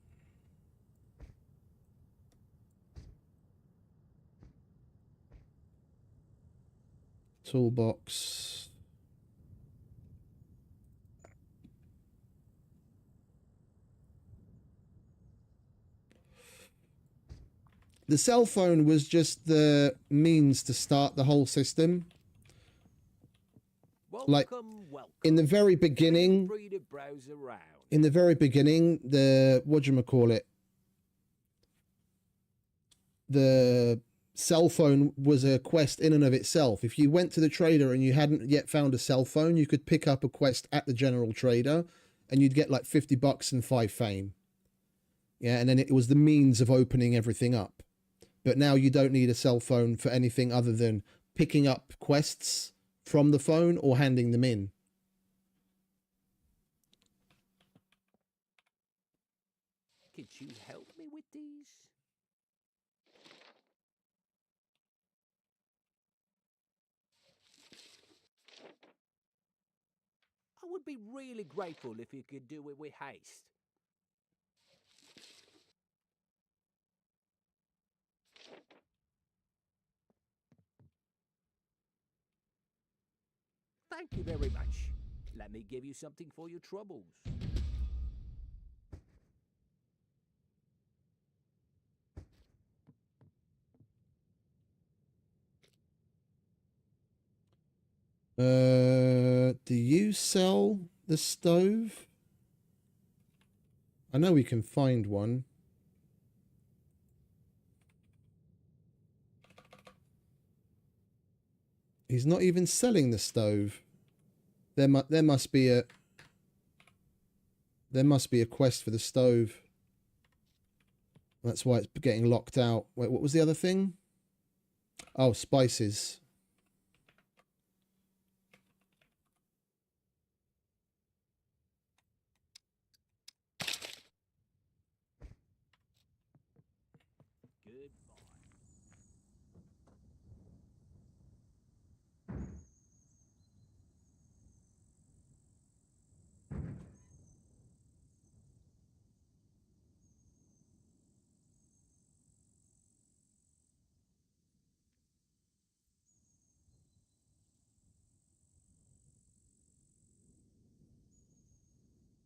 Toolbox. The cell phone was just the means to start the whole system. Like, in the very beginning, the whatchamacallit, the cell phone was a quest in and of itself. If you went to the trader and you hadn't yet found a cell phone, you could pick up a quest at the general trader and you'd get like $50 and 5 fame. Yeah, and then it was the means of opening everything up. But now you don't need a cell phone for anything other than picking up quests from the phone or handing them in. Could you help me with these? I would be really grateful if you could do it with haste. Thank you very much. Let me give you something for your troubles. Do you sell the stove? I know we can find one. He's not even selling the stove. There must be a quest for the stove. That's why it's getting locked out. Wait, what was the other thing? Oh, spices.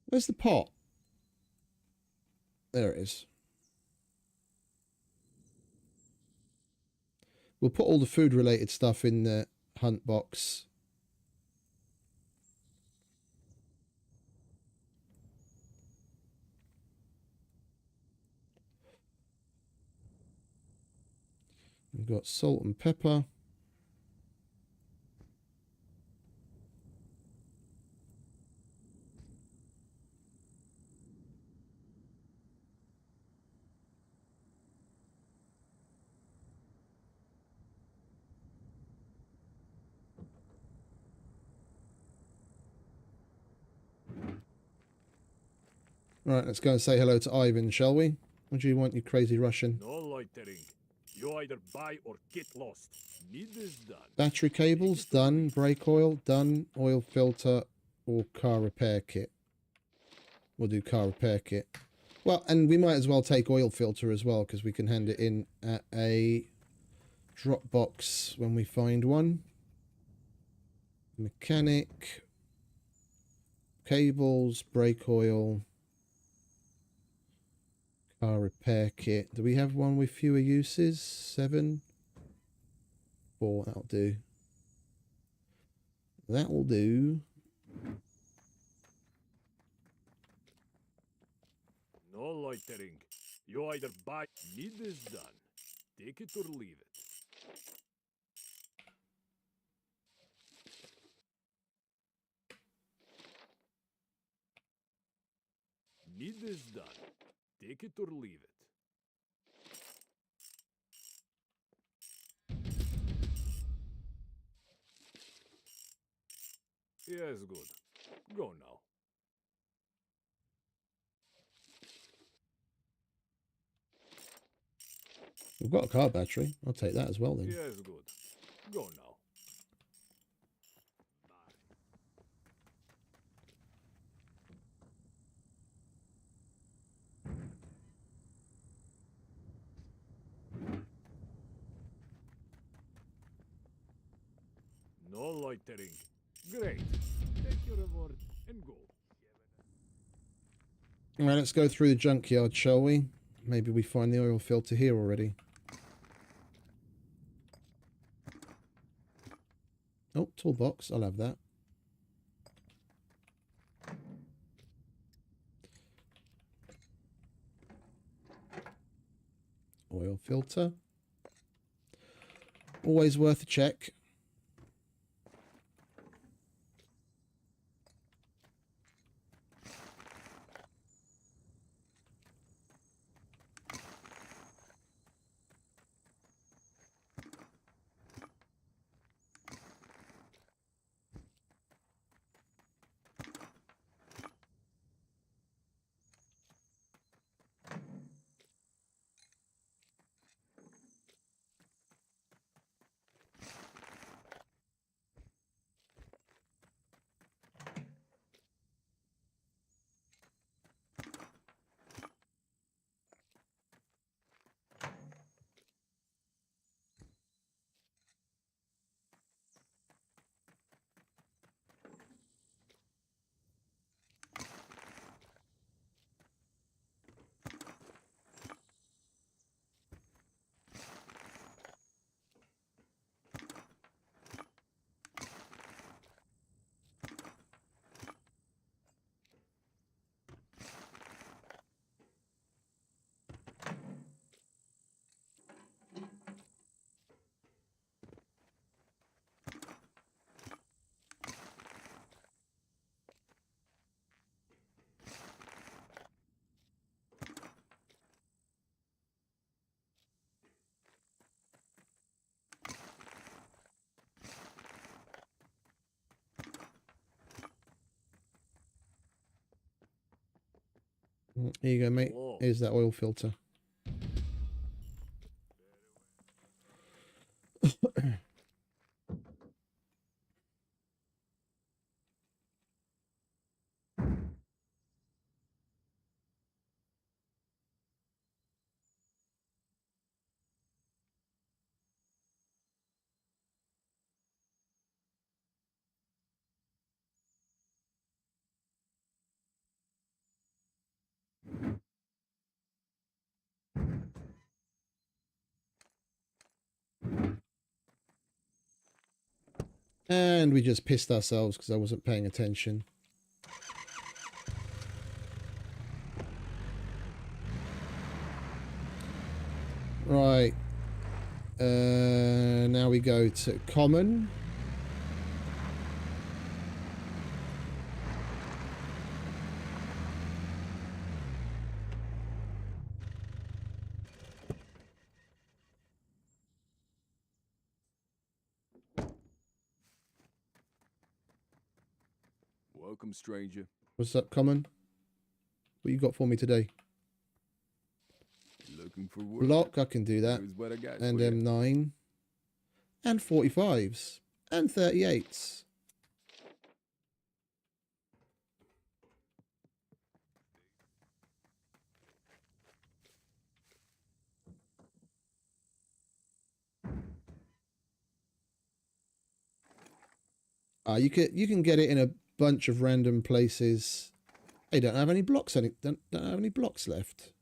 Where's the pot? There it is. We'll put all the food related stuff in the hunt box. We've got salt and pepper. Right, let's go and say hello to Ivan, shall we? What do you want, you crazy Russian? No loitering. You either buy or get lost. Neither is done. Battery cables, done. Brake oil, done. Oil filter or car repair kit. We'll do car repair kit. Well, and we might as well take oil filter as well, because we can hand it in at a drop box when we find one. Mechanic. Cables, brake oil. Car repair kit. Do we have one with fewer uses? 7. 4, that'll do. That will do. No loitering. You either buy. Need this done. Take it or leave it. Need this done. Take it or leave it. Yes, good. Go now. We've got a car battery. I'll take that as well then. Yes, good. Go now. No loitering. Great. Take your reward and go. All right, let's go through the junkyard, shall we? Maybe we find the oil filter here already. Oh, toolbox. I'll have that. Oil filter. Always worth a check. Here you go, mate. Whoa. Here's that oil filter. And we just pissed ourselves because I wasn't paying attention. Right. Now we go to common. Welcome, stranger. What's up, common? What you got for me today? Looking for work? Block, I can do that. Here's what I got And for ya. M9. And 45s. And 38s. You can get it in a bunch of random places. Hey, don't have any blocks. Don't have any blocks left.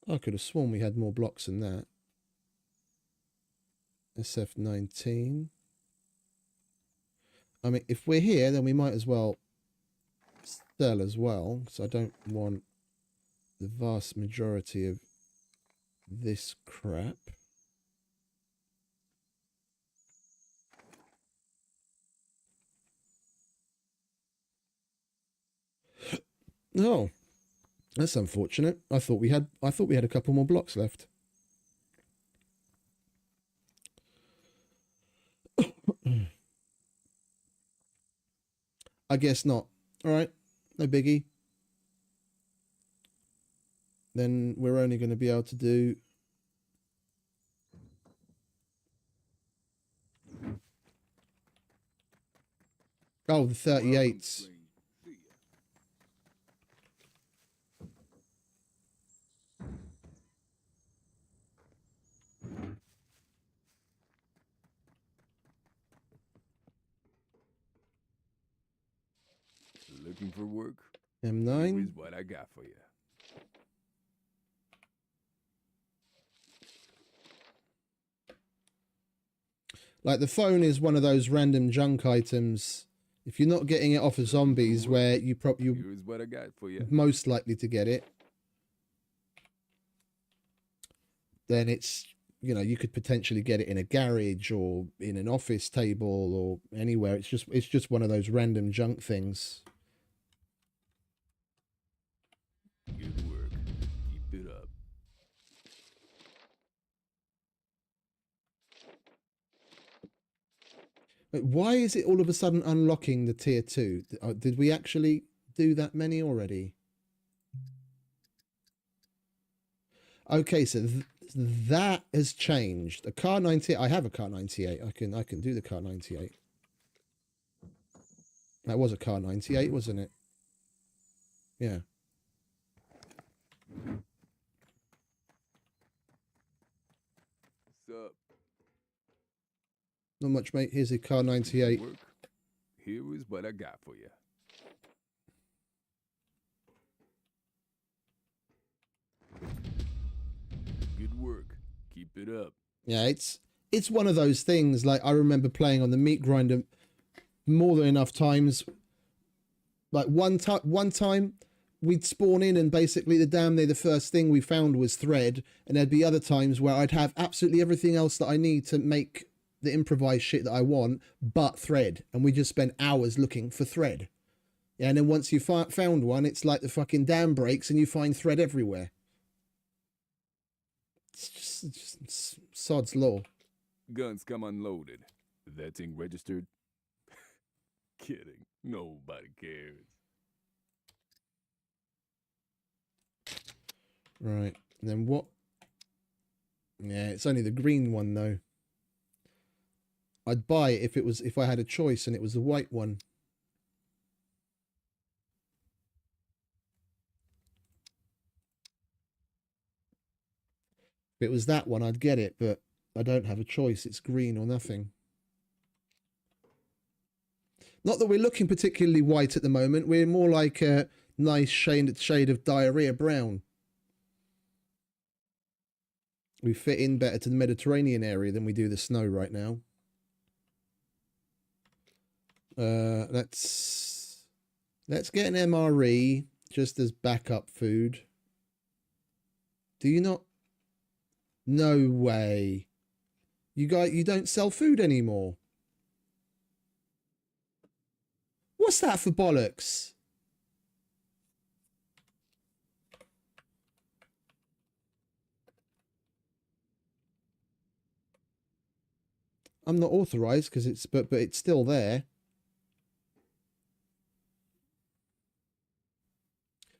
I could have sworn we had more blocks than that. SF19. I mean, if we're here, then we might as well sell as well. So I don't want the vast majority of this crap. Oh, that's unfortunate. I thought we had a couple more blocks left. I guess not. All right, no biggie. Then we're only going to be able to do the 38s. Looking for work? M9. Here's what I got for you. Like the phone is one of those random junk items. If you're not getting it off of zombies, where you're Here's what I got for you. most likely to get it, then it's, you know, you could potentially get it in a garage or in an office table or anywhere. It's just one of those random junk things. Good work. Keep it up. But why is it all of a sudden unlocking the tier 2? Did we actually do that many already? Okay, so that has changed. A car 98. I have a car 98. I can do the car 98. That was a car 98, wasn't it? Yeah. What's up? Not much, mate. Here's a car 98. Work. Here is what I got for you. Good work. Keep it up. Yeah, it's one of those things. Like, I remember playing on the meat grinder more than enough times. Like one time we'd spawn in and basically the first thing we found was thread, and there'd be other times where I'd have absolutely everything else that I need to make the improvised shit that I want, but thread, and we just spent hours looking for thread. Yeah, and then once you found one, it's like the fucking dam breaks and you find thread everywhere. It's just sod's law. Guns come unloaded. That thing registered? Kidding. Nobody cares. Right. And then what? Yeah, it's only the green one though. I'd buy it if I had a choice and it was the white one. If it was that one, I'd get it, but I don't have a choice. It's green or nothing. Not that we're looking particularly white at the moment. We're more like a nice shade of diarrhea brown. We fit in better to the Mediterranean area than we do the snow right now. Let's get an MRE just as backup food. Do you not? No way. You don't sell food anymore. What's that for bollocks? I'm not authorized because it's but it's still there.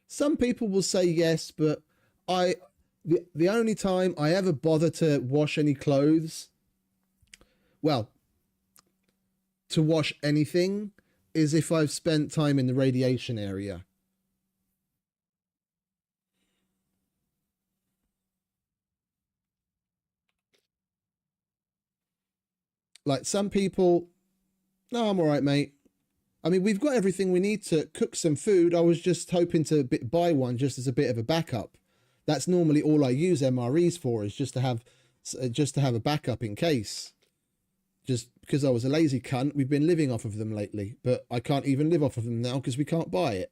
Some people will say yes, but the only time I ever bother to wash any clothes, well, to wash anything, is if I've spent time in the radiation area. Like some people, no, I'm all right, mate. I mean, we've got everything we need to cook some food. I was just hoping to buy one just as a bit of a backup. That's normally all I use MREs for, is just to have a backup in case. just because I was a lazy cunt, we've been living off of them lately. But I can't even live off of them now because we can't buy it.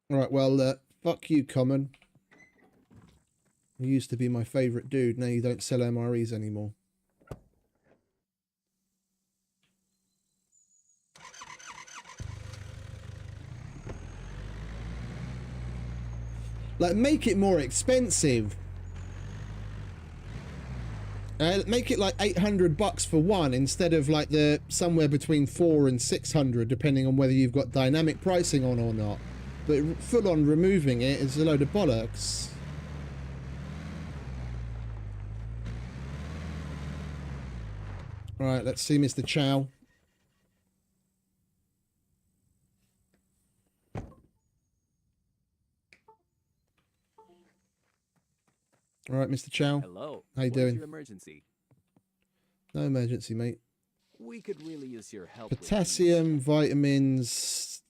All right, well, fuck you, Common. You used to be my favourite dude. Now you don't sell MREs anymore. Like, make it more expensive. Make it like 800 bucks for one instead of like the somewhere between 400 and 600, depending on whether you've got dynamic pricing on or not. But full on removing it is a load of bollocks. Right, let's see Mr. Chow. All right, Mr. Chow. Hello. How you What doing? is your emergency? No emergency, mate. We could really use your help. with Potassium, vitamins.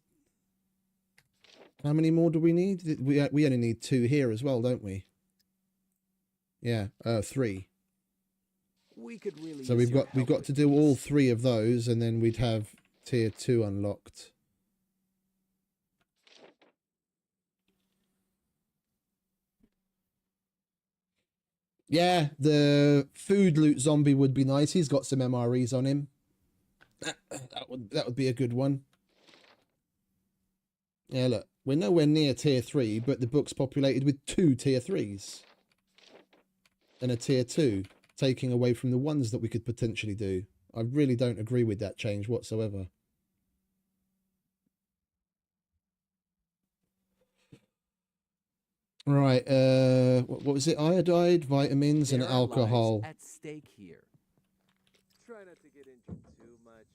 How many more do we need? We only need 2 here as well, don't we? Yeah, 3. We could really So use we've got to do all 3 of those, and then we'd have tier 2 unlocked. Yeah, the food loot zombie would be nice. He's got some MREs on him. That would be a good one. Yeah, look, we're nowhere near tier 3, but the book's populated with 2 tier 3s. And a tier 2, taking away from the ones that we could potentially do. I really don't agree with that change whatsoever. Right, what was it? Iodide, vitamins, and alcohol. At stake here. Try not to get into too much.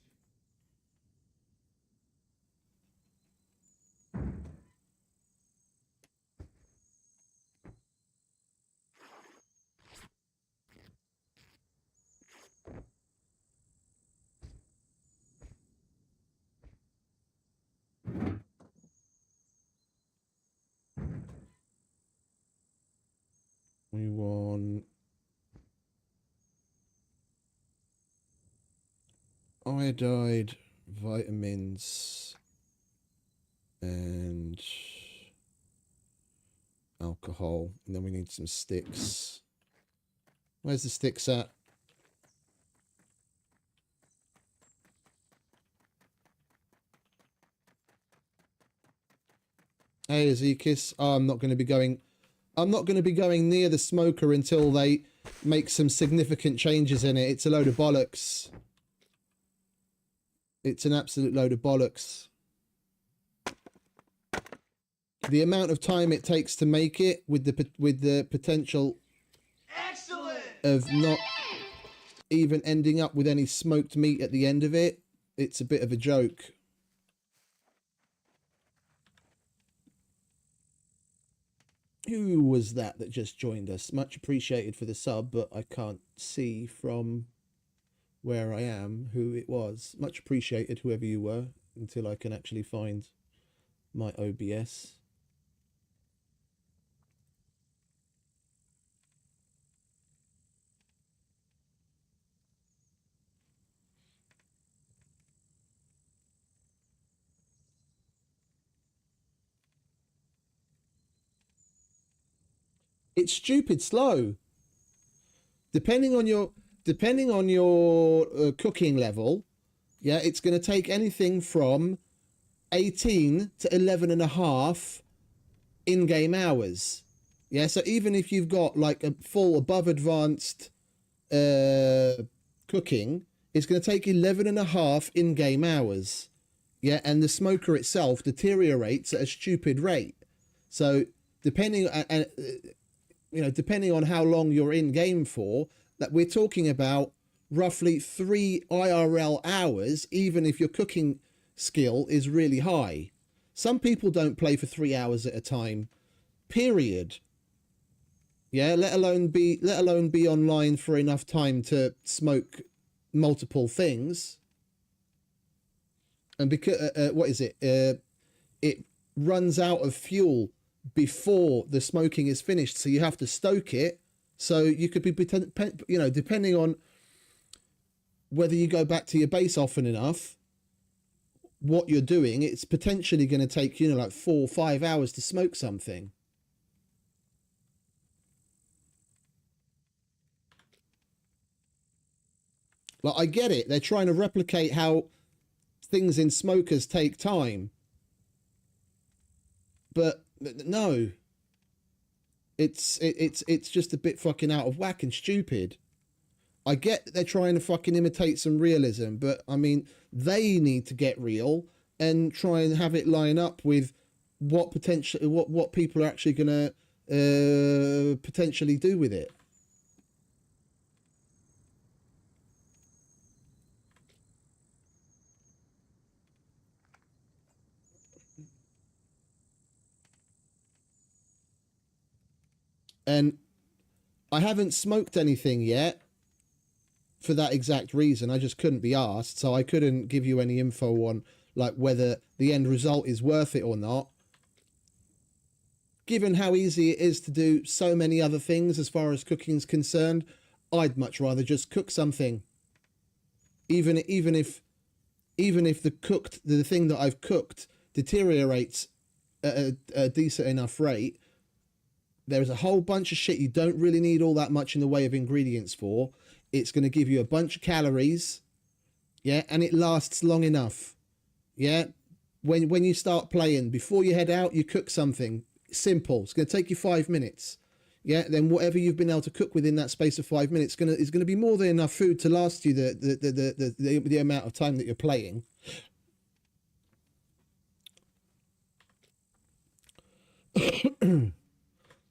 We want iodide, vitamins, and alcohol. And then we need some sticks. Where's the sticks at? Hey, Ezekis. Oh, I'm not going to be going near the smoker until they make some significant changes in it. It's a load of bollocks. It's an absolute load of bollocks. The amount of time it takes to make it with the potential of not even ending up with any smoked meat at the end of it, it's a bit of a joke. Who was that just joined us? Much appreciated for the sub, but I can't see from where I am who it was. Much appreciated, whoever you were, until I can actually find my OBS. It's stupid slow. Depending on your cooking level, yeah, it's going to take anything from 18 to 11 and a half in-game hours. Yeah, so even if you've got like a full above advanced cooking, it's going to take 11 and a half in-game hours. Yeah, and the smoker itself deteriorates at a stupid rate. So depending depending on how long you're in game for, that we're talking about roughly 3 IRL hours, even if your cooking skill is really high. Some people don't play for 3 hours at a time, period. Yeah, let alone be online for enough time to smoke multiple things. And because what is it? It runs out of fuel before the smoking is finished, so you have to stoke it. So you could be, you know, depending on whether you go back to your base often enough, what you're doing, it's potentially going to take, you know, like 4 or 5 hours to smoke something. Like, I get it. They're trying to replicate how things in smokers take time. But no. It's just a bit fucking out of whack and stupid. I get that they're trying to fucking imitate some realism, but I mean, they need to get real and try and have it line up with what people are actually going to potentially do with it. And I haven't smoked anything yet for that exact reason. I just couldn't be asked, so I couldn't give you any info on like whether the end result is worth it or not. Given how easy it is to do so many other things as far as cooking is concerned, I'd much rather just cook something. Even if the thing that I've cooked deteriorates at a decent enough rate, there's a whole bunch of shit you don't really need all that much in the way of ingredients for. It's going to give you a bunch of calories, yeah, and it lasts long enough, yeah. When you start playing, before you head out, you cook something simple. It's going to take you 5 minutes, yeah. Then whatever you've been able to cook within that space of 5 minutes is going to be more than enough food to last you the amount of time that you're playing.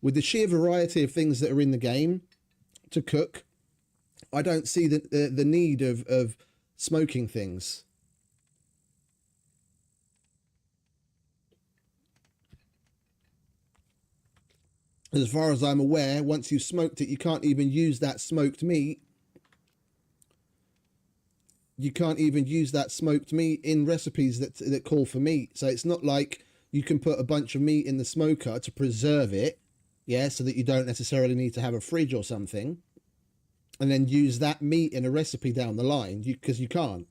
With the sheer variety of things that are in the game to cook, I don't see the need of smoking things. As far as I'm aware, once you've smoked it, you can't even use that smoked meat. You can't even use that smoked meat in recipes that call for meat. So it's not like you can put a bunch of meat in the smoker to preserve it, yeah, so that you don't necessarily need to have a fridge or something, and then use that meat in a recipe down the line, because you can't.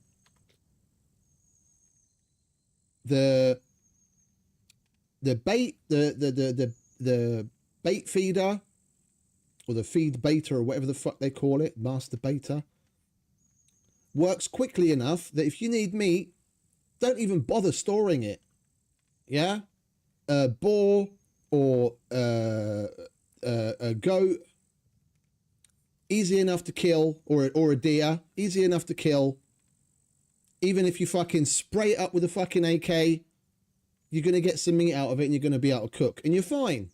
The bait feeder, or the feed beta, or whatever the fuck they call it, master beta, works quickly enough that if you need meat, don't even bother storing it. Yeah, a boar or a goat, easy enough to kill, or a deer, easy enough to kill. Even if you fucking spray it up with a fucking AK, you're going to get some meat out of it and you're going to be able to cook, and you're fine.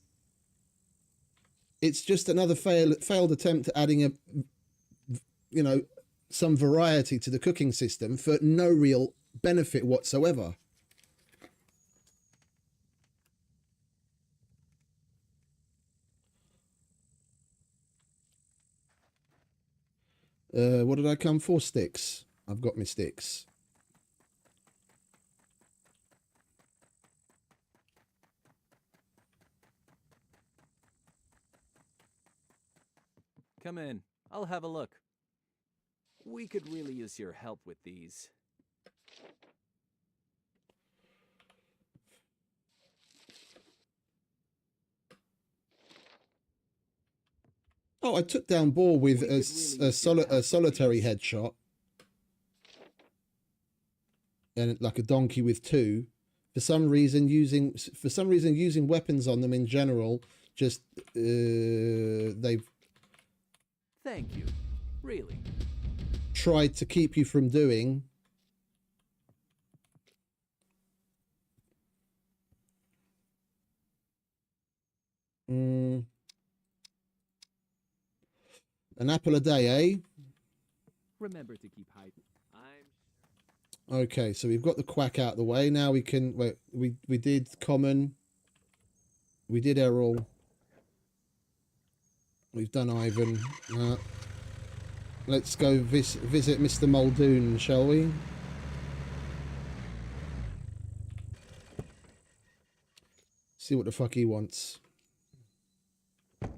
It's just another failed attempt at adding some variety to the cooking system for no real benefit whatsoever. What did I come for? Sticks. I've got my sticks. Come in. I'll have a look. We could really use your help with these. Oh, I took down boar with a solitary headshot. And like a donkey with two. For some reason, using weapons on them in general, just they've Thank you. Really. tried to keep you from doing. An apple a day, eh? Remember to keep hiding. Okay, so we've got the quack out of the way. Now we can... Wait, we did common. We did Errol. We've done Ivan. Let's go visit Mr. Muldoon, shall we? See what the fuck he wants. What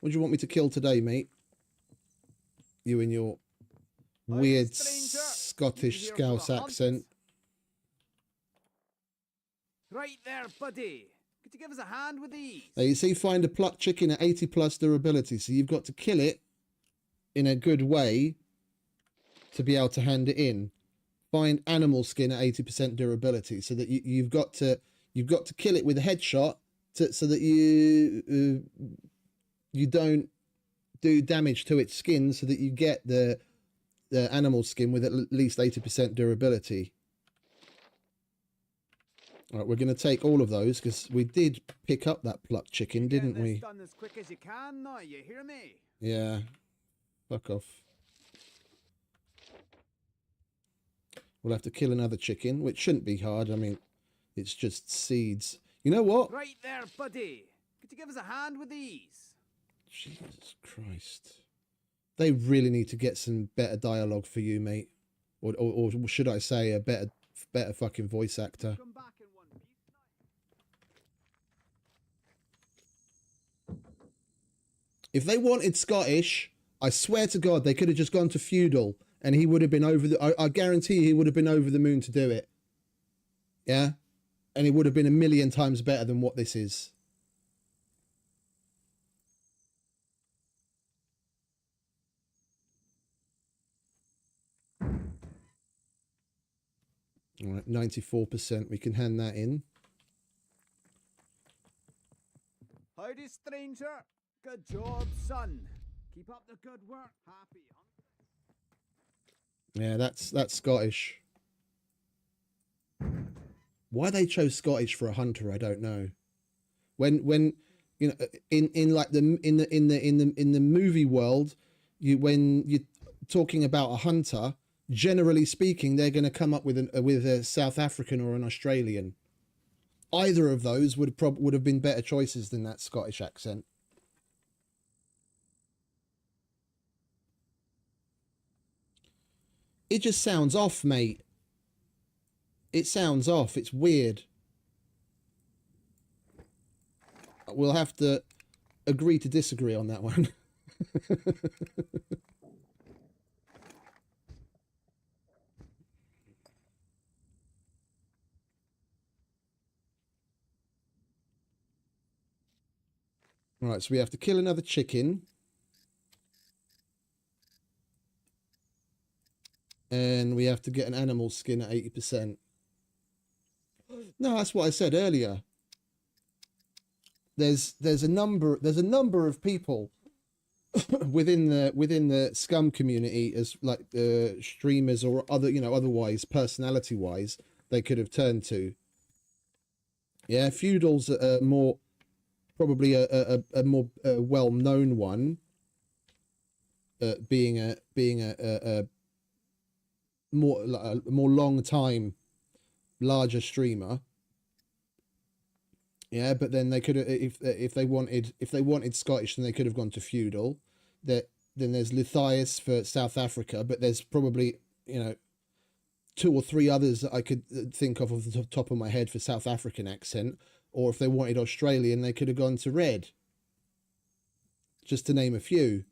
do you want me to kill today, mate? You and your weird Scottish Scouse accent. Right there, buddy. Could you give us a hand with these? Now you see, find a plucked chicken at 80 plus durability. So you've got to kill it in a good way to be able to hand it in. Find animal skin at 80% durability, so that you've got to kill it with a headshot so that you don't do damage to its skin, so that you get the animal skin with at least 80% durability. All right, we're going to take all of those because we did pick up that plucked chicken, didn't we? Done as quick as you can now, you hear me? Yeah. Fuck off. We'll have to kill another chicken, which shouldn't be hard. I mean, it's just seeds. You know what? Right there, buddy. Could you give us a hand with these? Jesus Christ. They really need to get some better dialogue for you, mate. Or should I say a better fucking voice actor. Come back in one piece now. If they wanted Scottish, I swear to God, they could have just gone to feudal and he would have been over the... I guarantee he would have been over the moon to do it. Yeah? And it would have been a million times better than what this is. All right, 94%. We can hand that in. Howdy, stranger. Good job, son. Keep up the good work. Happy hunting. Yeah, that's Scottish. Why they chose Scottish for a hunter, I don't know. When you know, in like in the movie world, when you're talking about a hunter, generally speaking, they're going to come up with a South African or an Australian. Either of those would have been better choices than that Scottish accent. It just sounds off, mate. It sounds off. It's weird. We'll have to agree to disagree on that one. Right, so we have to kill another chicken. And we have to get an animal skin at 80%. No, that's what I said earlier. There's a number of people within the SCUM community, as like streamers or other, you know, otherwise personality wise, they could have turned to. Yeah, feudal's more probably a more well known one, being a more long time larger streamer. Yeah, but then they could have, if they wanted Scottish, then they could have gone to feudal. Then there's Lithias for South Africa, but there's probably, you know, 2 or 3 others that I could think of the top of my head for South African accent. Or if they wanted Australian, they could have gone to red. Just to name a few.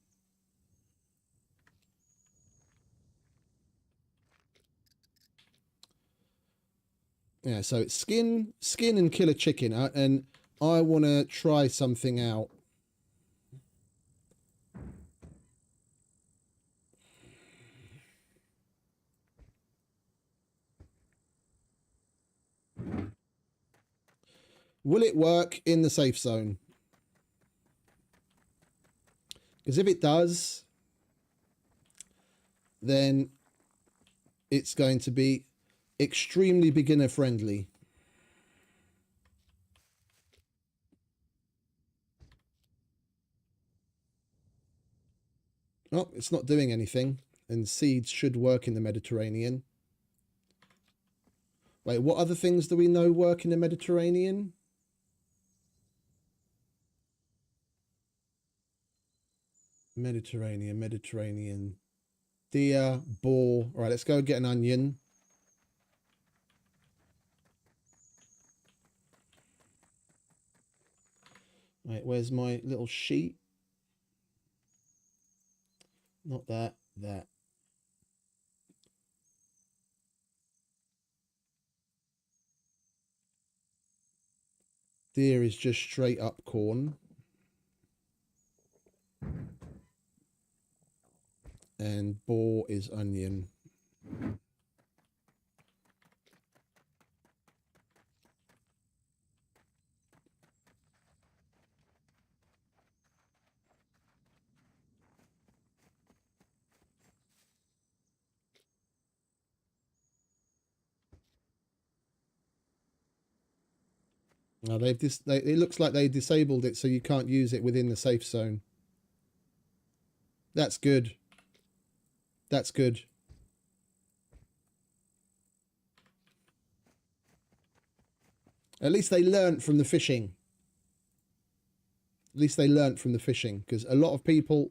Yeah, so it's skin and kill a chicken. And I want to try something out. Will it work in the safe zone? Because if it does, then it's going to be extremely beginner friendly. Oh, it's not doing anything. And seeds should work in the Mediterranean. Wait, what other things do we know work in the Mediterranean? Mediterranean. Deer, boar. All right, let's go get an onion. Right, where's my little sheet? Not that, that. Deer is just straight up corn. And boar is onion. Now it looks like they disabled it so you can't use it within the safe zone. That's good. That's good. At least they learnt from the fishing. At least they learnt from the fishing, because a lot of people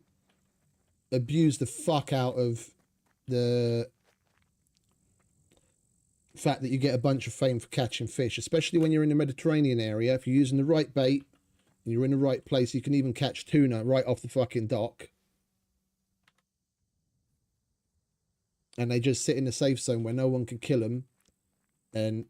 abuse the fuck out of the fact that you get a bunch of fame for catching fish, especially when you're in the Mediterranean area. If you're using the right bait and you're in the right place, you can even catch tuna right off the fucking dock. And they just sit in the safe zone where no one can kill them. And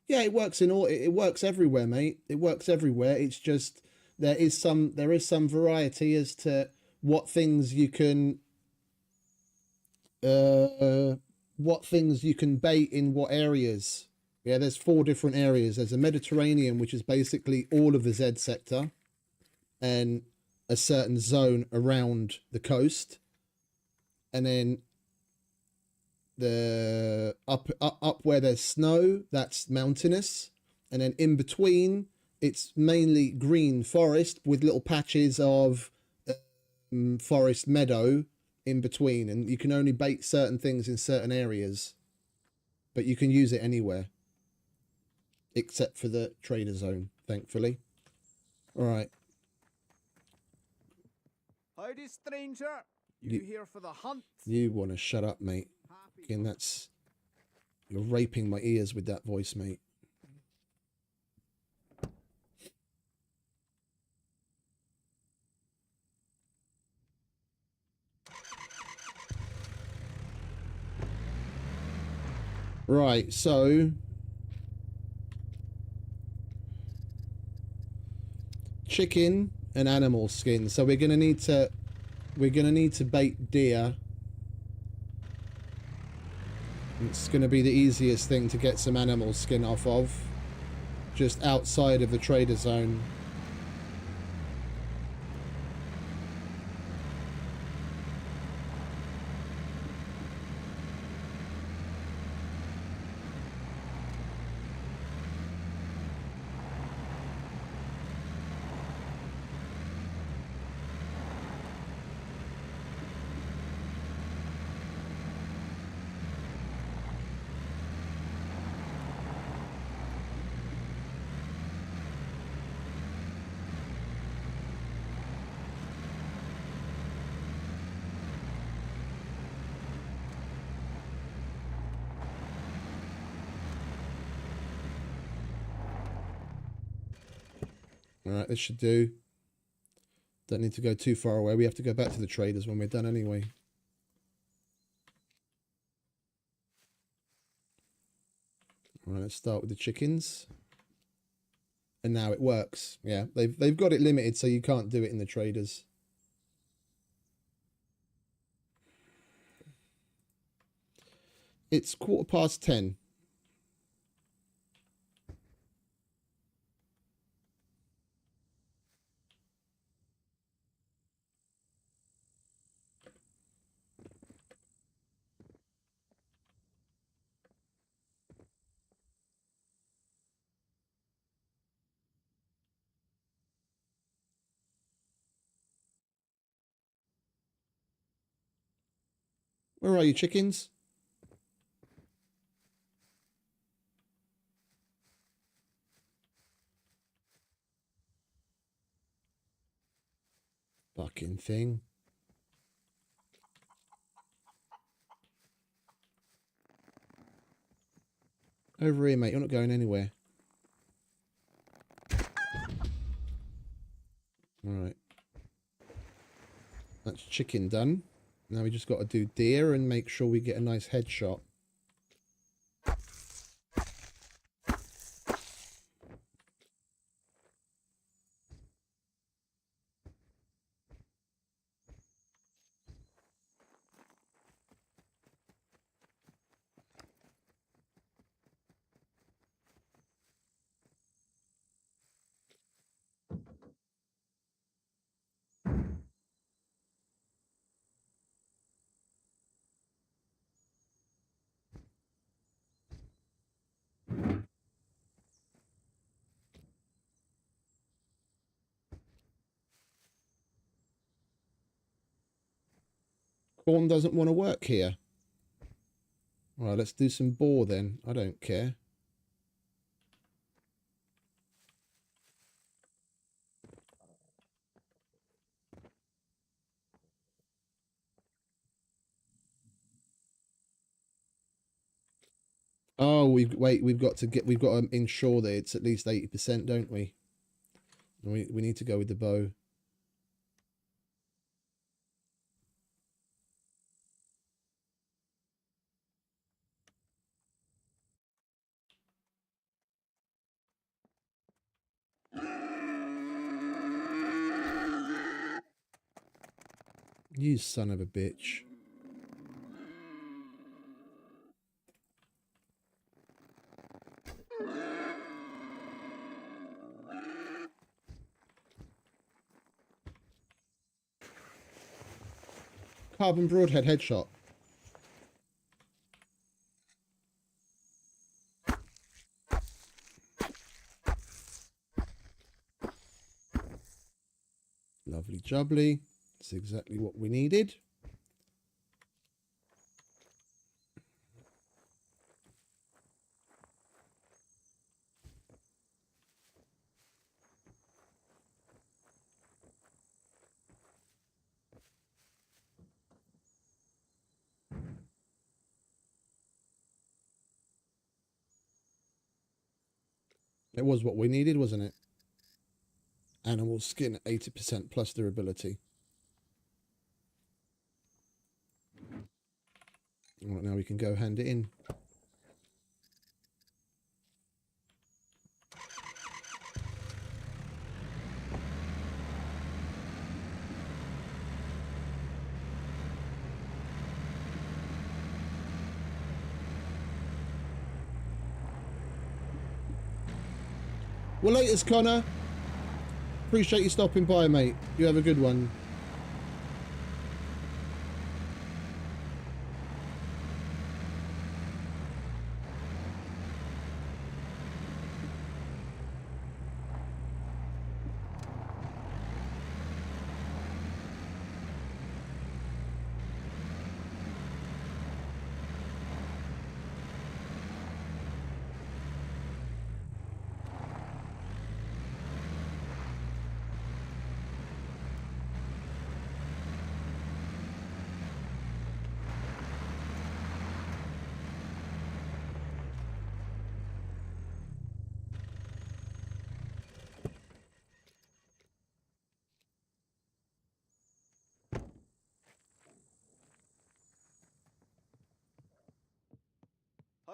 yeah, it works in all. It works everywhere, mate. It works everywhere. It's just there is some variety as to what things you can bait in what areas. Yeah, there's 4 different areas. There's a Mediterranean, which is basically all of the Z sector and a certain zone around the coast, and then the up where there's snow, that's mountainous, and then in between it's mainly green forest with little patches of forest meadow in between, and you can only bait certain things in certain areas, but you can use it anywhere except for the trader zone, thankfully. All right. Howdy, stranger. You here for the hunt? You want to shut up, mate. Again, that's... You're raping my ears with that voice, mate. Right, so... Chicken and animal skin. So we're gonna need to bait deer. It's gonna be the easiest thing to get some animal skin off of. Just outside of the trader zone. Alright, this should do. Don't need to go too far away. We have to go back to the traders when we're done anyway. Alright, let's start with the chickens. And now it works. Yeah, they've got it limited so you can't do it in the traders. It's 10:15. Where are you, chickens? Fucking thing. Over here, mate. You're not going anywhere. Alright. That's chicken done. Now we just got to do deer and make sure we get a nice headshot. Corn doesn't want to work here. Alright, let's do some boar then. I don't care. Oh, we've got to ensure that it's at least 80%, don't we? We need to go with the bow. You son of a bitch. Carbon broadhead headshot. Lovely jubbly. That's exactly what we needed. It was what we needed, wasn't it? Animal skin, 80% plus durability. All right, now we can go hand it in. Well, latest, Connor. Appreciate you stopping by, mate. You have a good one.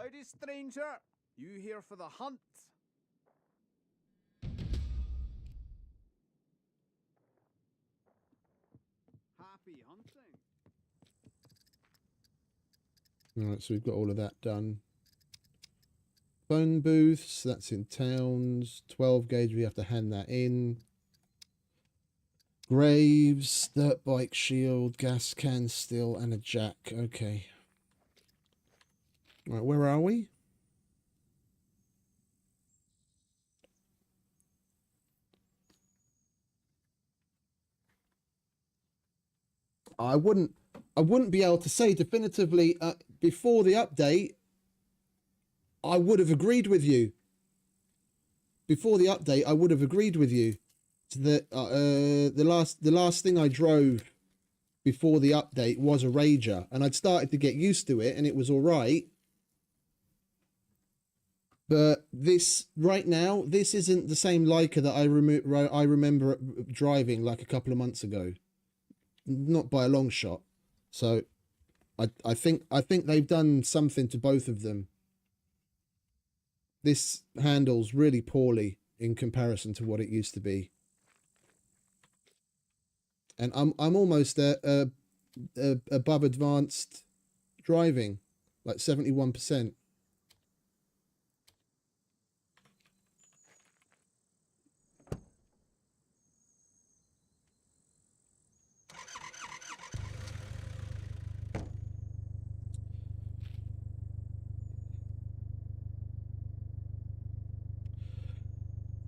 Howdy, stranger. You here for the hunt? Happy hunting. Alright, so we've got all of that done. Phone booths, that's in towns. 12 gauge, we have to hand that in. Graves, dirt bike shield, gas can still, and a jack. Okay. Right, where are we? I wouldn't be able to say definitively before the update. I would have agreed with you. Before the update, I would have agreed with you. The last thing I drove before the update was a Rager, and I'd started to get used to it, and it was all right. But this right now, this isn't the same Leica that I remember driving like a couple of months ago, not by a long shot. So, I think they've done something to both of them. This handles really poorly in comparison to what it used to be, and I'm almost above advanced driving, like 71%.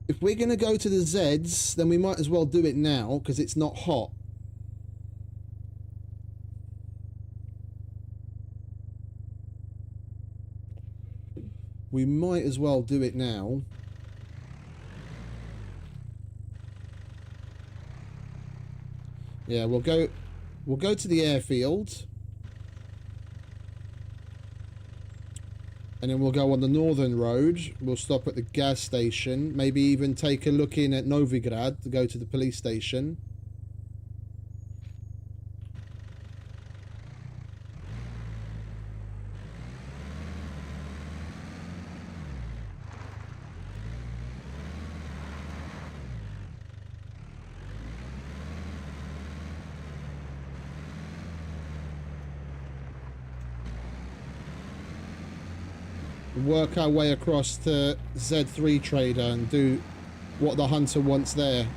If we're going to go to the Zeds, then we might as well do it now because it's not hot. We might as well do it now. Yeah, we'll go to the airfield. And then we'll go on the northern road. We'll stop at the gas station. Maybe even take a look in at Novigrad to go to the police station. Work our way across to Z3 Trader and do what the hunter wants there.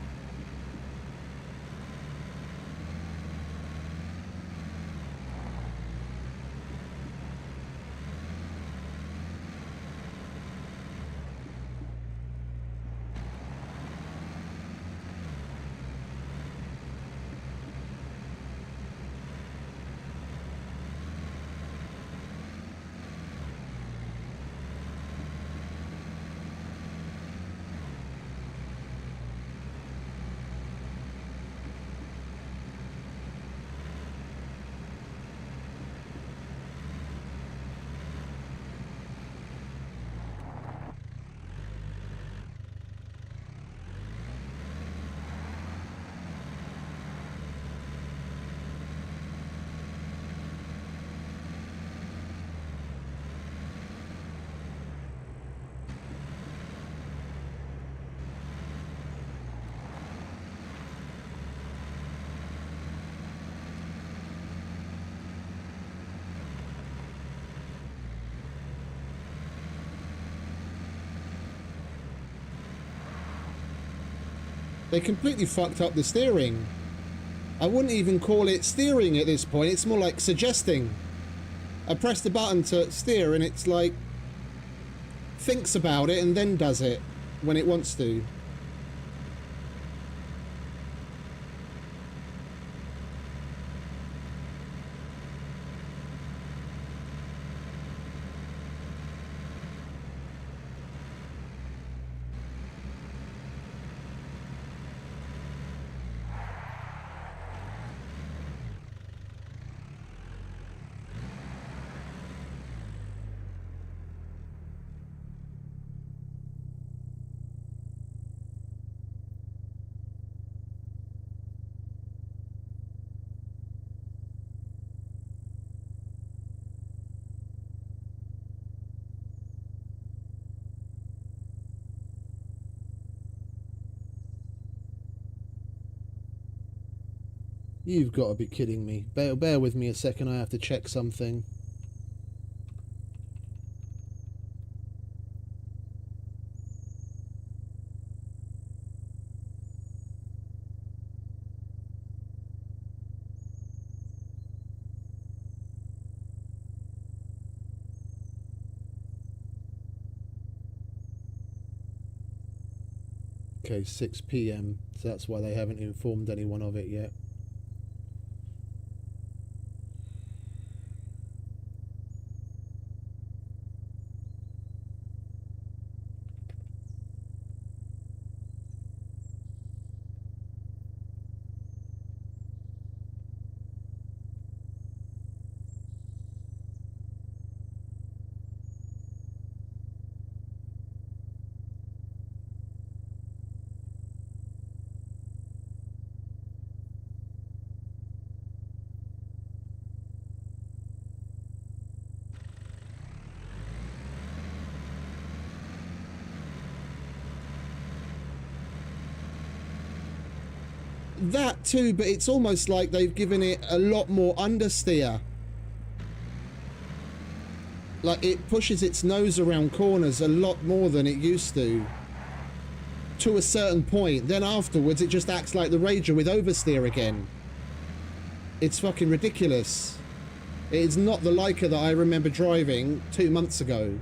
They completely fucked up the steering. I wouldn't even call it steering at this point. It's more like suggesting. I press the button to steer and it's like thinks about it and then does it when it wants to. You've got to be kidding me. Bear with me a second, I have to check something. Okay, 6 PM, so that's why they haven't informed anyone of it yet. That too, but it's almost like they've given it a lot more understeer. Like, it pushes its nose around corners a lot more than it used to a certain point. Then afterwards, it just acts like the Rager with oversteer again. It's fucking ridiculous. It's not the Leica that I remember driving 2 months ago.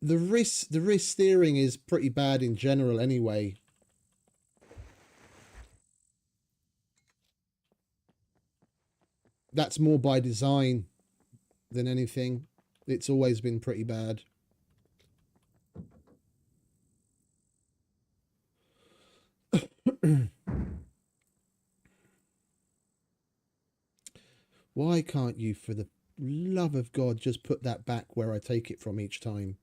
The wrist steering is pretty bad in general anyway. That's more by design than anything. It's always been pretty bad. Why can't you, for the love of God, just put that back where I take it from each time?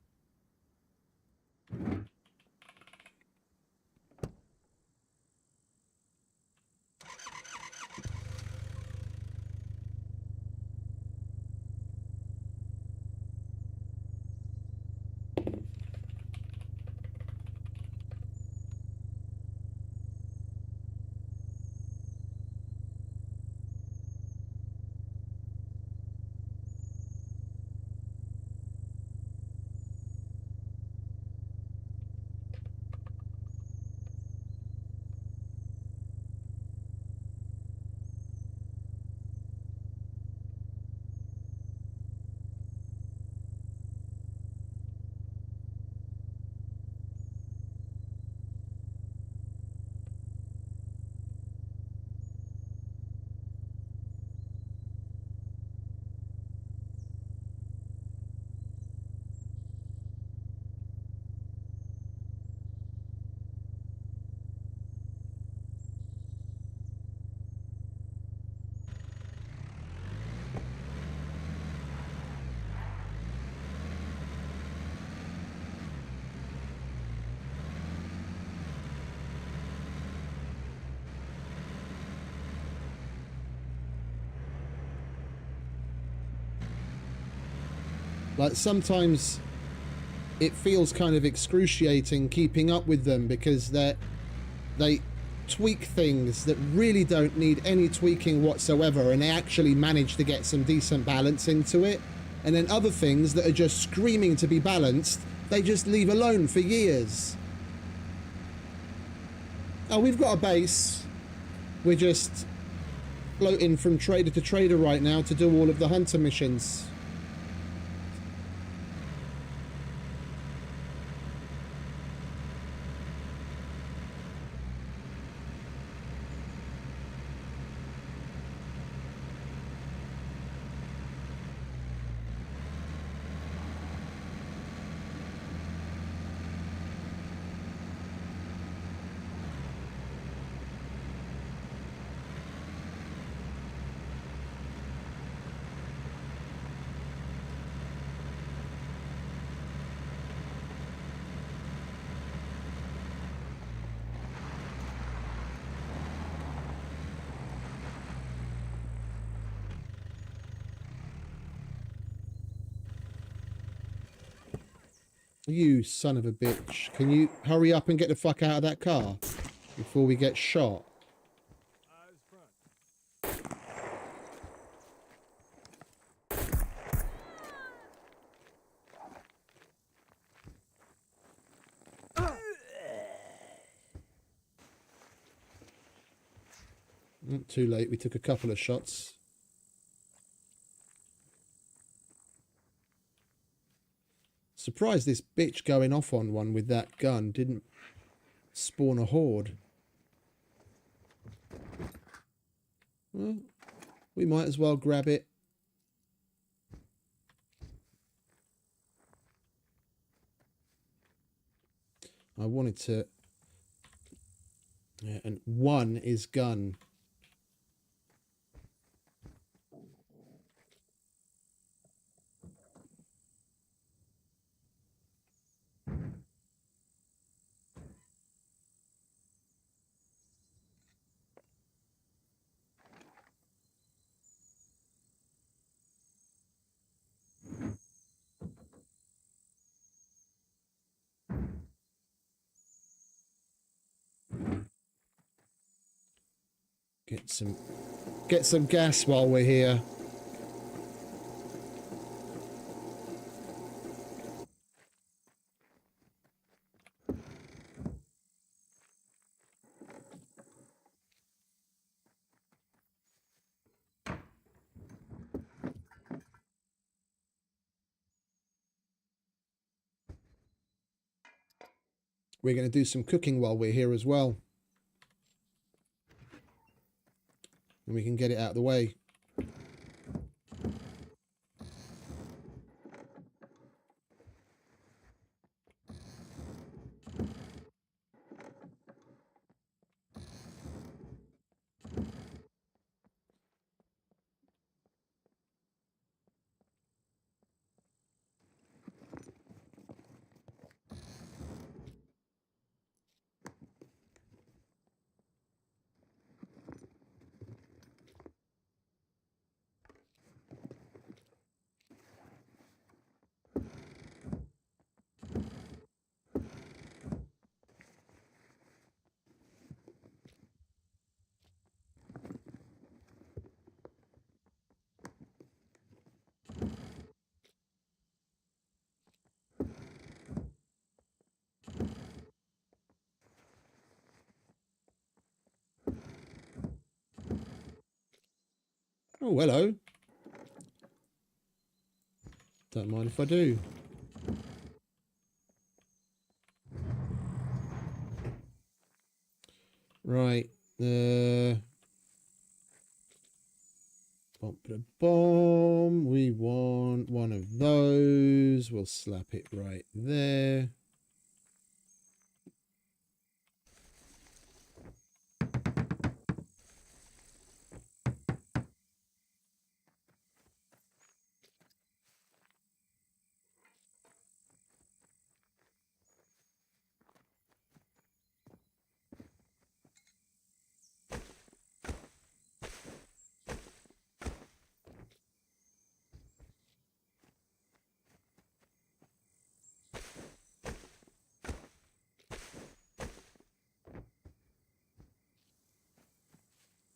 Like, sometimes it feels kind of excruciating keeping up with them because they tweak things that really don't need any tweaking whatsoever, and they actually manage to get some decent balance into it. And then other things that are just screaming to be balanced, they just leave alone for years. Oh, we've got a base. We're just floating from trader to trader right now to do all of the hunter missions. You son of a bitch. Can you hurry up and get the fuck out of that car before we get shot? Too late. We took a couple of shots. Surprised this bitch going off on one with that gun didn't spawn a horde. Well, we might as well grab it. I wanted to... Yeah, and one is gun. Get some gas while we're here. We're going to do some cooking while we're here as well. And we can get it out of the way. Oh, hello. Don't mind if I do. Right. Bomb. We want one of those. We'll slap it right there.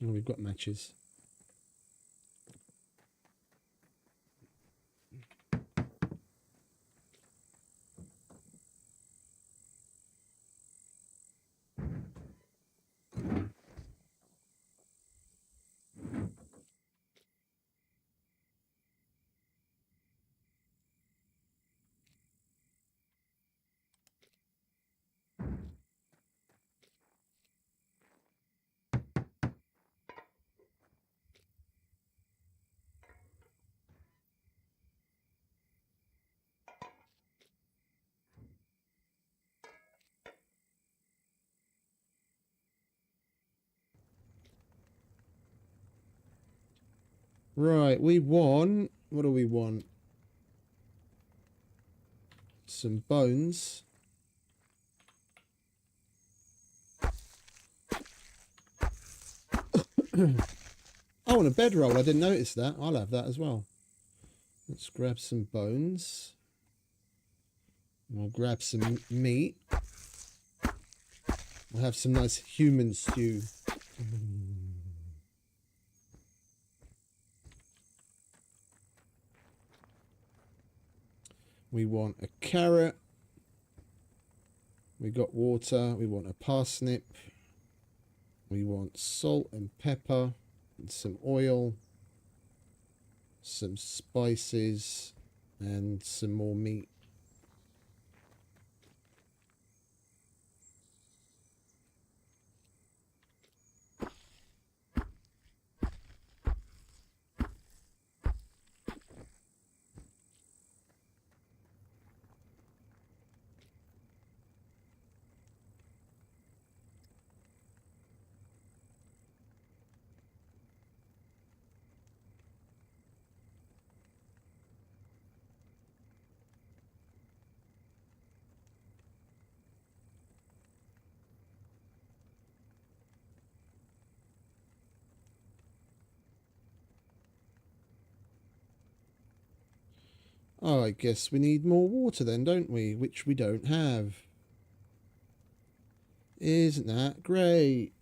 Oh, we've got matches. Right, we want... What do we want? Some bones. Oh, and a bedroll. I didn't notice that. I'll have that as well. Let's grab some bones. We'll grab some meat. We'll have some nice human stew. We want a carrot. We got water. We want a parsnip. We want salt and pepper, and some oil, some spices, and some more meat. Oh, I guess we need more water then, don't we? Which we don't have. Isn't that great?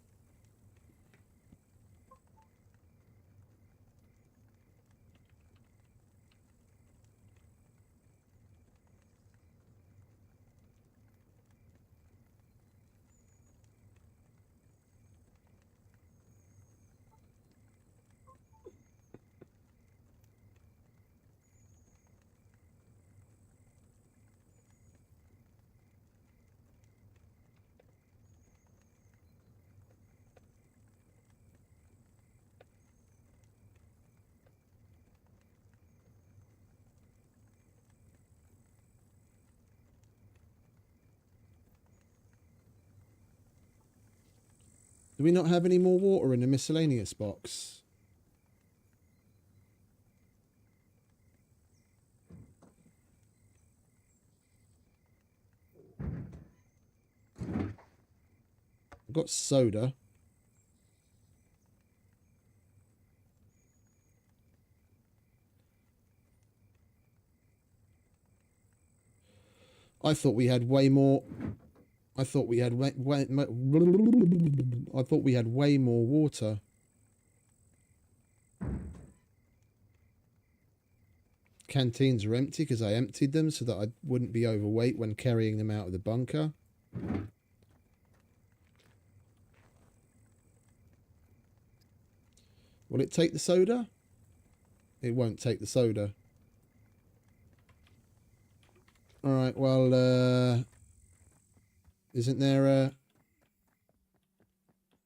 Do we not have any more water in the miscellaneous box? I've got soda. I thought we had way more. I thought we had I thought we had way more water. Canteens are empty because I emptied them so that I wouldn't be overweight when carrying them out of the bunker. Will it take the soda? It won't take the soda. Alright, well, isn't there a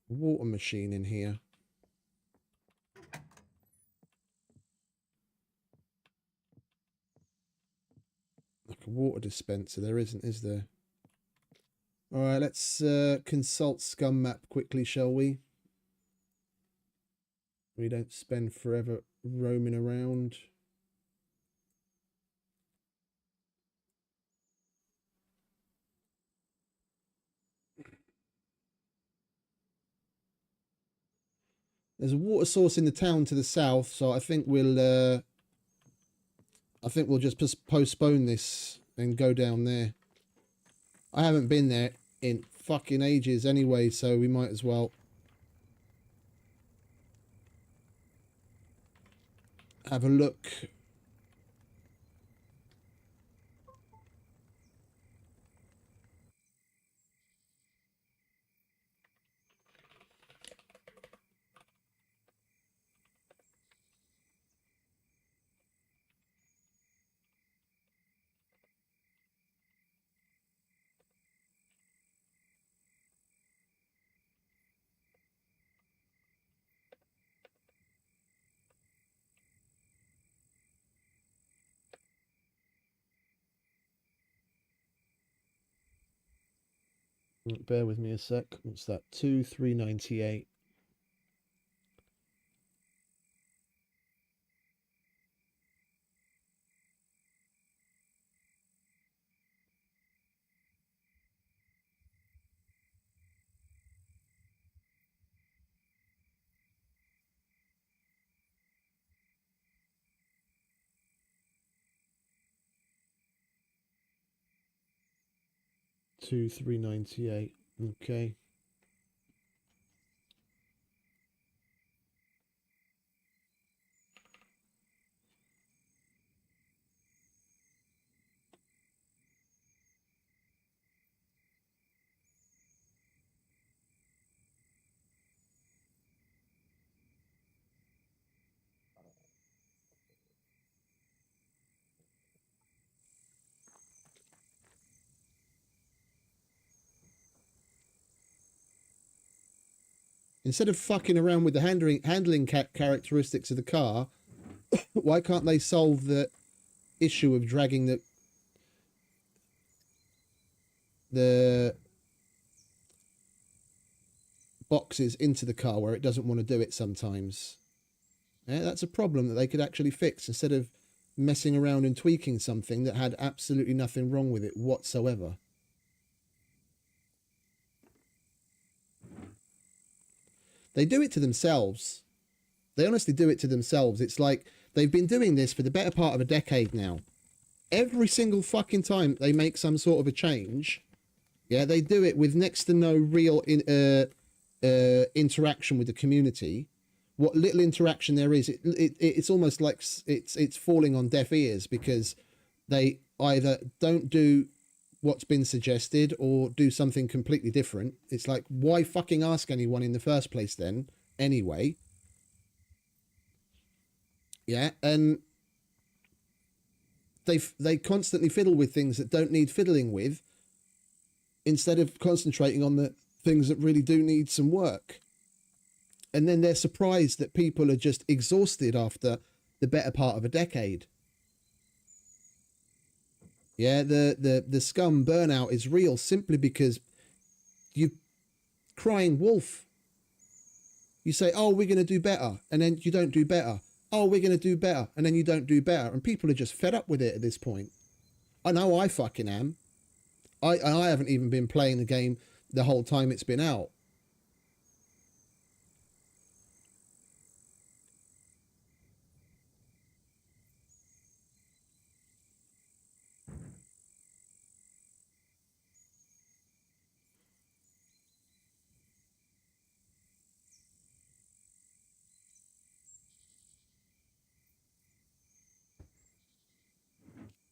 water machine in here? Like a water dispenser, there isn't, is there? Alright, let's consult SCUM map quickly, shall we? We don't spend forever roaming around. There's a water source in the town to the south, so I think we'll just postpone this and go down there. I haven't been there in fucking ages anyway, so we might as well have a look. Bear with me a sec. What's that? 2,398. $2,398. Okay. Instead of fucking around with the handling characteristics of the car, why can't they solve the issue of dragging the boxes into the car where it doesn't want to do it sometimes? Yeah, that's a problem that they could actually fix instead of messing around and tweaking something that had absolutely nothing wrong with it whatsoever. They do it to themselves. They honestly do it to themselves. It's like they've been doing this for the better part of a decade now. Every single fucking time they make some sort of a change, yeah, they do it with next to no real interaction with the community. What little interaction there is, it's almost like it's falling on deaf ears because they either don't do what's been suggested or do something completely different. It's like, why fucking ask anyone in the first place then, anyway? Yeah, and they constantly fiddle with things that don't need fiddling with instead of concentrating on the things that really do need some work. And then they're surprised that people are just exhausted after the better part of a decade. Yeah, the scum burnout is real simply because you crying wolf. You say, oh, we're going to do better, and then you don't do better. Oh, we're going to do better, and then you don't do better. And people are just fed up with it at this point. I know I fucking am. I haven't even been playing the game the whole time it's been out.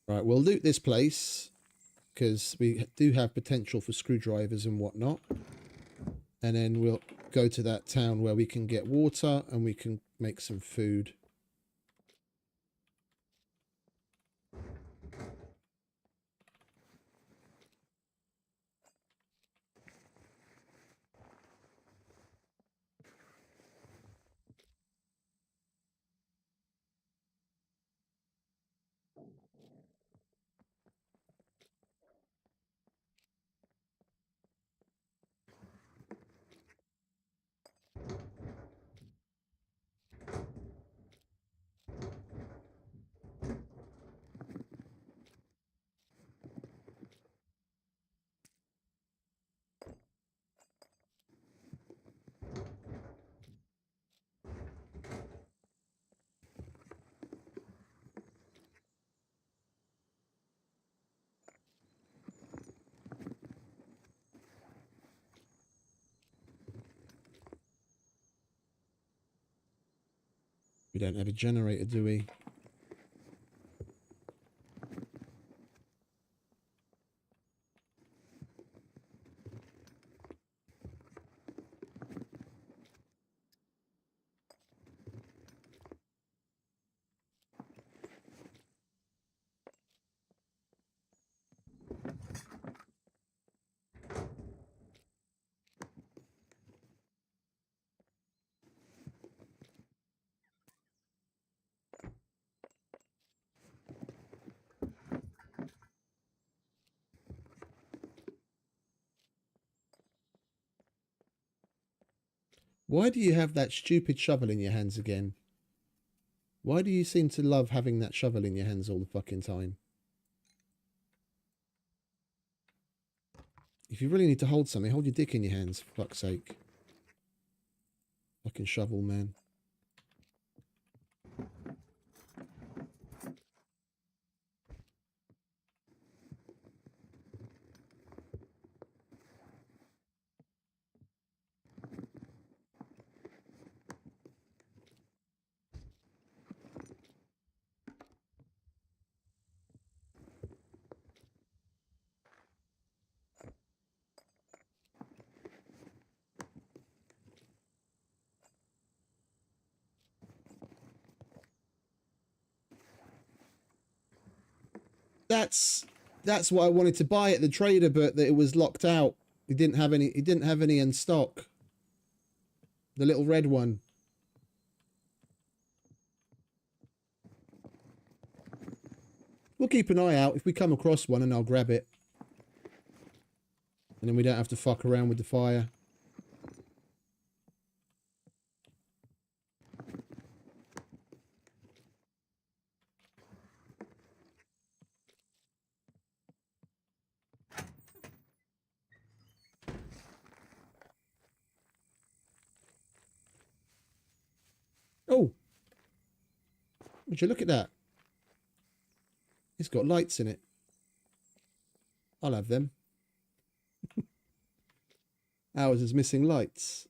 Right, we'll loot this place because we do have potential for screwdrivers and whatnot. And then we'll go to that town where we can get water and we can make some food. We don't have a generator, do we? Why do you have that stupid shovel in your hands again? Why do you seem to love having that shovel in your hands all the fucking time? If you really need to hold something, hold your dick in your hands, for fuck's sake. Fucking shovel, man. That's what I wanted to buy at the trader, but that it was locked out. He didn't have any in stock. The little red one. We'll keep an eye out. If we come across one, and I'll grab it. And then we don't have to fuck around with the fire. Oh! Would you look at that? It's got lights in it. I'll have them. Ours is missing lights.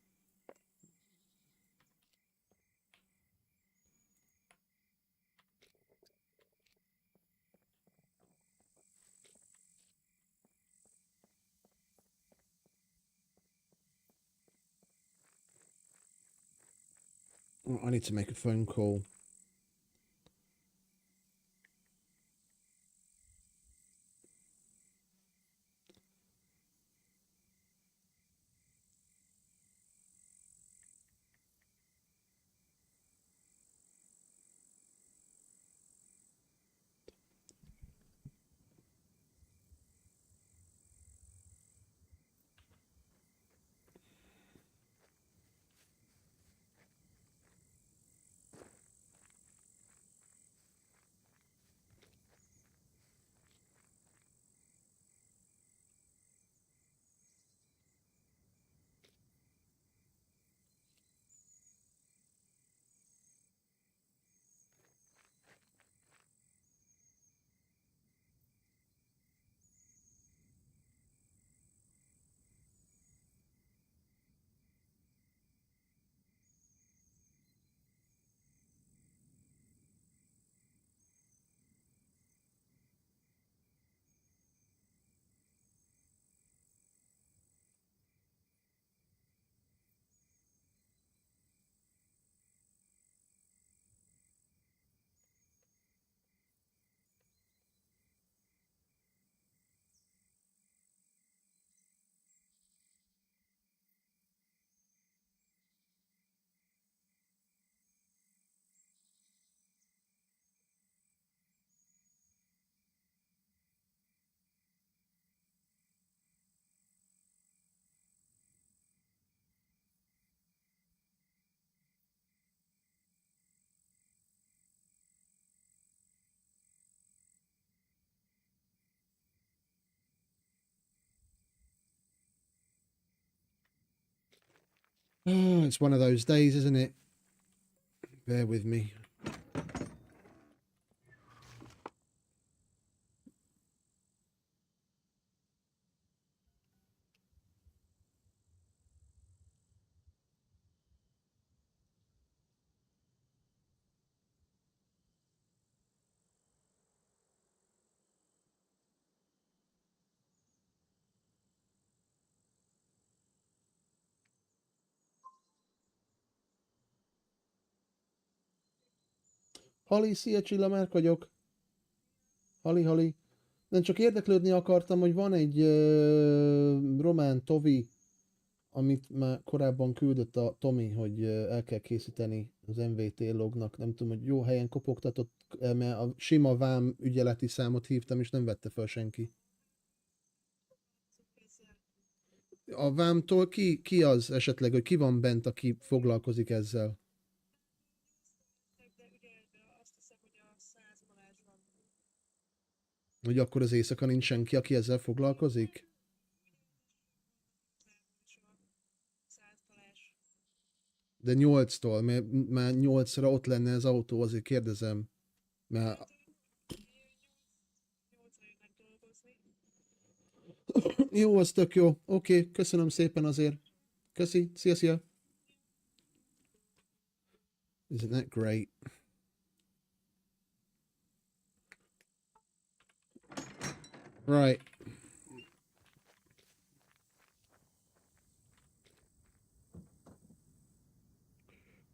Oh, I need to make a phone call. Oh, it's one of those days, isn't it? Bear with me. Hali, szia Csilla, Márk vagyok. Hali. Nem csak érdeklődni akartam, hogy van egy román tovi, amit már korábban küldött a Tomi, hogy el kell készíteni az MVT lognak. Nem tudom, hogy jó helyen kopogtatott, mert a sima vám ügyeleti számot hívtam, és nem vette fel senki. A vámtól ki az esetleg, hogy ki van bent, aki foglalkozik ezzel? Hogy akkor az éjszaka nincs senki, aki ezzel foglalkozik? De 8-tól, mert már 8-ra ott lenne az autó, azért kérdezem. Mert... Jó, az tök jó. Oké, köszönöm szépen azért. Köszi, szia. Isn't that great? Right.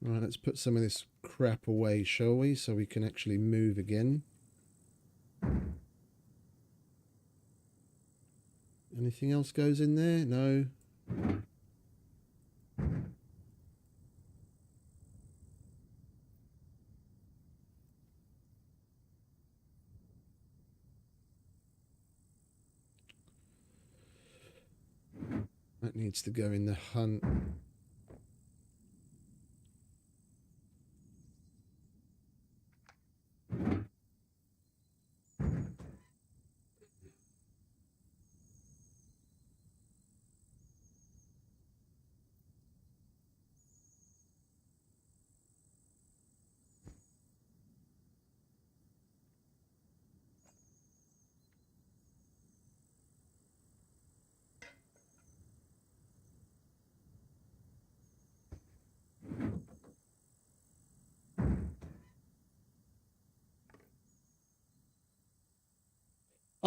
Right, let's put some of this crap away, shall we? So we can actually move again. Anything else goes in there? No. That needs to go in the hunt.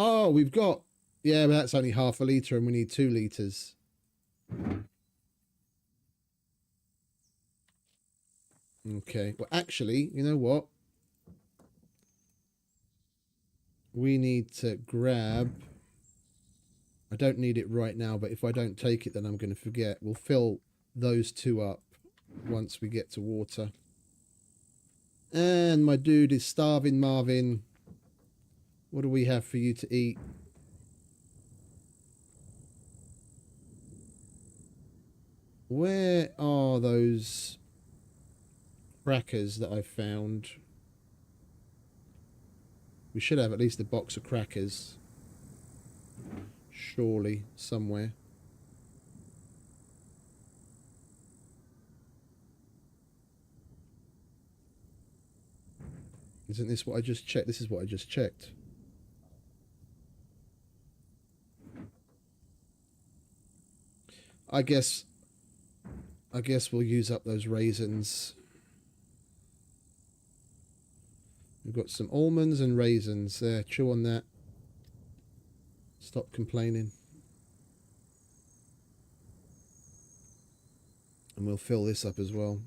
Oh, we've got... Yeah, but that's only half a litre and we need 2 litres. Okay. Well, actually, you know what? We need to grab... I don't need it right now, but if I don't take it, then I'm going to forget. We'll fill those 2 up once we get to water. And my dude is starving, Marvin. What do we have for you to eat? Where are those crackers that I found? We should have at least a box of crackers. Surely, somewhere. Isn't this what I just checked? This is what I just checked. I guess we'll use up those raisins. We've got some almonds and raisins there. Chew on that. Stop complaining. And we'll fill this up as well.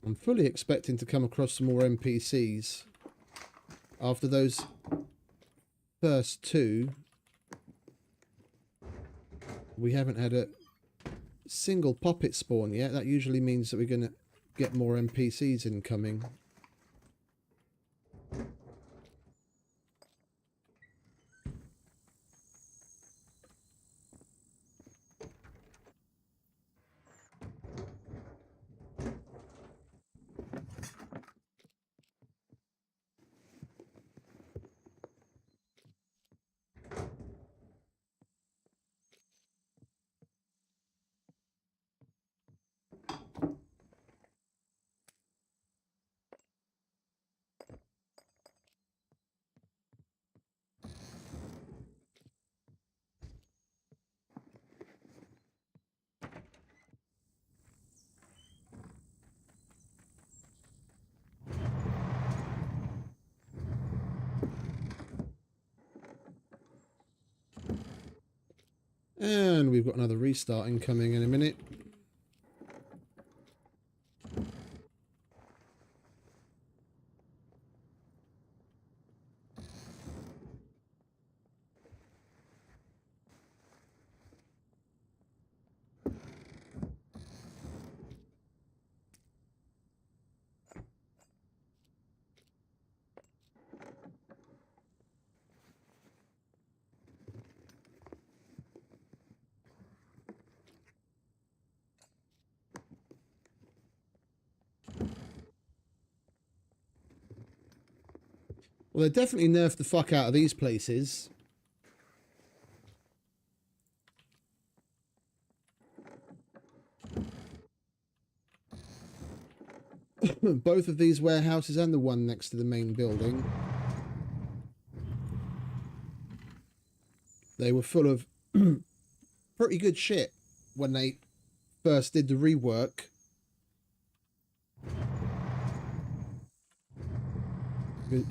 I'm fully expecting to come across some more NPCs. After those first 2, we haven't had a single puppet spawn yet. That usually means that we're going to get more NPCs incoming. And we've got another restart incoming in a minute. Well, they definitely nerfed the fuck out of these places. Both of these warehouses and the one next to the main building. They were full of pretty good shit when they first did the rework.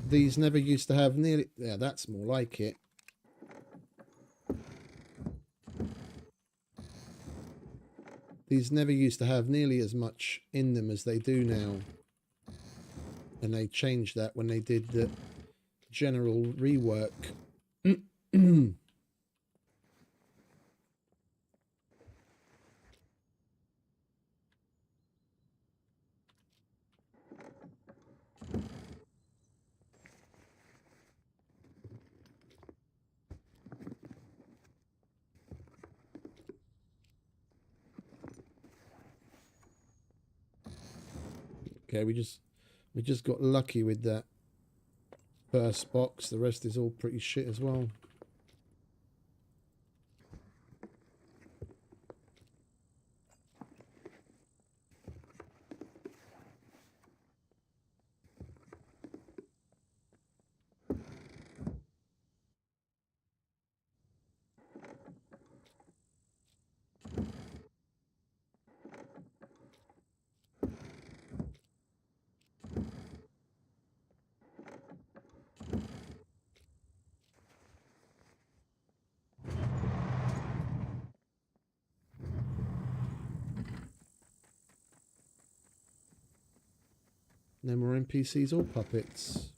These never used to have nearly... Yeah, that's more like it. These never used to have nearly as much in them as they do now. And they changed that when they did the general rework. Okay, we just got lucky with that first box. The rest is all pretty shit as well. No more NPCs or puppets.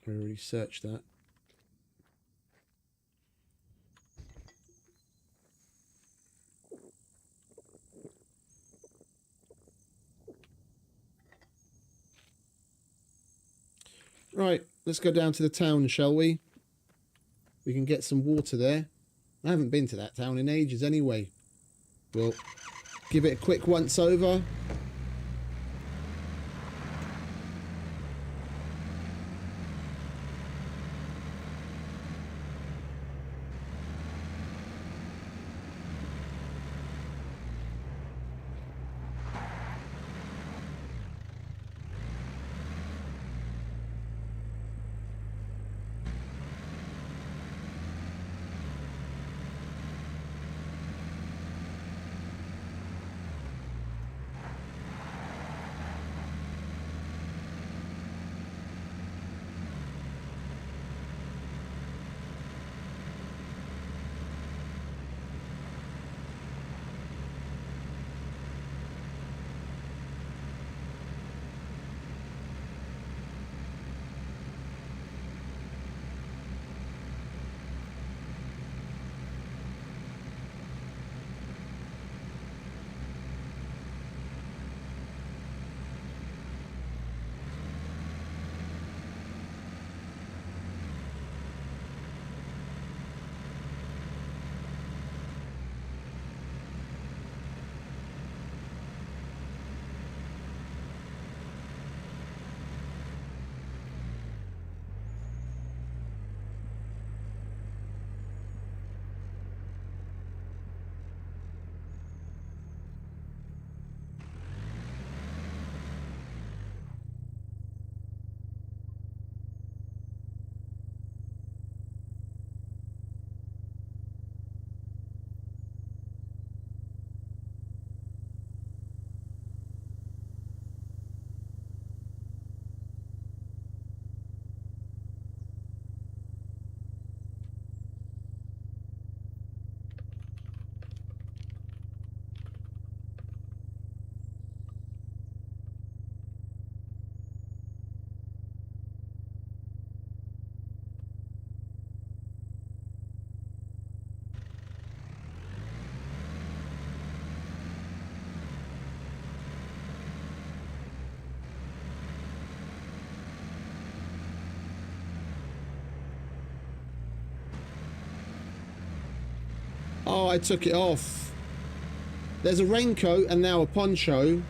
I already searched that. Right, let's go down to the town, shall we? We can get some water there. I haven't been to that town in ages anyway. We'll give it a quick once over. Oh, I took it off. There's a raincoat and now a poncho.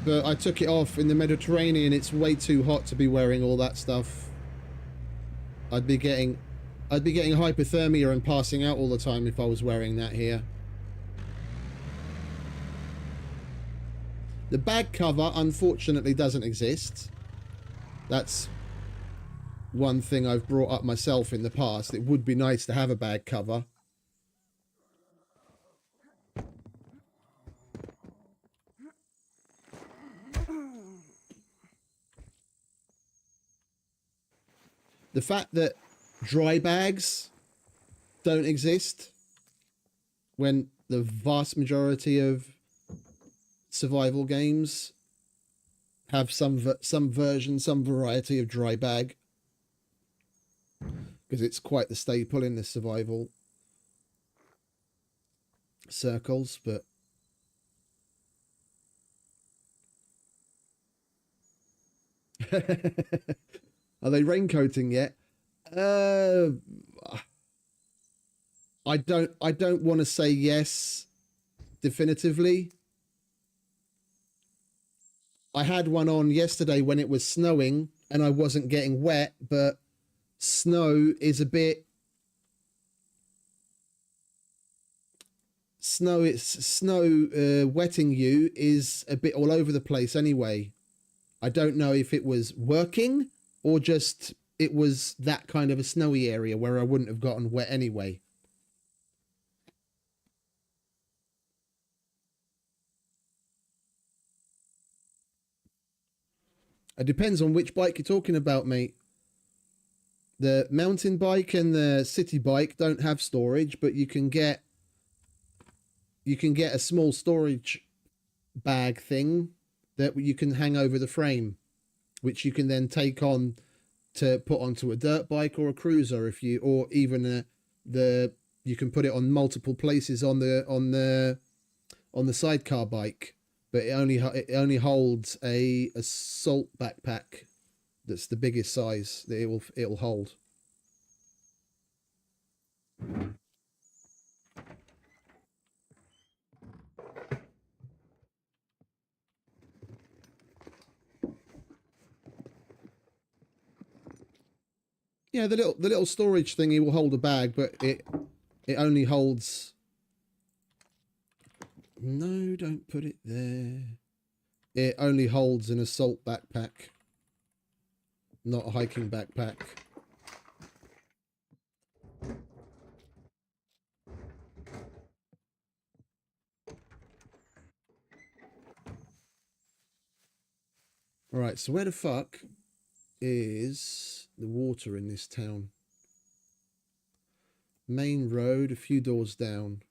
But I took it off. In the Mediterranean, it's way too hot to be wearing all that stuff. I'd be getting hypothermia and passing out all the time if I was wearing that here. The bag cover, unfortunately, doesn't exist. That's one thing I've brought up myself in the past. It would be nice to have a bag cover. The fact that dry bags don't exist when the vast majority of survival games have some version, some variety of dry bag, because it's quite the staple in the survival circles. But are they raincoating yet? I don't want to say yes definitively. I had one on yesterday when it was snowing and I wasn't getting wet, but snow is a bit... Snow wetting you is a bit all over the place anyway. I don't know if it was working or just it was that kind of a snowy area where I wouldn't have gotten wet anyway. It depends on which bike you're talking about, mate. The mountain bike and the city bike don't have storage, but you can get a small storage bag thing that you can hang over the frame, which you can then take on to put onto a dirt bike or a cruiser, if you, or even you can put it on multiple places on the sidecar bike. But it only holds a assault backpack that's the biggest size that it'll hold. Yeah, the little storage thingy will hold a bag, but it only holds... No, don't put it there. It only holds an assault backpack, not a hiking backpack. Alright, so where the fuck is the water in this town? Main road, a few doors down.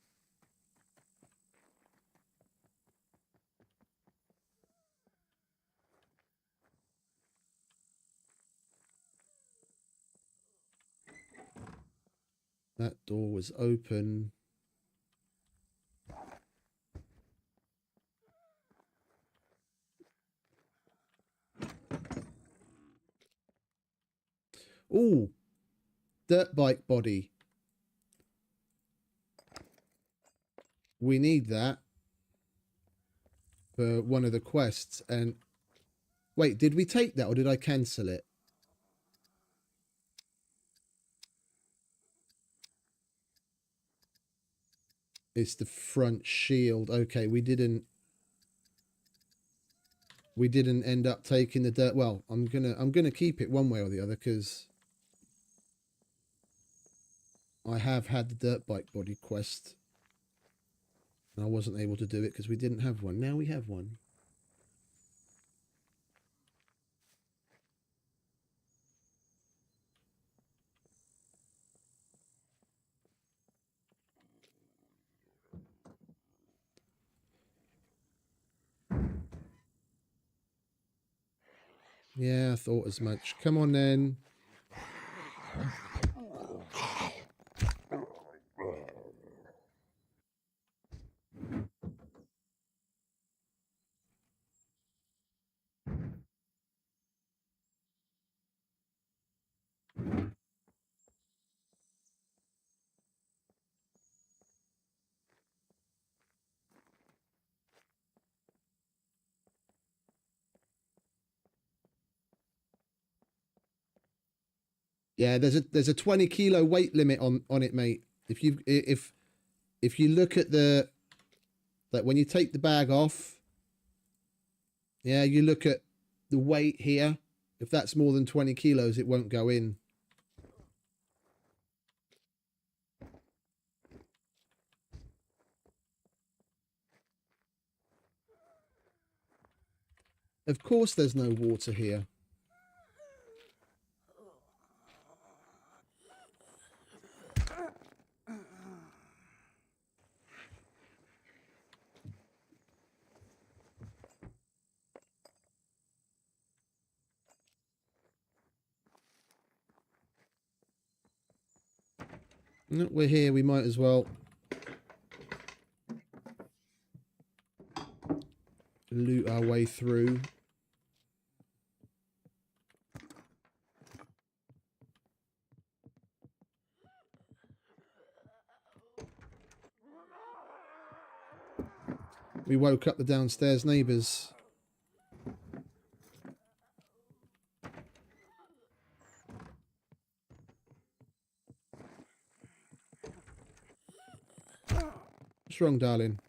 That door was open. Ooh, dirt bike body. We need that for one of the quests. And wait, did we take that or did I cancel it? It's the front shield. Okay, we didn't end up taking the dirt. Well, I'm gonna keep it one way or the other because I have had the dirt bike body quest and I wasn't able to do it because we didn't have one. Now we have one. Yeah, I thought as much. Come on then. Yeah, there's a 20 kilo weight limit on it, mate. If you look at the, like when you take the bag off, yeah, you look at the weight here. If that's more than 20 kilos, it won't go in. Of course there's no water here. No, we're here, we might as well loot our way through. We woke up the downstairs neighbours. What's wrong, darling?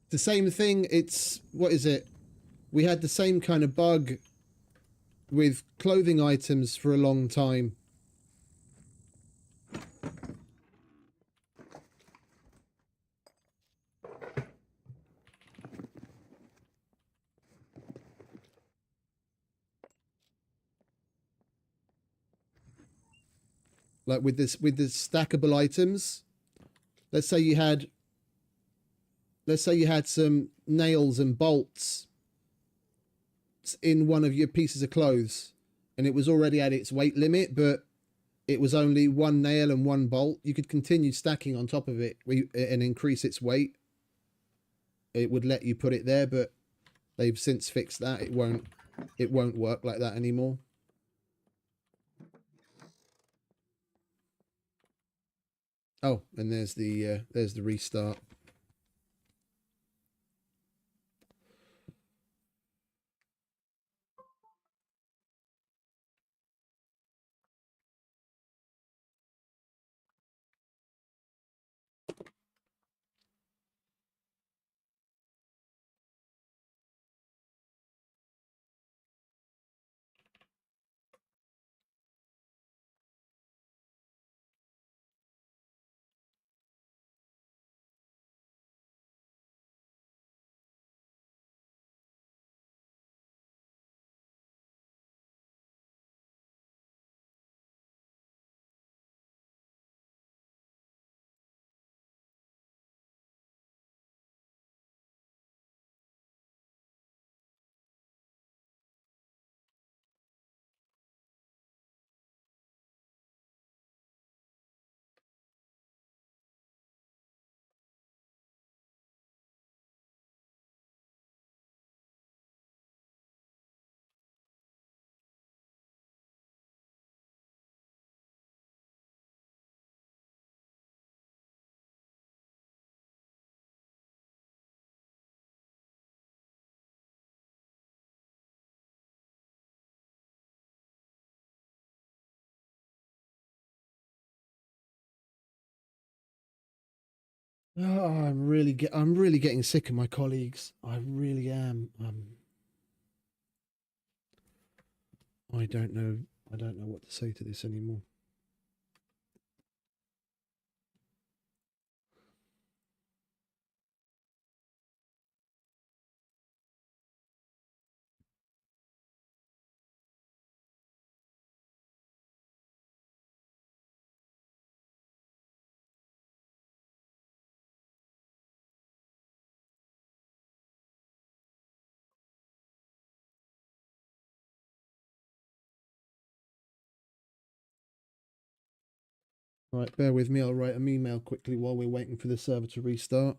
The same thing, it's, what is it? We had the same kind of bug with clothing items for a long time. Like with this, with the stackable items. Let's say you had some nails and bolts in one of your pieces of clothes, and it was already at its weight limit, but it was only one nail and one bolt. You could continue stacking on top of it and increase its weight. It would let you put it there, but they've since fixed that. It won't work like that anymore. Oh, and there's the restart. Oh, I'm really getting sick of my colleagues. I really am. I don't know. I don't know what to say to this anymore. Right, bear with me. I'll write an email quickly while we're waiting for the server to restart.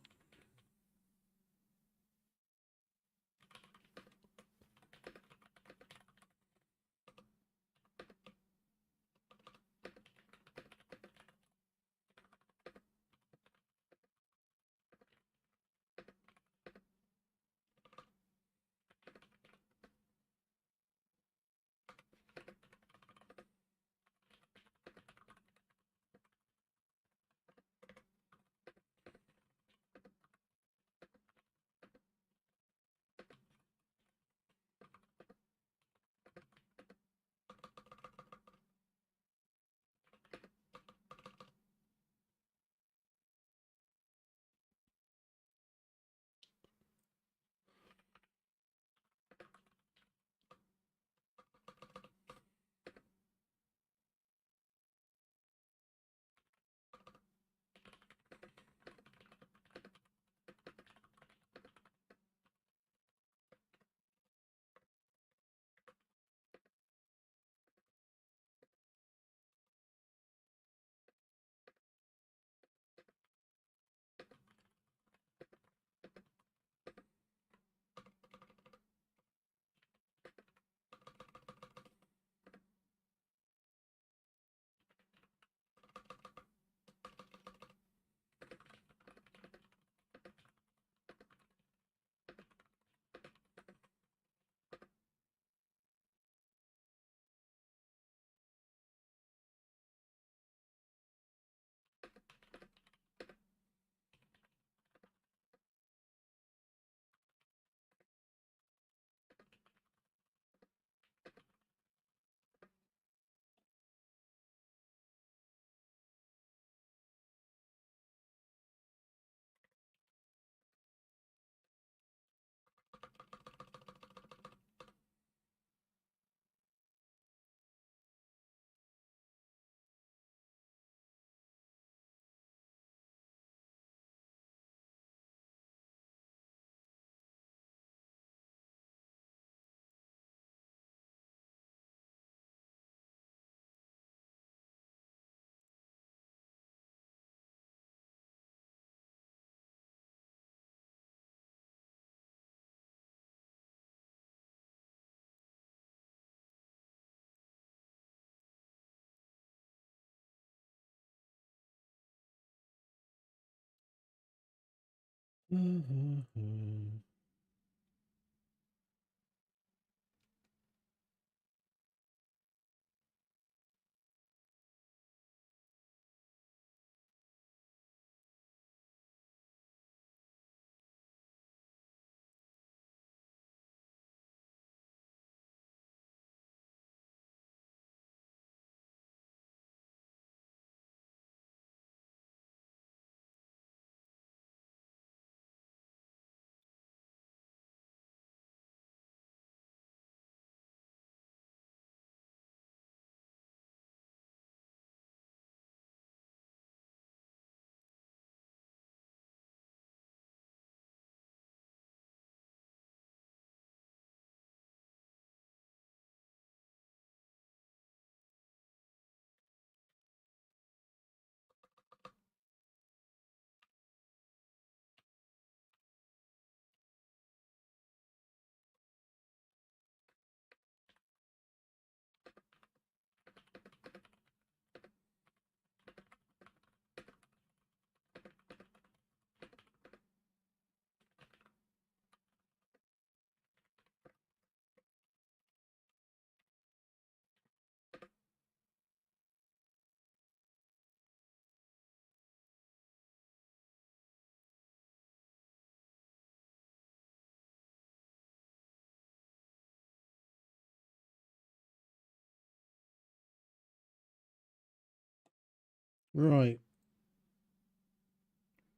Right.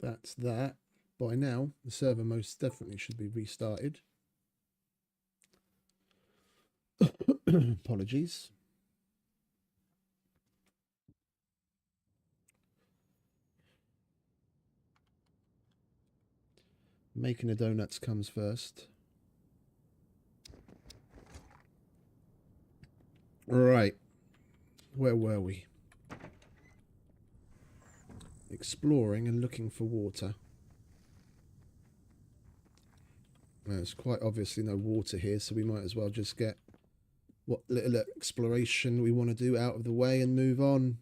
That's that. By now, the server most definitely should be restarted. Apologies. Making the donuts comes first. Right. Where were we? Exploring and looking for water. There's quite obviously no water here, so we might as well just get what little exploration we want to do out of the way and move on.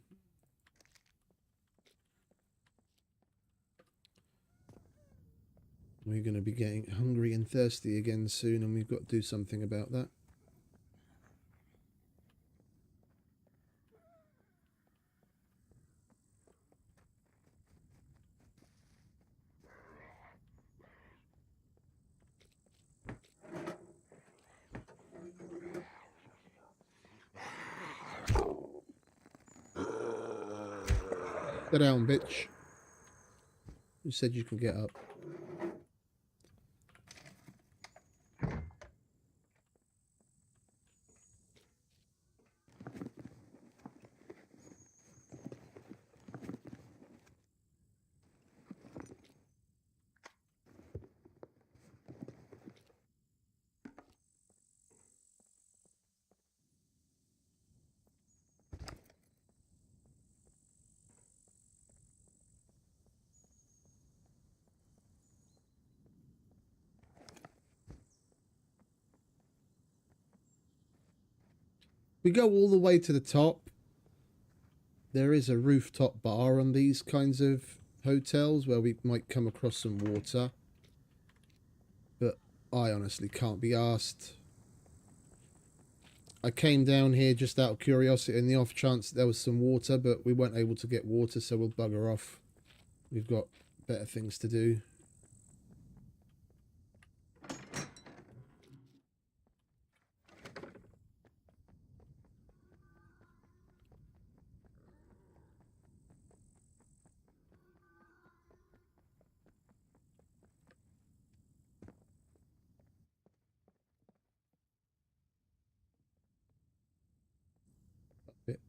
We're going to be getting hungry and thirsty again soon, and we've got to do something about that. Get down, bitch. Who said you can get up? We go all the way to the top. There is a rooftop bar on these kinds of hotels where we might come across some water. But I honestly can't be asked. I came down here just out of curiosity in the off chance there was some water, but we weren't able to get water, so we'll bugger off. We've got better things to do. Bit.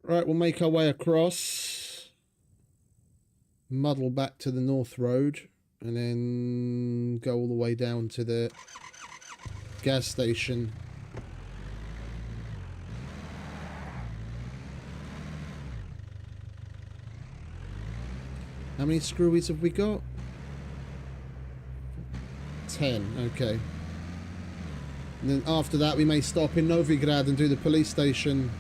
Right, we'll make our way across, muddle back to the North Road, and then go all the way down to the gas station. How many screwies have we got? 10, okay. And then after that we may stop in Novigrad and do the police station.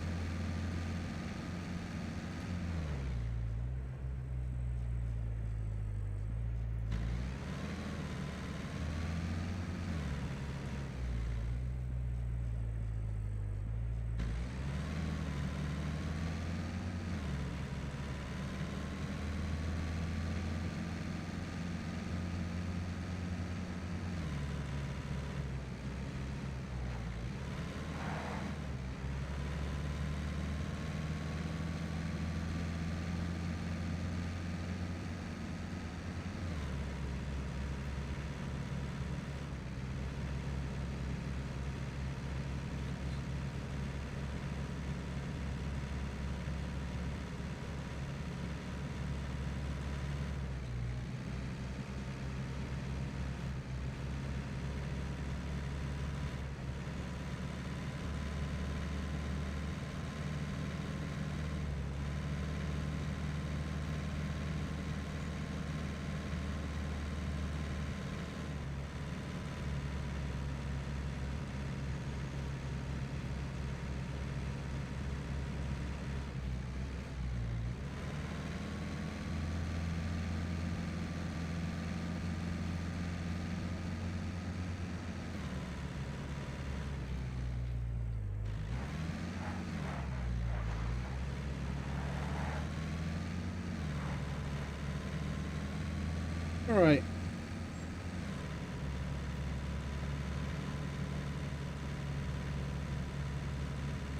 All right.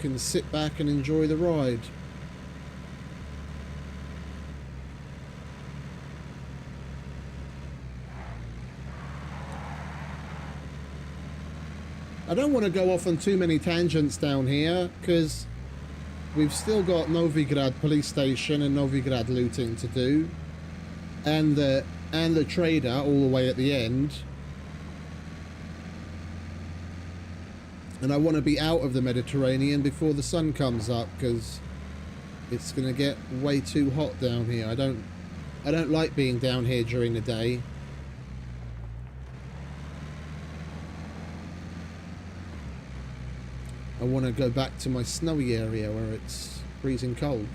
Can sit back and enjoy the ride. I don't want to go off on too many tangents down here because we've still got Novigrad police station and Novigrad looting to do, and the trader all the way at the end. And I want to be out of the Mediterranean before the sun comes up because it's going to get way too hot down here. I don't like being down here during the day. I want to go back to my snowy area where it's freezing cold.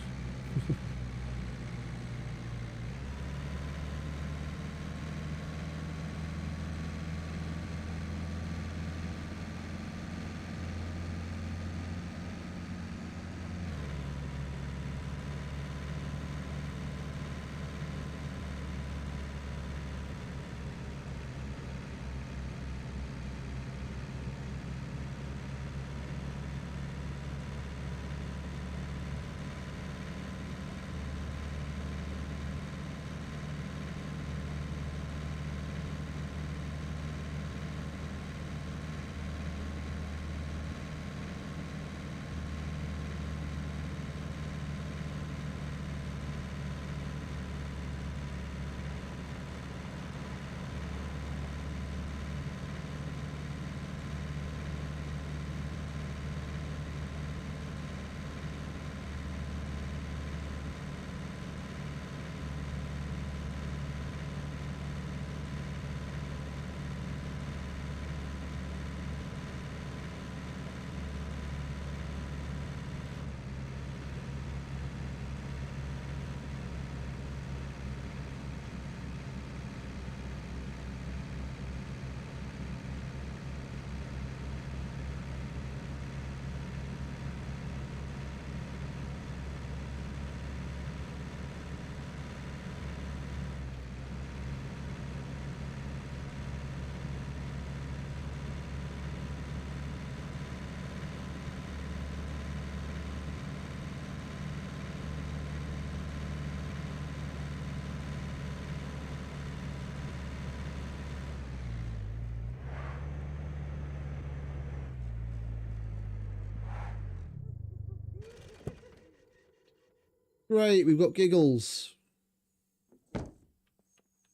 Great, we've got Giggles.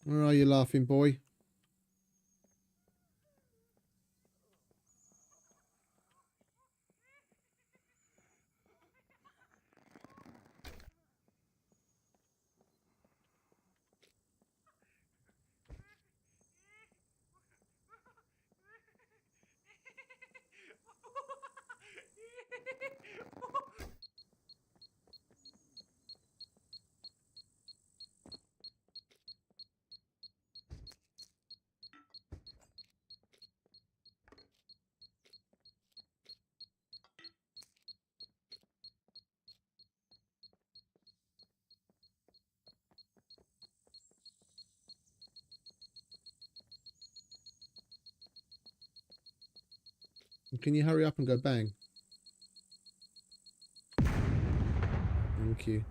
Where are you, laughing boy? Can you hurry up and go bang? Thank you.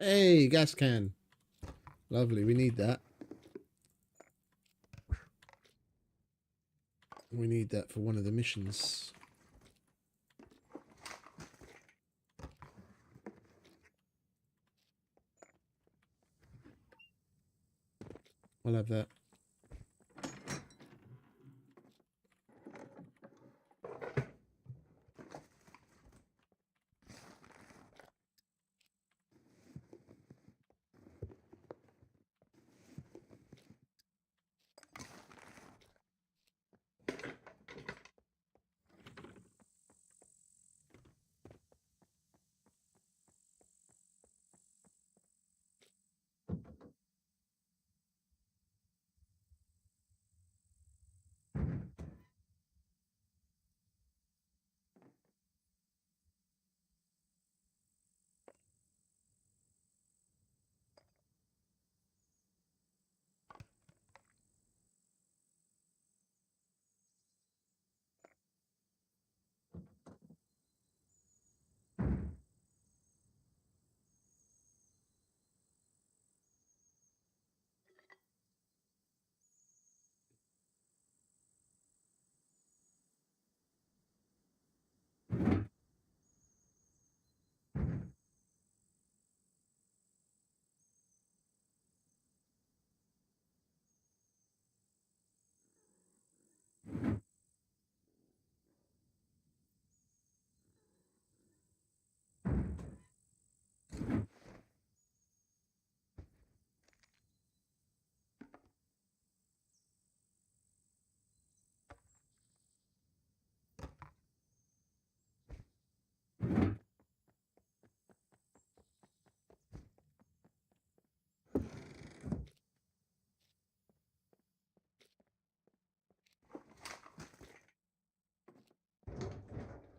Hey, gas can. Lovely, we need that. We need that for one of the missions. I'll have that.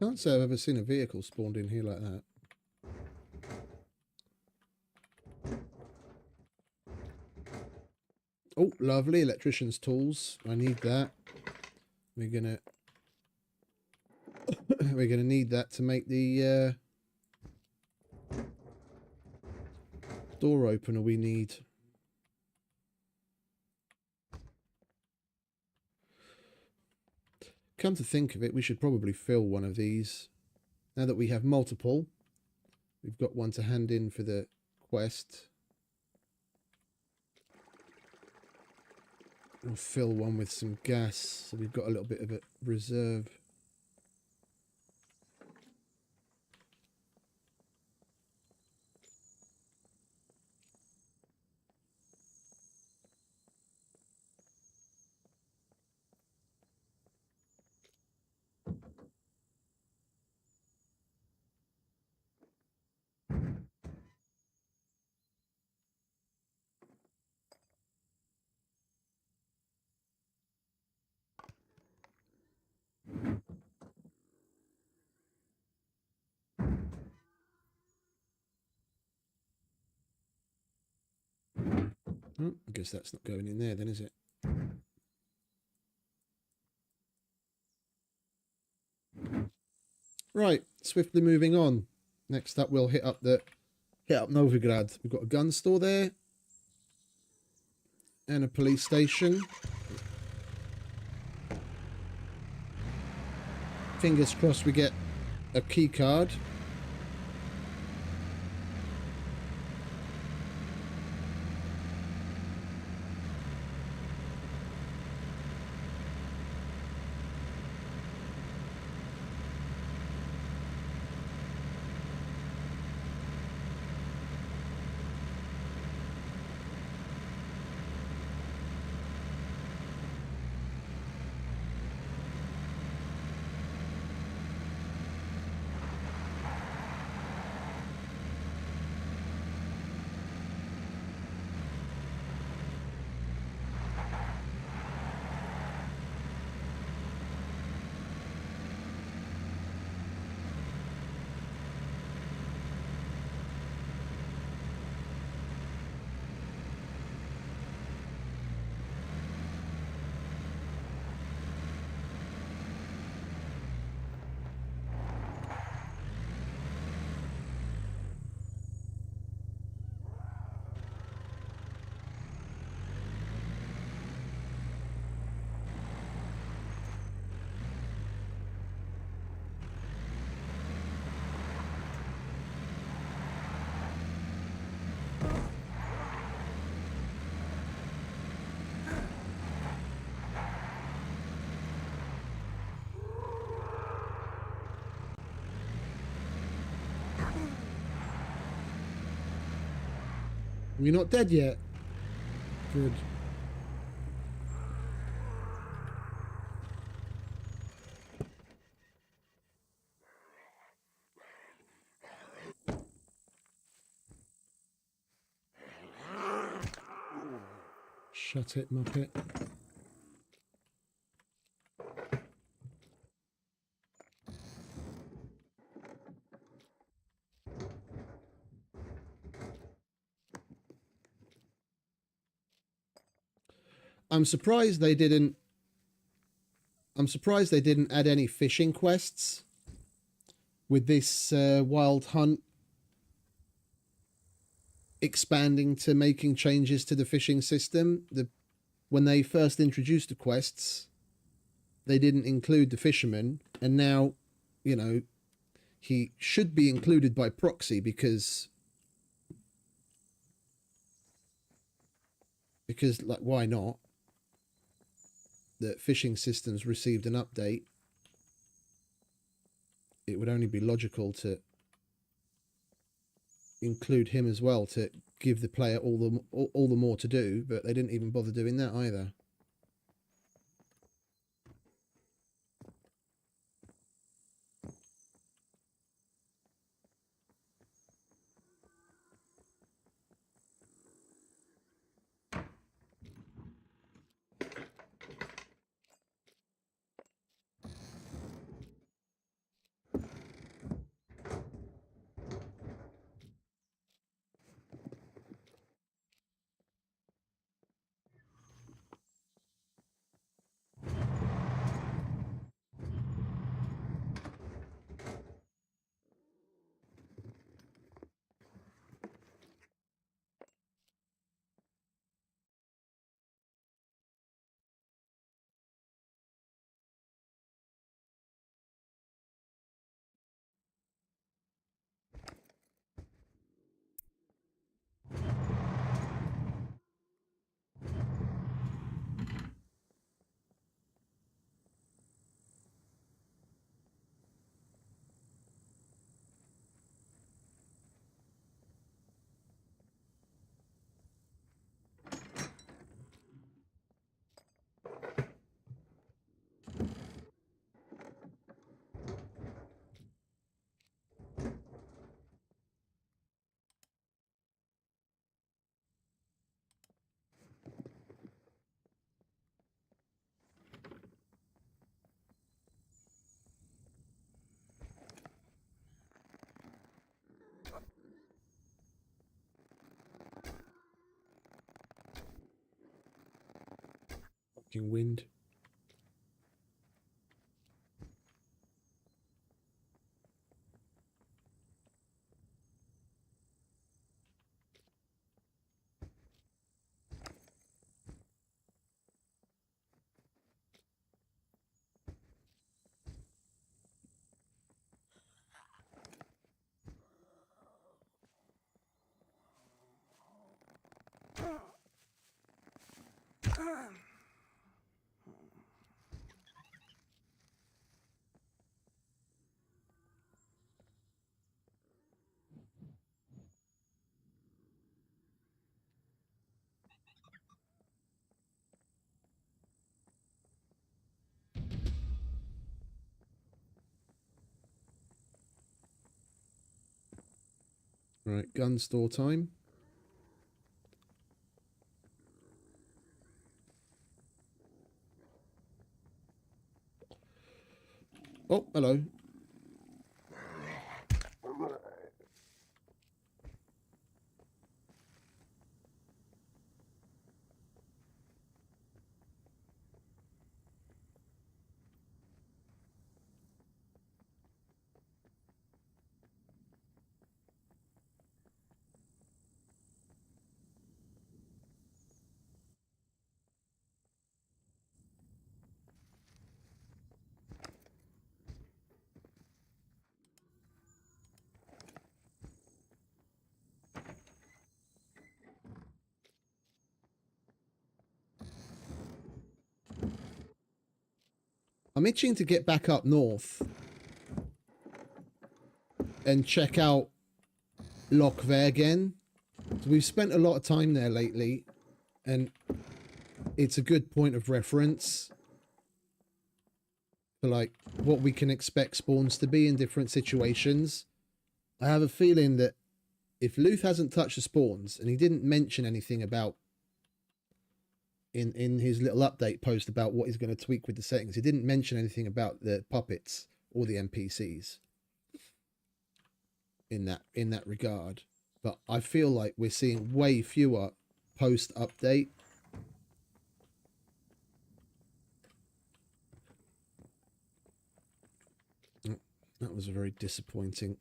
Can't say I've ever seen a vehicle spawned in here like that. Oh, lovely. Electrician's tools. I need that. We're gonna we're gonna need that to make the door opener we need. Come to think of it, we should probably fill one of these. Now that we have multiple, we've got one to hand in for the quest. We'll fill one with some gas, so we've got a little bit of a reserve. Oh, I guess that's not going in there then, is it? Right, swiftly moving on. Next up, we'll hit up Novigrad. We've got a gun store there and a police station. Fingers crossed we get a key card. You're not dead yet. Good. Shut it, Muppet. I'm surprised they didn't add any fishing quests with this Wild Hunt expanding to making changes to the fishing system. When they first introduced the quests, they didn't include the fisherman, and now, you know, he should be included by proxy because like, why not? The fishing systems received an update. It would only be logical to include him as well, to give the player all the more to do, but they didn't even bother doing that either. Fucking wind. Right, gun store time. Oh, hello. I'm itching to get back up north and check out Loch Vergen So we've spent a lot of time there lately, and it's a good point of reference for like what we can expect spawns to be in different situations. I have a feeling that if Luth hasn't touched the spawns, and he didn't mention anything about in his little update post about what he's going to tweak with the settings, he didn't mention anything about the puppets or the NPCs in that regard. But I feel like we're seeing way fewer post update. That was a very disappointing.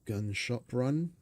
Gun shop run.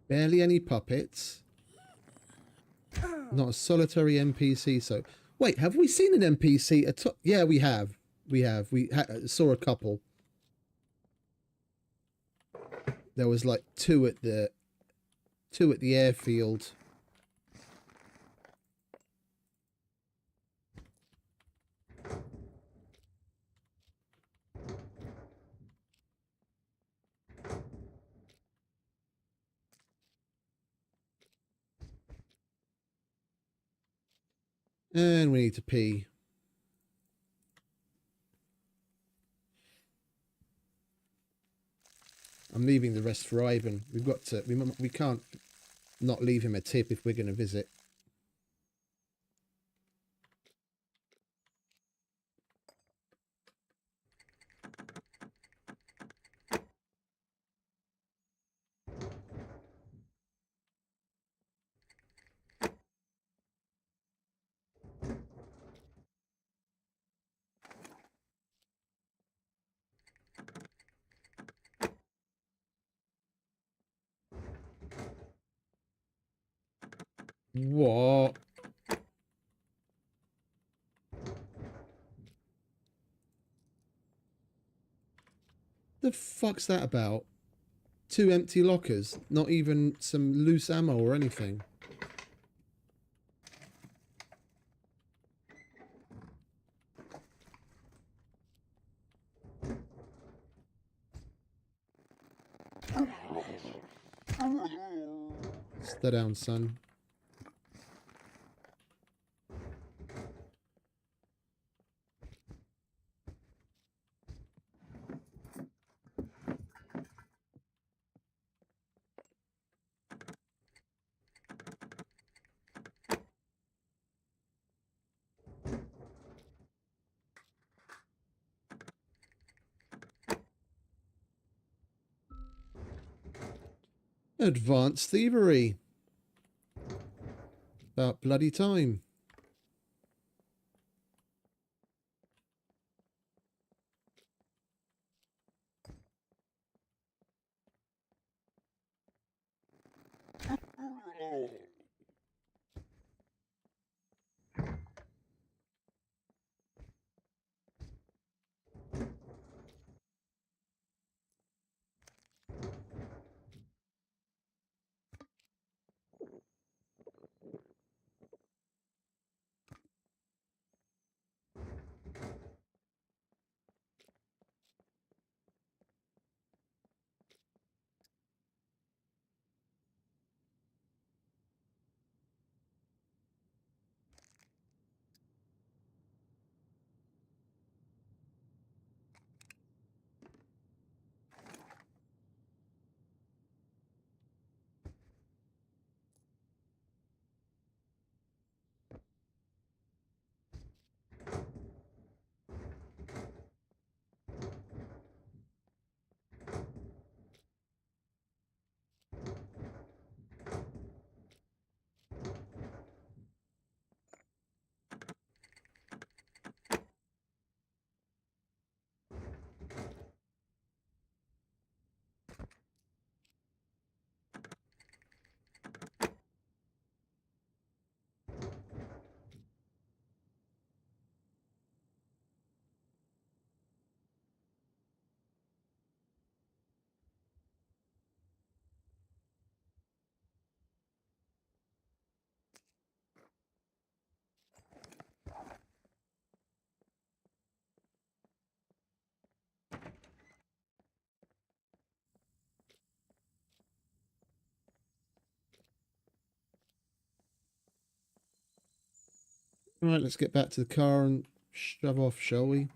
Barely any puppets. Not a solitary NPC. So, wait, have we seen an NPC at all? Yeah, we have. We have. We saw a couple. There was like two at the airfield. And we need to pee. I'm leaving the rest for Ivan. We've got to. We can't not leave him a tip if we're going to visit. What? The fuck's that about? 2 empty lockers, not even some loose ammo or anything. Stay down, son. Advanced thievery. About bloody time. Right, let's get back to the car and shove off, shall we?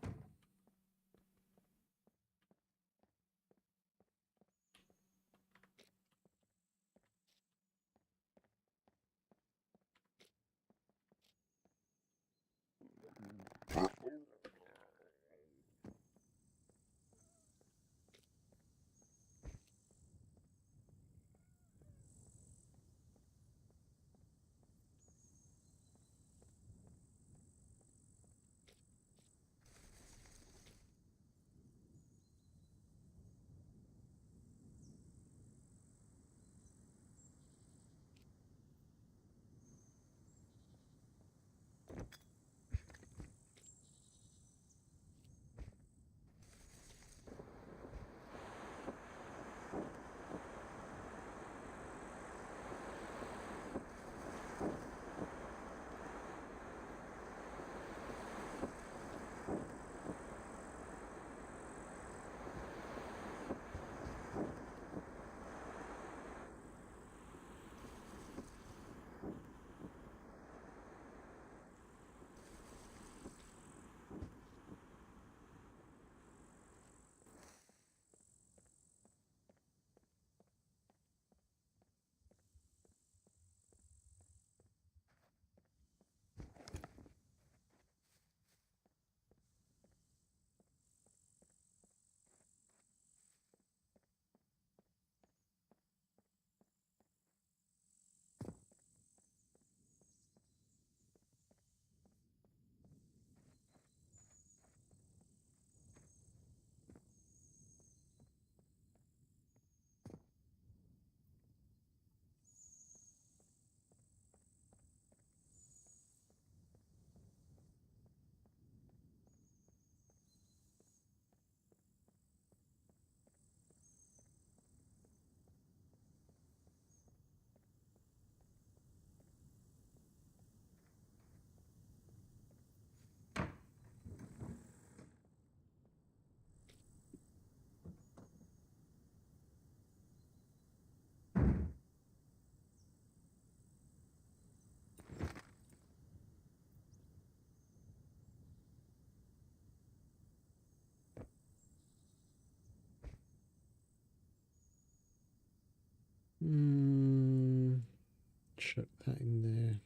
Chuck that in there.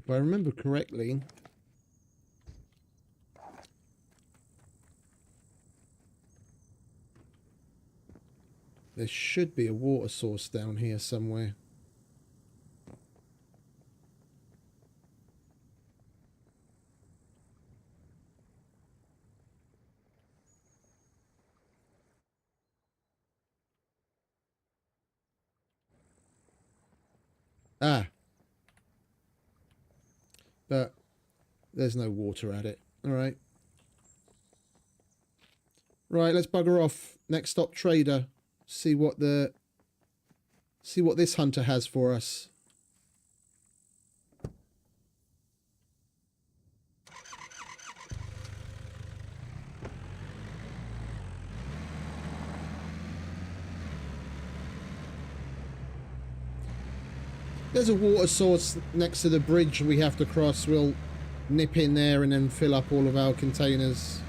if I remember correctly, there should be a water source down here somewhere. Ah. But there's no water at it. All right. Right, let's bugger off. Next stop, trader. See what this hunter has for us. There's a water source next to the bridge we have to cross. We'll nip in there and then fill up all of our containers.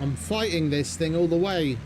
I'm fighting this thing all the way.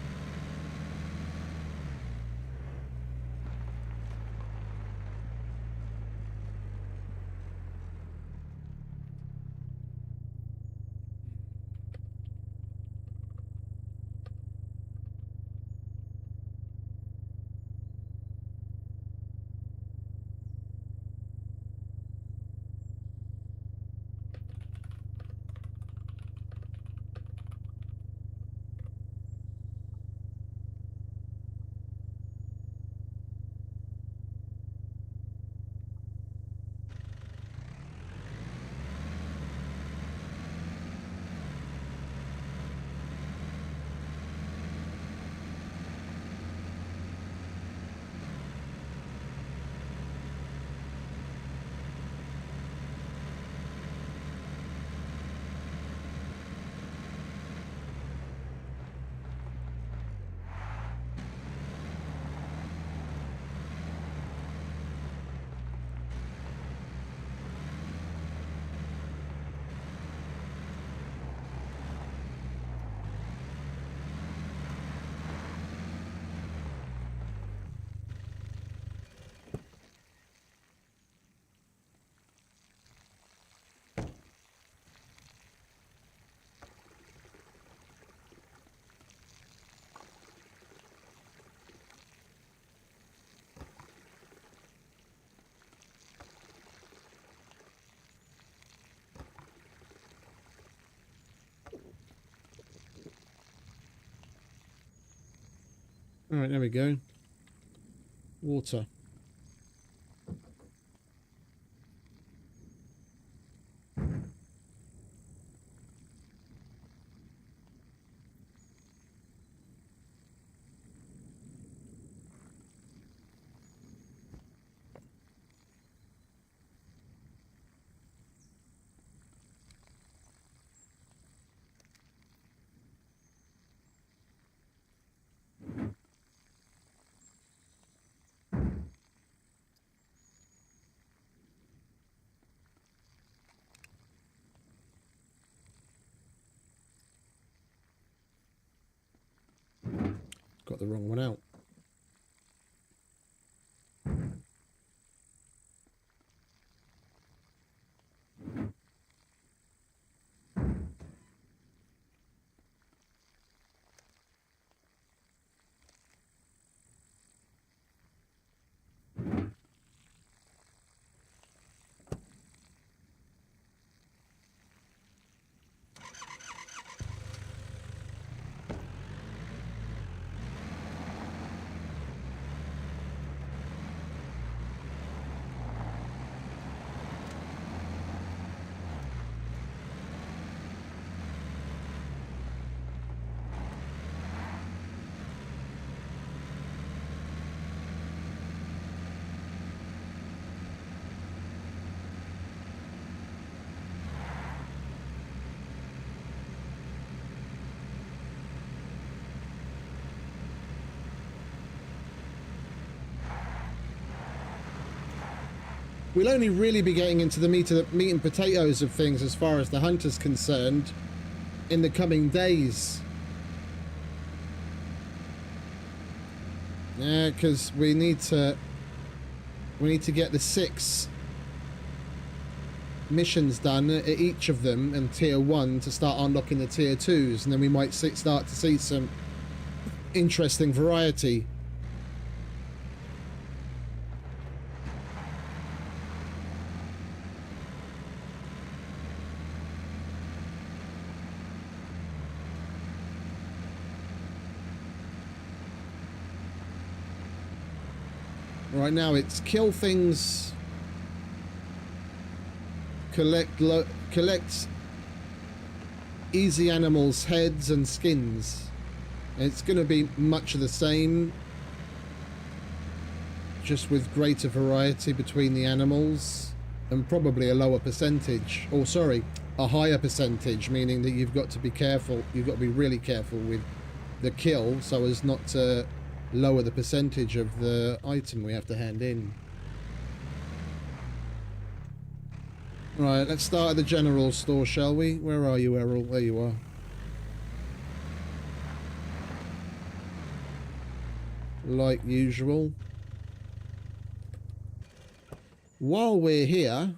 All right, there we go. Water. Got the wrong one out. We'll only really be getting into the meat and potatoes of things as far as the hunter's concerned in the coming days. Yeah, because we need to get the 6 missions done at each of them in tier 1 to start unlocking the tier 2s, and then we might start to see some interesting variety. Right now it's kill things, collect easy animals' heads and skins. It's going to be much of the same, just with greater variety between the animals and probably a lower percentage, or sorry, a higher percentage, meaning that you've got to be careful, you've got to be really careful with the kill so as not to lower the percentage of the item we have to hand in. Right, let's start at the general store, shall we? Where are you, Errol? There you are. Like usual. While we're here,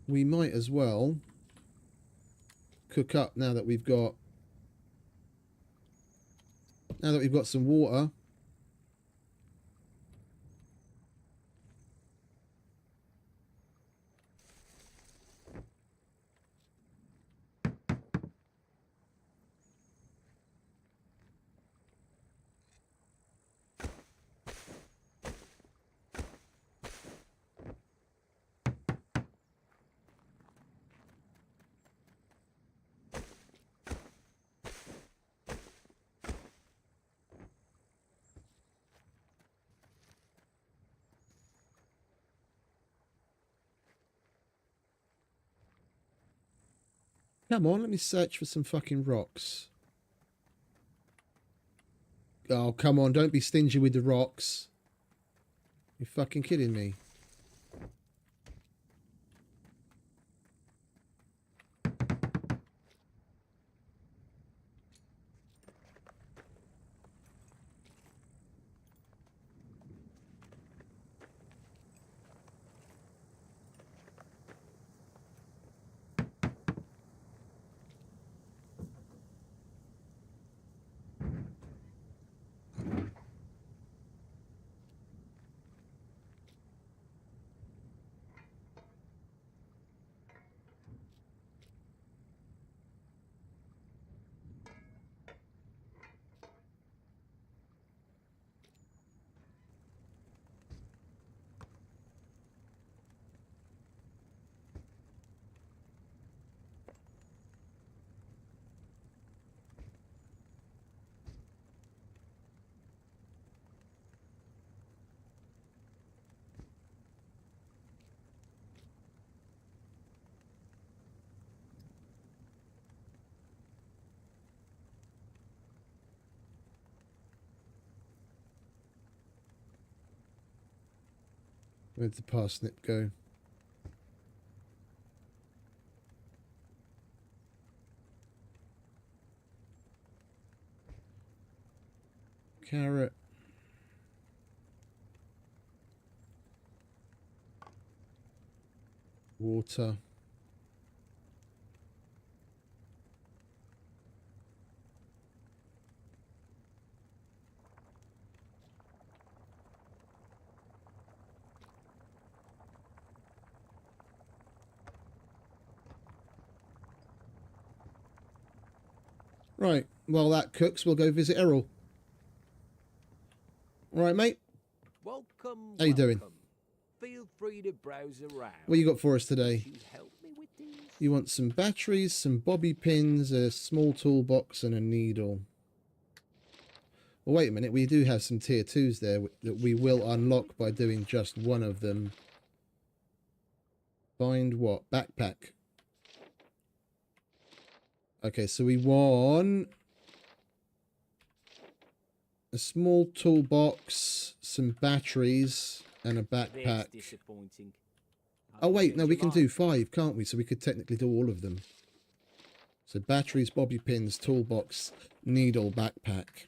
we might as well cook up now that we've got some water. Come on, let me search for some fucking rocks. Oh, come on, don't be stingy with the rocks. You're fucking kidding me. Where'd the parsnip go? Carrot. Water. Right, while that cooks, we'll go visit Errol. All right, mate? Welcome. How you doing? Feel free to browse around. What you got for us today? You help me with these? You want some batteries, some bobby pins, a small toolbox, and a needle. Well, wait a minute. We do have some tier 2s there that we will unlock by doing just one of them. Find what? Backpack. Okay, so we want a small toolbox, some batteries, and a That's backpack. disappointing. Oh wait, no, we can do do. 5, can't we? So we could technically do all of them. So batteries, bobby pins, toolbox, needle, backpack.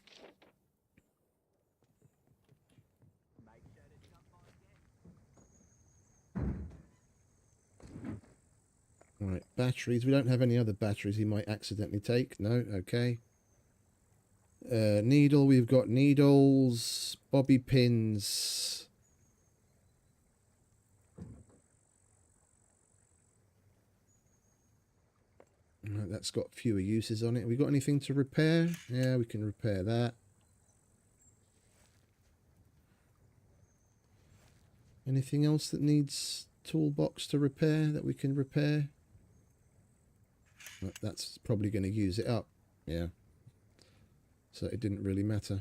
Right, batteries. We don't have any other batteries he might accidentally take. No, okay. Needle, we've got needles, bobby pins. Right, that's got fewer uses on it. We got anything to repair? Yeah, we can repair that. Anything else that needs toolbox to repair that we can repair? That's probably going to use it up. Yeah. So it didn't really matter.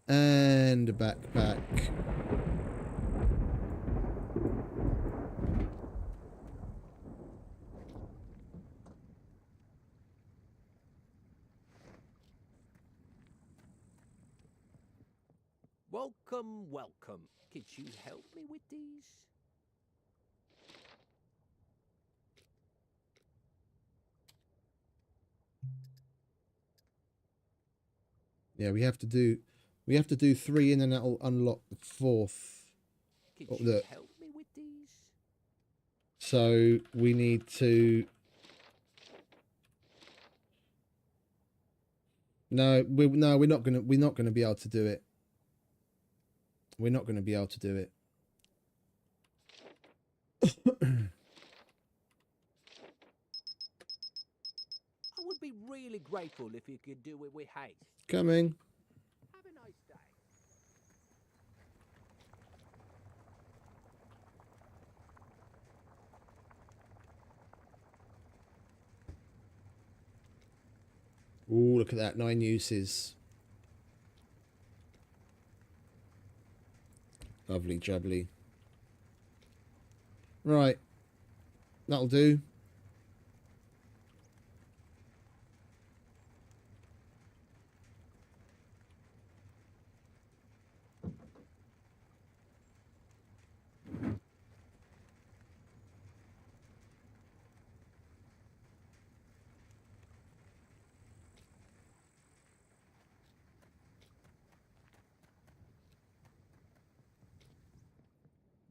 And a backpack. Welcome, welcome. Could you help me with these? Yeah, we have to do 3 and then that'll unlock the 4th. Could you help me with these? So we need to. No, we're not gonna be able to do it. We're not gonna be able to do it. I would be really grateful if you could do it with haste. Coming. Have a nice day. Ooh, look at that, 9 uses. Lovely jubbly. Right. That'll do.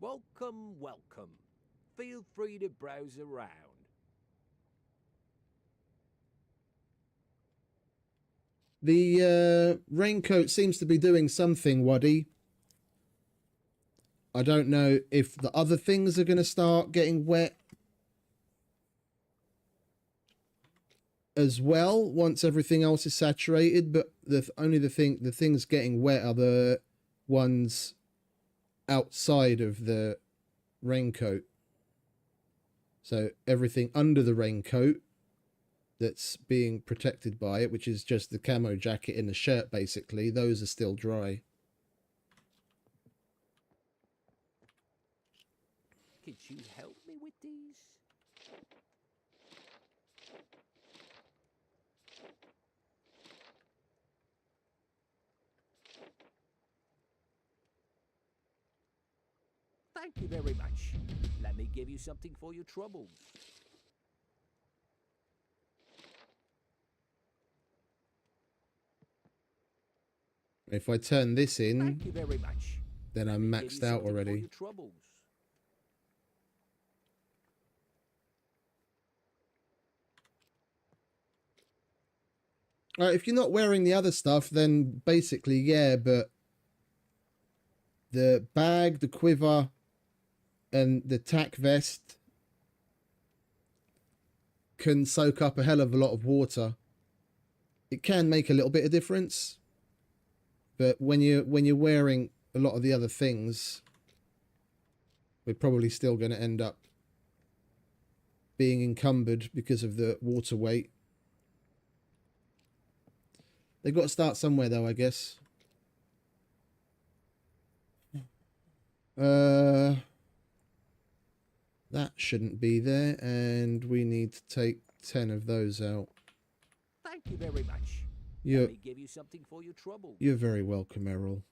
Welcome, welcome. Feel free to browse around. The raincoat seems to be doing something, Waddy. I don't know if the other things are going to start getting wet as well once everything else is saturated, but the things getting wet are the ones outside of the raincoat. So everything under the raincoat that's being protected by it, which is just the camo jacket and the shirt, basically, those are still dry. Could you help me with these? Thank you very much. Let me give you something for your troubles. If I turn this in, Thank you very much. then I'm maxed out already. If you're not wearing the other stuff, then basically, yeah, but the bag, the quiver, and the tack vest can soak up a hell of a lot of water. It can make a little bit of difference, but when you're wearing a lot of the other things, we're probably still going to end up being encumbered because of the water weight. They've got to start somewhere, though, I guess. That shouldn't be there, and we need to take 10 of those out. Thank you very much. You're, Let me give you something for your trouble. you're very welcome, Errol.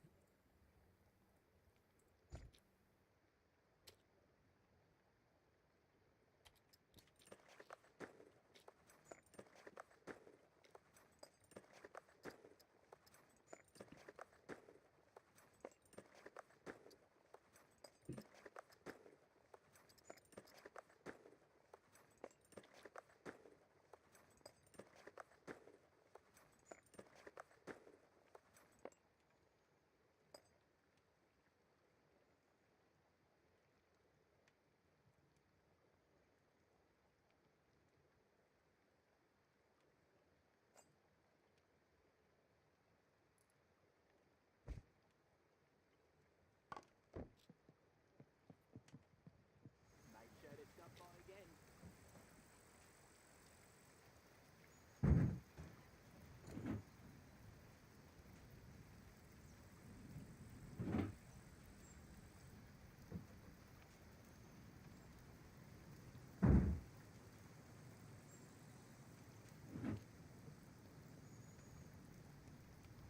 Make sure to stop by again.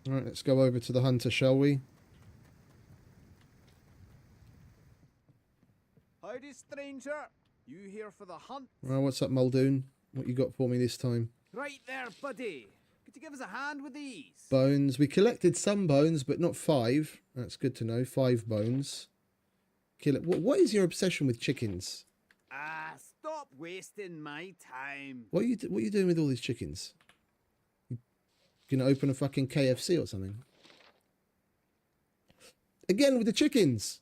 All right, let's go over to the hunter, shall we? Howdy, stranger. You here for the hunt? Well, what's up, Muldoon? What you got for me this time? Right there, buddy. Could you give us a hand with these? Bones. We collected some bones, but not 5. That's good to know. 5 bones. Kill it. What is your obsession with chickens? Ah, stop wasting my time. What are you doing with all these chickens? You gonna open a fucking KFC or something? Again with the chickens.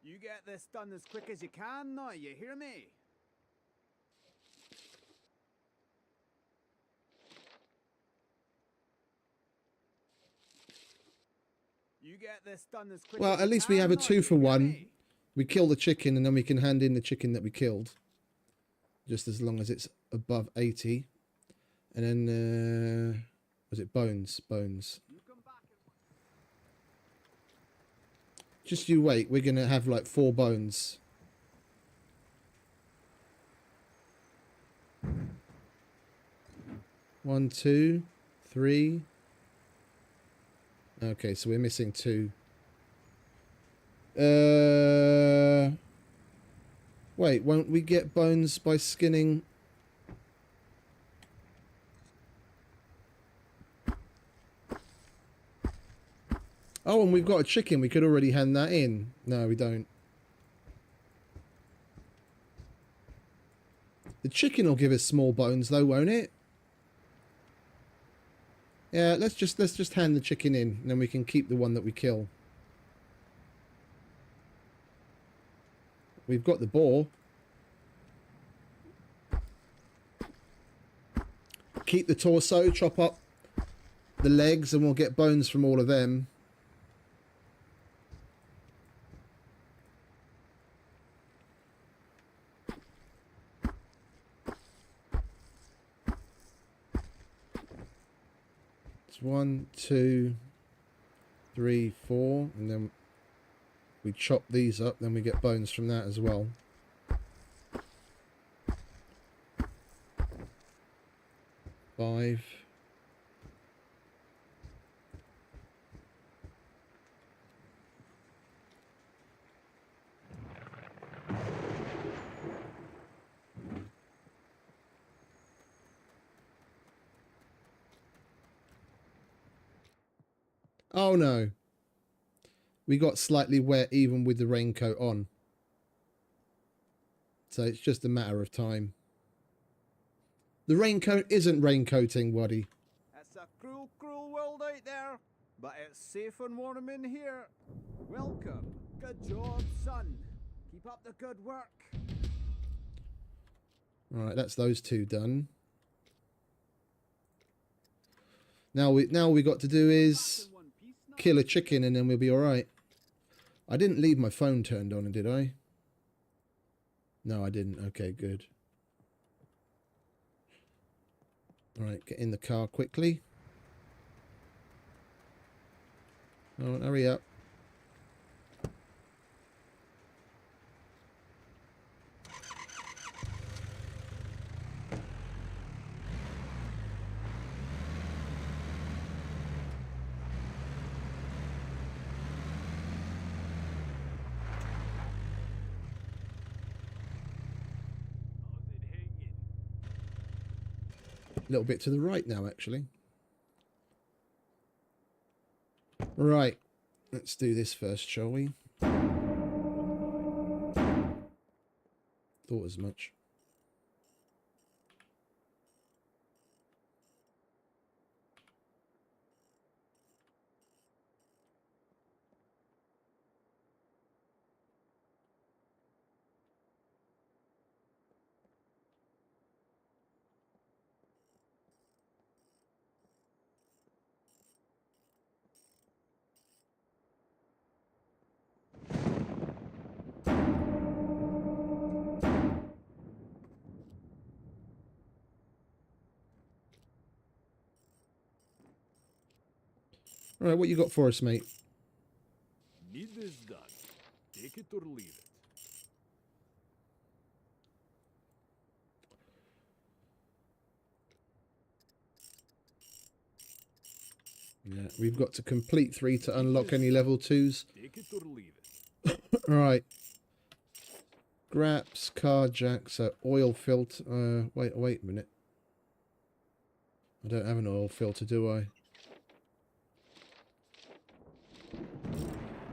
You get this done as quick as you can now, you hear me? You get this done as quick Well, as at you least we can have a now, 2 you for hear 1. me? We kill the chicken and then we can hand in the chicken that we killed. Just as long as it's above 80. And then, was it bones? Bones. You come back and Just you wait. We're going to have like 4 bones. One, 2, 3. Okay, so we're missing 2. Wait, won't we get bones by skinning? Oh, and we've got a chicken. We could already hand that in. No, we don't. The chicken will give us small bones though, won't it? Yeah, let's just hand the chicken in, and then we can keep the one that we kill. We've got the boar. Keep the torso, chop up the legs, and we'll get bones from all of them. It's 1, 2, 3, 4, and then we chop these up, then we get bones from that as well. Five. Oh no. We got slightly wet even with the raincoat on. So it's just a matter of time. The raincoat isn't raincoating, Waddy. It's a cruel, cruel world out there, but it's safe and warm in here. Welcome. Good job, son. Keep up the good work. Alright, that's those 2 done. Now we got to do is In one piece now. kill a chicken and then we'll be alright. I didn't leave my phone turned on, did I? No, I didn't. Okay, good. Alright, get in the car quickly. Oh, hurry up. A little bit to the right now, actually. Right. Let's do this first, shall we? Thought as much. All right, what you got for us, mate? Need this done. Take it or leave it. Yeah, we've got to complete 3 to unlock any level 2s. Take it or leave it. All right. Graps, car jack, so oil filter. Wait a minute. I don't have an oil filter, do I?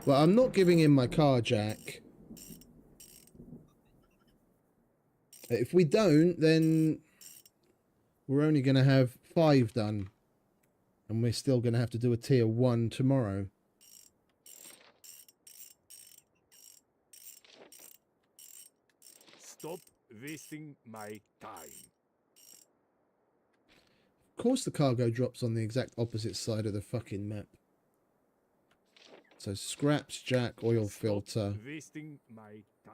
Well, I'm not giving him my car jack. If we don't, then we're only going to have 5 done. And we're still going to have to do a tier 1 tomorrow. Stop wasting my time. Of course the cargo drops on the exact opposite side of the fucking map. So scraps, jack, oil filter. Stop wasting my time.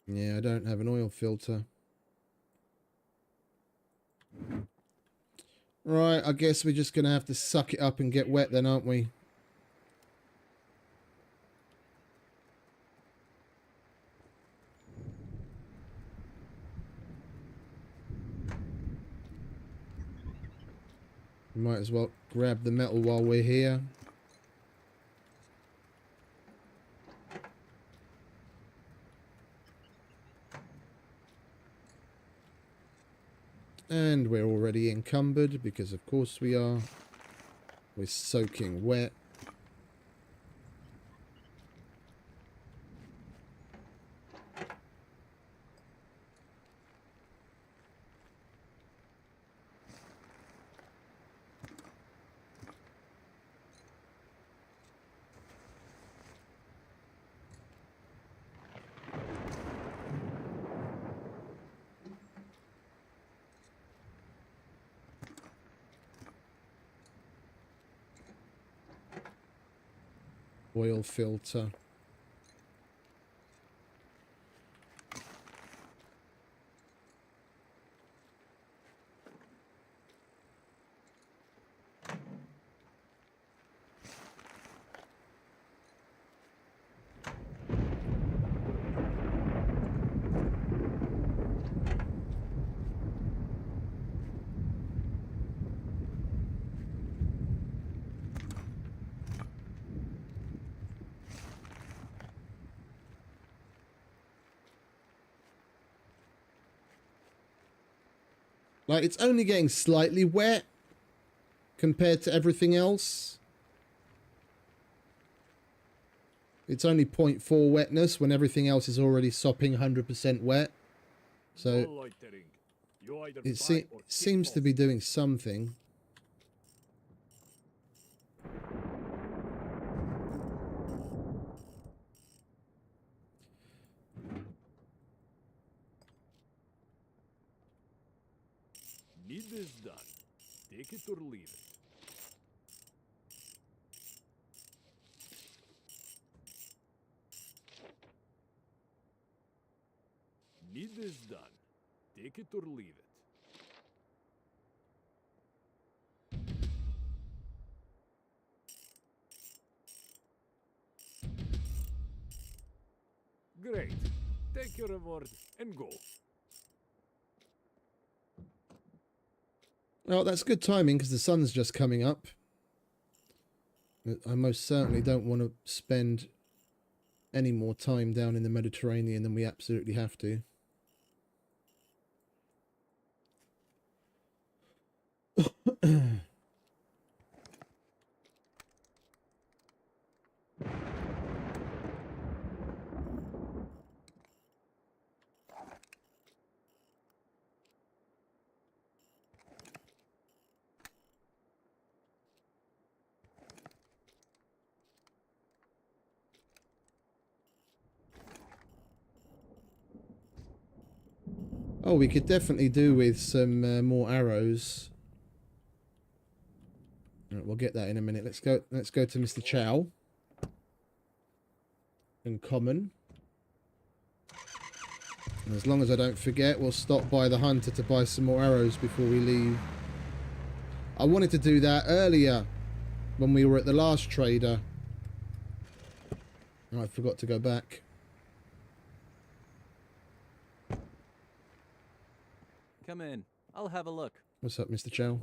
Yeah, I don't have an oil filter. Right, I guess we're just going to have to suck it up and get wet then, aren't we? We might as well grab the metal while we're here. And we're already encumbered, because of course we are. We're soaking wet. Oil filter. Like, it's only getting slightly wet compared to everything else. It's only 0.4 wetness when everything else is already sopping 100% wet. So it seems to be doing something. Need this done. Take it or leave it. Need this done. Take it or leave it. Great. Take your reward and go. Well, that's good timing because the sun's just coming up. I most certainly don't want to spend any more time down in the Mediterranean than we absolutely have to. Oh, we could definitely do with some more arrows. Right, we'll get that in a minute. Let's go to Mr. Chow. And common. And as long as I don't forget, we'll stop by the hunter to buy some more arrows before we leave. I wanted to do that earlier when we were at the last trader. Oh, I forgot to go back. Come in. I'll have a look. What's up, Mr. Chow?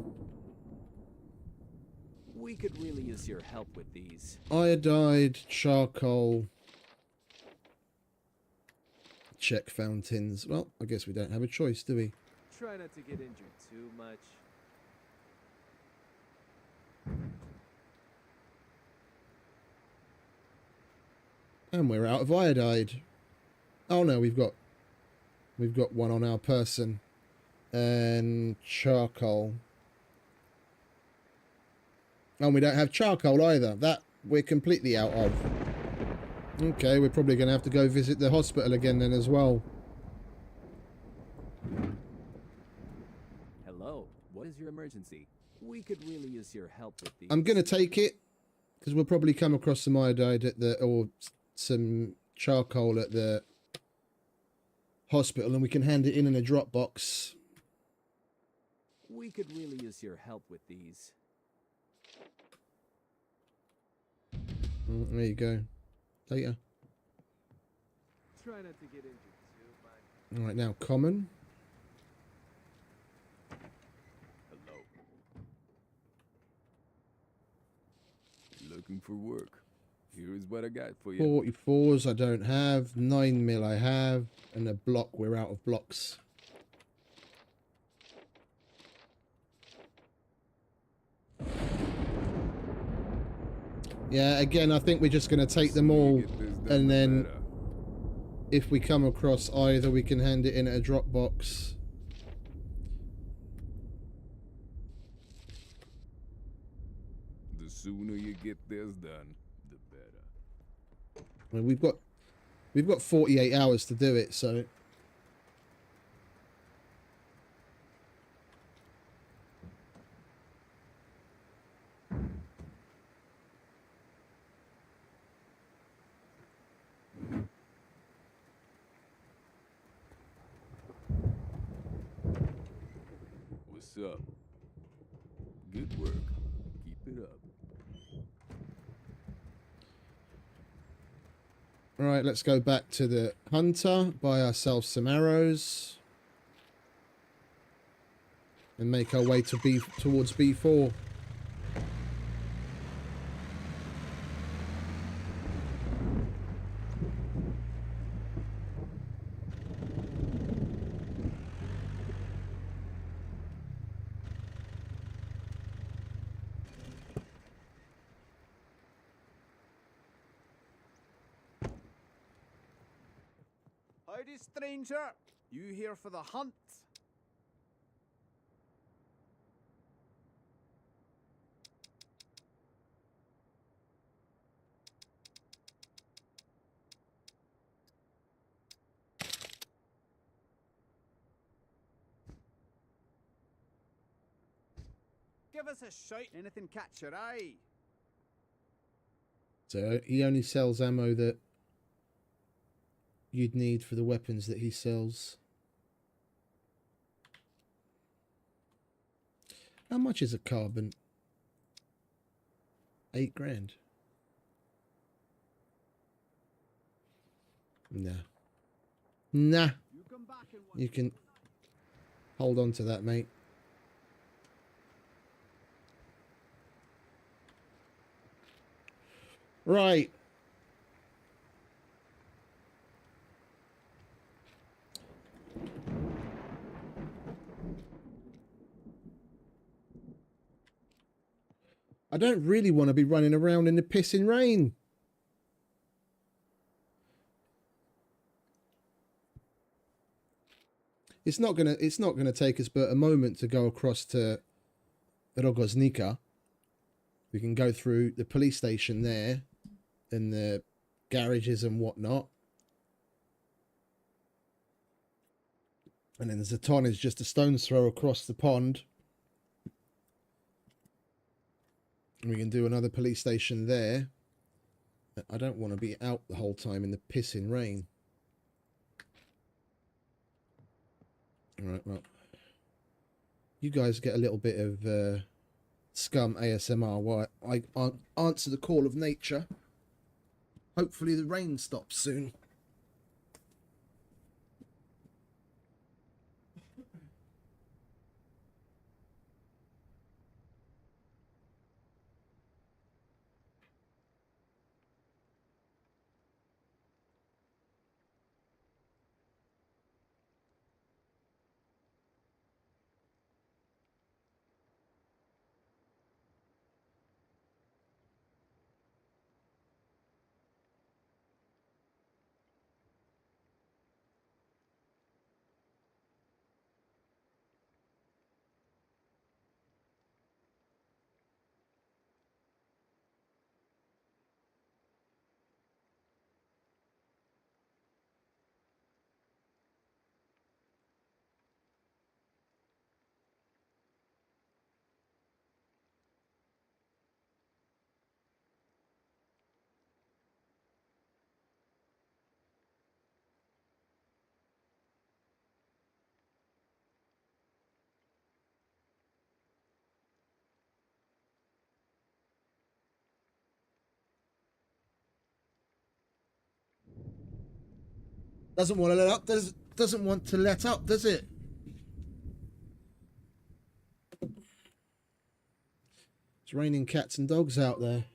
We could really use your help with these. Iodide, charcoal, check fountains. Well, I guess we don't have a choice, do we? Try not to get injured too much. And we're out of iodide. Oh no, we've got one on our person. And charcoal. And we don't have charcoal either. That we're completely out of. Okay, we're probably going to have to go visit the hospital again then as well. Hello. What is your emergency? We could really use your help with these. I'm going to take it because we'll probably come across some iodide at the, or some charcoal at the hospital, and we can hand it in a drop box. We could really use your help with these. There you go. Later. Try not to get injured too much. All right, now common. Hello. Looking for work. Here's what I got for you. 44s I don't have. 9 mil I have. And a block, we're out of blocks. Yeah, again, I think we're just going to take them all, and then if we come across either, we can hand it in at a drop box. The sooner you get this done, the better. Well, we've got 48 hours to do it, so What's up? Good work. Keep it up. Right, let's go back to the hunter, buy ourselves some arrows, and make our way to towards B4. Howdy, stranger. You here for the hunt? Give us a shout. Anything catch your eye? So he only sells ammo that you'd need for the weapons that he sells. How much is a carbon? 8 grand. Nah. Nah. You come back and You can hold on to that, mate. Right. I don't really want to be running around in the pissing rain. It's not gonna take us but a moment to go across to Rogoznica. We can go through the police station there and the garages and whatnot. And then Zaton is just a stone's throw across the pond. And we can do another police station there. I don't want to be out the whole time in the pissing rain. Alright, well. You guys get a little bit of SCUM ASMR while I answer the call of nature. Hopefully the rain stops soon. Doesn't want to let up. Doesn't want to let up, does it? It's raining cats and dogs out there.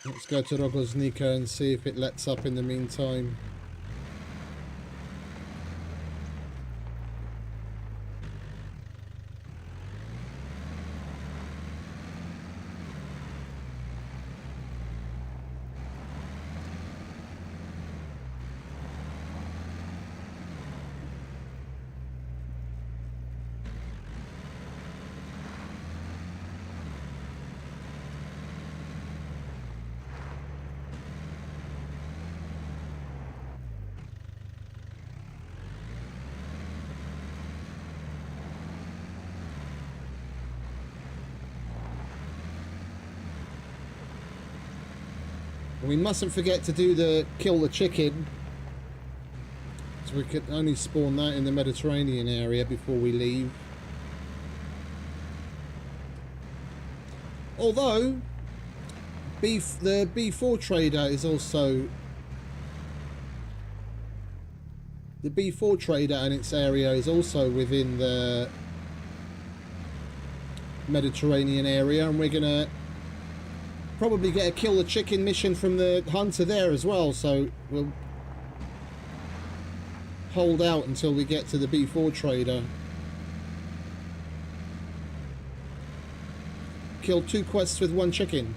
Let's go to Rogoznica and see if it lets up in the meantime. We mustn't forget to do the kill the chicken. So we can only spawn that in the Mediterranean area before we leave. Although the B4 trader is also the B4 trader and its area is also within the Mediterranean area, and we're gonna probably get a kill the chicken mission from the hunter there as well, so we'll hold out until we get to the B4 trader. killed 2 quests with 1 chicken.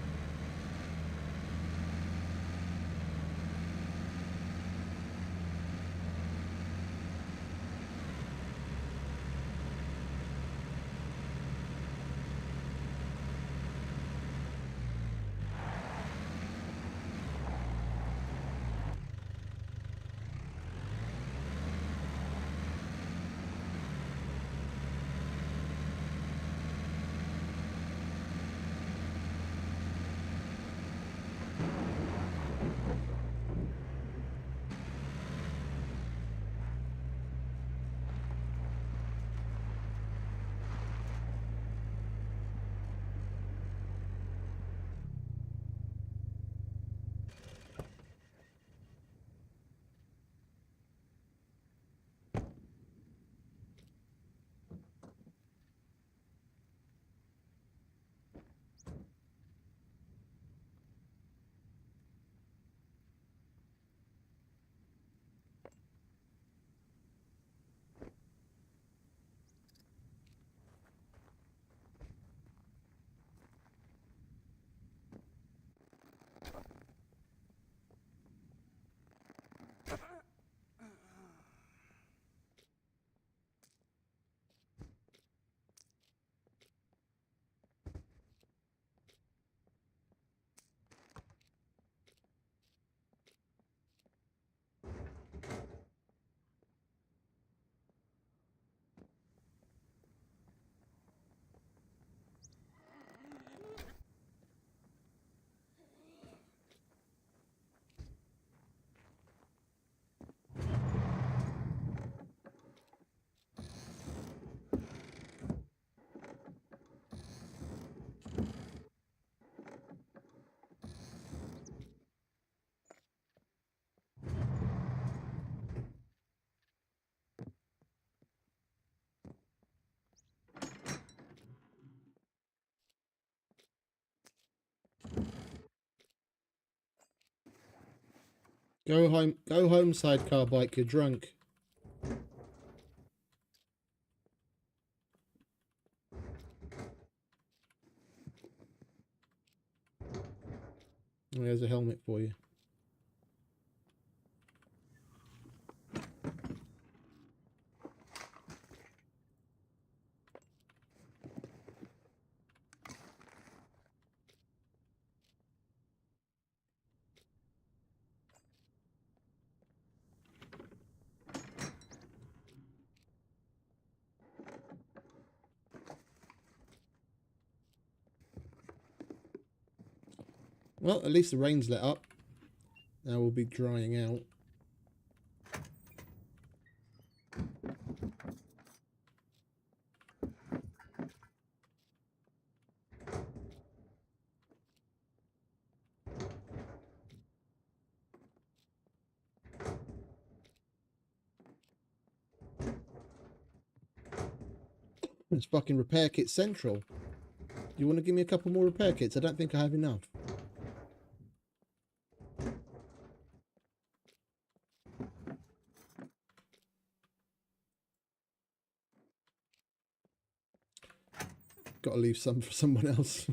Go home, sidecar bike, you're drunk. There's a helmet for you. Well, at least the rain's let up. Now we'll be drying out. It's fucking repair kit central. You want to give me a couple more repair kits? I don't think I have enough. Got to leave some for someone else.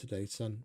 today, son.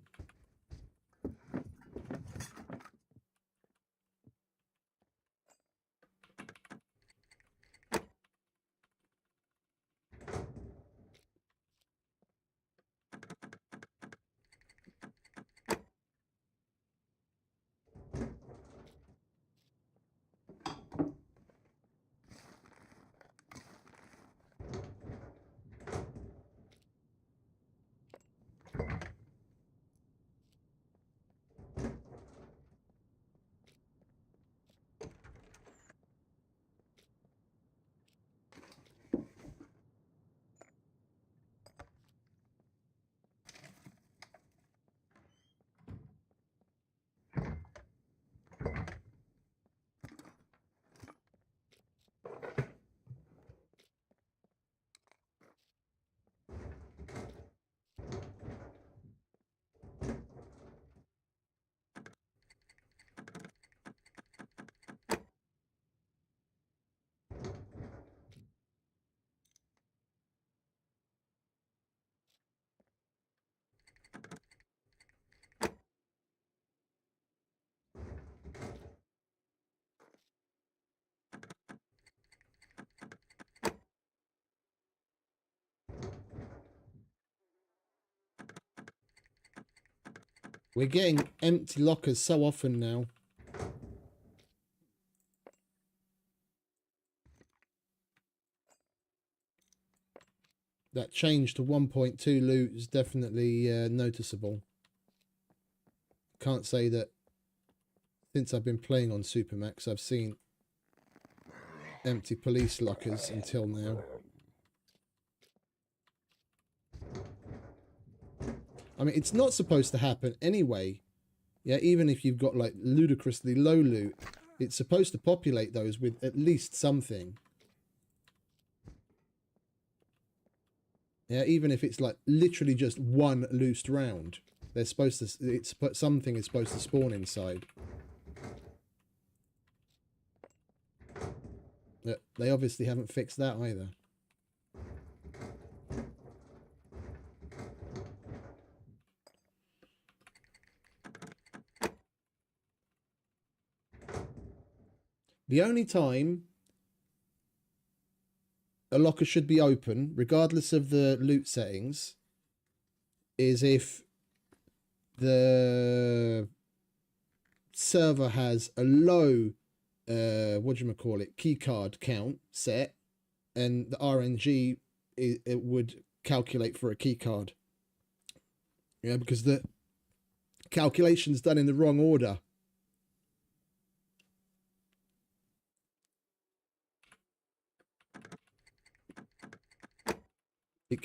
We're getting empty lockers so often now. That change to 1.2 loot is definitely noticeable. Can't say that since I've been playing on SUPERMAX I've seen empty police lockers until now. I mean, it's not supposed to happen anyway. Yeah, even if you've got like ludicrously low loot, it's supposed to populate those with at least something. Yeah, even if it's like literally just one loosed round, they're supposed to. Something is supposed to spawn inside. But they obviously haven't fixed that either. The only time a locker should be open, regardless of the loot settings, is if the server has a low, keycard count set, and the RNG it would calculate for a keycard. Yeah, because the calculation's done in the wrong order. It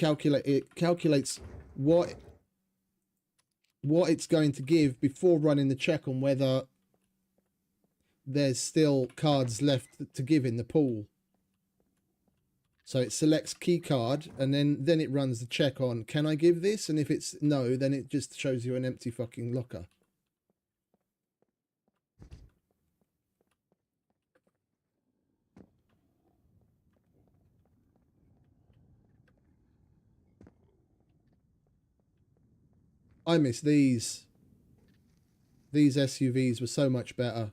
calculates what it's going to give before running the check on whether there's still cards left to give in the pool. So it selects key card and then it runs the check on, can I give this? And if it's no, then it just shows you an empty fucking locker. I miss these. These SUVs were so much better.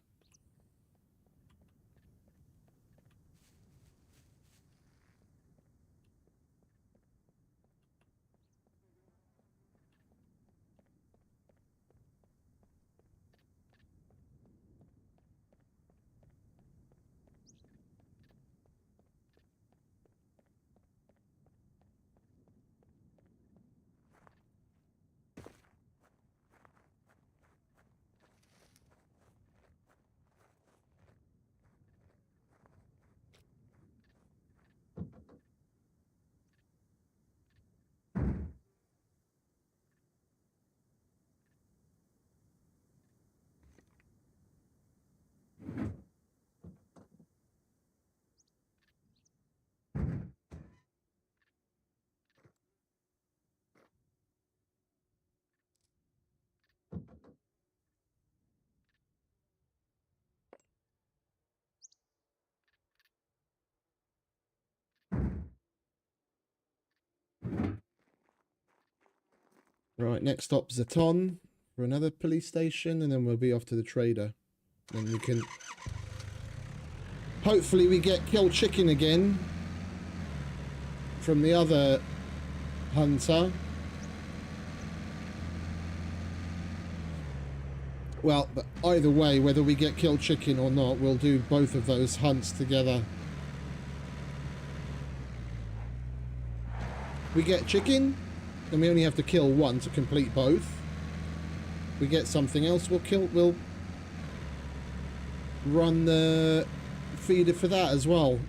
Right, next stop Zaton for another police station, and then we'll be off to the trader. Then we can... Hopefully we get killed chicken again from the other hunter. Well, but either way, whether we get killed chicken or not, we'll do both of those hunts together. We get chicken, and we only have to kill one to complete both. We get something else, we'll run the feeder for that as well.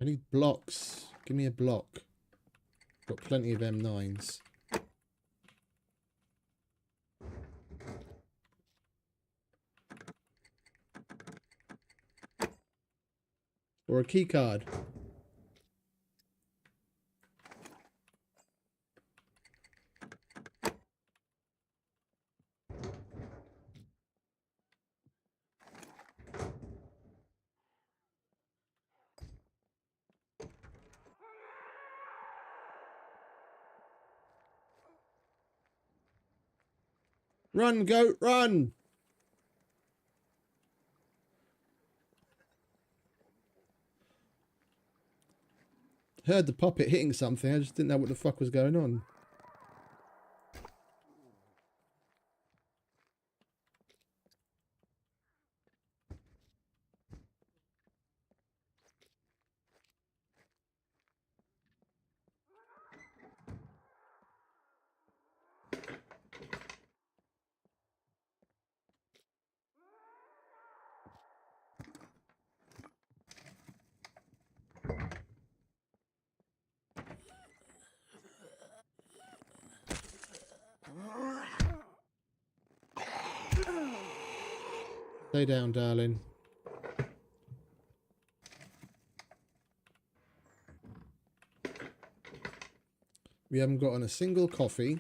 I need blocks. Give me a block. Got plenty of M9s. Or a key card. Run, goat, run! Heard the puppet hitting something, I just didn't know what the fuck was going on. Stay down, darling. We haven't gotten a single coffee.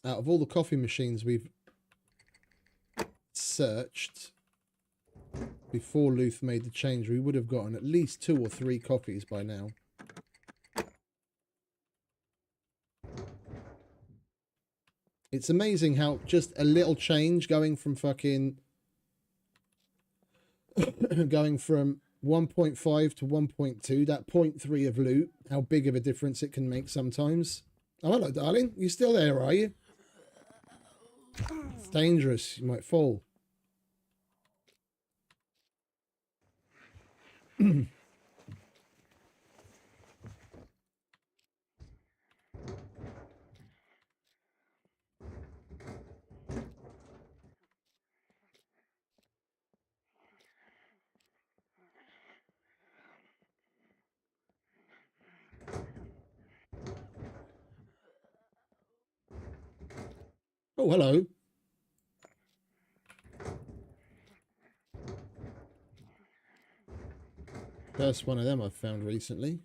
Out of all the coffee machines we've searched before Luth made the change, we would have gotten at least 2 or 3 coffees by now. It's amazing how just a little change going from fucking going from 1.5 to 1.2, that 0.3 of loot, how big of a difference it can make sometimes. Oh, hello, darling. You still there, are you? It's dangerous. You might fall. Oh, hello. First one of them I've found recently.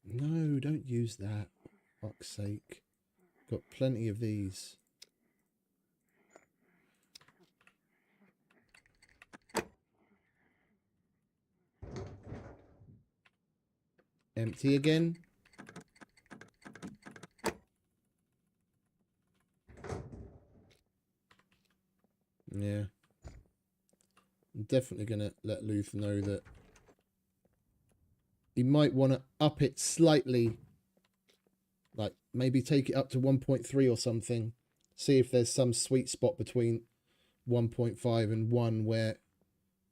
No, don't use that. For fuck's sake. Got plenty of these. Empty again. Yeah. I'm definitely going to let Luth know that he might want to up it slightly. Like, maybe take it up to 1.3 or something. See if there's some sweet spot between 1.5 and 1 where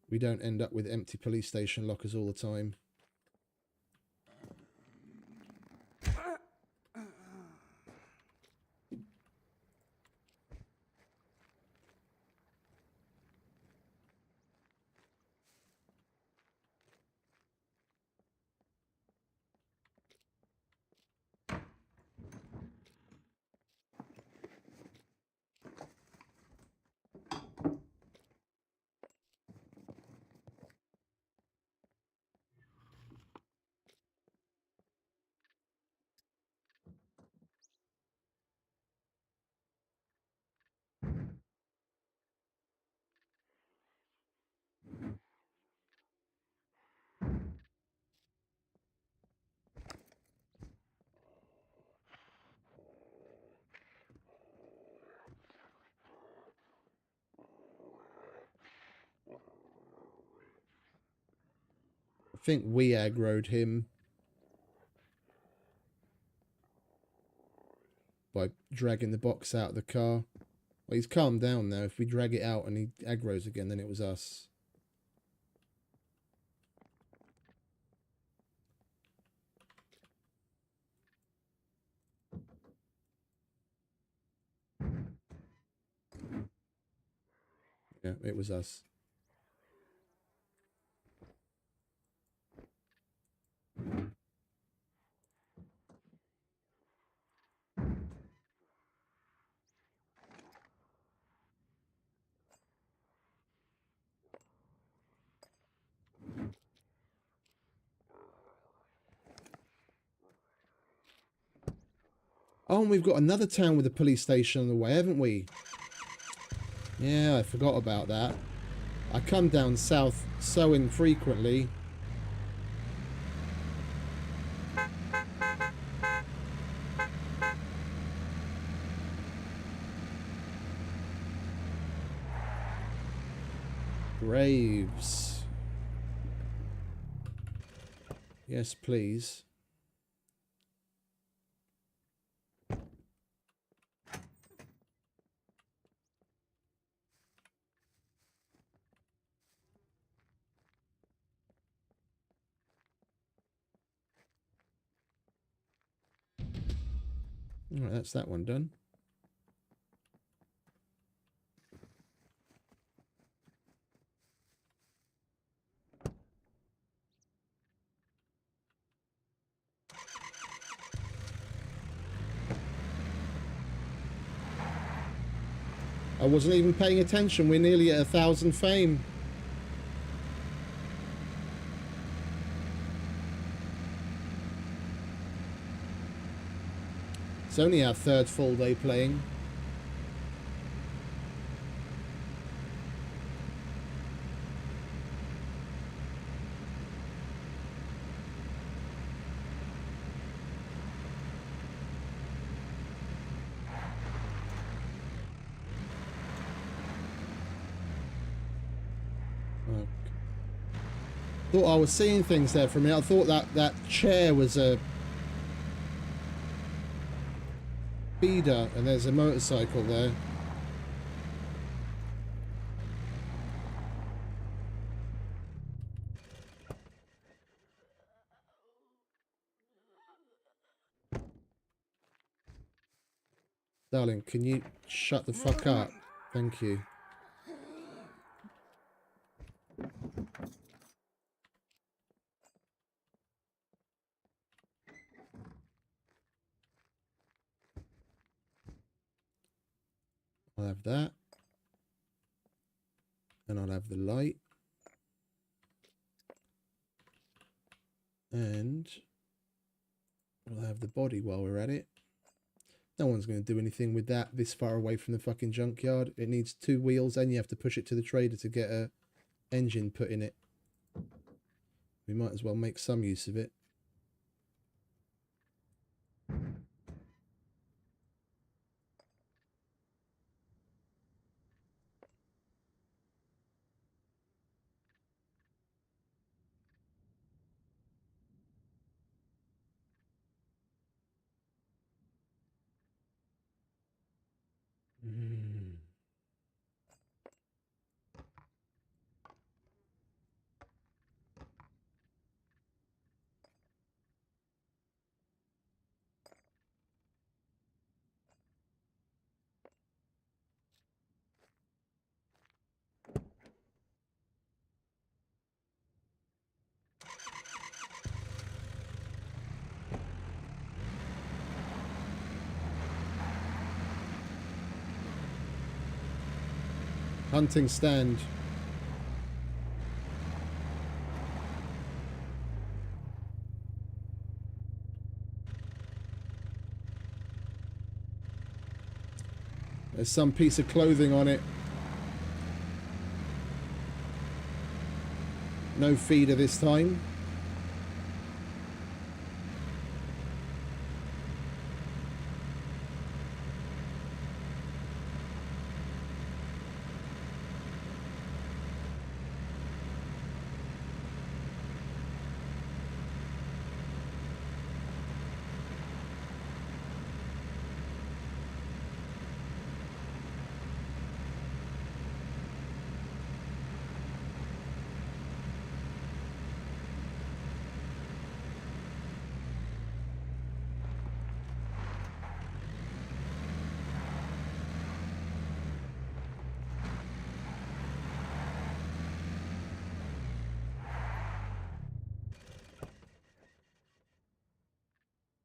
we don't end up with empty police station lockers all the time. I think we aggroed him by dragging the box out of the car. Well, he's calmed down now. If we drag it out and he aggroes again, then it was us. Yeah, it was us. Oh, and we've got another town with a police station on the way, haven't we? Yeah, I forgot about that. I come down south so infrequently. Graves. Yes, please. All right, that's that one done. I wasn't even paying attention. We're nearly at 1,000 fame. It's only our third full day playing. Thought I was seeing things there for a minute. I thought that chair was a speeder, and there's a motorcycle there. Darling, can you shut the fuck up? Thank you. I'll have that. And I'll have the light. And we'll have the body while we're at it. No one's going to do anything with that this far away from the fucking junkyard. It needs 2 wheels and you have to push it to the trader to get a engine put in it. We might as well make some use of it. Hunting stand. There's some piece of clothing on it. No feeder this time.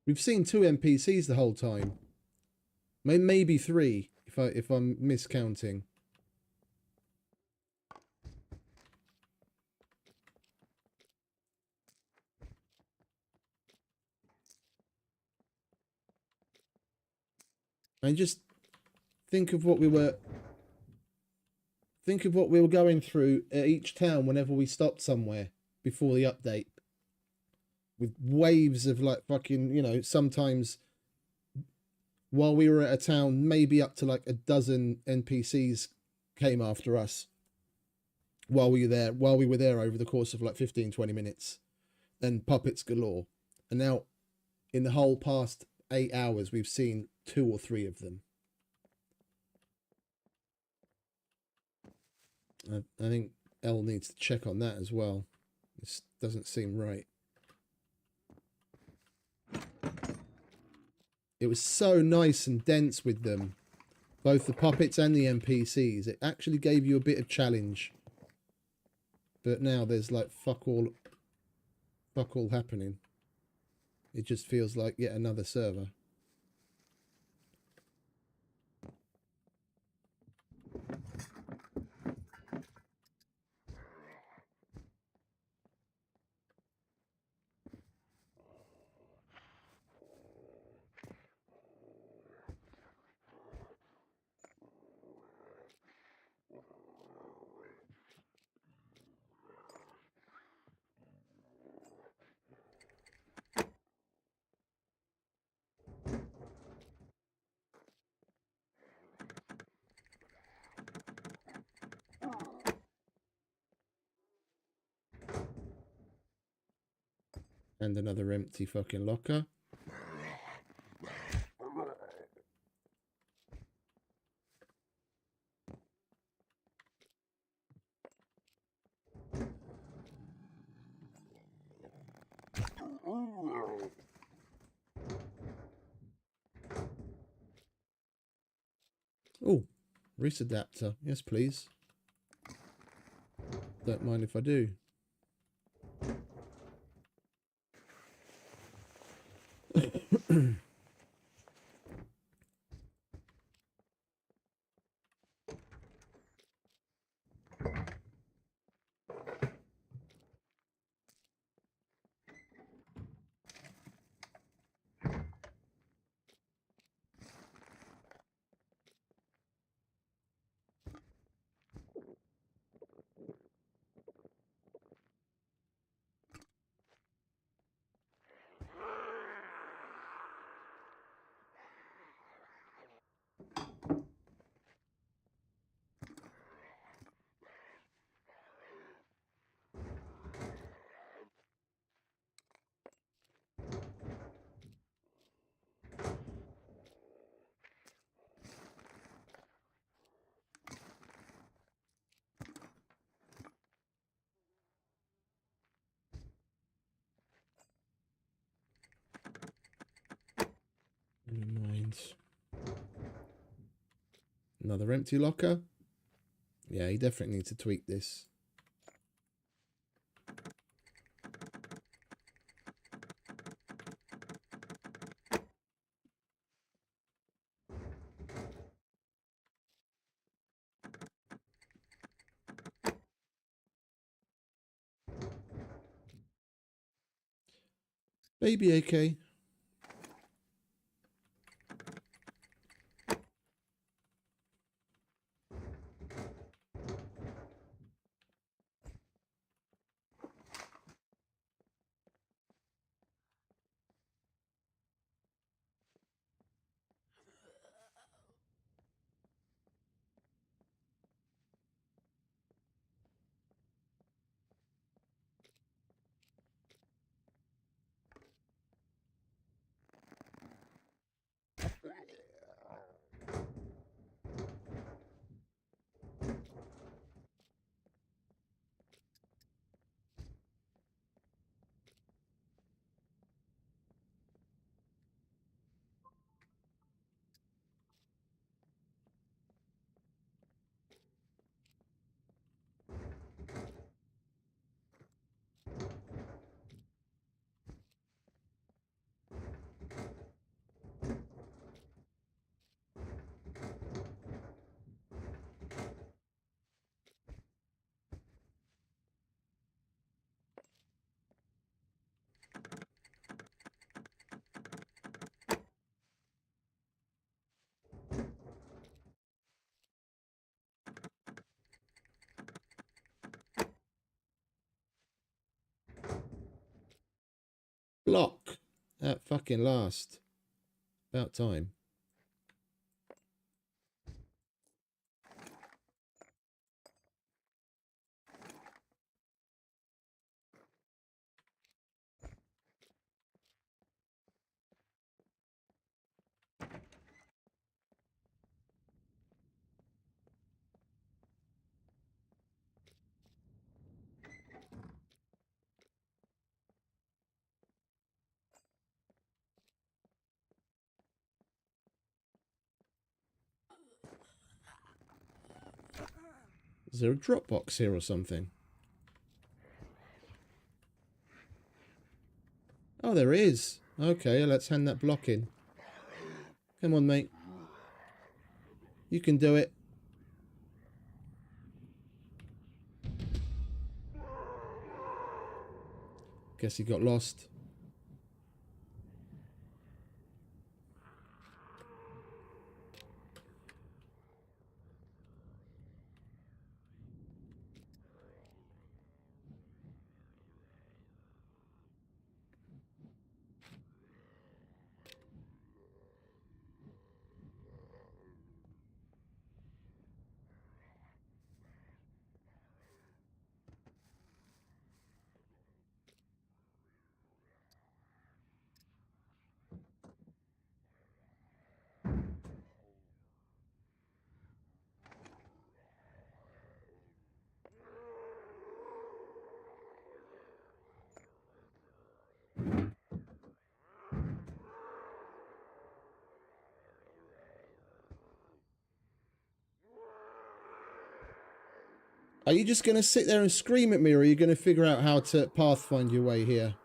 We've seen 2 NPCs the whole time. Maybe 3, if I'm miscounting. And just think of what we were going through at each town whenever we stopped somewhere before the update. With waves of like fucking, you know, sometimes while we were at a town, maybe up to like a dozen NPCs came after us while we were there over the course of like 15-20 minutes, and puppets galore. And now in the whole past 8 hours we've seen 2 or 3 of them. I think Elle needs to check on that as well. This doesn't seem right. It was so nice and dense with them, both the puppets and the NPCs. It actually gave you a bit of challenge. But now there's like fuck all happening. It just feels like yet another server. And another empty fucking locker. Oh, wrist adapter. Yes, please. Don't mind if I do. And another empty locker. Yeah, he definitely needs to tweak this. Baby AK. Block. At fucking last. About time. Is there a drop box here or something? Oh, there is. Okay, let's hand that block in. Come on, mate. You can do it. Guess he got lost. Are you just going to sit there and scream at me, or are you going to figure out how to pathfind your way here?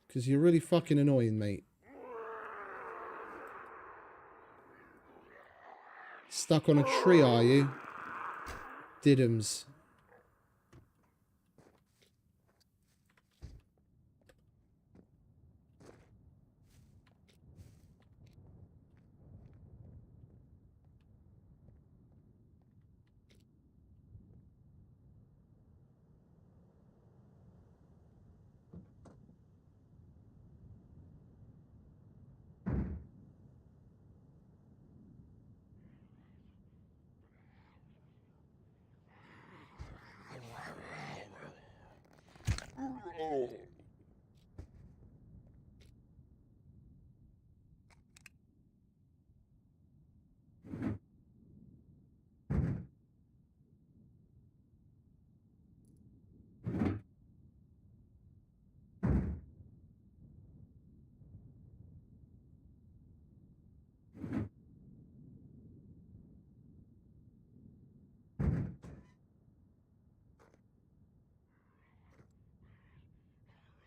Because you're really fucking annoying, mate. Stuck on a tree, are you? Diddums.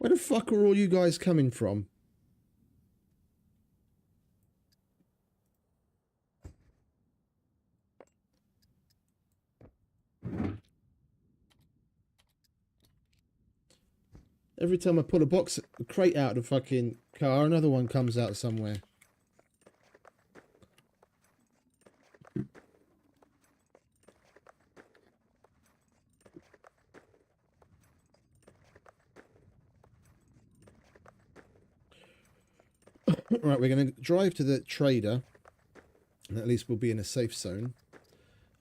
Where the fuck are all you guys coming from? Every time I pull a crate out of the fucking car, another one comes out somewhere. Right, we're going to drive to the trader, and at least we'll be in a safe zone.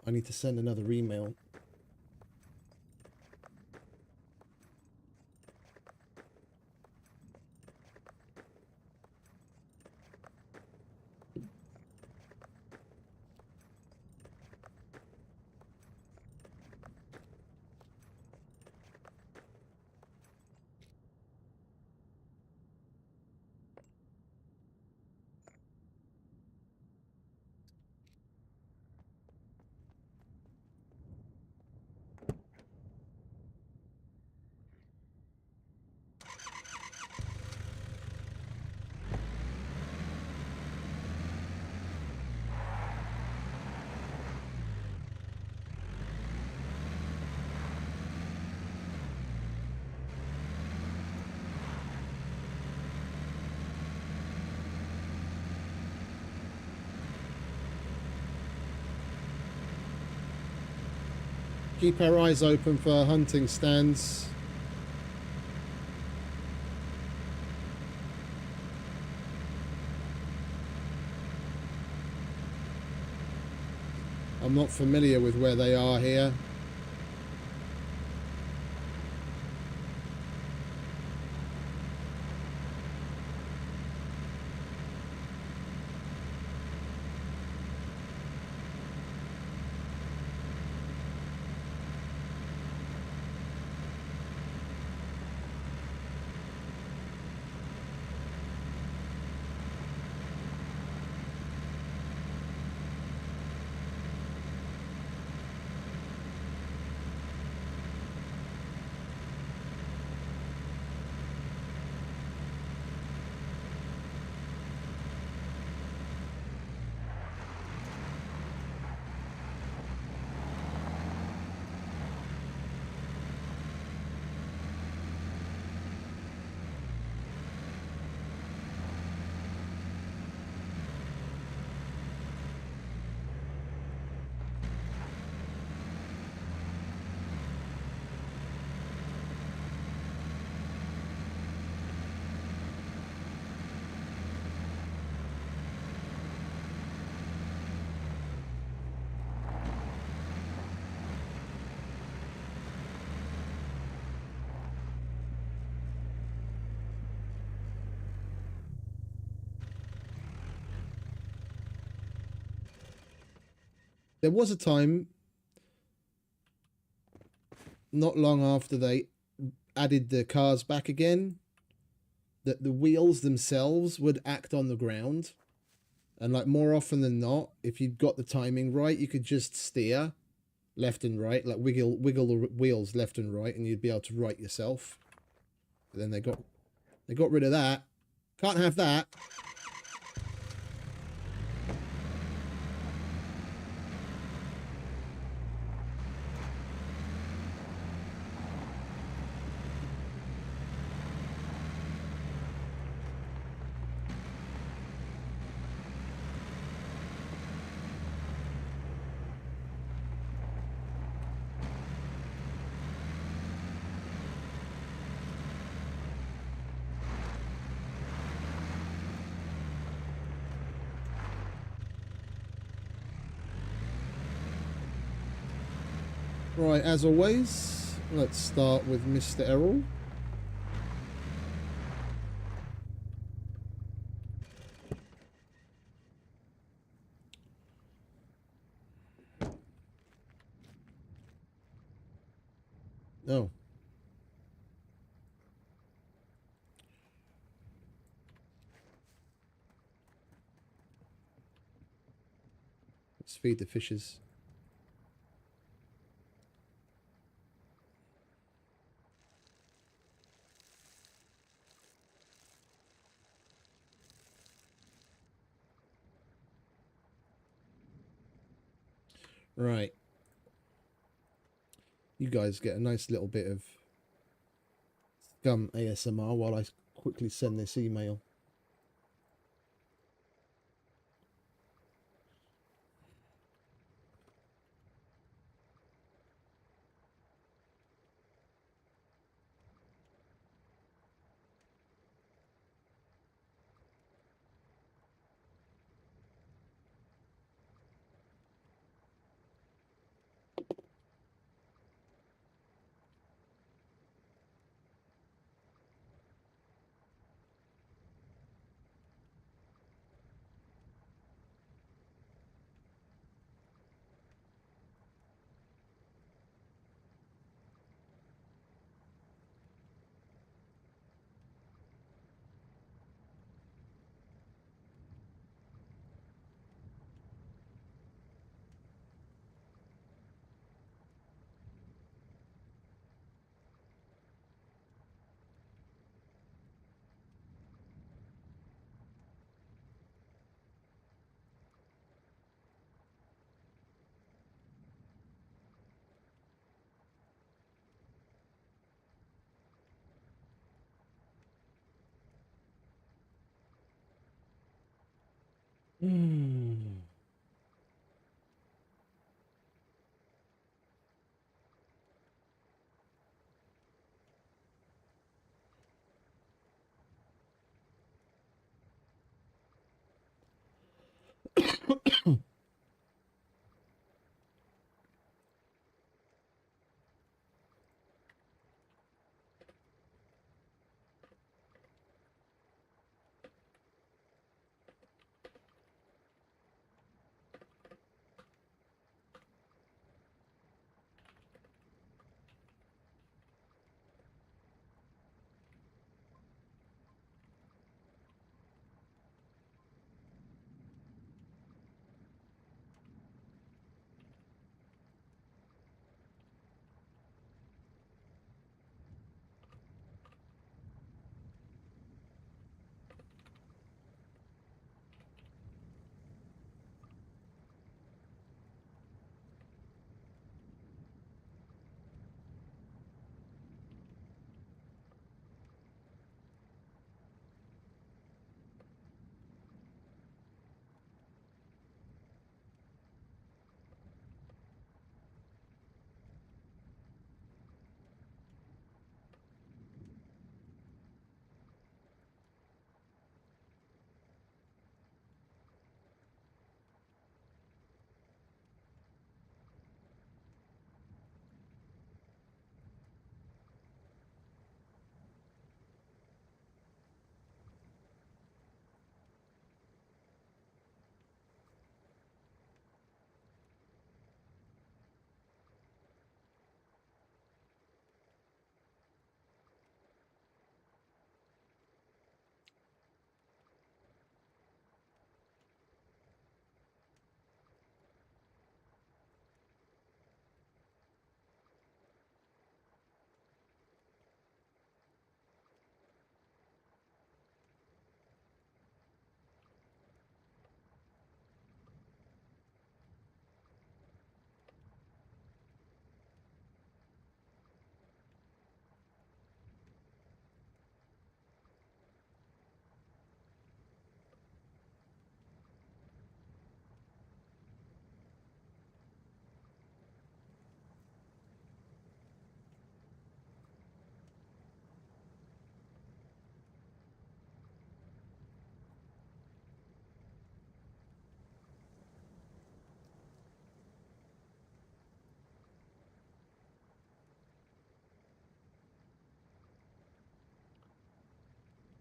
I need to send another email. Keep our eyes open for hunting stands. I'm not familiar with where they are here. There was a time, not long after they added the cars back again, that the wheels themselves would act on the ground. And like more often than not, if you got the timing right, you could just steer left and right, like wiggle the wheels left and right, and you'd be able to right yourself. But then they got rid of that. Can't have that. Right, as always, let's start with Mr. Errol. Oh. Let's feed the fishes. Right. You guys get a nice little bit of SCUM ASMR while I quickly send this email.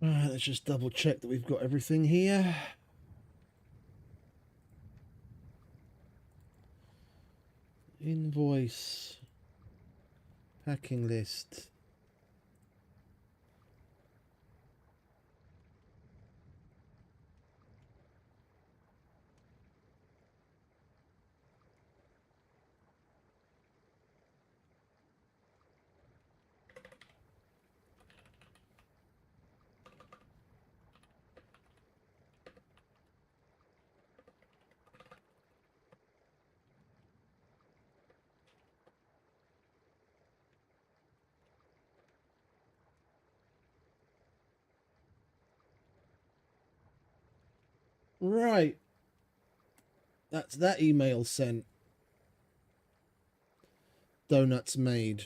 Alright, let's just double check that we've got everything here. Invoice. Packing list. Right. That's that email sent. Donuts made.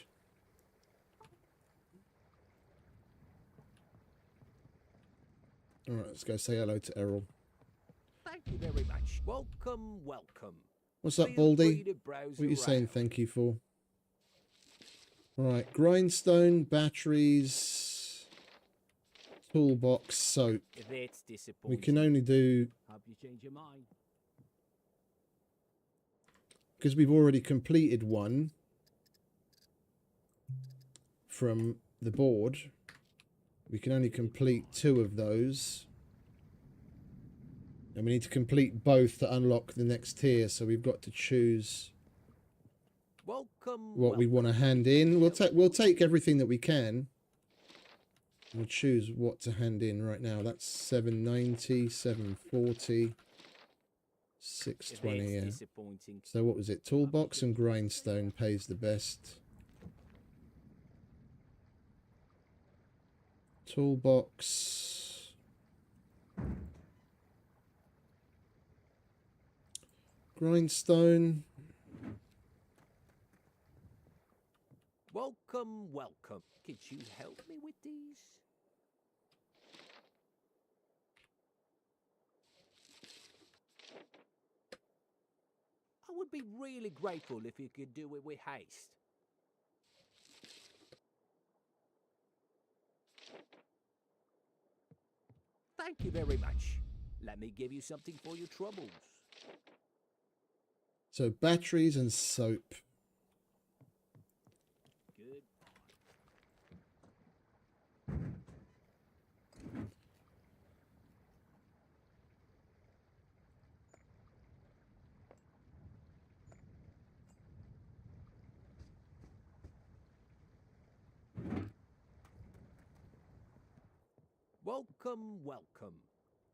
Alright, let's go say hello to Errol. Thank you very much. Welcome, welcome. What's up, Feel Baldy? free to browse What are you saying around. thank you for? Right, grindstone, batteries, toolbox, soap. That's disappointing. We can only do... Hope you change your mind. Because we've already completed one from the board, we can only complete 2 of those. And we need to complete both to unlock the next tier, so we've got to choose what we want to hand in. We'll take everything that we can. We'll choose what to hand in right now. That's 790, 740, 620. Yeah. So what was it? Toolbox and grindstone pays the best. Toolbox. Grindstone. Welcome, welcome. Could you help me with these? I would be really grateful if you could do it with haste. Thank you very much. Let me give you something for your troubles. So batteries and soap. Good. Welcome, welcome.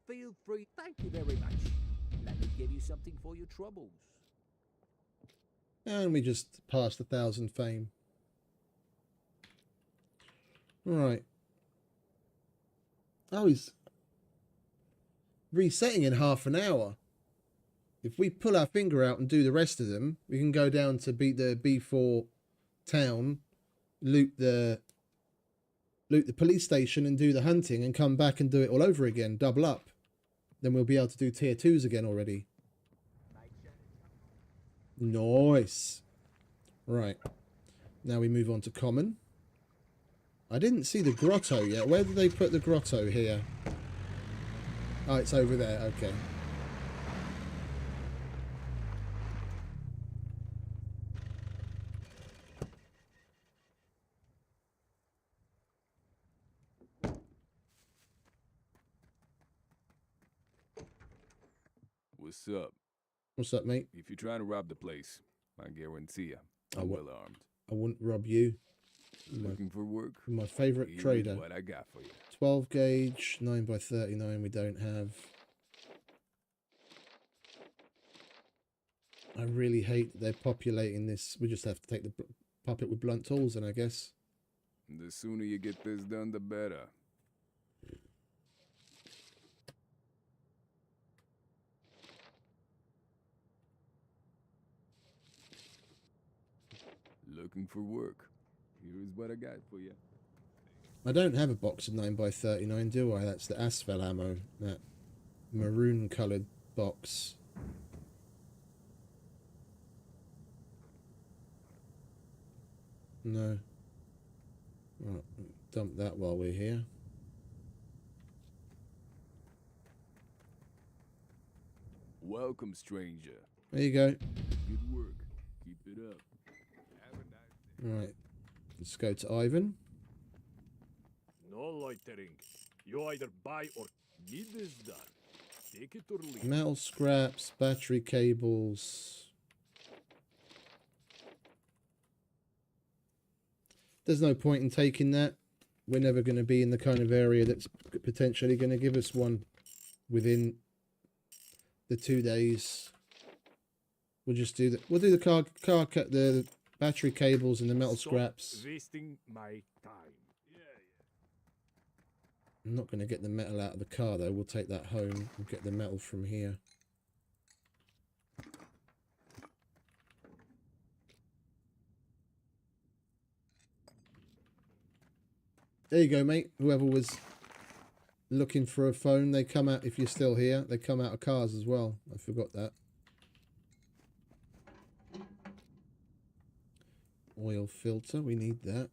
Feel free. Thank you very much. Let me give you something for your troubles. And we just passed 1,000 fame. Right. Oh, he's resetting in half an hour. If we pull our finger out and do the rest of them, we can go down to beat the B4 town, loot the police station and do the hunting and come back and do it all over again, double up. Then we'll be able to do tier 2s again already. Nice. Right. Now we move on to common. I didn't see the grotto yet. Where did they put the grotto here? Oh, it's over there. Okay. What's up? What's up, mate? If you're trying to rob the place, I guarantee you, I'm well armed. I wouldn't rob you. Looking for work? My favourite Here's trader. what I got for you. 12 gauge, 9x39 we don't have. I really hate that they're populating this. We just have to take the puppet with blunt tools in, I guess. The sooner you get this done, the better. Looking for work? Here's what I got for you. I don't have a box of 9x39, do I? That's the Asphalt ammo. That maroon coloured box. No. Right, dump that while we're here. Welcome, stranger. There you go. Good work. Keep it up. Have a nice day. Right. Let's go to Ivan. No loitering. You either buy or need this done. Take it or leave it. Metal scraps, battery cables. There's no point in taking that. We're never going to be in the kind of area that's potentially going to give us one within the 2 days. We'll just do that. We'll do the battery cables and the metal scraps. Wasting my time. I'm not going to get the metal out of the car though. We'll take that home. We'll get the metal from here. There you go, mate. Whoever was looking for a phone, they come out, if you're still here, they come out of cars as well. I forgot that. Oil filter, we need that.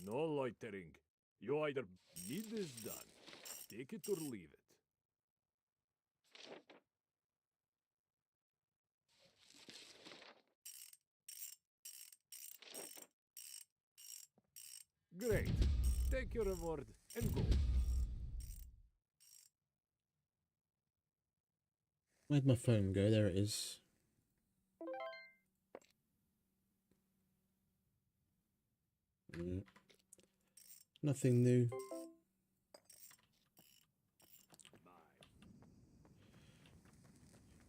No loitering. You either need this done, take it or leave it. Great. Take your reward and go. Where'd my phone go? There it is. Nothing new.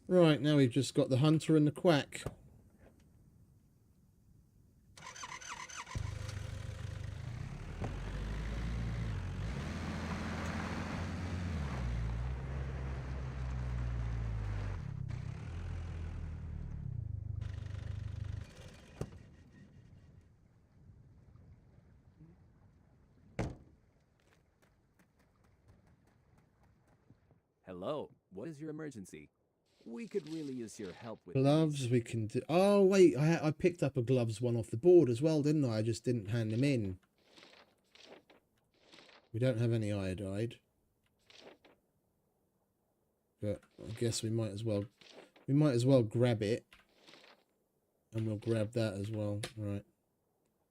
Right, now we've just got the hunter and the quack. Hello, what is your emergency? We could really use your help with Gloves, these. we can do... Oh, wait, I picked up a gloves one off the board as well, didn't I? I just didn't hand them in. We don't have any iodide. But I guess we might as well grab it. And we'll grab that as well. Right.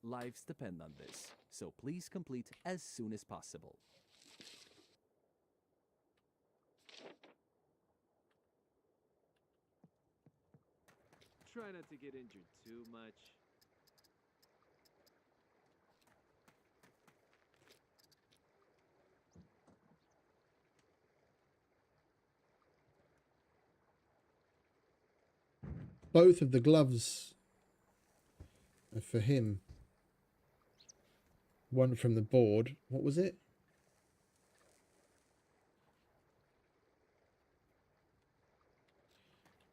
Lives depend on this, so please complete as soon as possible. Try not to get injured too much. both of the gloves are for him. One from the board. What was it?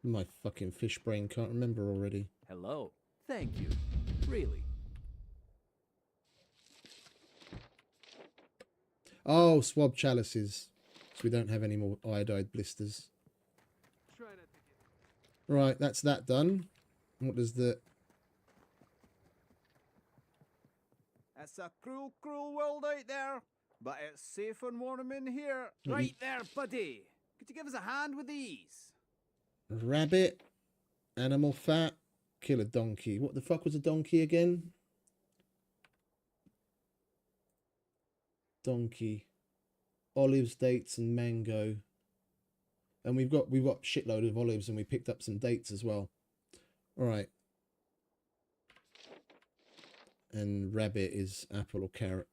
My fucking fish brain can't remember already. Hello. Thank you. Really. Oh, swab chalices. So we don't have any more iodide blisters. Try not to get Right, that's that done. What does the... It's a cruel, cruel world out there, but it's safe and warm in here. What, Right there, buddy. Could you give us a hand with these? rabbit, animal fat, kill a donkey. What the fuck was a donkey again? Donkey, olives, dates, and mango. And we've got shitload of olives, and we picked up some dates as well. All right. And rabbit is apple or carrot.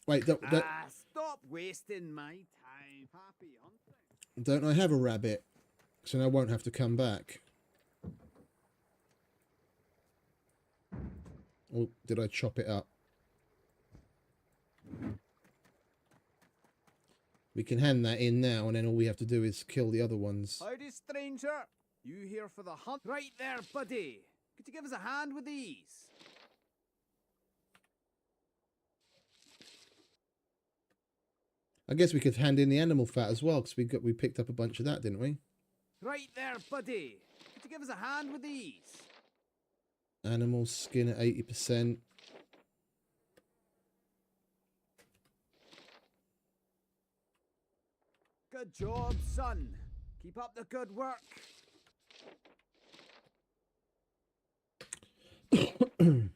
Wait, Stop wasting my time. Happy hunting. don't I have a rabbit? So I won't have to come back. Or did I chop it up? We can hand that in now, and then all we have to do is kill the other ones. Howdy, stranger. You here for the hunt? Right there, buddy. Could you give us a hand with these? I guess we could hand in the animal fat as well, because we picked up a bunch of that, didn't we? Right there, buddy. Could you give us a hand with these? Animal skin at 80%. Good job, son. Keep up the good work. You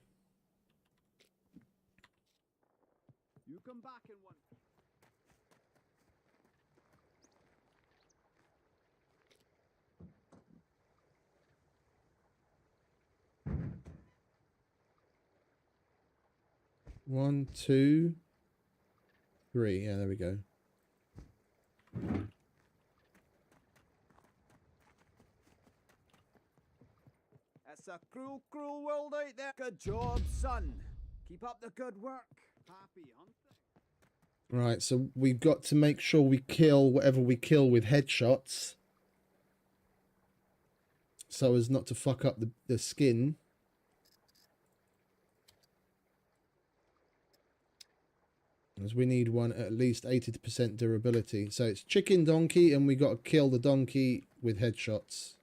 come back in one. One, two, three. Yeah, there we go. It's a cruel, cruel world out there. Good job, son. Keep up the good work. Happy hunting. Right, so we've got to make sure we kill whatever we kill with headshots, so as not to fuck up the skin. As we need one at least 80% durability. So it's chicken donkey, and we got to kill the donkey with headshots.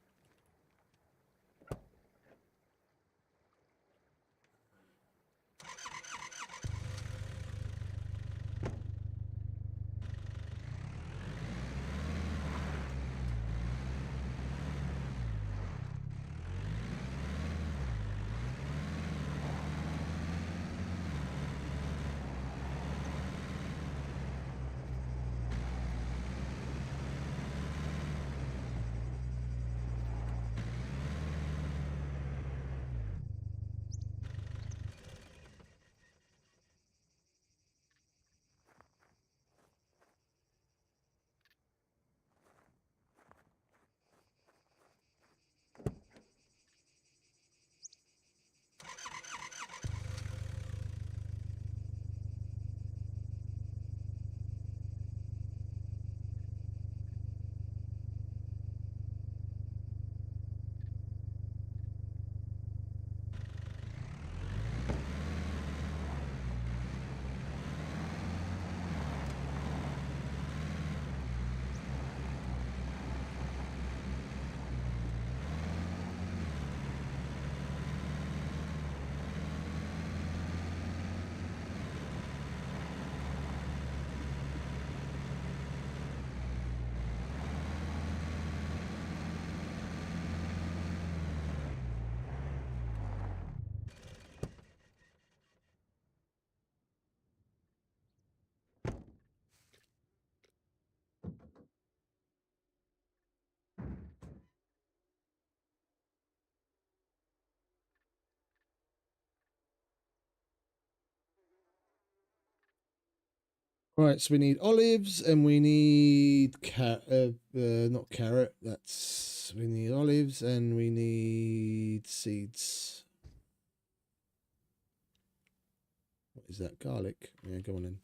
Right, so we need olives and we need not carrot. We need olives and we need seeds. What is that? Garlic? Yeah, go on in.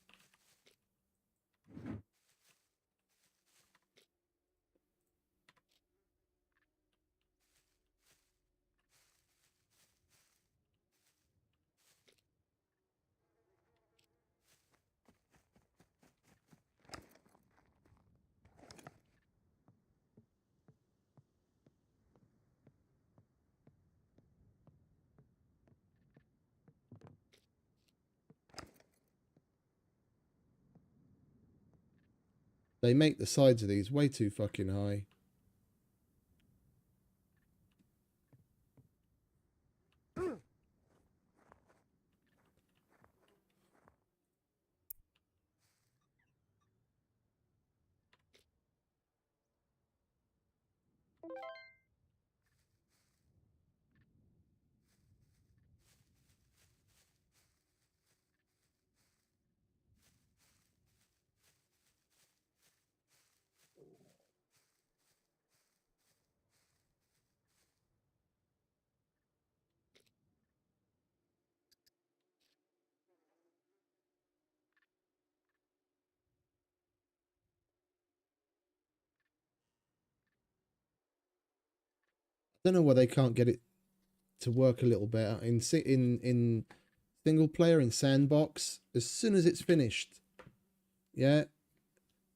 They make the sides of these way too fucking high. I don't know why they can't get it to work a little better in single player in sandbox. As soon as it's finished, yeah,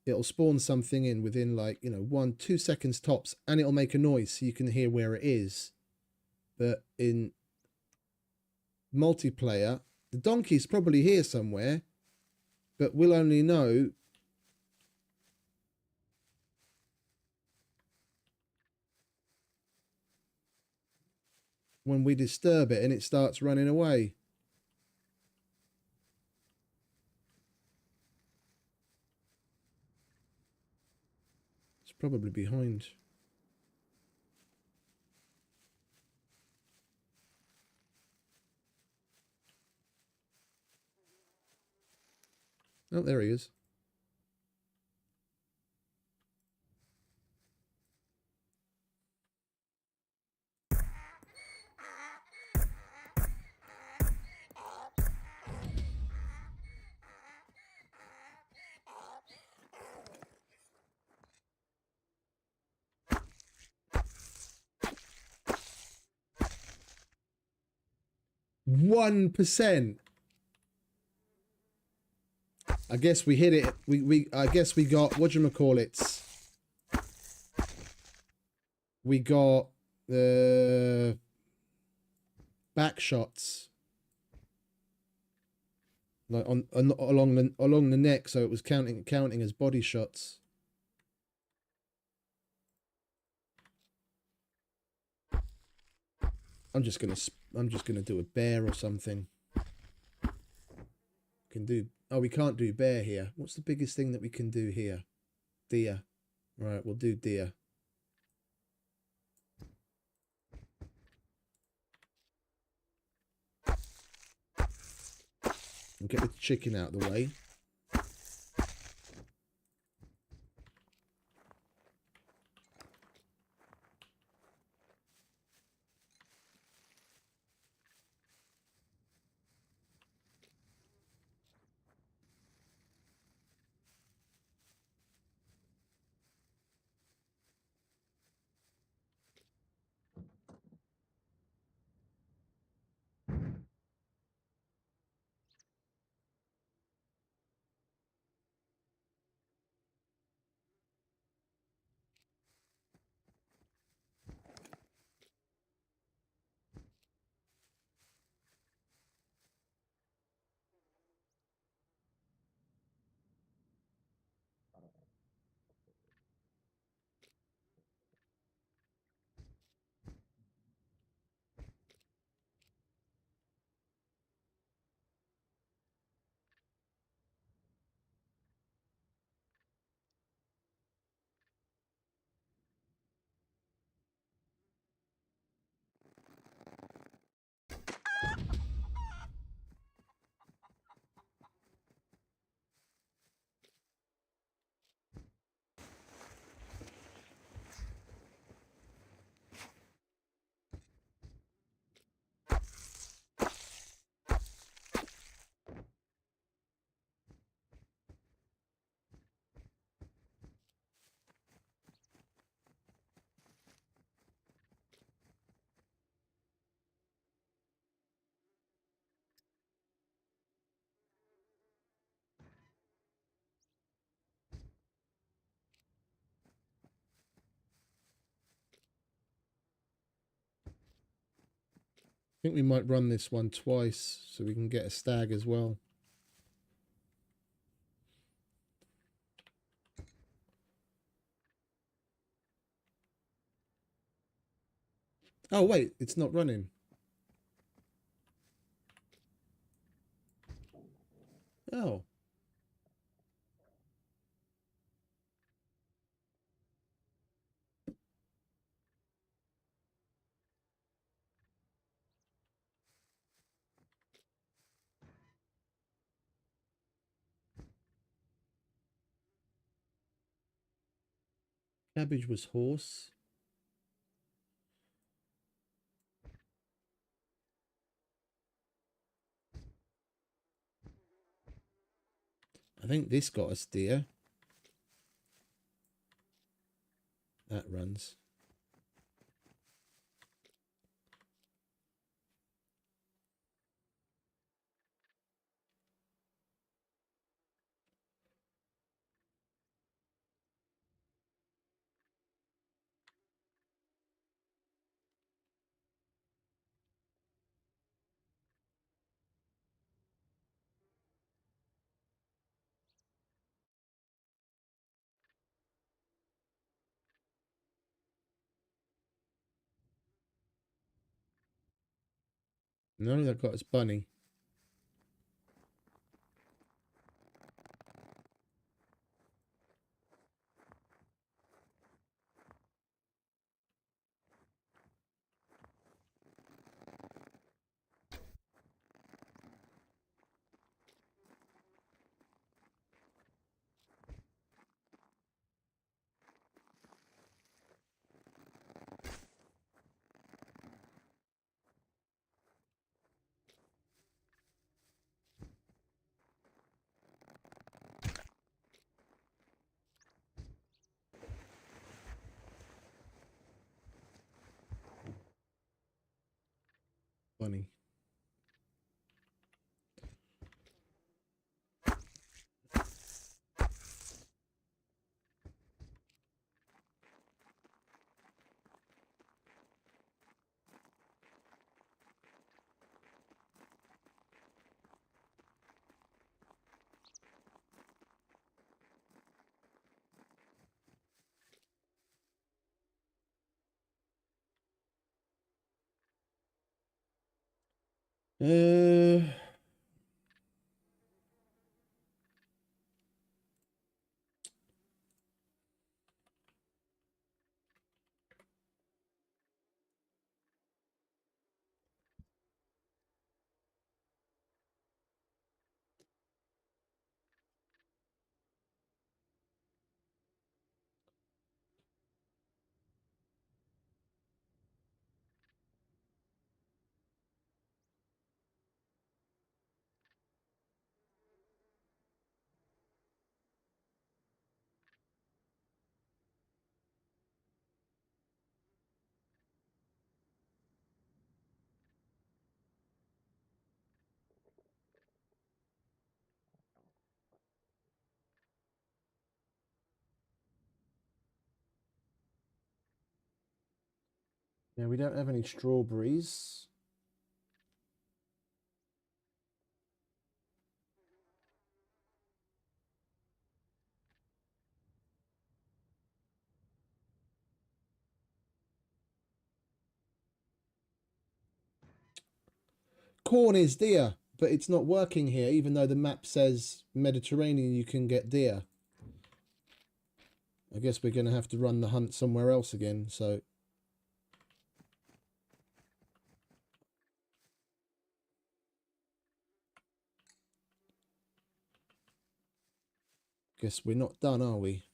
it'll spawn something in within like 1-2 seconds tops, and it'll make a noise so you can hear where it is. But in multiplayer, the donkey's probably here somewhere, but we'll only know when we disturb it and it starts running away. It's probably behind. Oh, there he is. %. I guess we hit it. I guess we got whatchamacallits. We got the back shots. Like along the neck, so it was counting as body shots. I'm just gonna do a bear or something. We can't do bear here. What's the biggest thing that we can do here? Deer. Right, we'll do deer. And get the chicken out of the way. think we might run this one twice so we can get a stag as well. Oh, wait, it's not running. Oh. Cabbage was horse. I think this got us deer. That runs. No, that got us bunny. Bunny. Uh, yeah, we don't have any strawberries. Corn is deer, but it's not working here, even though the map says Mediterranean you can get deer. I guess we're going to have to run the hunt somewhere else again, so... Guess we're not done, are we?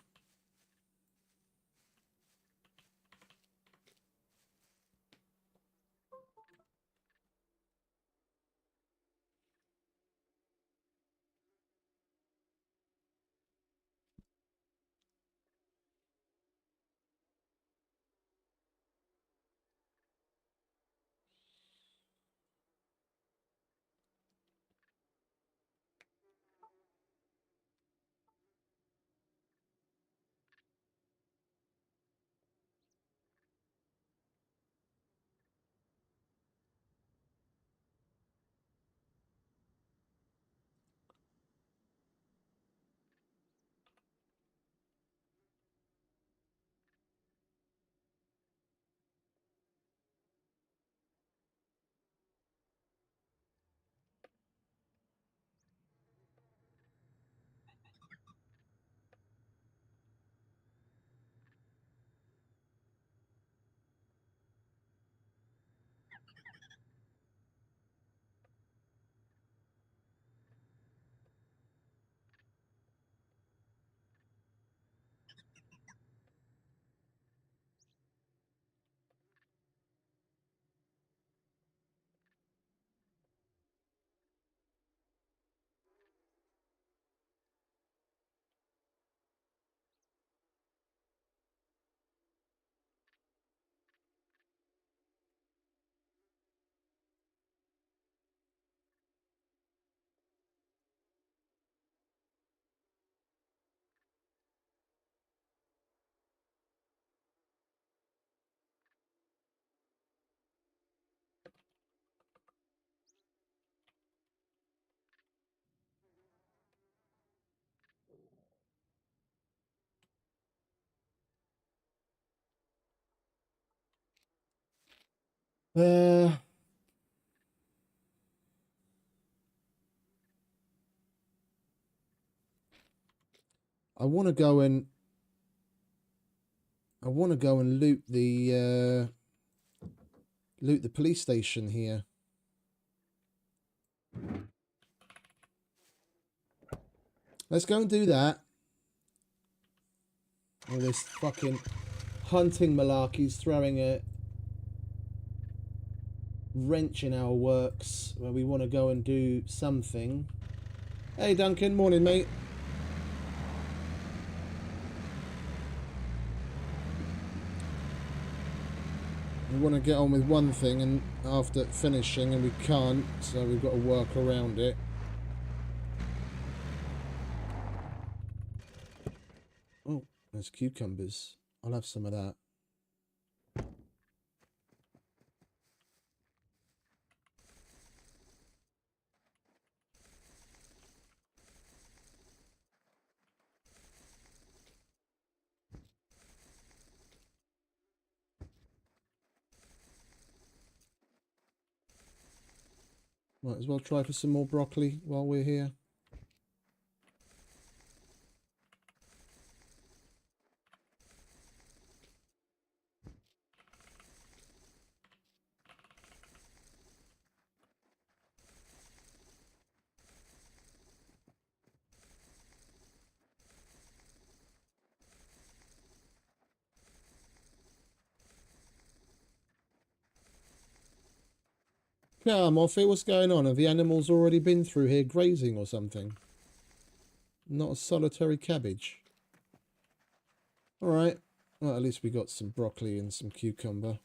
I want to go and loot the police station here. Let's go and do that. All this fucking hunting malarkey's throwing a wrench in our works where we want to go and do something. Hey Duncan, morning mate. We want to get on with one thing and after finishing, and we can't, so we've got to work around it. Oh, there's cucumbers. I'll have some of that. Might as well try for some more broccoli while we're here. Come off it, what's going on? Have the animals already been through here grazing or something? Not a solitary cabbage. Alright, well at least we got some broccoli and some cucumber.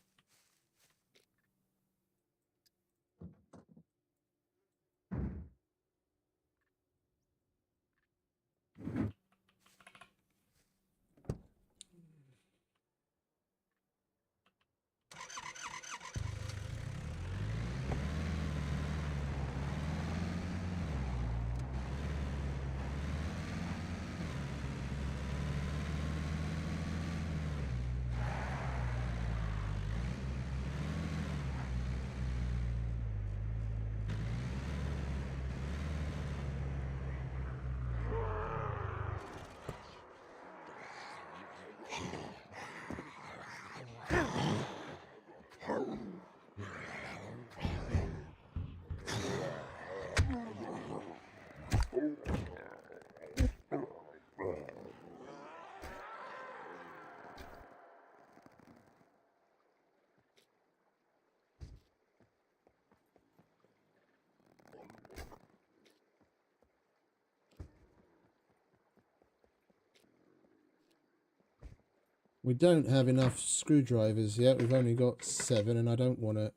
We don't have enough screwdrivers yet. We've only got 7 and I don't want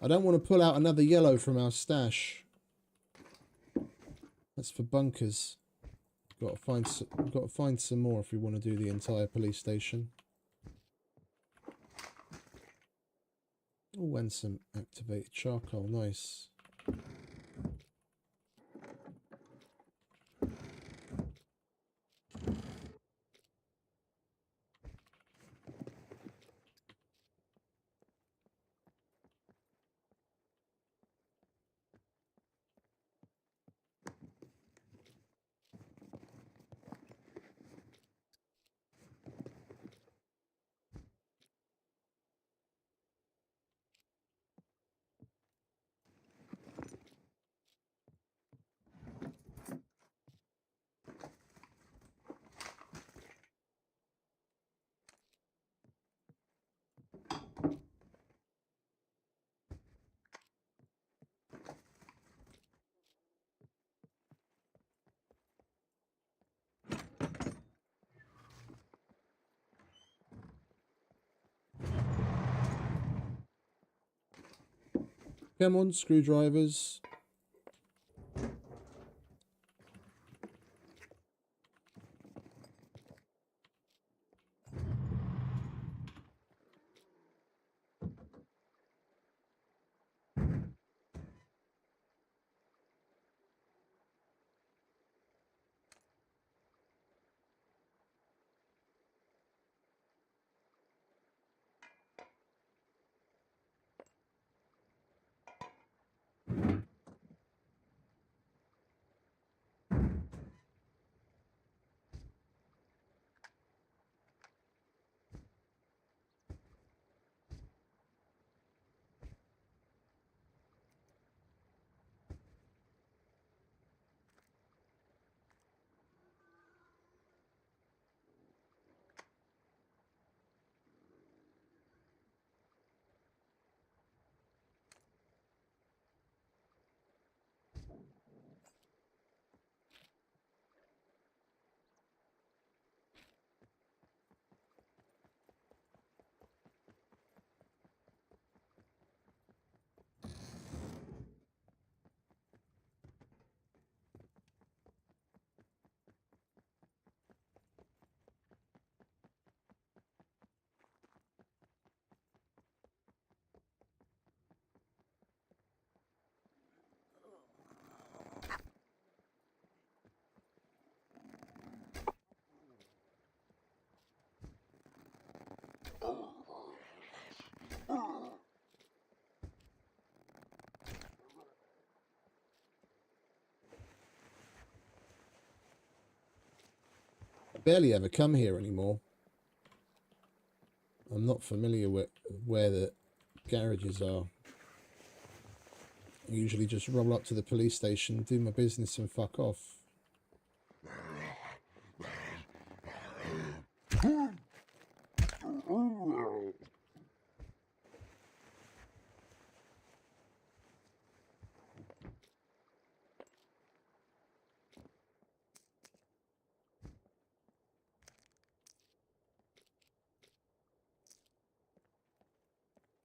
to pull out another yellow from our stash. That's for bunkers. We've got to find some more if we want to do the entire police station. Oh, and some activated charcoal. Nice. Come on, screwdrivers. I barely ever come here anymore. I'm not familiar with where the garages are. I usually just roll up to the police station, do my business and fuck off.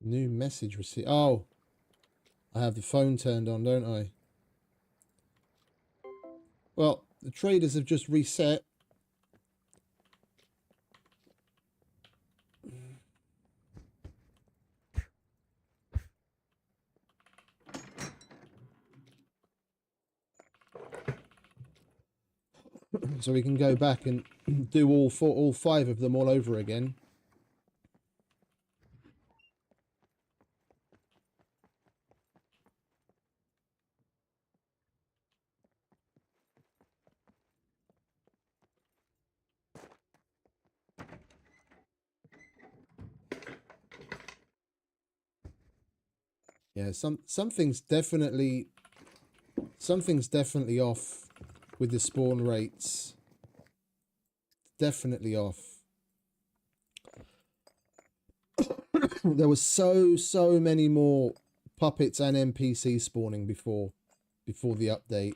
New message received. Oh, I have the phone turned on, don't I? Well, the traders have just reset. So we can go back and do all five of them all over again. Yeah, something's definitely off with the spawn rates. Definitely off. There was so many more puppets and NPCs spawning before the update.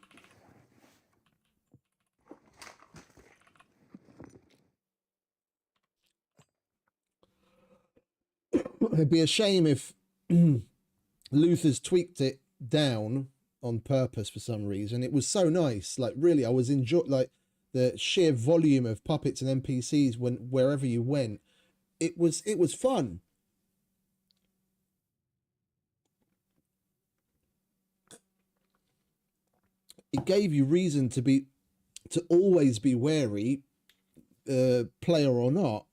It'd be a shame if Luther's tweaked it down on purpose for some reason. It was so nice. Like, really, I was enjoying, like, the sheer volume of puppets and NPCs wherever you went. It was fun. It gave you reason to always be wary, player or not.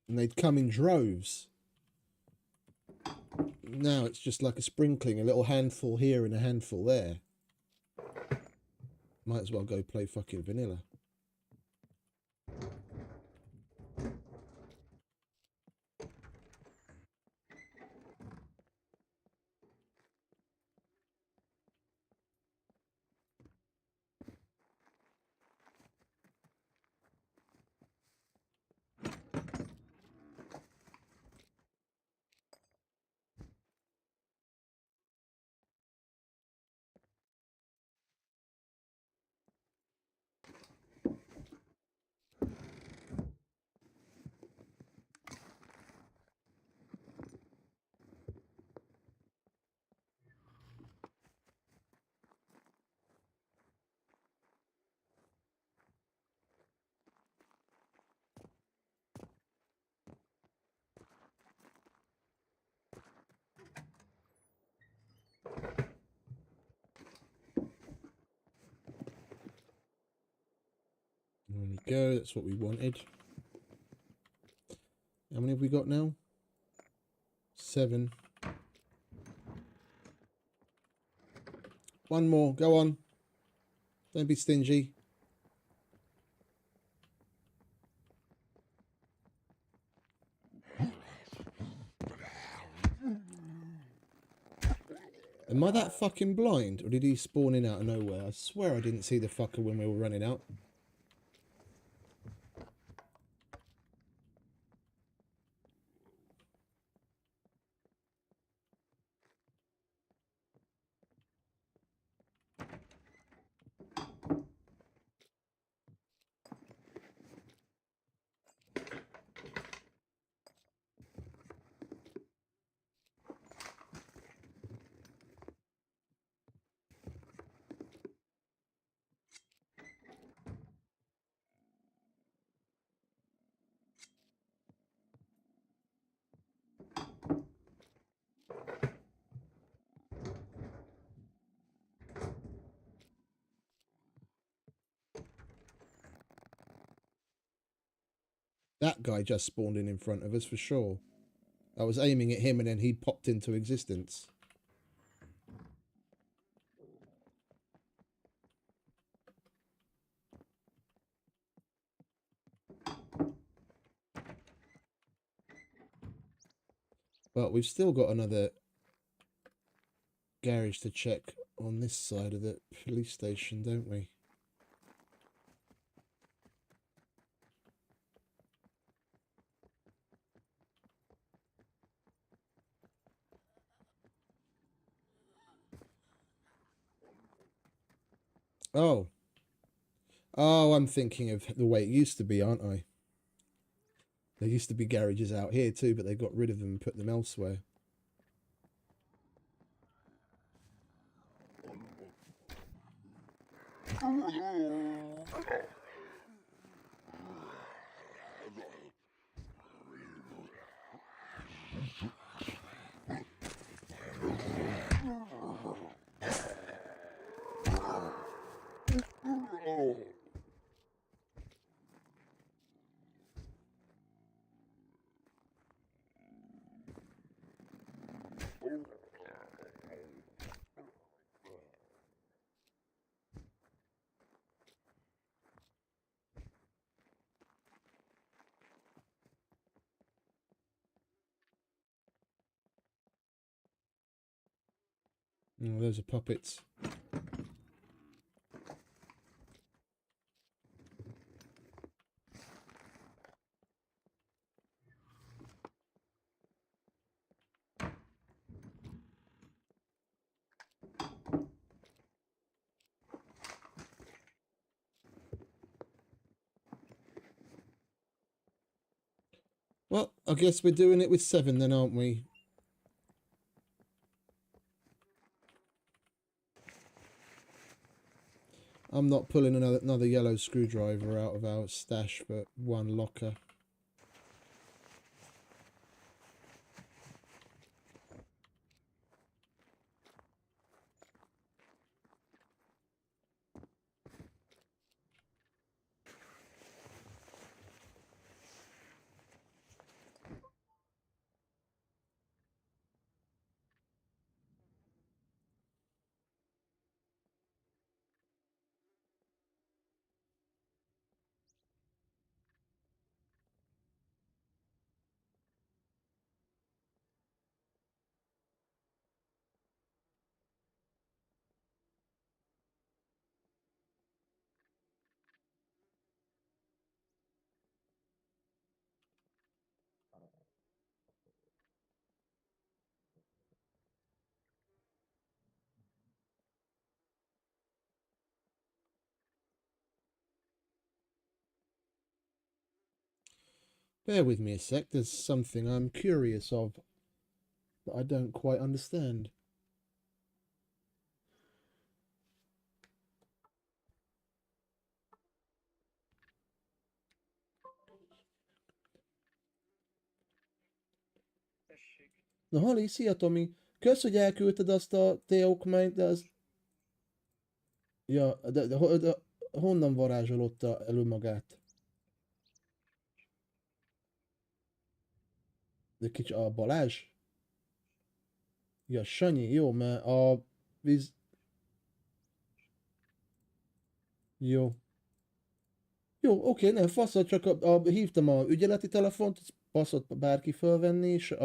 And they'd come in droves. Now it's just like a sprinkling, a little handful here and a handful there. Might as well go play fucking vanilla. There we go, that's what we wanted. How many have we got now? 7. One more, go on. Don't be stingy. Am I that fucking blind? Or did he spawn in out of nowhere? I swear I didn't see the fucker when we were running out. That guy just spawned in front of us for sure. I was aiming at him and then he popped into existence. But we've still got another garage to check on this side of the police station, don't we? Oh. Oh, I'm thinking of the way it used to be, aren't I? There used to be garages out here too, but they got rid of them and put them elsewhere. Oh, those are puppets. Well, I guess we're doing it with 7 then, aren't we? I'm not pulling another yellow screwdriver out of our stash for one locker. Bear with me a sec, there's something I'm curious of that I don't quite understand. Na Hali, szia Tomi! Kösz, hogy elküldted azt a T-okmányt, de az... Ja, de honnan varázsolotta elő magát? De kicsi a Balázs? Ja, Sanyi, jó, mert a víz... Jó. Jó, oké, nem, faszod, csak hívtam a ügyeleti telefont, baszott bárki fölvenni, és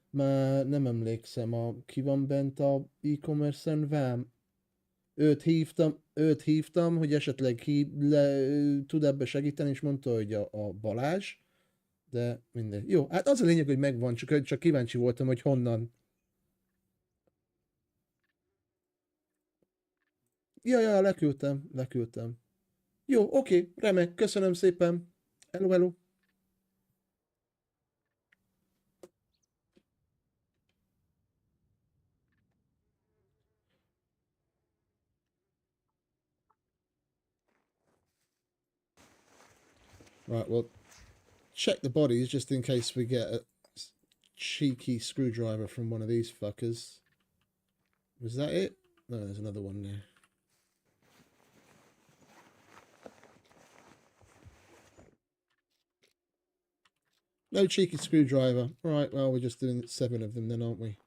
már nem emlékszem, ki van bent a e-commerce-en, vám. Őt hívtam, hogy esetleg tud ebbe segíteni, és mondta, hogy a Balázs, de mindegy. Jó, hát az a lényeg, hogy megvan, csak kíváncsi voltam, hogy honnan. Ja, leküldtem. Jó, oké, remek, köszönöm szépen. Hello. Right, well, check the bodies just in case we get a cheeky screwdriver from one of these fuckers. Was that it? No, there's another one there. No cheeky screwdriver. Right, well, we're just doing 7 of them then, aren't we?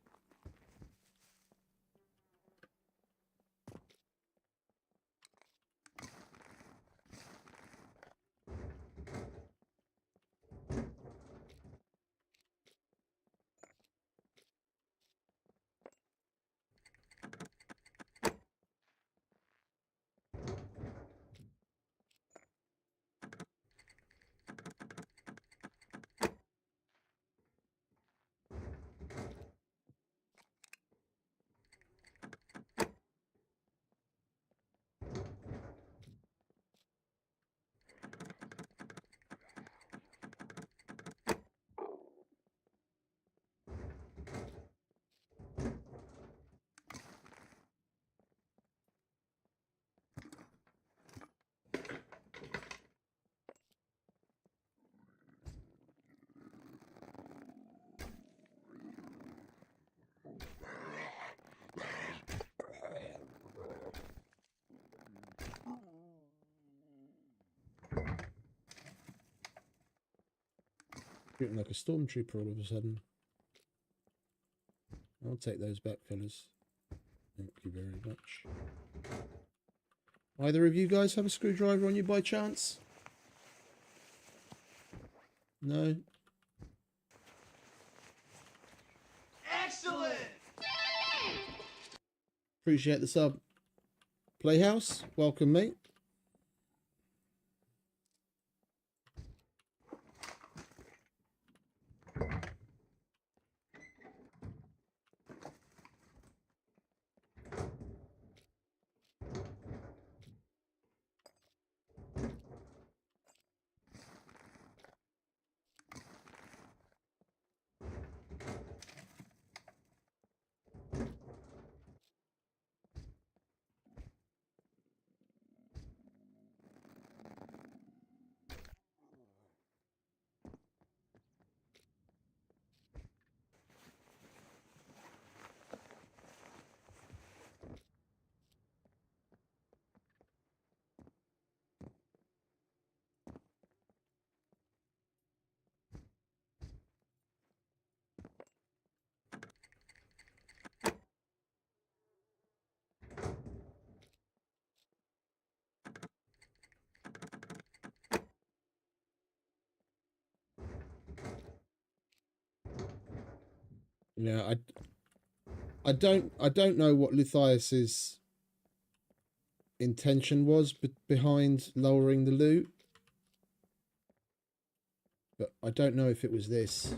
Shooting like a stormtrooper all of a sudden. I'll take those back, fellas. Thank you very much. Either of you guys have a screwdriver on you by chance? No? Excellent! Appreciate the sub. Playhouse, welcome, mate. Yeah, I don't know what Lithias's intention was behind lowering the loot, but I don't know if it was this.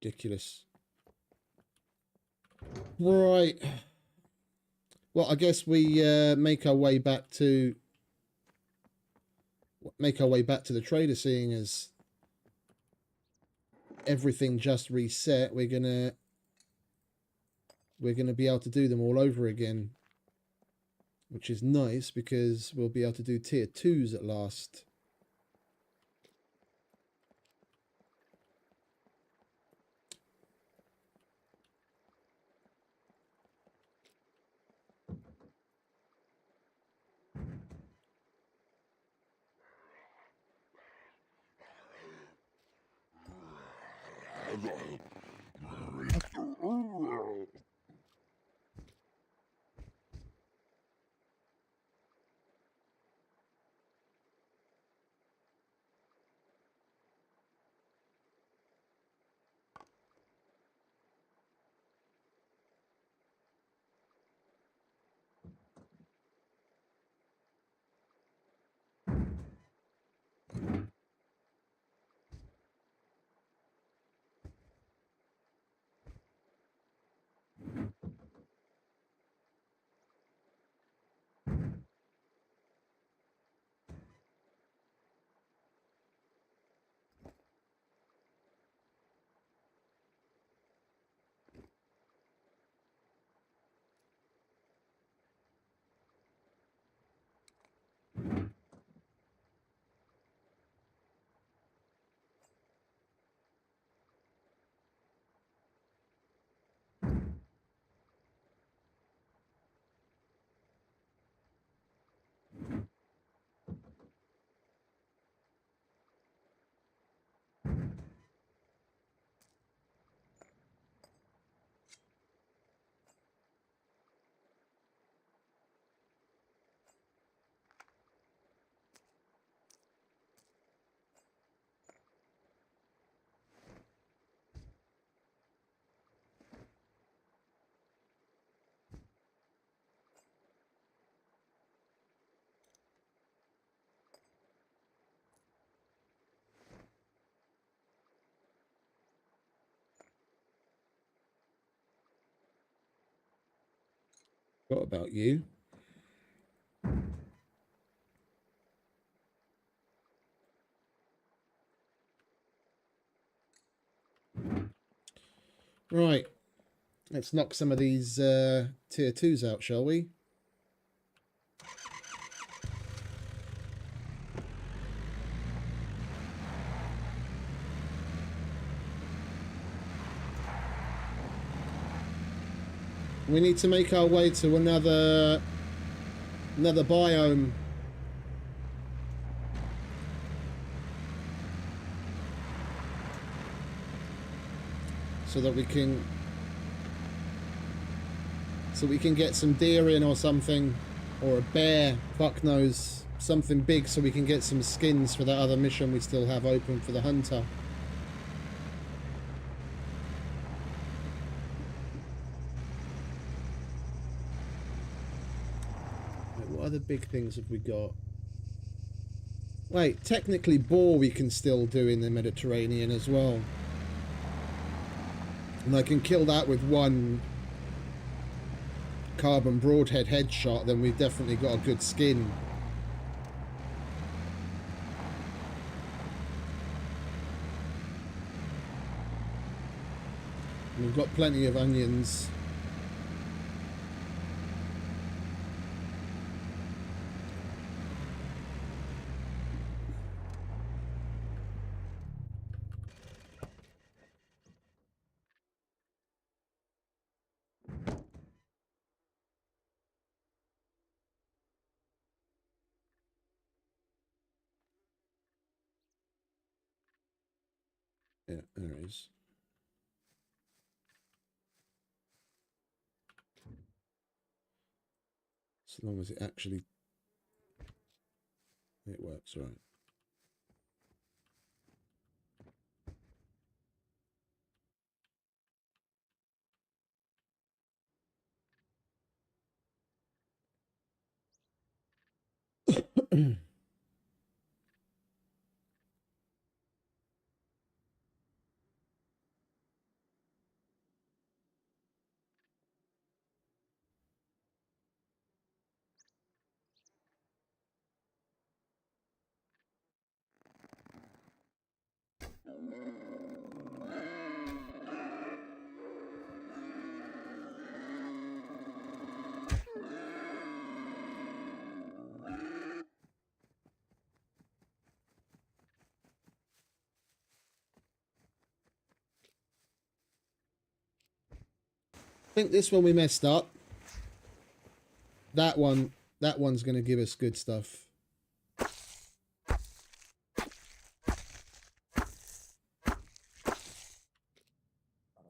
Ridiculous. Right. Well, I guess we make our way back to the trader, seeing as everything just reset. We're gonna be able to do them all over again, which is nice because we'll be able to do tier 2s at last. What about you? Right. Let's knock some of these tier 2s out, shall we? We need to make our way to another biome. So that we can get some deer in or something, or a bear, fuck knows, something big, so we can get some skins for that other mission we still have open for the hunter. Wait, what other big things have we got? Wait, technically boar we can still do in the Mediterranean as well. And I can kill that with one carbon broadhead headshot, then we've definitely got a good skin. We've got plenty of onions. Yeah, there it is. As long as it actually... It works, right. I think this one we messed up. That one's going to give us good stuff.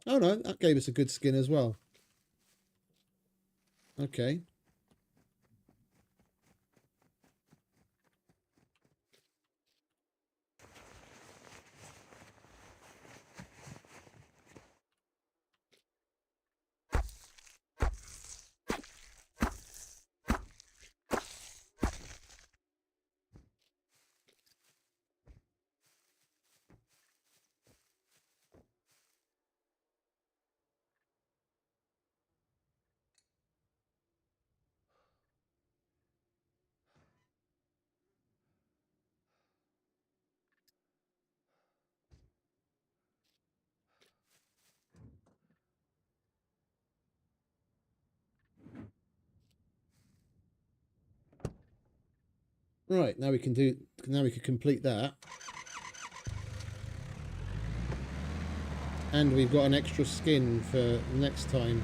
Oh no, that gave us a good skin as well. Okay. Right, now we can complete that. And we've got an extra skin for next time.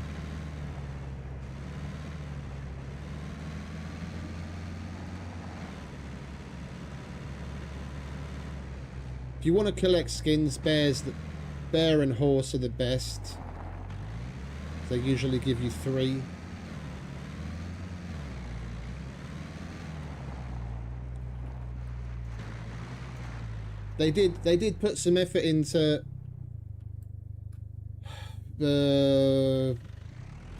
If you want to collect skins, bear and horse are the best. They usually give you 3. They did put some effort into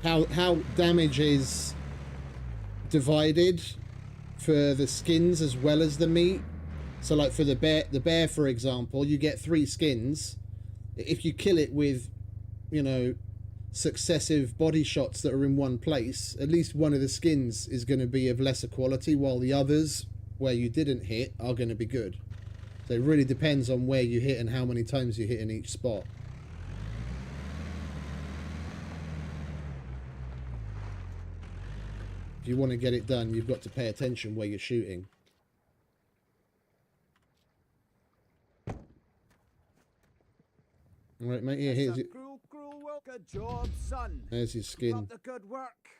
how damage is divided for the skins as well as the meat. So like for the bear for example, you get 3 skins. If you kill it with, you know, successive body shots that are in one place, at least one of the skins is going to be of lesser quality, while the others where you didn't hit are going to be good. So it really depends on where you hit and how many times you hit in each spot. If you want to get it done, you've got to pay attention where you're shooting. All right, mate. Here, here's it. Good job, son. There's his skin. Keep up the good work.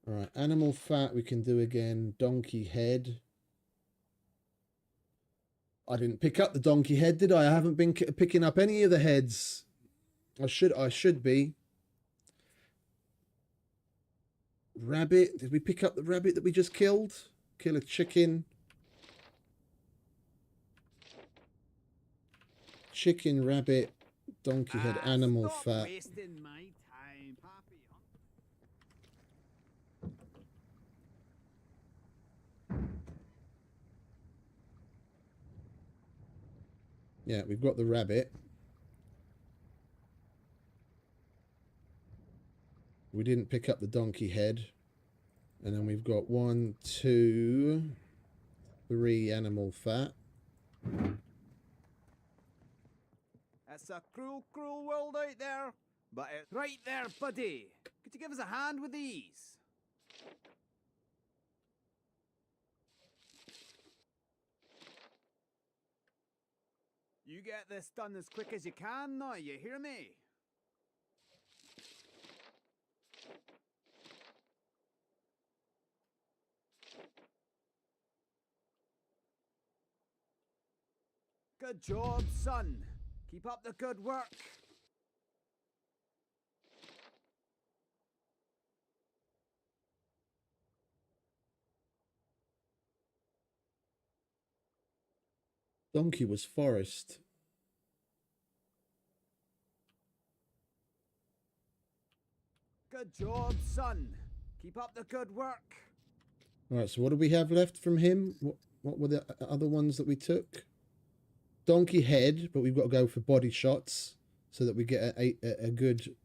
All right, animal fat we can do again. Donkey head. I didn't pick up the donkey head, did I? I haven't been picking up any of the heads. I should be. Rabbit. Did we pick up the rabbit that we just killed? Kill a chicken. Chicken, rabbit, donkey head, animal fat. Wasting my time, Pappy. Yeah, we've got the rabbit. We didn't pick up the donkey head. And then we've got 1, 2, 3 animal fat. It's a cruel, cruel world out there. But it's right there, buddy. Could you give us a hand with these? You get this done as quick as you can now, you hear me? Good job, son. Keep up the good work. Donkey was forest. Good job, son. Keep up the good work. Alright, so what do we have left from him? What were the other ones that we took? Donkey head, but we've got to go for body shots so that we get a good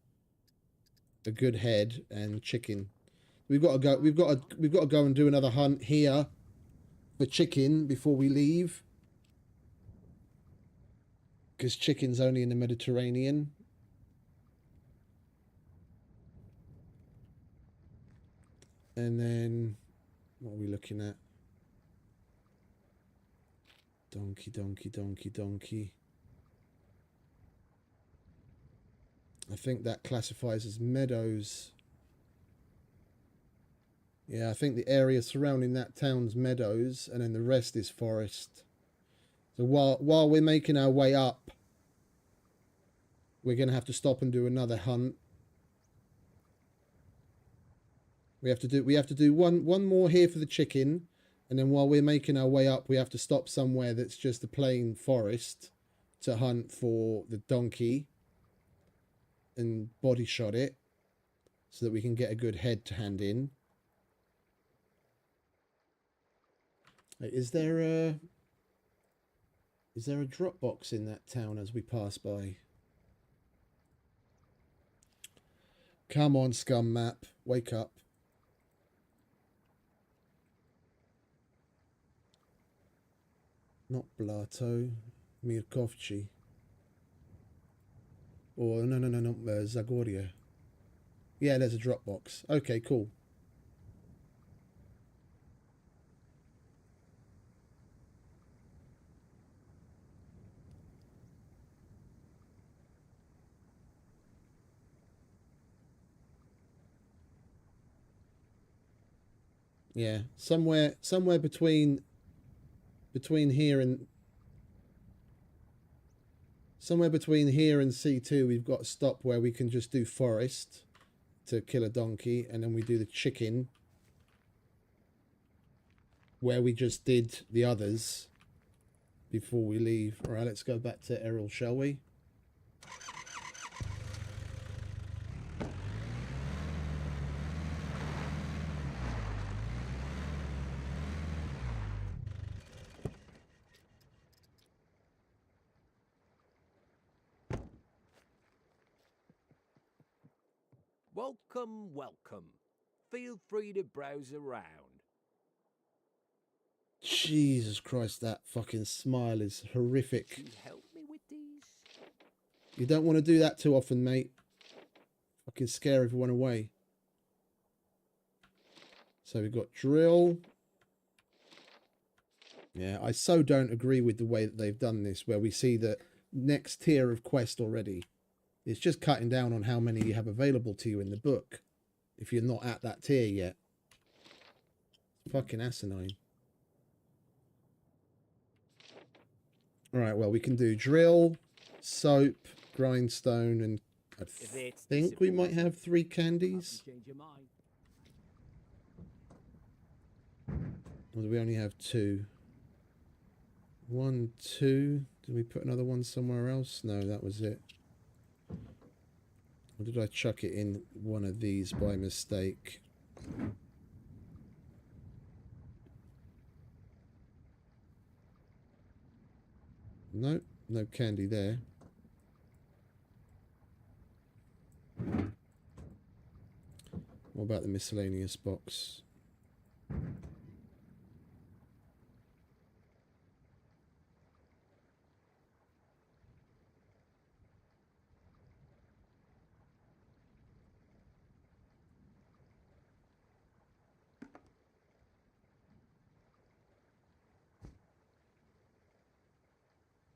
head, and chicken. We've got to go and do another hunt here for chicken before we leave, because chicken's only in the Mediterranean. And then what are we looking at? Donkey, donkey, donkey, donkey. I think that classifies as meadows. Yeah, I think the area surrounding that town's meadows, and then the rest is forest. So while we're making our way up, we're going to have to stop and do another hunt. We have to do one more here for the chicken. And then while we're making our way up, we have to stop somewhere that's just a plain forest to hunt for the donkey and body shot it so that we can get a good head to hand in. Is there a drop box in that town as we pass by? Come on, scum map, wake up. Not Blato, Mirkovci. Or no, Zagoria. Yeah, there's a drop box. Okay, cool. Yeah, somewhere between here and C2, we've got a stop where we can just do forest to kill a donkey, and then we do the chicken where we just did the others before we leave. All right, let's go back to Errol, shall we? Welcome, welcome. Feel free to browse around. Jesus Christ, that fucking smile is horrific. Can you help me with these? You don't want to do that too often, mate. Fucking scare everyone away. So we've got drill. Yeah, I so don't agree with the way that they've done this, where we see the next tier of quest already. It's just cutting down on how many you have available to you in the book, if you're not at that tier yet. Fucking asinine. Alright, well, we can do drill, soap, grindstone, and I think we might have 3 candies. Change your mind. Or do we only have 2? 1, 2. Did we put another one somewhere else? No, that was it. Or did I chuck it in one of these by mistake? No, no candy there. What about the miscellaneous box?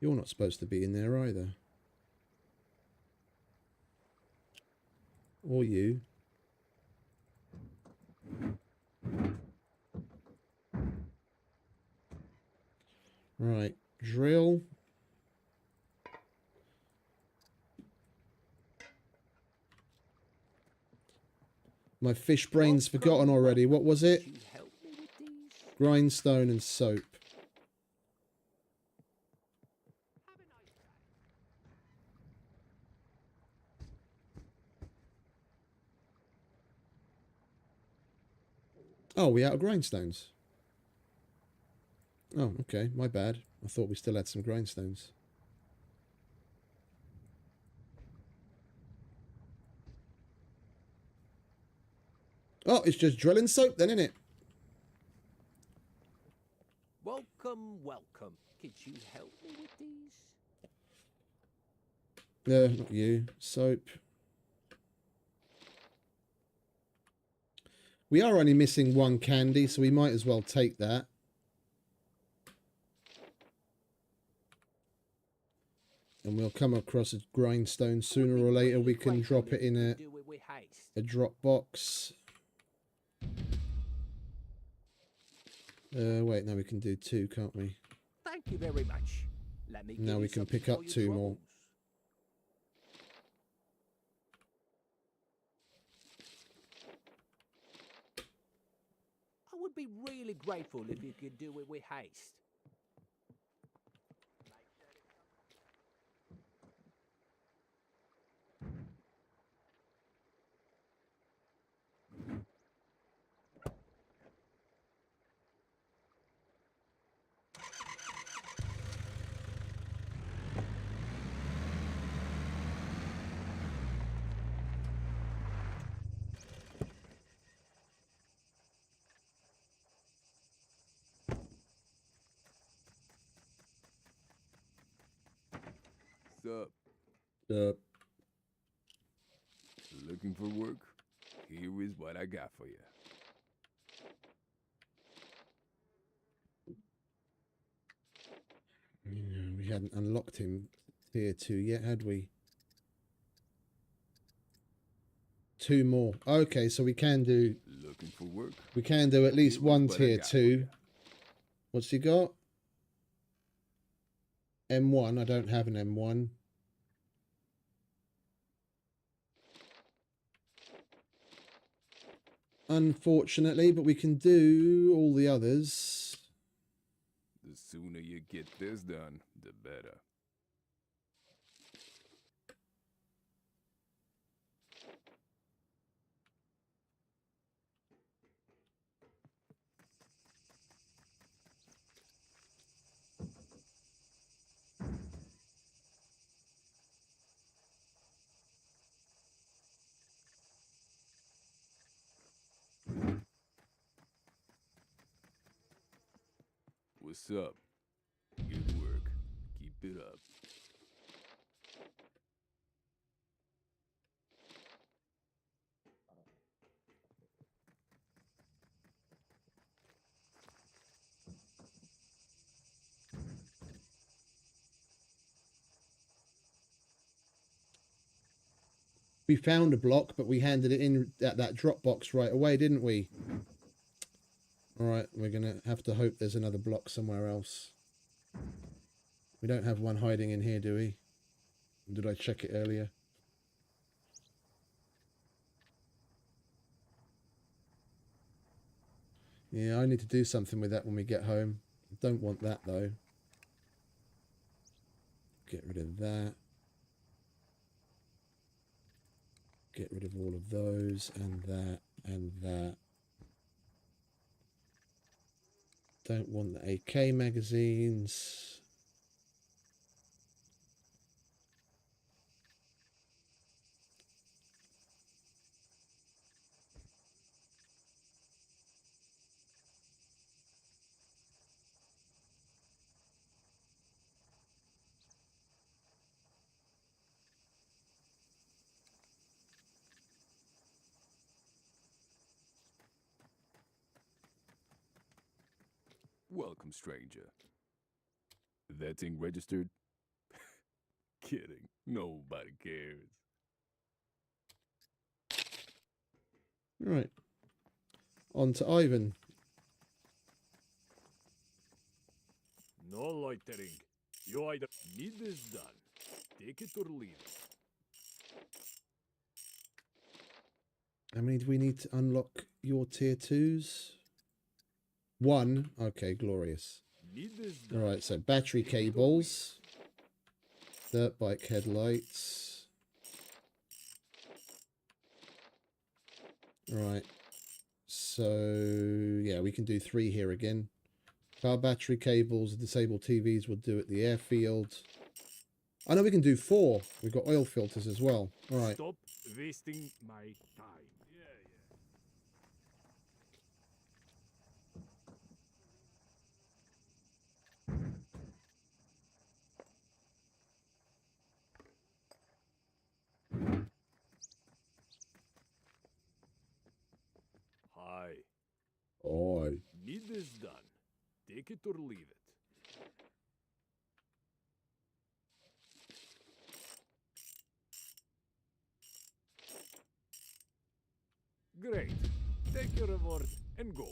You're not supposed to be in there either. Or you. Right, drill. My fish brain's forgotten already. What was it? Grindstone and soap. Oh, we out of grindstones? Oh, okay. My bad. I thought we still had some grindstones. Oh, it's just drilling soap then, isn't it? Welcome, welcome. Could you help me with these? No, not you. Soap. We are only missing 1 candy, so we might as well take that. And we'll come across a grindstone sooner or later. We can drop it in a drop box. Wait, no, we can do 2, can't we? Thank you very much. Let me now we can pick up 2 more. I would be really grateful if you could do it with haste. Sup? Looking for work? Here is what I got for you. We hadn't unlocked him tier 2 yet, had we? 2 more. Okay, so we can do... Looking for work? We can do at least 1 tier 2. What's he got? M1. I don't have an M1. Unfortunately, but we can do all the others. The sooner you get this done, the better. What's up? Good work. Keep it up. We found a block, but we handed it in at that drop box right away, didn't we? All right, we're going to have to hope there's another block somewhere else. We don't have one hiding in here, do we? Did I check it earlier? Yeah, I need to do something with that when we get home. Don't want that, though. Get rid of that. Get rid of all of those, and that, and that. Don't want the AK magazines. Welcome, stranger. That thing registered? Kidding. Nobody cares. Right. On to Ivan. No loitering. You either need this done. Take it or leave it. How many do we need to unlock your tier 2s? 1. Okay, glorious. Need this done. Alright, so battery cables. Dirt bike headlights. Alright. So, yeah, we can do 3 here again. Car battery cables, disabled TVs will do at the airfield. I know we can do 4. We've got oil filters as well. Alright. Stop wasting my time. Hi. Oi. Need this done. Take it or leave it. Great. Take your reward and go.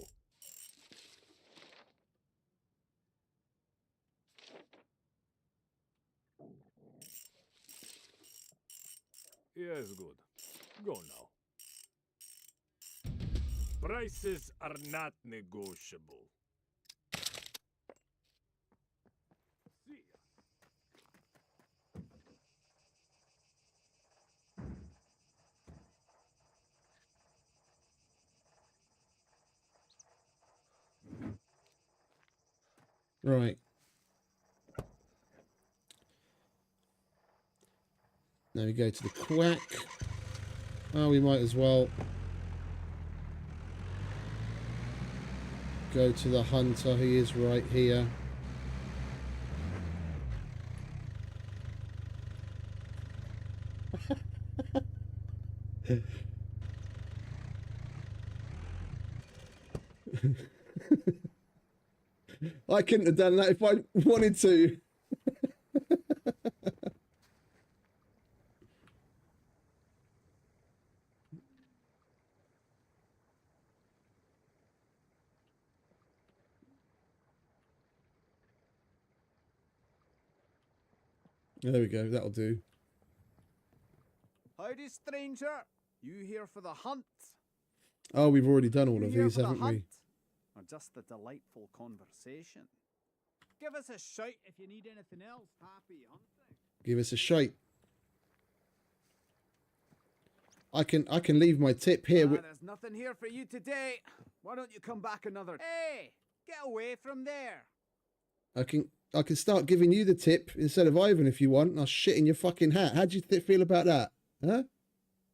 Yes, good. Go now. Prices are not negotiable. See ya. Right. Now we go to the quack. Oh, we might as well go to the hunter. He is right here. I couldn't have done that if I wanted to. There we go, that'll do. Howdy, stranger. You here for the hunt? Oh, we've already done all You of here these, for the haven't we? hunt? Or just a delightful conversation? Give us a shout if you need anything else. Happy hunting. Give us a shake. I can leave my tip here. There's nothing here for you today. Why don't you come back another? Hey, get away from there. I can start giving you the tip instead of Ivan if you want. I'll shit in your fucking hat. How do you feel about that? Huh?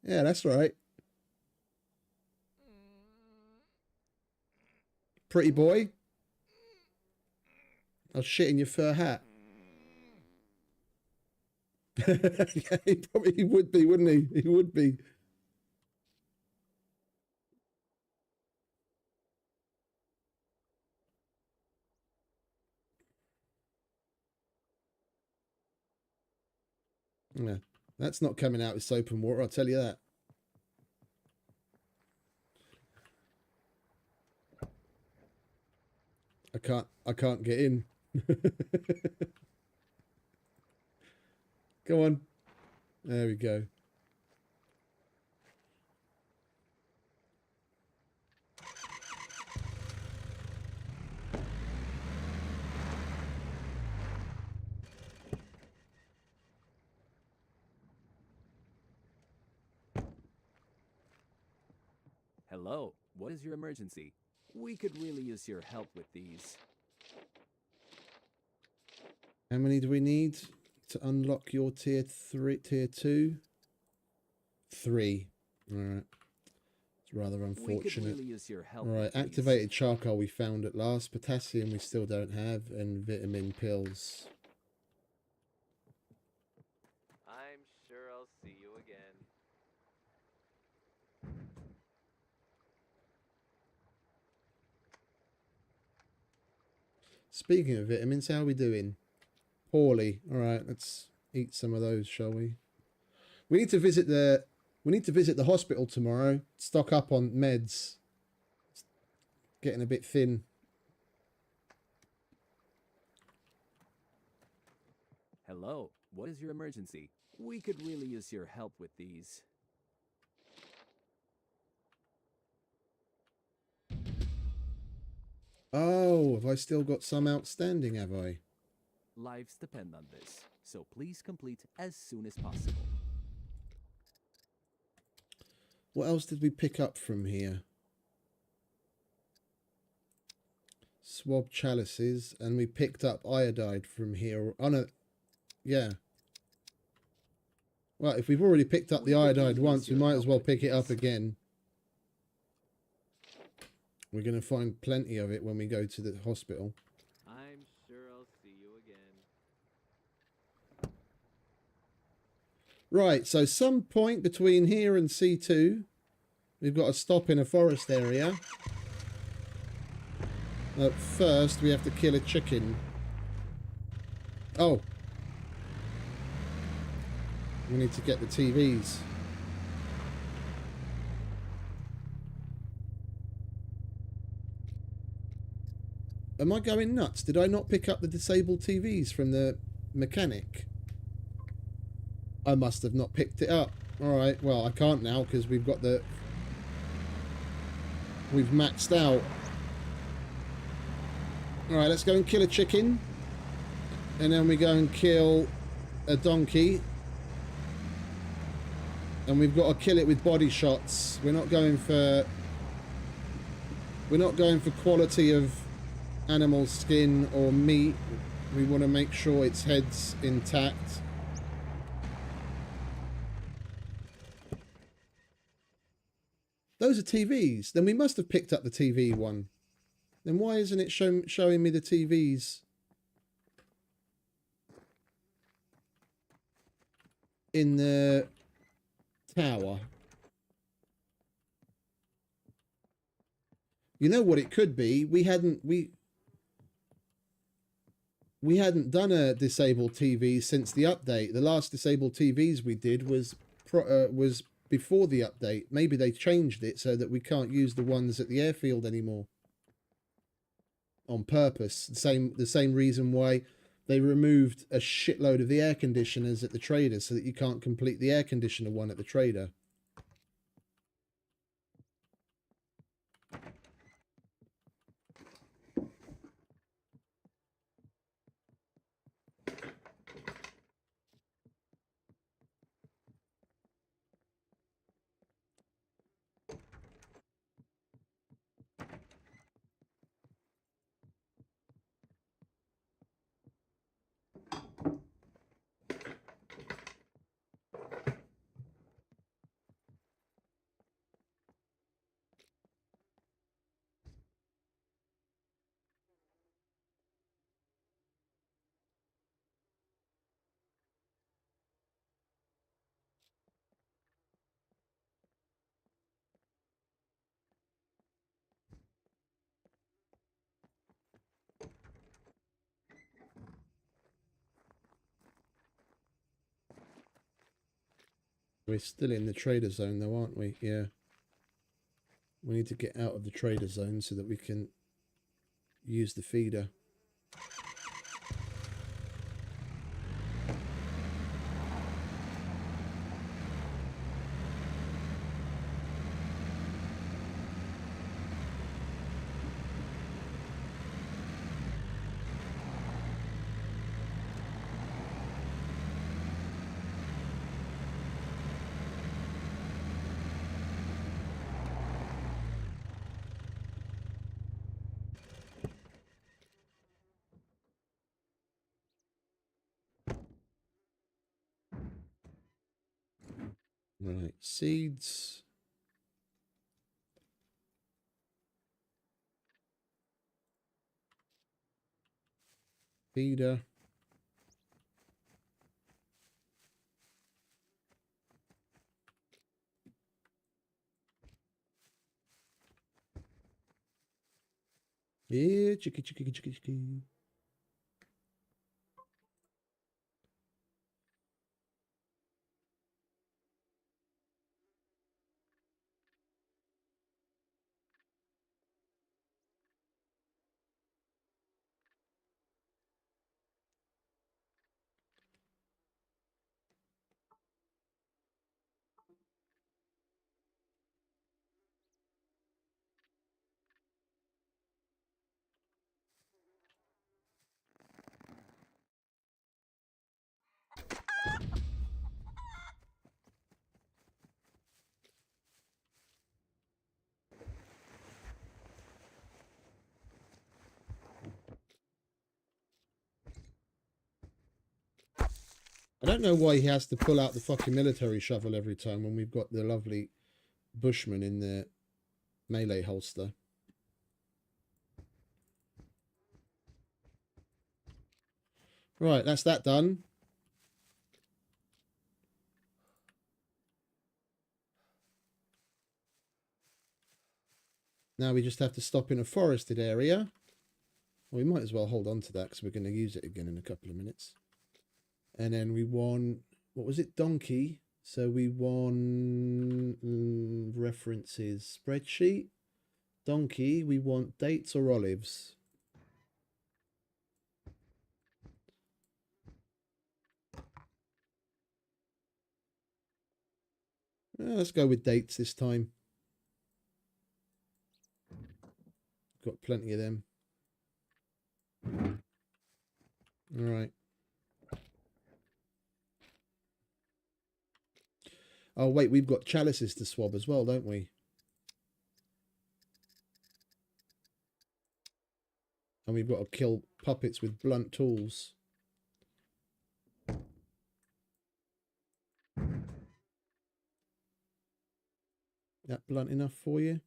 Yeah, that's right. Pretty boy. I'll shit in your fur hat. Yeah, he would be, wouldn't he? He would be. Yeah, that's not coming out with soap and water, I'll tell you that. I can't get in. Go on. There we go. Hello, what is your emergency? We could really use your help with these. How many do we need to unlock your tier 2? 3. All right. It's rather unfortunate. We could really use your help. All right, activated charcoal we found at last. Potassium we still don't have, and vitamin pills. I'm sure I'll see you again. Speaking of vitamins, how are we doing? Poorly. All right, let's eat some of those, shall we? We need to visit the hospital tomorrow. Stock up on meds. It's getting a bit thin. Hello, what is your emergency? We could really use your help with these. Oh, have I still got some outstanding, have I? Lives depend on this, so please complete as soon as possible. What else did we pick up from here? Swab chalices, and we picked up iodide from here. Oh no, yeah. Well, if we've already picked up the iodide once, we might as well pick it up again. We're going to find plenty of it when we go to the hospital. I'm sure I'll see you again. Right, so some point between here and C2, we've got to stop in a forest area. First, we have to kill a chicken. Oh. We need to get the TVs. Am I going nuts? Did I not pick up the disabled TVs from the mechanic? I must have not picked it up. Alright, well, I can't now because we've got the... We've maxed out. Alright, let's go and kill a chicken. And then we go and kill a donkey. And we've got to kill it with body shots. We're not going for quality of animal skin or meat. We want to make sure its head's intact. Those are TVs. Then we must have picked up the TV one. Then why isn't it showing me the TVs in the tower? You know what it could be? We hadn't done a disabled TV since the update. The last disabled TVs we did was before the update. Maybe they changed it so that we can't use the ones at the airfield anymore. On purpose. The same reason why they removed a shitload of the air conditioners at the trader, so that you can't complete the air conditioner one at the trader. We're still in the trader zone though, aren't we? Yeah. We need to get out of the trader zone so that we can use the feeder. Right, seeds. Feeder. Yeah, chicky, chicky, chicky, chicky. I don't know why he has to pull out the fucking military shovel every time when we've got the lovely Bushman in the melee holster. Right, that's that done. Now we just have to stop in a forested area. Well, we might as well hold on to that because we're going to use it again in a couple of minutes. And then we want, what was it? Donkey. So we want references spreadsheet. Donkey, we want dates or olives. Let's go with dates this time. Got plenty of them. All right. Oh, wait, we've got chalices to swab as well, don't we? And we've got to kill puppets with blunt tools. That blunt enough for you?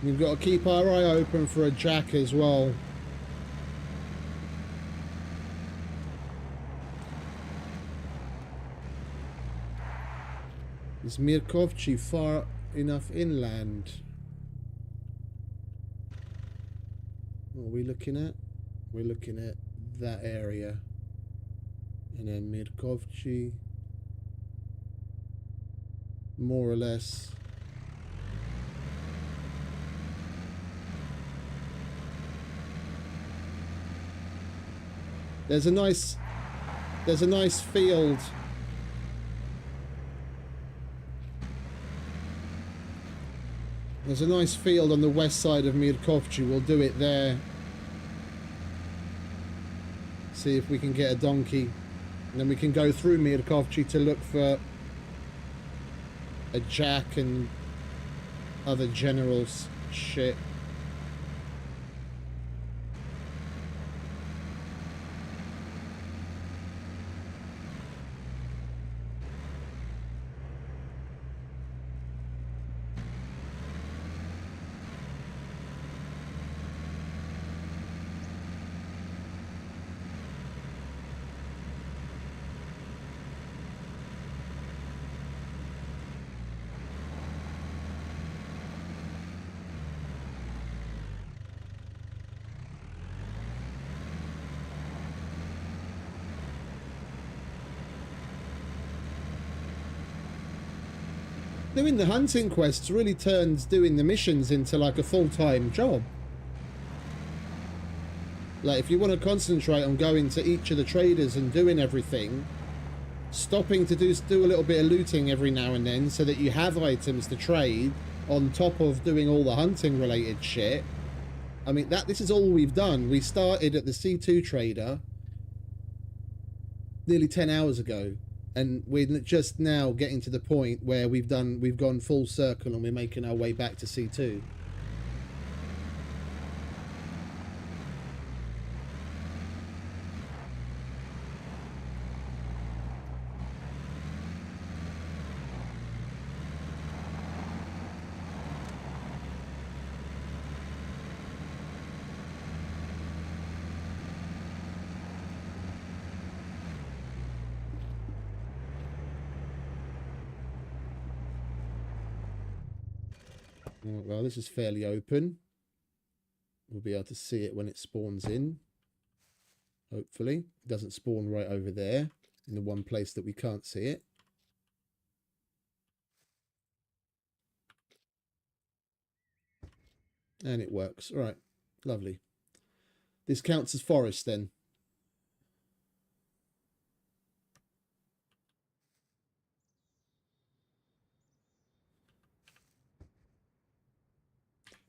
We've got to keep our eye open for a jack as well. Is Mirkovci far enough inland? What are we looking at? We're looking at that area. And then Mirkovci. More or less. There's a nice field. There's a nice field on the west side of Mirkovci. We'll do it there. See if we can get a donkey. And then we can go through Mirkovci to look for a jack and other generals shit. Doing the hunting quests really turns doing the missions into like a full-time job. Like, if you want to concentrate on going to each of the traders and doing everything, stopping to do a little bit of looting every now and then so that you have items to trade on top of doing all the hunting related shit. I mean, this is all we've done. We started at the C2 trader nearly 10 hours ago, and we're just now getting to the point where we've gone full circle and we're making our way back to C2. Well, this is fairly open. We'll be able to see it when it spawns in. Hopefully. It doesn't spawn right over there in the one place that we can't see it. And it works. All right. Lovely. This counts as forest then.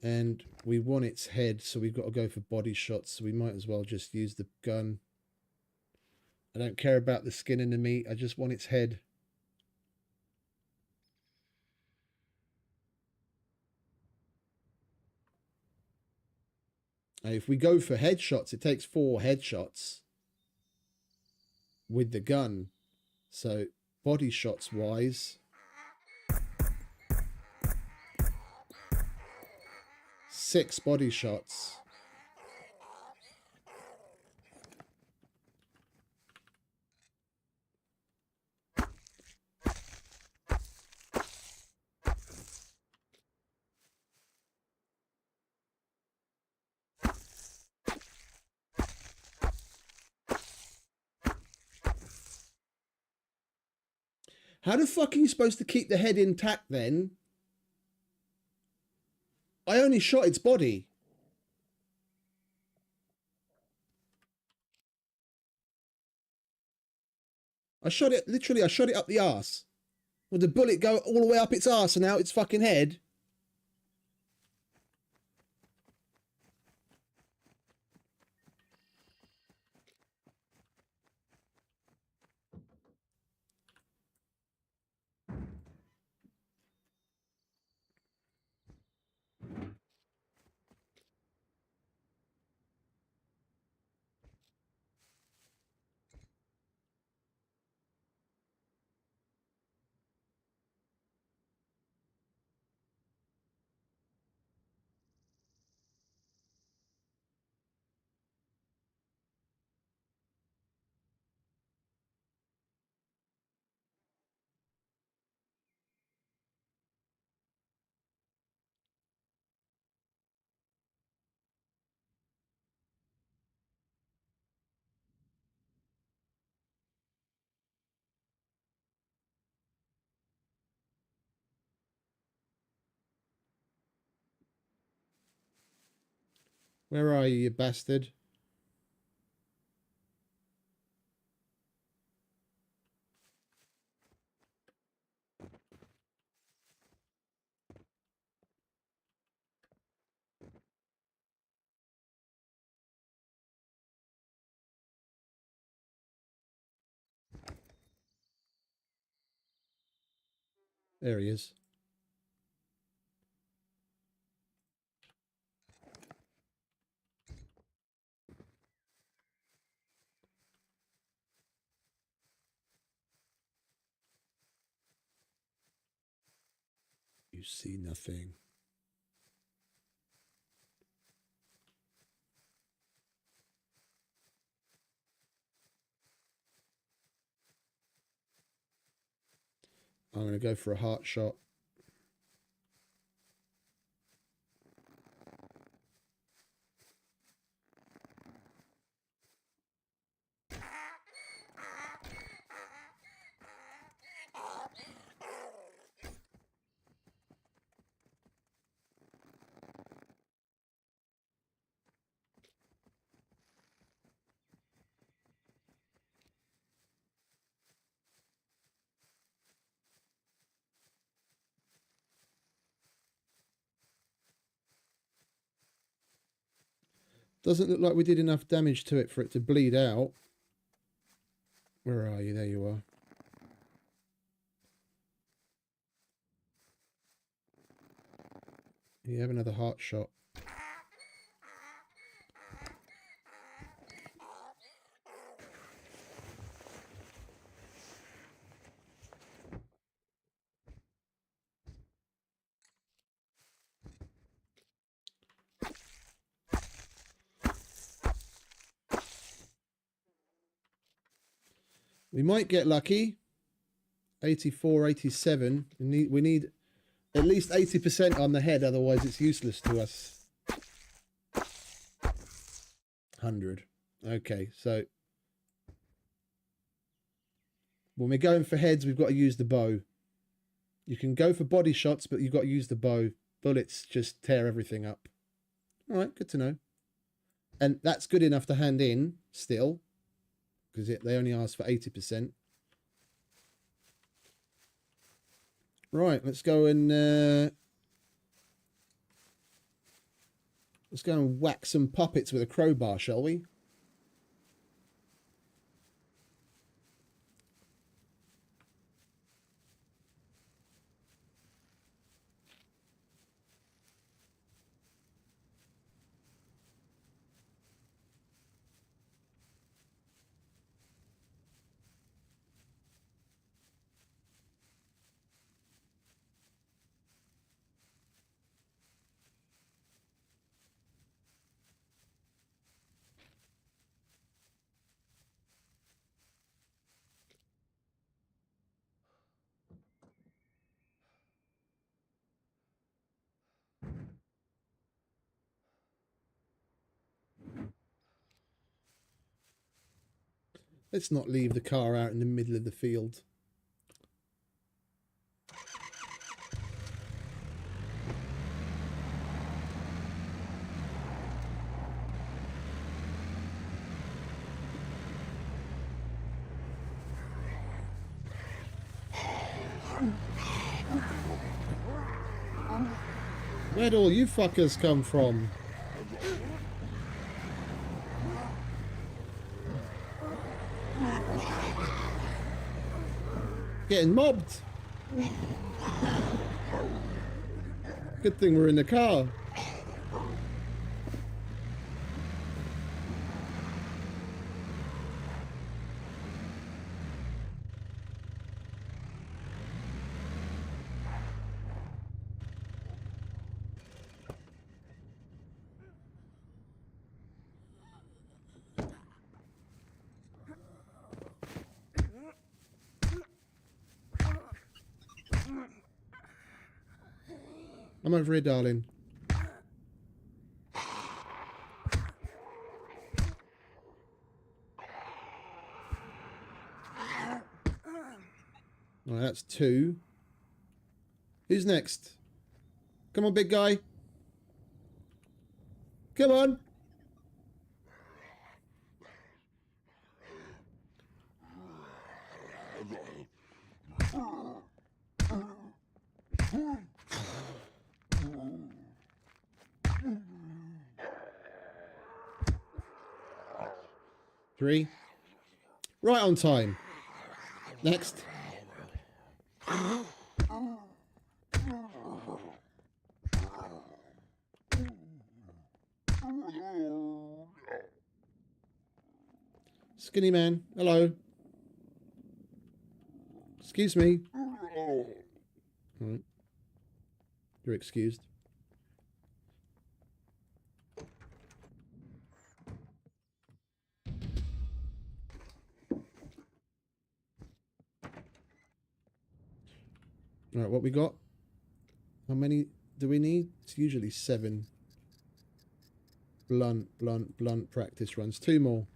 And we want its head, so we've got to go for body shots, so we might as well just use the gun. I don't care about the skin and the meat, I just want its head. And if we go for headshots, it takes 4 headshots with the gun. So body shots wise, 6 body shots. How the fuck are you supposed to keep the head intact then? I only shot its body. I shot it, literally, I shot it up the arse. Would the bullet go all the way up its arse and out its fucking head? Where are you, you bastard? There he is. You see nothing. I'm going to go for a heart shot. Doesn't look like we did enough damage to it for it to bleed out. Where are you? There you are. You have another heart shot. We might get lucky. 84, 87. We need at least 80% on the head, otherwise it's useless to us. 100. Okay, so when we're going for heads, we've got to use the bow. You can go for body shots, but you've got to use the bow. Bullets just tear everything up. All right, good to know. And that's good enough to hand in still, because they only ask for 80%. Right, let's go and whack some puppets with a crowbar, shall we? Let's not leave the car out in the middle of the field. Where'd all you fuckers come from? Getting mobbed. Good thing we're in the car. I'm over here, darling. All right, that's 2. Who's next? Come on, big guy. Come on. Three. Right on time. Next. Skinny man. Hello. Excuse me. All right. You're excused. All right, what we got? How many do we need? It's usually 7. Blunt practice runs. 2 more.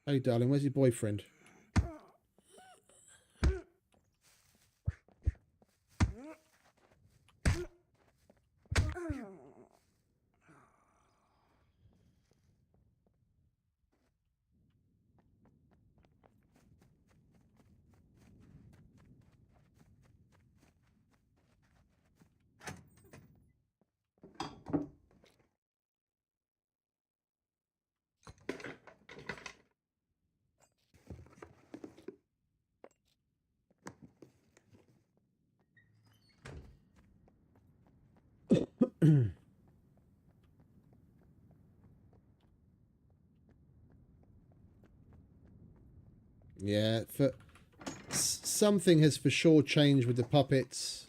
Hey, darling, where's your boyfriend? Yeah, something has for sure changed with the puppets.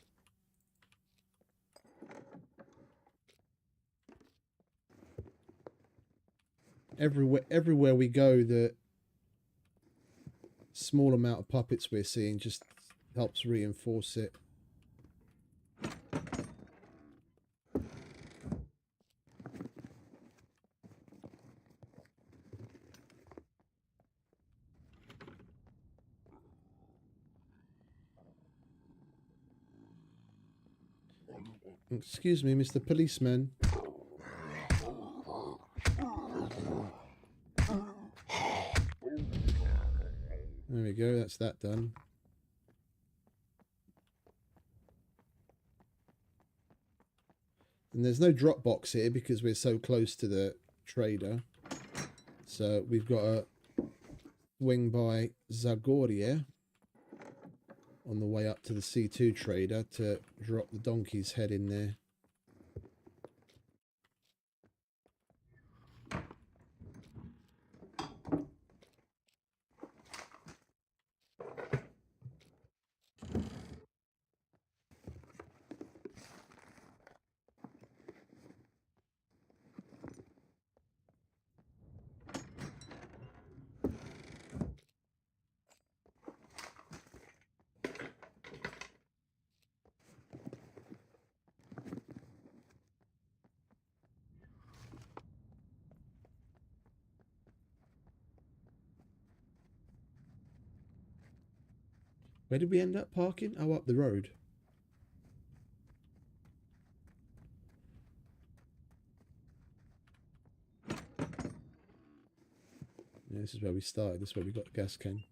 Everywhere we go, the small amount of puppets we're seeing just helps reinforce it. Excuse me, Mr. Policeman. There we go, that's that done. And there's no drop box here because we're so close to the trader. So we've got to swing by Zagoria on the way up to the C2 trader to drop the donkey's head in there. Where did we end up parking? Oh, up the road. Yeah, this is where we started. This is where we got the gas can.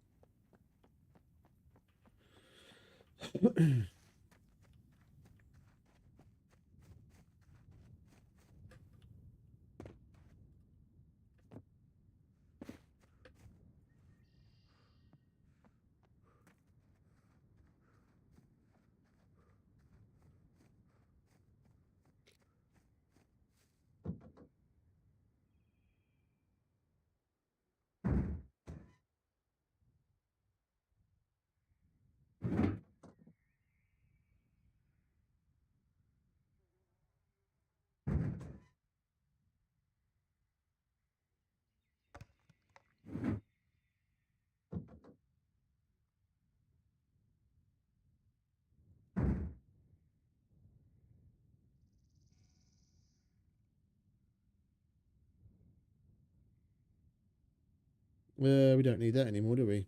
We don't need that anymore, do we?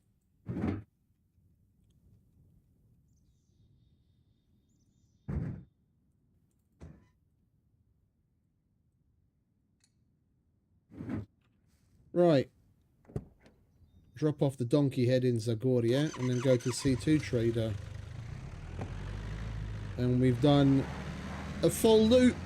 Right. Drop off the donkey head in Zagoria and then go to C2 trader. And we've done a full loop.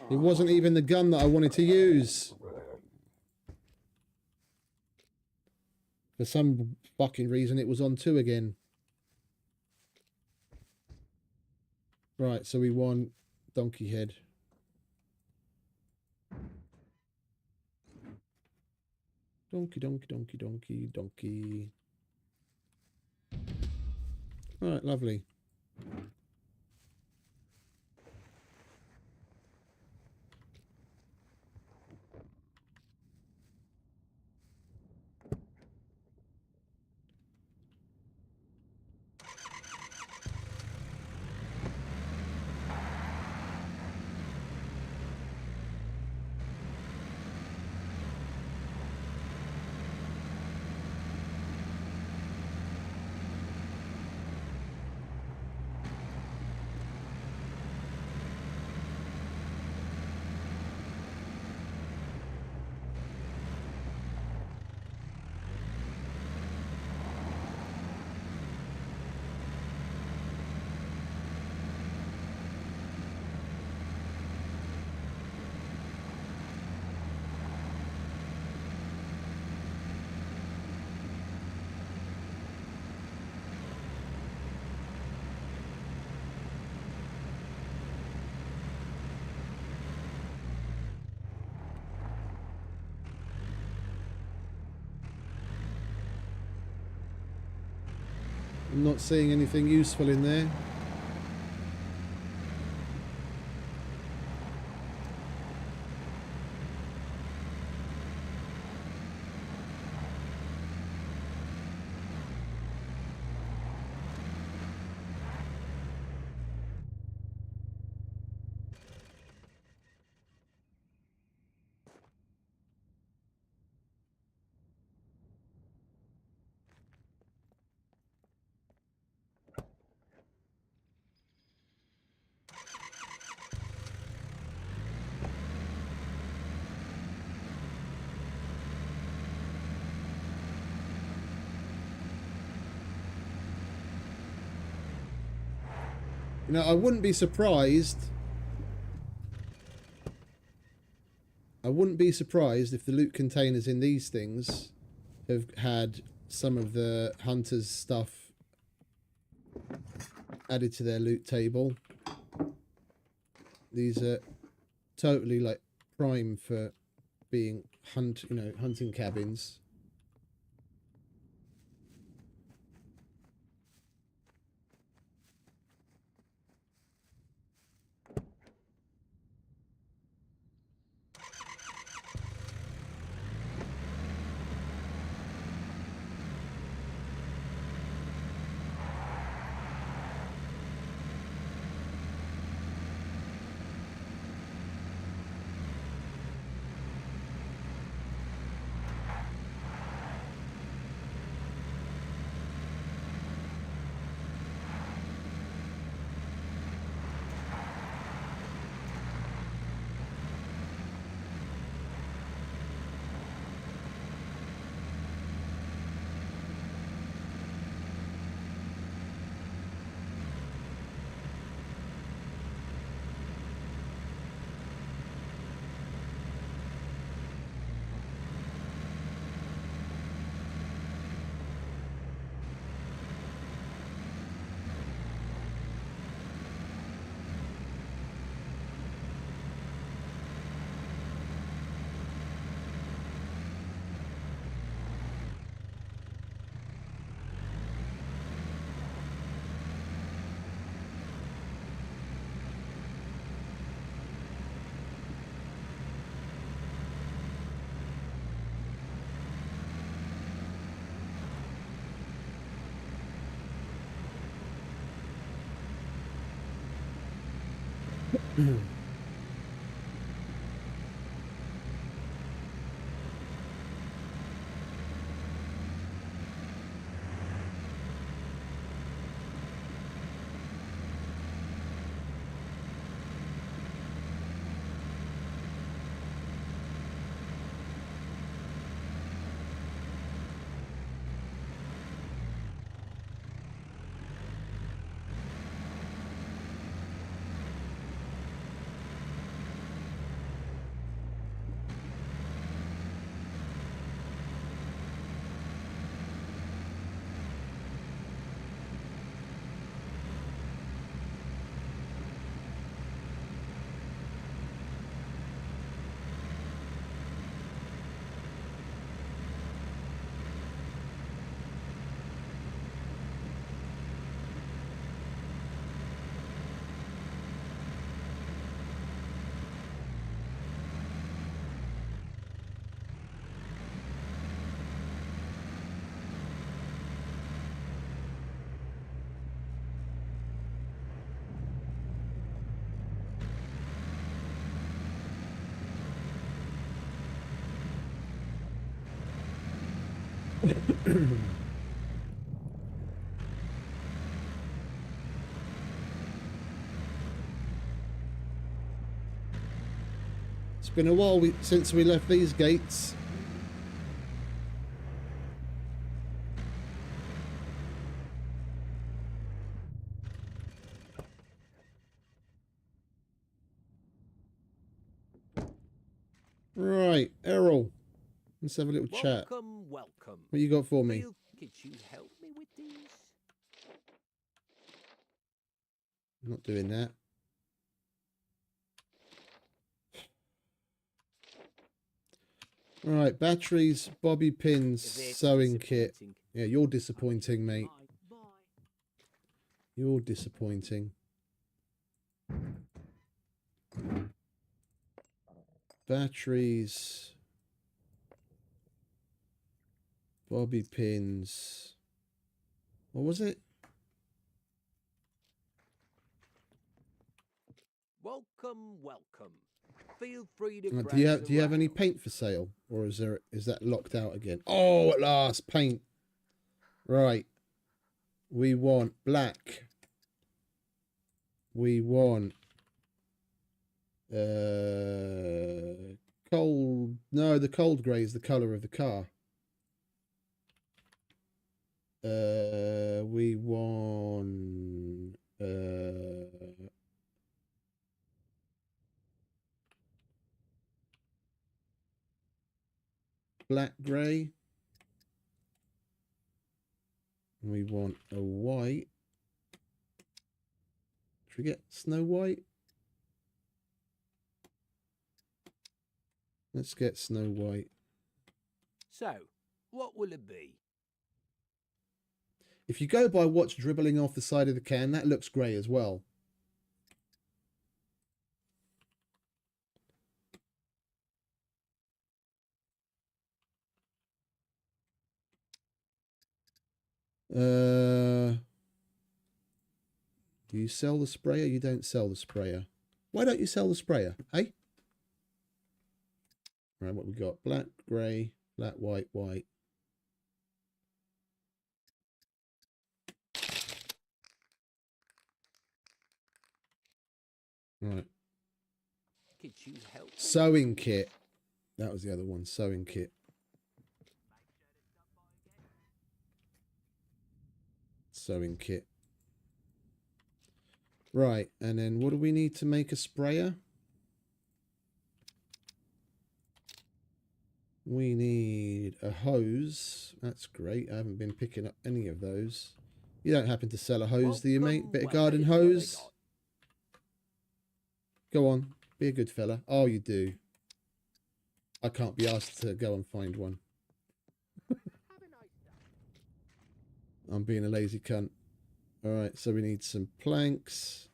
It wasn't even the gun that I wanted to use. For some fucking reason, it was on 2 again. Right, so we want donkey head. Donkey, donkey, donkey, donkey, donkey. Right, lovely. I'm not seeing anything useful in there. You know, I wouldn't be surprised. I wouldn't be surprised if the loot containers in these things have had some of the hunter's stuff added to their loot table. These are totally like prime for being hunting cabins. It's been a while since we left these gates. Right, Errol. Let's have a little chat. Welcome, welcome. What you got for me? Could you help me with these? I'm not doing that. Right, batteries, bobby pins, sewing kit. Yeah, you're disappointing, mate. You're disappointing. Batteries, bobby pins. What was it? Welcome, welcome. Feel free to Do you have any paint for sale, or is that locked out again? Oh, at last, paint. Right. We want black. We want cold. No, the cold grey is the color of the car. We want black grey. We want a white. Should we get Snow White? Let's get Snow White. So, what will it be? If you go by what's dribbling off the side of the can, that looks grey as well. Do you sell the sprayer? You don't sell the sprayer. Why don't you sell the sprayer? Hey? Right, what we got? Black, grey, black, white, white. Right. Could you help? Sewing kit. That was the other one. Sewing kit. Sewing kit. Right, and then what do we need to make a sprayer? We need a hose. That's great. I haven't been picking up any of those. You don't happen to sell a hose, do you, mate? Bit of garden hose? Go on. Be a good fella. Oh, you do. I can't be asked to go and find one. I'm being a lazy cunt. Alright, so we need some planks.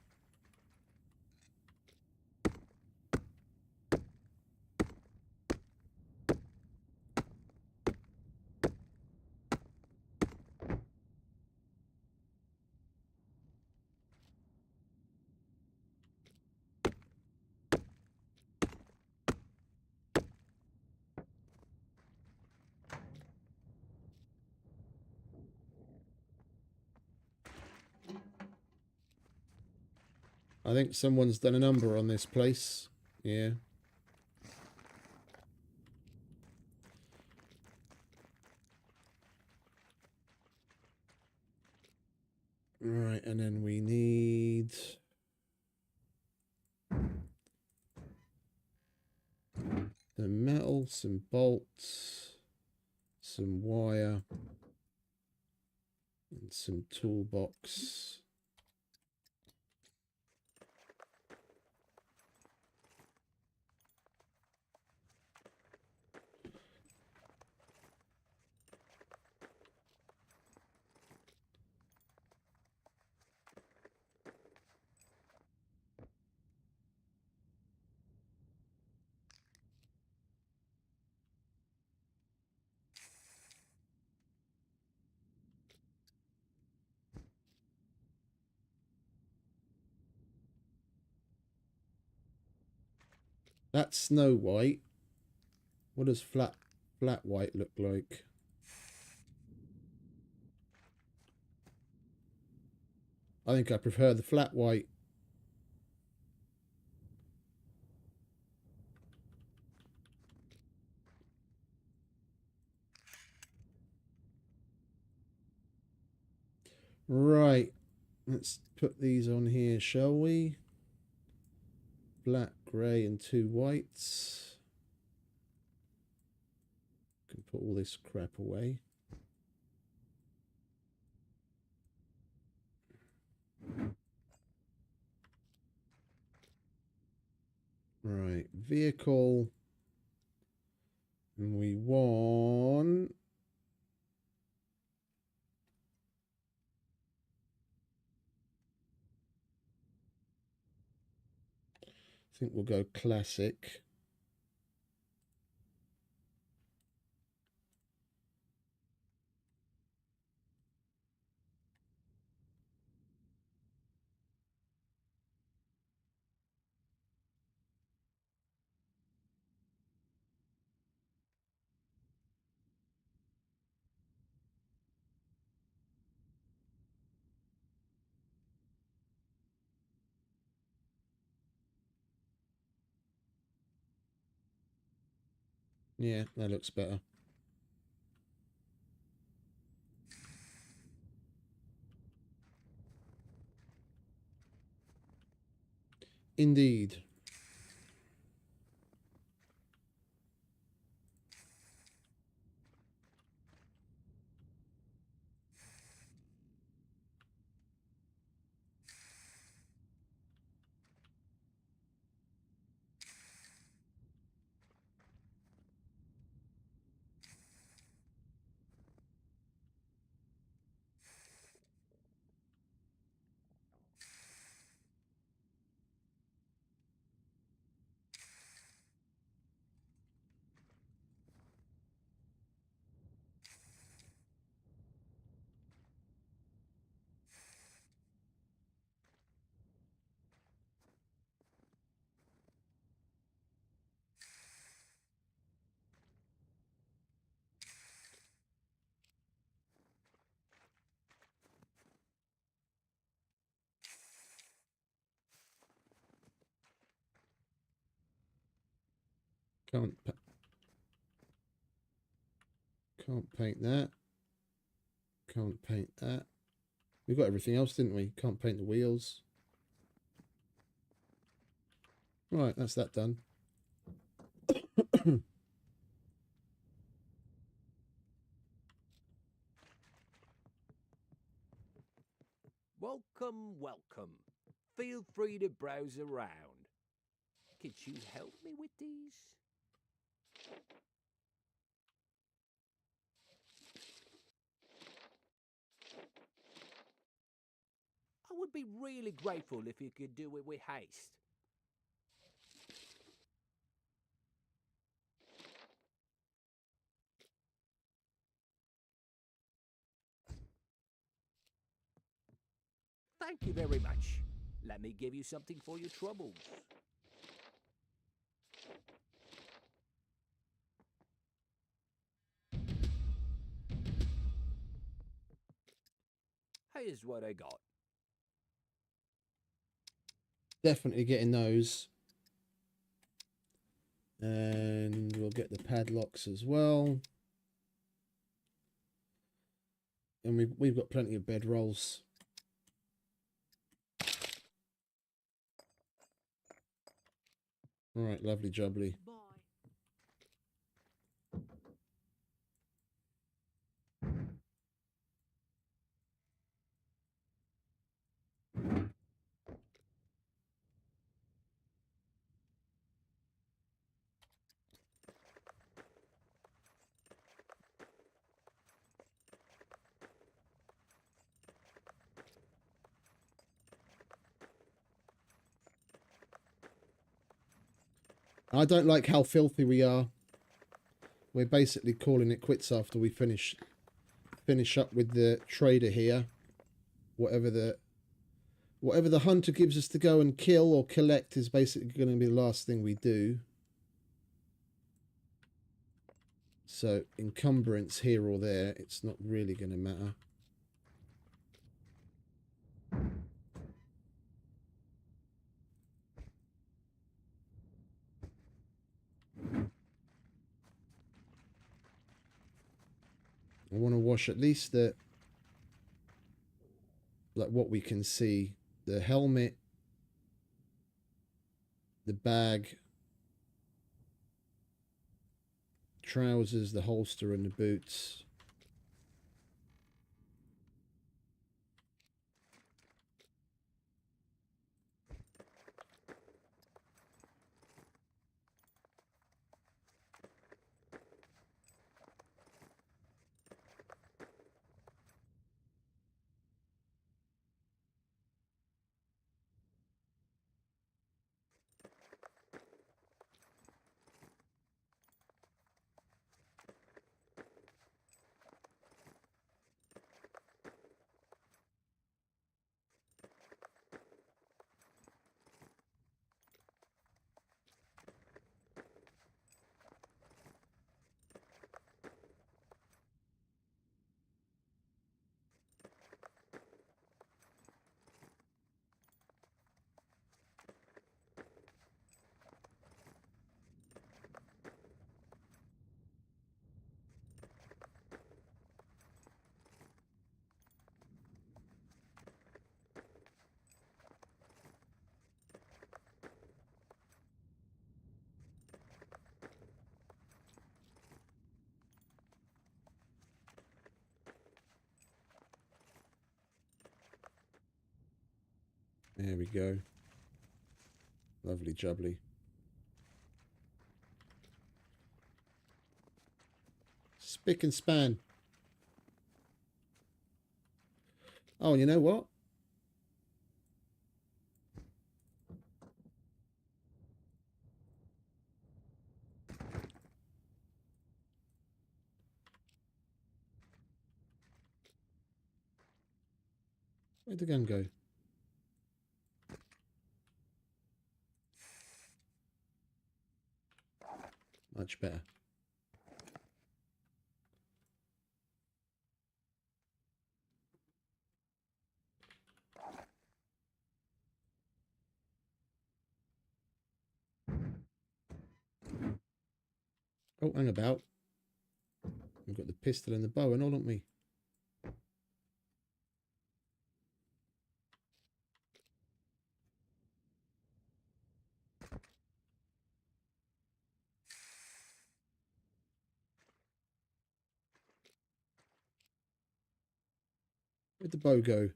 I think someone's done a number on this place. Yeah. Right, and then we need the metal, some bolts, some wire, and some toolbox. That's Snow White. What does flat white look like? I think I prefer the flat white. Right, let's put these on here, shall we? Black, grey and 2 whites. Can put all this crap away. Right, vehicle. And we want... I think we'll go classic. Yeah, that looks better. Indeed. Can't paint that. Can't paint that. We got everything else, didn't we? Can't paint the wheels. Right, that's that done. Welcome, welcome. Feel free to browse around. Could you help me with these? I would be really grateful if you could do it with haste. Thank you very much. Let me give you something for your troubles. Here's what I got. Definitely getting those. And we'll get the padlocks as well. And we've got plenty of bed rolls. All right, lovely jubbly. I don't like how filthy we are. We're basically calling it quits after we finish up with the trader here. Whatever the hunter gives us to go and kill or collect is basically going to be the last thing we do. So encumbrance here or there, it's not really going to matter. I want to wash at least the, like what we can see, the helmet, the bag, trousers, the holster and the boots. There we go. Lovely jubbly. Spick and span. Oh, and you know what? Where'd the gun go? Much better. Oh, hang about. We've got the pistol and the bow and all, haven't we? Where'd the bow go?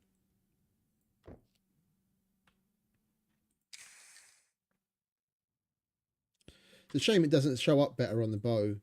It's a shame it doesn't show up better on the bow.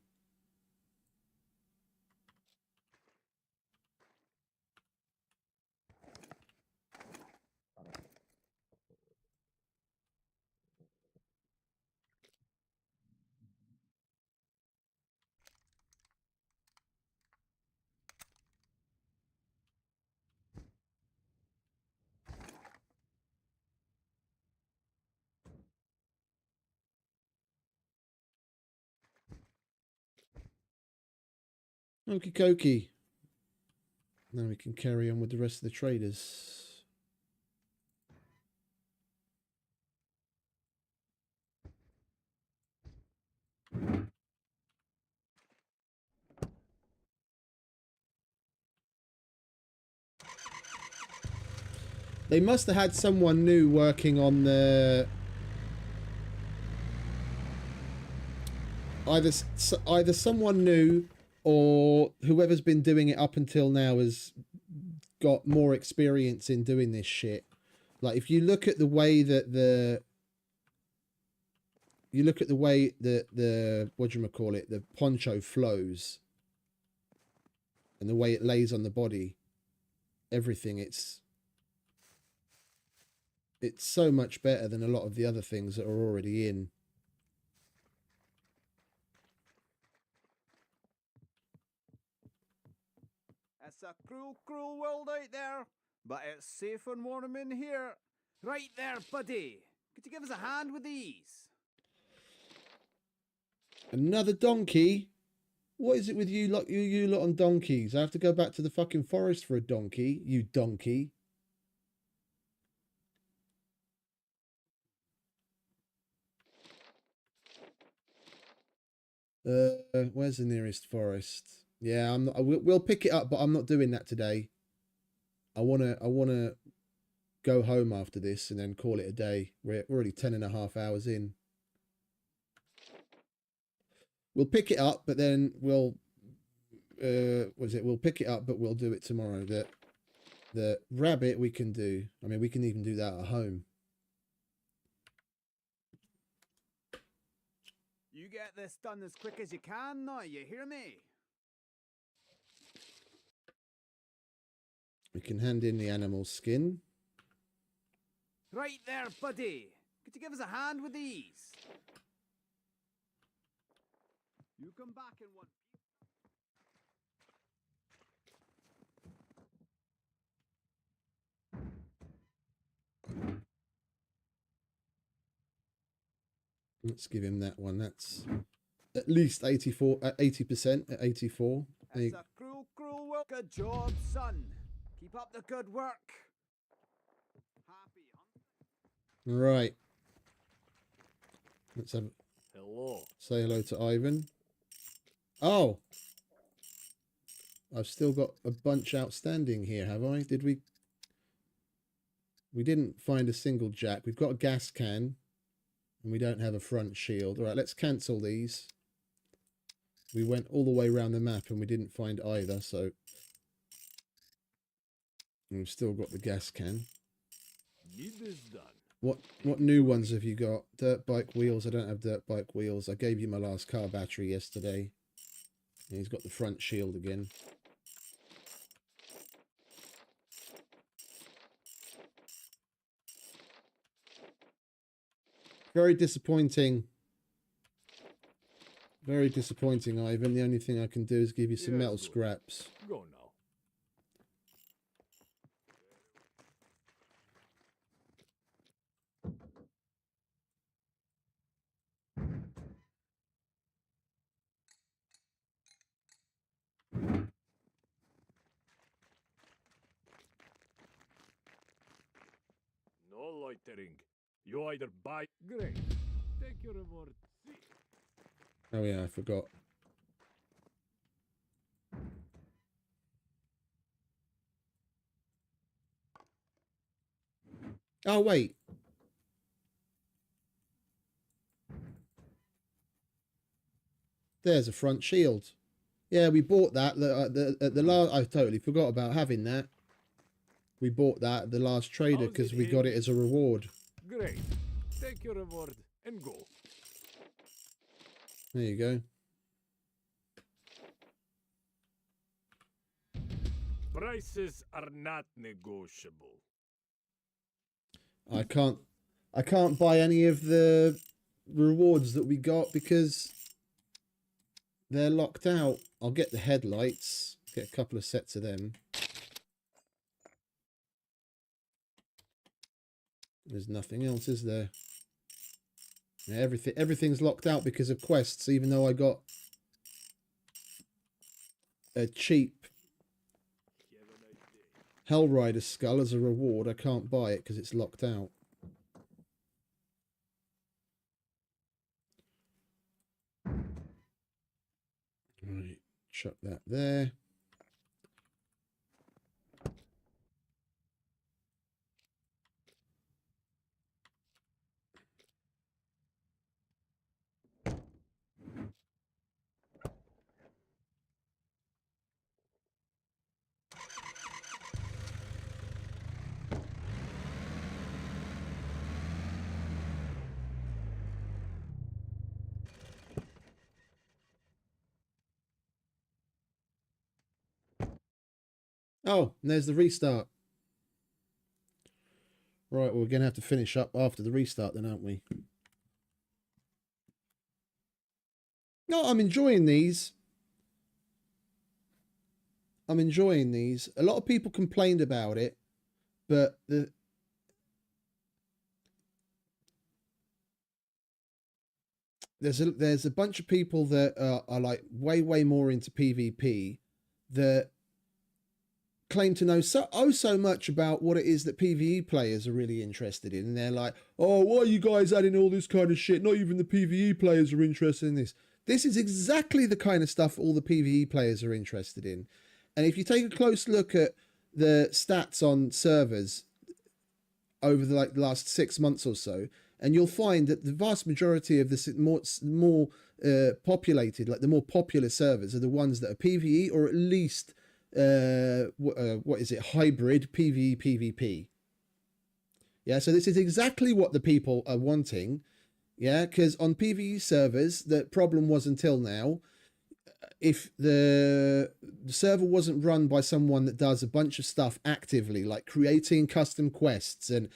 Okie dokie. Now we can carry on with the rest of the traders. They must have had someone new working on the... Either someone new or whoever's been doing it up until now has got more experience in doing this shit. Like, if you look at the way that the... You look at the way that the... Whatchamacallit? The poncho flows. And the way it lays on the body. Everything, it's so much better than a lot of the other things that are already in. It's a cruel, cruel world out there, but it's safe and warm in here. Right there, buddy. Could you give us a hand with these? Another donkey? What is it with you lot, you lot on donkeys? I have to go back to the fucking forest for a donkey, you donkey. Where's the nearest forest? Yeah, I'm not, we'll pick it up, but I'm not doing that today. I wanna go home after this and then call it a day. We're already 10.5 hours in. We'll pick it up, but then we'll we'll pick it up, but we'll do it tomorrow. The rabbit we can do. I mean, we can even do that at home. You get this done as quick as you can now, you hear me? We can hand in the animal skin. Right there, buddy. Could you give us a hand with these? You come back in one. Let's give him that one. That's at least 80% at 84. It's a cruel, cruel world. Good job, son. Keep up the good work. Happy hunting. Right. Let's have Hello. say hello to Ivan. Oh, I've still got a bunch outstanding here, have I? Did we? We didn't find a single jack. We've got a gas can. And we don't have a front shield. All right, let's cancel these. We went all the way around the map and we didn't find either, so we've still got the gas can. Need this done. What new ones have you got? Dirt bike wheels. I don't have dirt bike wheels. I gave you my last car battery yesterday. And he's got the front shield again. Very disappointing. Very disappointing, Ivan. The only thing I can do is give you some metal scraps. Go now. No loitering. You either buy. Great. Take your reward. See. Oh yeah, I forgot. Oh wait. There's a front shield. Yeah, we bought that. The last, I totally forgot about having that. We bought that at the last trader because we got it as a reward. Great. Take your reward and go. There you go. Prices are not negotiable. I can't buy any of the rewards that we got because they're locked out. I'll get the headlights, get a couple of sets of them. There's nothing else, is there? Yeah, everything's locked out because of quests, even though I got a cheap Hellrider skull as a reward. I can't buy it because it's locked out. Right, chuck that there. Oh, and there's the restart. Right, well, we're going to have to finish up after the restart then, aren't we? No, I'm enjoying these. I'm enjoying these. A lot of people complained about it, but there's a bunch of people that are like way more into PvP that claim to know so much about what it is that PvE players are really interested in, and they're like, oh, why are you guys adding all this kind of shit? Not even the PvE players are interested in this. This is exactly the kind of stuff all the PvE players are interested in. And if you take a close look at the stats on servers over the last 6 months or so, and you'll find that the vast majority of the more populated, like the more popular servers, are the ones that are PvE or at least what is it, hybrid PvE PvP. Yeah, so this is exactly what the people are wanting. Yeah, because on PvE servers, the problem was until now, if the server wasn't run by someone that does a bunch of stuff actively, like creating custom quests and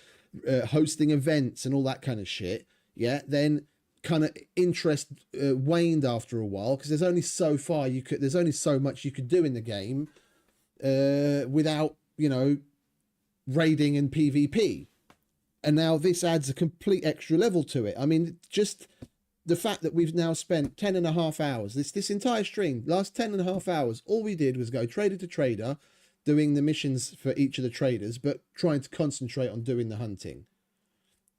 hosting events and all that kind of shit, yeah, then kind of interest waned after a while, because there's only so much you could do in the game without, you know, raiding and PvP. And now this adds a complete extra level to it. I mean, just the fact that we've now spent 10.5 hours, this entire stream, last 10.5 hours, all we did was go trader to trader, doing the missions for each of the traders, but trying to concentrate on doing the hunting.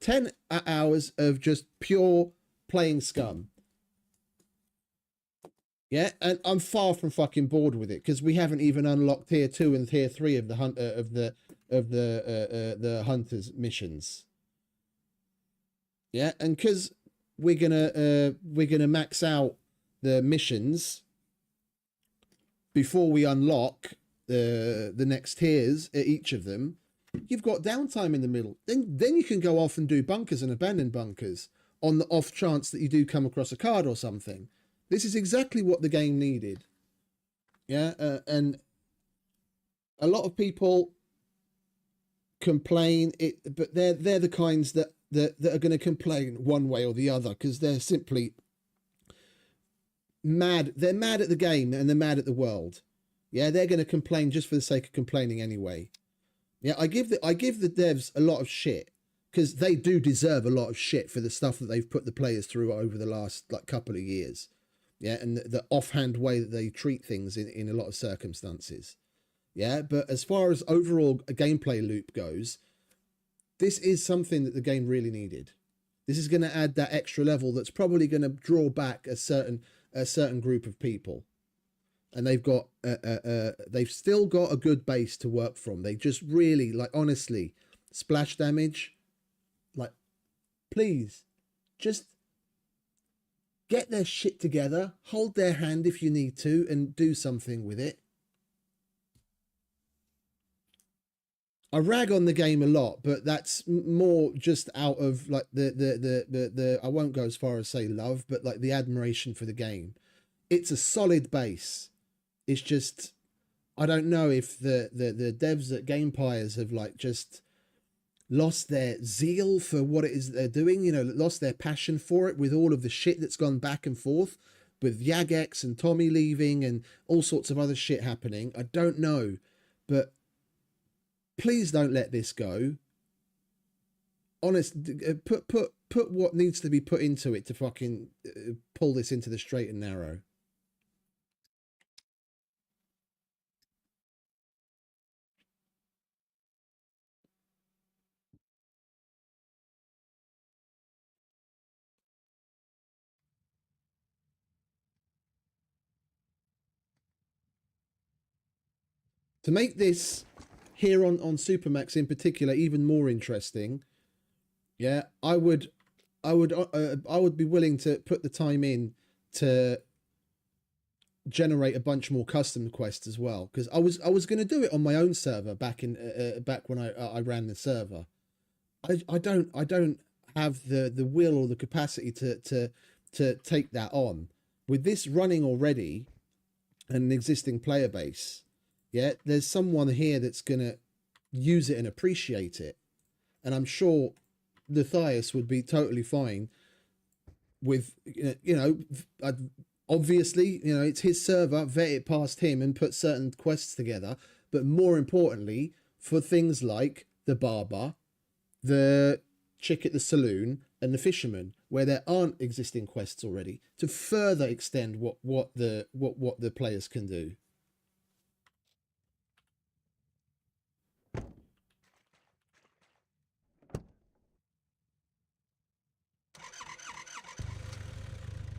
10 hours of just pure playing Scum. Yeah, and I'm far from fucking bored with it, because we haven't even unlocked tier 2 and tier 3 of the the hunters missions. Yeah, and because we're gonna max out the missions before we unlock the next tiers at each of them, you've got downtime in the middle. Then you can go off and do bunkers and abandoned bunkers on the off chance that you do come across a card or something. This is exactly what the game needed. Yeah, and a lot of people complain, but they're the kinds that are going to complain one way or the other, because they're simply mad. They're mad at the game and they're mad at the world. Yeah, they're going to complain just for the sake of complaining anyway. Yeah, I give the devs a lot of shit, because they do deserve a lot of shit for the stuff that they've put the players through over the last couple of years. Yeah, and the offhand way that they treat things in a lot of circumstances. Yeah, but as far as overall a gameplay loop goes, this is something that the game really needed. This is going to add that extra level that's probably going to draw back a certain group of people, and they've still got a good base to work from. They just really, like, honestly, splash damage, like, please, just get their shit together, hold their hand if you need to, and do something with it. I rag on the game a lot, but that's more just out of like the I won't go as far as say love, but like the admiration for the game. It's a solid base. It's just, I don't know if the devs at Gamepires have like just lost their zeal for what it is they're doing, you know, lost their passion for it with all of the shit that's gone back and forth with Jagex and Tommy leaving and all sorts of other shit happening. I don't know, but please don't let this go. Honest, put what needs to be put into it to fucking pull this into the straight and narrow. To make this here on SUPERMAX in particular even more interesting, yeah, I would be willing to put the time in to generate a bunch more custom quests as well, because I was going to do it on my own server back when I ran the server. I don't have the will or the capacity to take that on with this running already and an existing player base. Yeah, there's someone here that's going to use it and appreciate it. And I'm sure Matthias would be totally fine with, you know, obviously, you know, it's his server, vet it past him and put certain quests together. But more importantly, for things like the barber, the chick at the saloon and the fisherman, where there aren't existing quests already, to further extend what the players can do.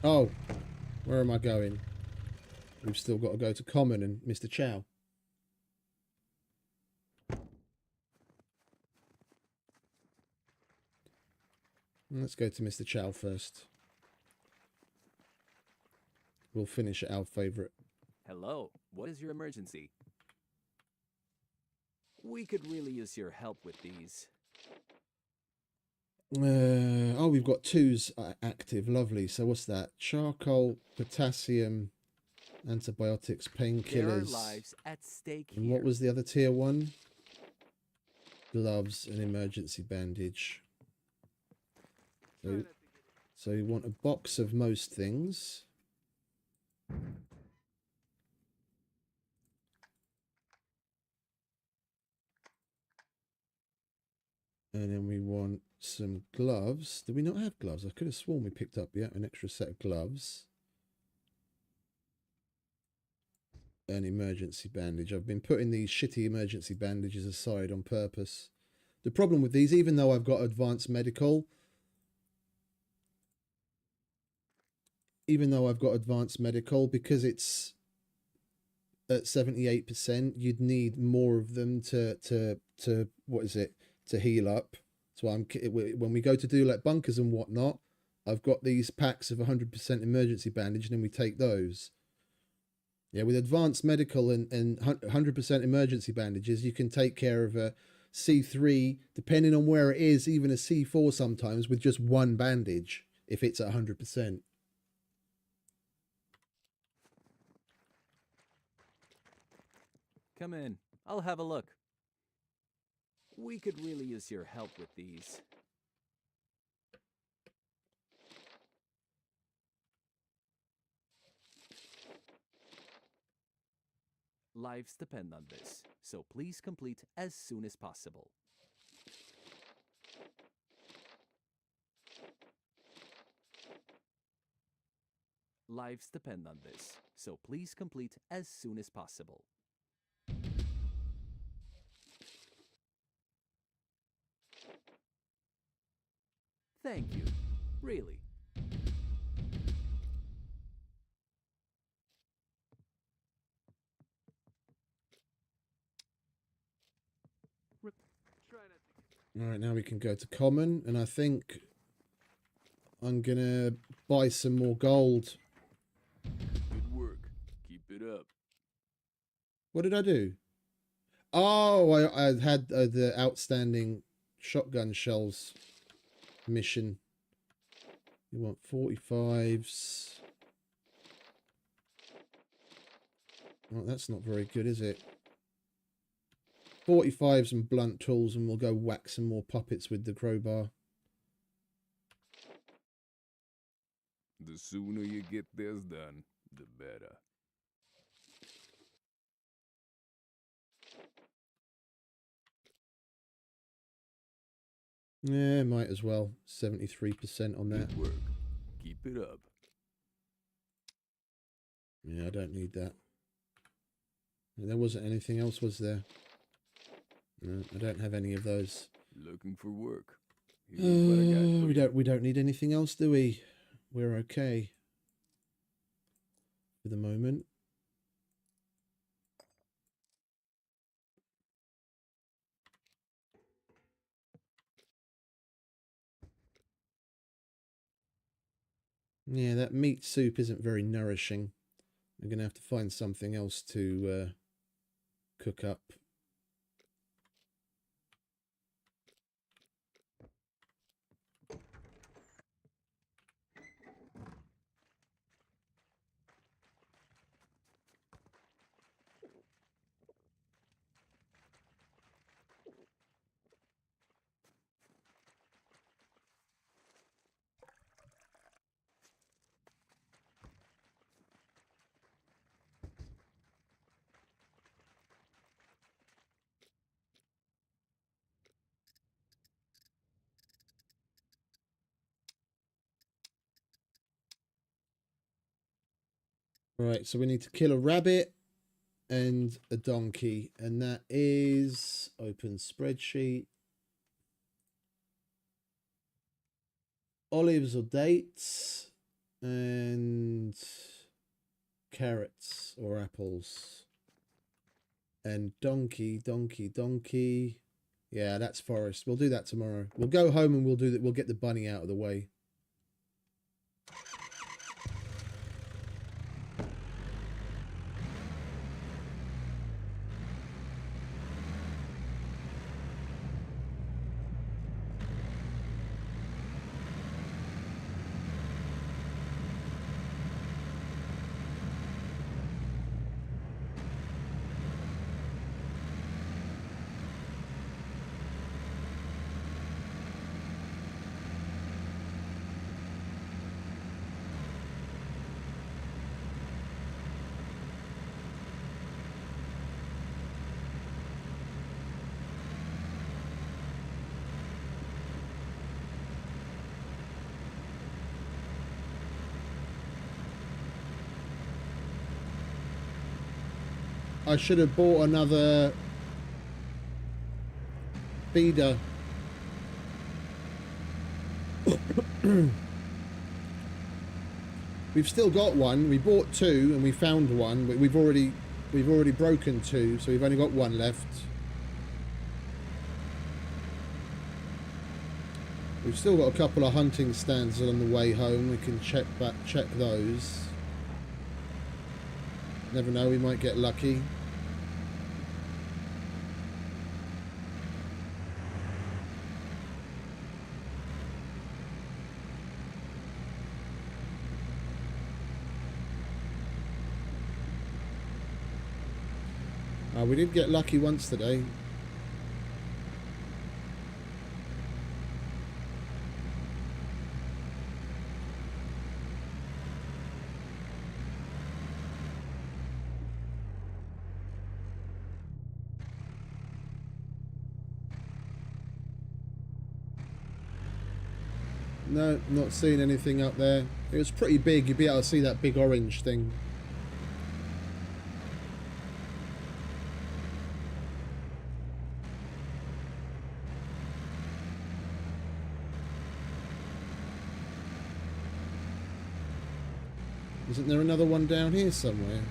Oh, Where am I going? We've still got to go to Common and Mr. Chow. Let's go to Mr. Chow first. We'll finish at our favourite. Hello, what is your emergency? We could really use your help with these. Oh, we've got 2s active. Lovely. So what's that? Charcoal, potassium, antibiotics, There are painkillers. lives at stake And here. what was the other tier 1? Gloves and emergency bandage. So you want a box of most things. And then we want some gloves. Did we not have gloves? I could have sworn we picked up, an extra set of gloves. An emergency bandage. I've been putting these shitty emergency bandages aside on purpose. The problem with these, even though I've got advanced medical, because it's at 78%, you'd need more of them to what is it, to heal up. So when we go to do like bunkers and whatnot, I've got these packs of 100% emergency bandage, and then we take those. Yeah, with advanced medical and 100% emergency bandages, you can take care of a C3, depending on where it is, even a C4 sometimes, with just one bandage, if it's at 100%. Come in. I'll have a look. We could really use your help with these. Lives depend on this, so please complete as soon as possible. Lives depend on this, so please complete as soon as possible. Thank you. Really. All right, now we can go to Common, and I think I'm going to buy some more gold. Good work. Keep it up. What did I do? Oh, I had the outstanding shotgun shells mission. You want 45s. Oh, that's not very good, is it? 45s and blunt tools, and we'll go whack some more puppets with the crowbar. The sooner you get this done, the better. Yeah, might as well. 73% on that. Good work. Keep it up. Yeah, I don't need that. There wasn't anything else, was there? No, I don't have any of those. Looking for work. Here's what I got for we don't need anything else, do we? We're okay for the moment. Yeah, that meat soup isn't very nourishing. I'm going to have to find something else to cook up. Right, so we need to kill a rabbit and a donkey, and that is open spreadsheet. Olives or dates, and carrots or apples. And donkey. Yeah, that's forest. We'll do that tomorrow. We'll go home and we'll do that. We'll get the bunny out of the way. I should have bought another feeder. We've still got one. We bought two and we found one, but we've already broken two, so we've only got one left. We've still got a couple of hunting stands on the way home. We can check those. Never know, we might get lucky. We did get lucky once today. No, not seeing anything up there. It was pretty big. You'd be able to see that big orange thing. Isn't there another one down here somewhere?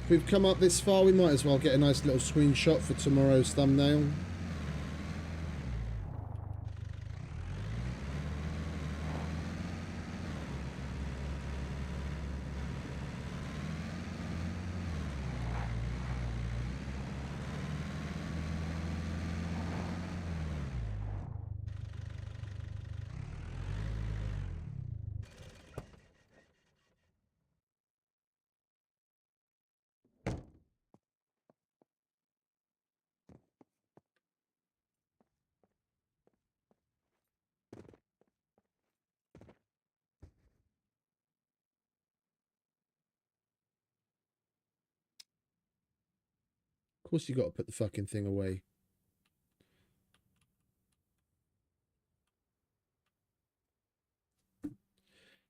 If we've come up this far, we might as well get a nice little screenshot for tomorrow's thumbnail. Of course you got to put the fucking thing away.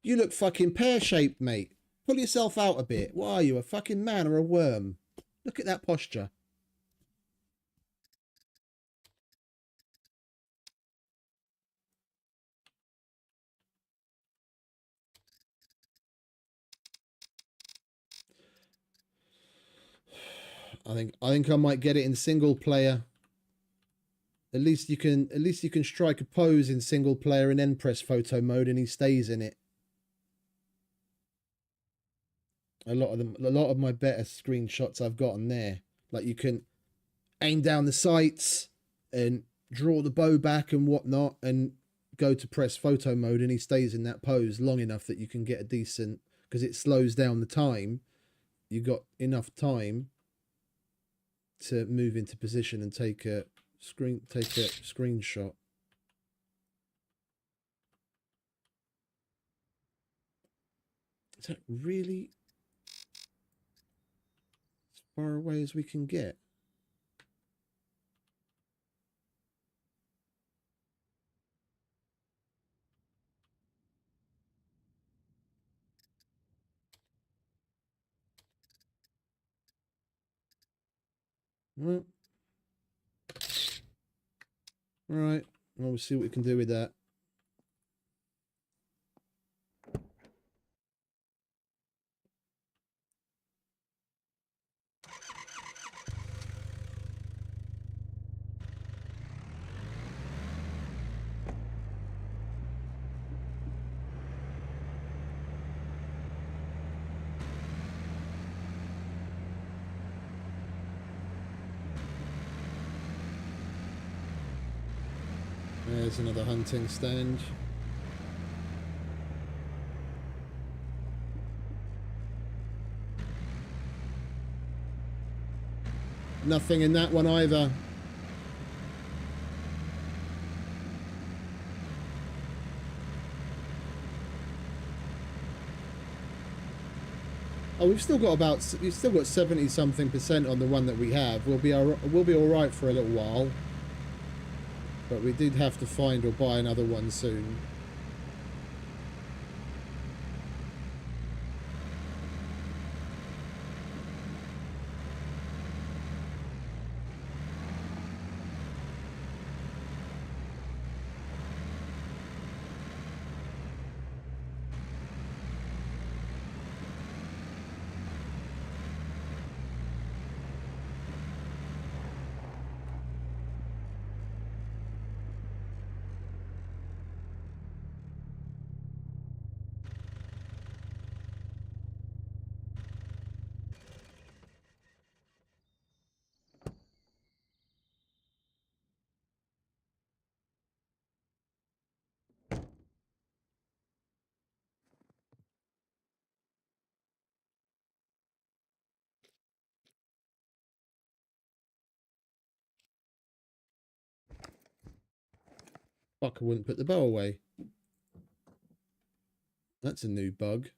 You look fucking pear-shaped, mate. Pull yourself out a bit. What are you, a fucking man or a worm? Look at that posture. I think I might get it in single player. At least you can strike a pose in single player and then press photo mode and he stays in it. A lot of my better screenshots I've gotten there. Like you can aim down the sights and draw the bow back and whatnot and go to press photo mode and he stays in that pose long enough that you can get a decent, because it slows down the time. You got enough time to move into position and take a screenshot. Is that really as far away as we can get? Well, right. Well, we'll see what we can do with that. There's another hunting stand. Nothing in that one either. Oh, we've still got 70-something% on the one that we have. We'll be all right for a little while. But we did have to find or buy another one soon. Fuck, I wouldn't put the bow away. That's a new bug.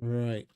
Right.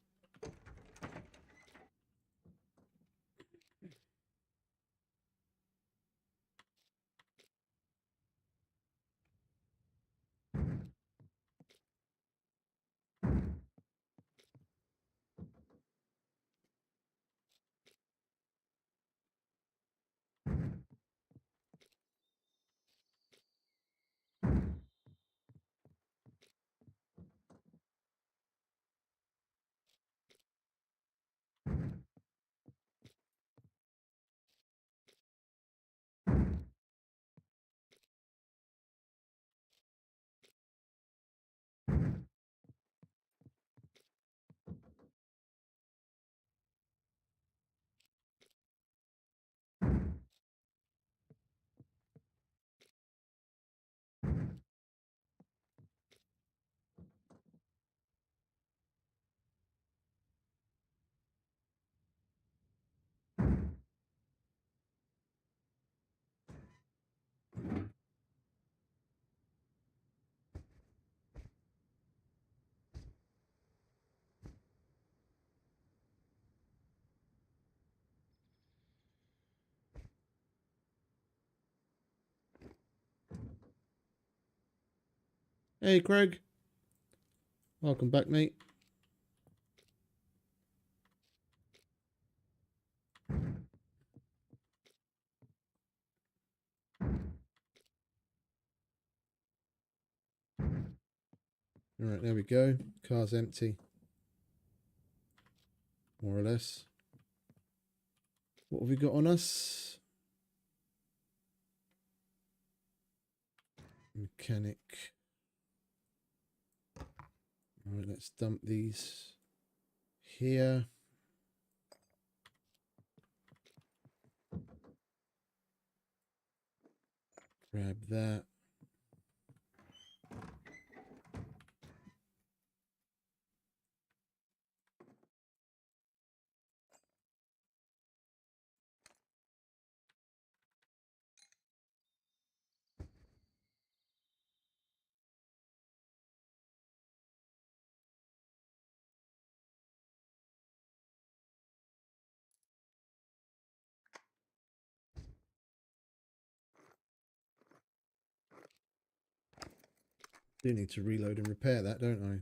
Hey, Craig. Welcome back, mate. Alright, there we go. Car's empty. More or less. What have we got on us? Mechanic. Alright, let's dump these here. Grab that. Do need to reload and repair that, don't I?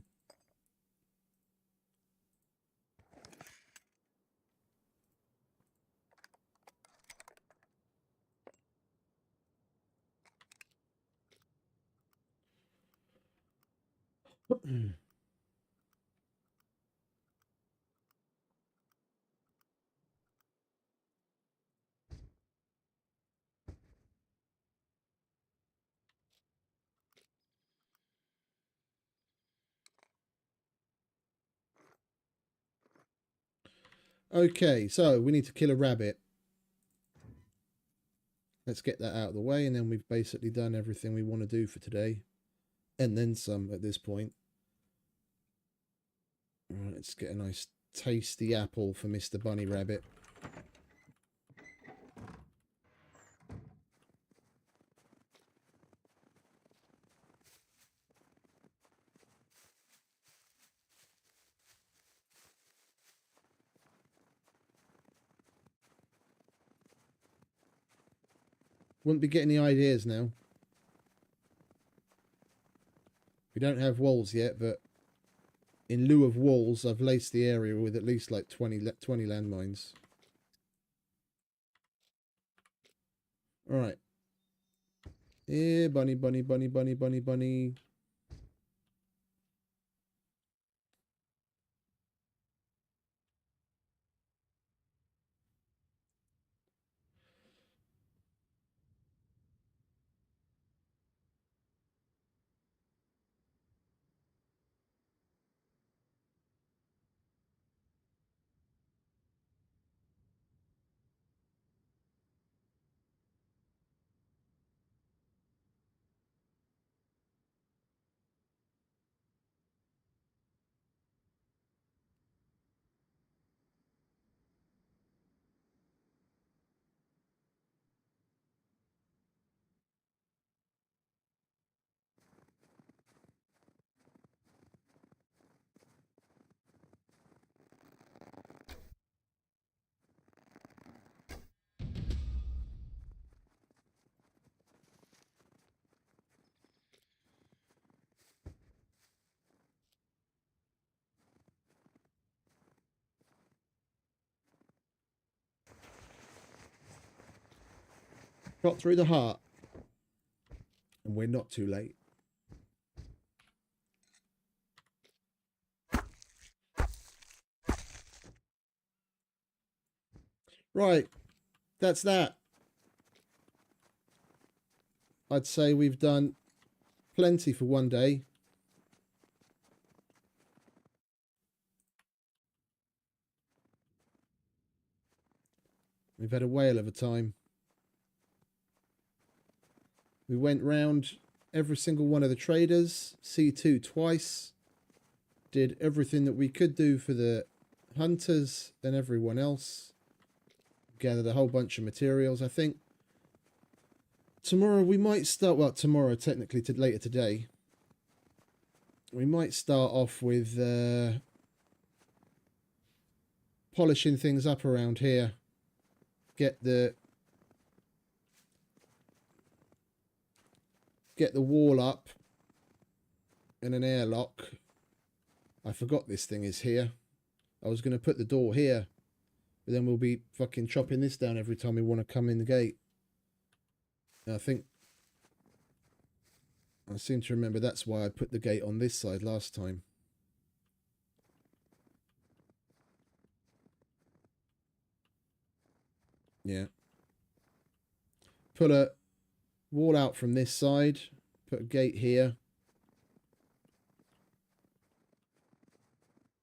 Okay, so we need to kill a rabbit. Let's get that out of the way, and then we've basically done everything we want to do for today. And then some at this point. Alright, let's get a nice tasty apple for Mr. Bunny Rabbit. Wouldn't be getting the ideas now. We don't have walls yet, but in lieu of walls, I've laced the area with at least like 20 landmines. Alright. Yeah, bunny, bunny, bunny, bunny, bunny, bunny. Shot through the heart. And we're not too late. Right. That's that. I'd say we've done plenty for one day. We've had a whale of a time. We went round every single one of the traders, C2 twice, did everything that we could do for the hunters and everyone else, gathered a whole bunch of materials. I think tomorrow we might start, well, tomorrow technically later today, we might start off with polishing things up around here, get the wall up, and an airlock. I forgot this thing is here. I was going to put the door here, but then we'll be fucking chopping this down every time we want to come in the gate. And I seem to remember that's why I put the gate on this side last time. Yeah. Put a wall out from this side. Put a gate here.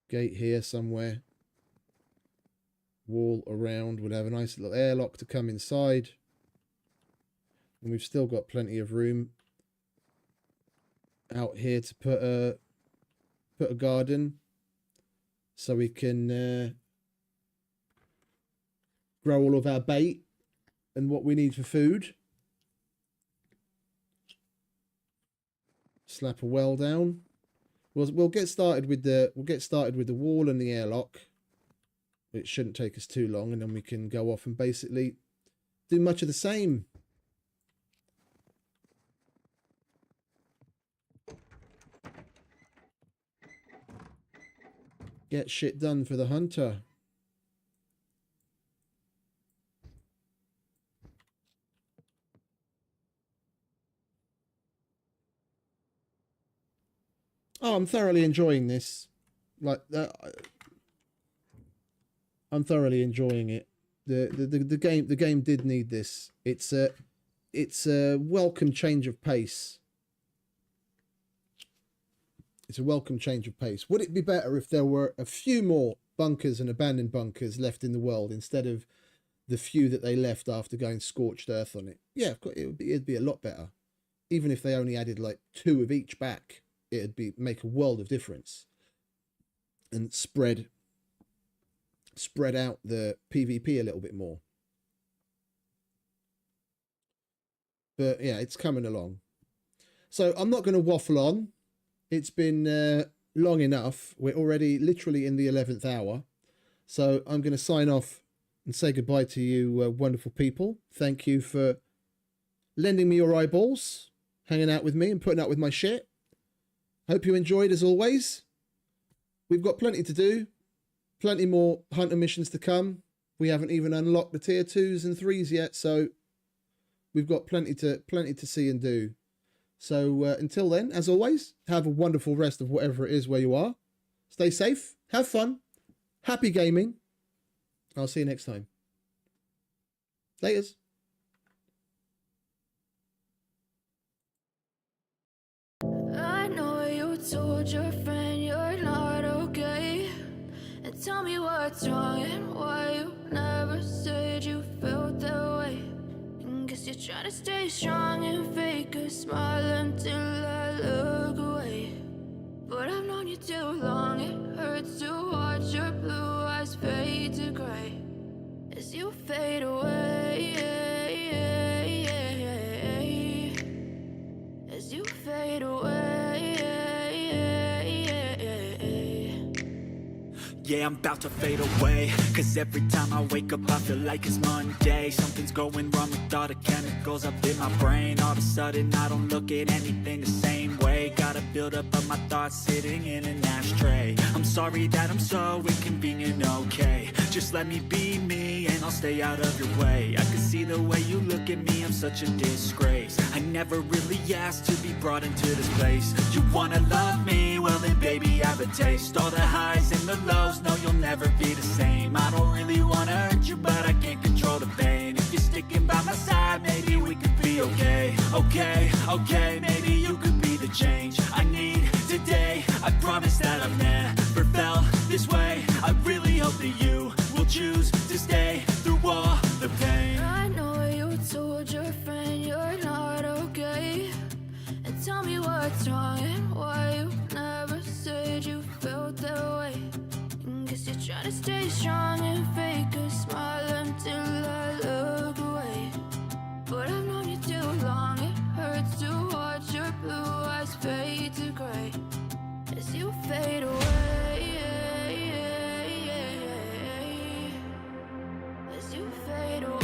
Gate here somewhere. Wall around. We'll have a nice little airlock to come inside. And we've still got plenty of room out here to put a garden, so we can grow all of our bait and what we need for food. Slap a well down. We'll get started with the wall and the airlock. It shouldn't take us too long, and then we can go off and basically do much of the same. Get shit done for the hunter. Oh, I'm thoroughly enjoying this. Like I'm thoroughly enjoying it. The game did need this. It's a welcome change of pace. It's a welcome change of pace. Would it be better if there were a few more bunkers and abandoned bunkers left in the world instead of the few that they left after going scorched earth on it? Yeah, of course, it'd be a lot better. Even if they only added like 2 of each back, make a world of difference. And spread out the PvP a little bit more. But yeah, it's coming along. So I'm not going to waffle on. It's been long enough. We're already literally in the 11th hour. So I'm going to sign off and say goodbye to you wonderful people. Thank you for lending me your eyeballs, hanging out with me and putting up with my shit. Hope you enjoyed as always. We've got plenty to do. Plenty more hunter missions to come. We haven't even unlocked the tier 2s and 3s yet, so we've got plenty to see and do. So until then, as always, have a wonderful rest of whatever it is where you are. Stay safe, have fun, happy gaming. I'll see you next time. Laters. I know you told your friend you're not okay, and tell me what's wrong and why you never said you felt that way. And guess you're trying to stay strong and fake a smile until I look away. But I've known you too long, it hurts to watch your blue eyes fade to gray as you fade away, as you fade away. Yeah, I'm about to fade away, cause every time I wake up I feel like it's Monday. Something's going wrong with all the chemicals up in my brain. All of a sudden I don't look at anything the same way. Gotta build up of my thoughts sitting in an ashtray. I'm sorry that I'm so inconvenient, okay. Just let me be me and I'll stay out of your way. I can see the way you look at me, I'm such a disgrace. I never really asked to be brought into this place. You wanna love me? Well then baby I have a taste. All the highs and the lows, no you'll never be the same. I don't really wanna hurt you but I can't control the pain. If you're sticking by my side maybe we could be okay. Okay, maybe you could be the change I need today. I promise that I've never felt this way. I really hope that you will choose to stay through all the pain. I know you told your friend you're not okay, and tell me what's wrong and why you never said you felt that way. And guess you're trying to stay strong and fake a smile until I look away. But I've known you too long, it hurts to watch your blue eyes fade to gray as you fade away, as you fade away.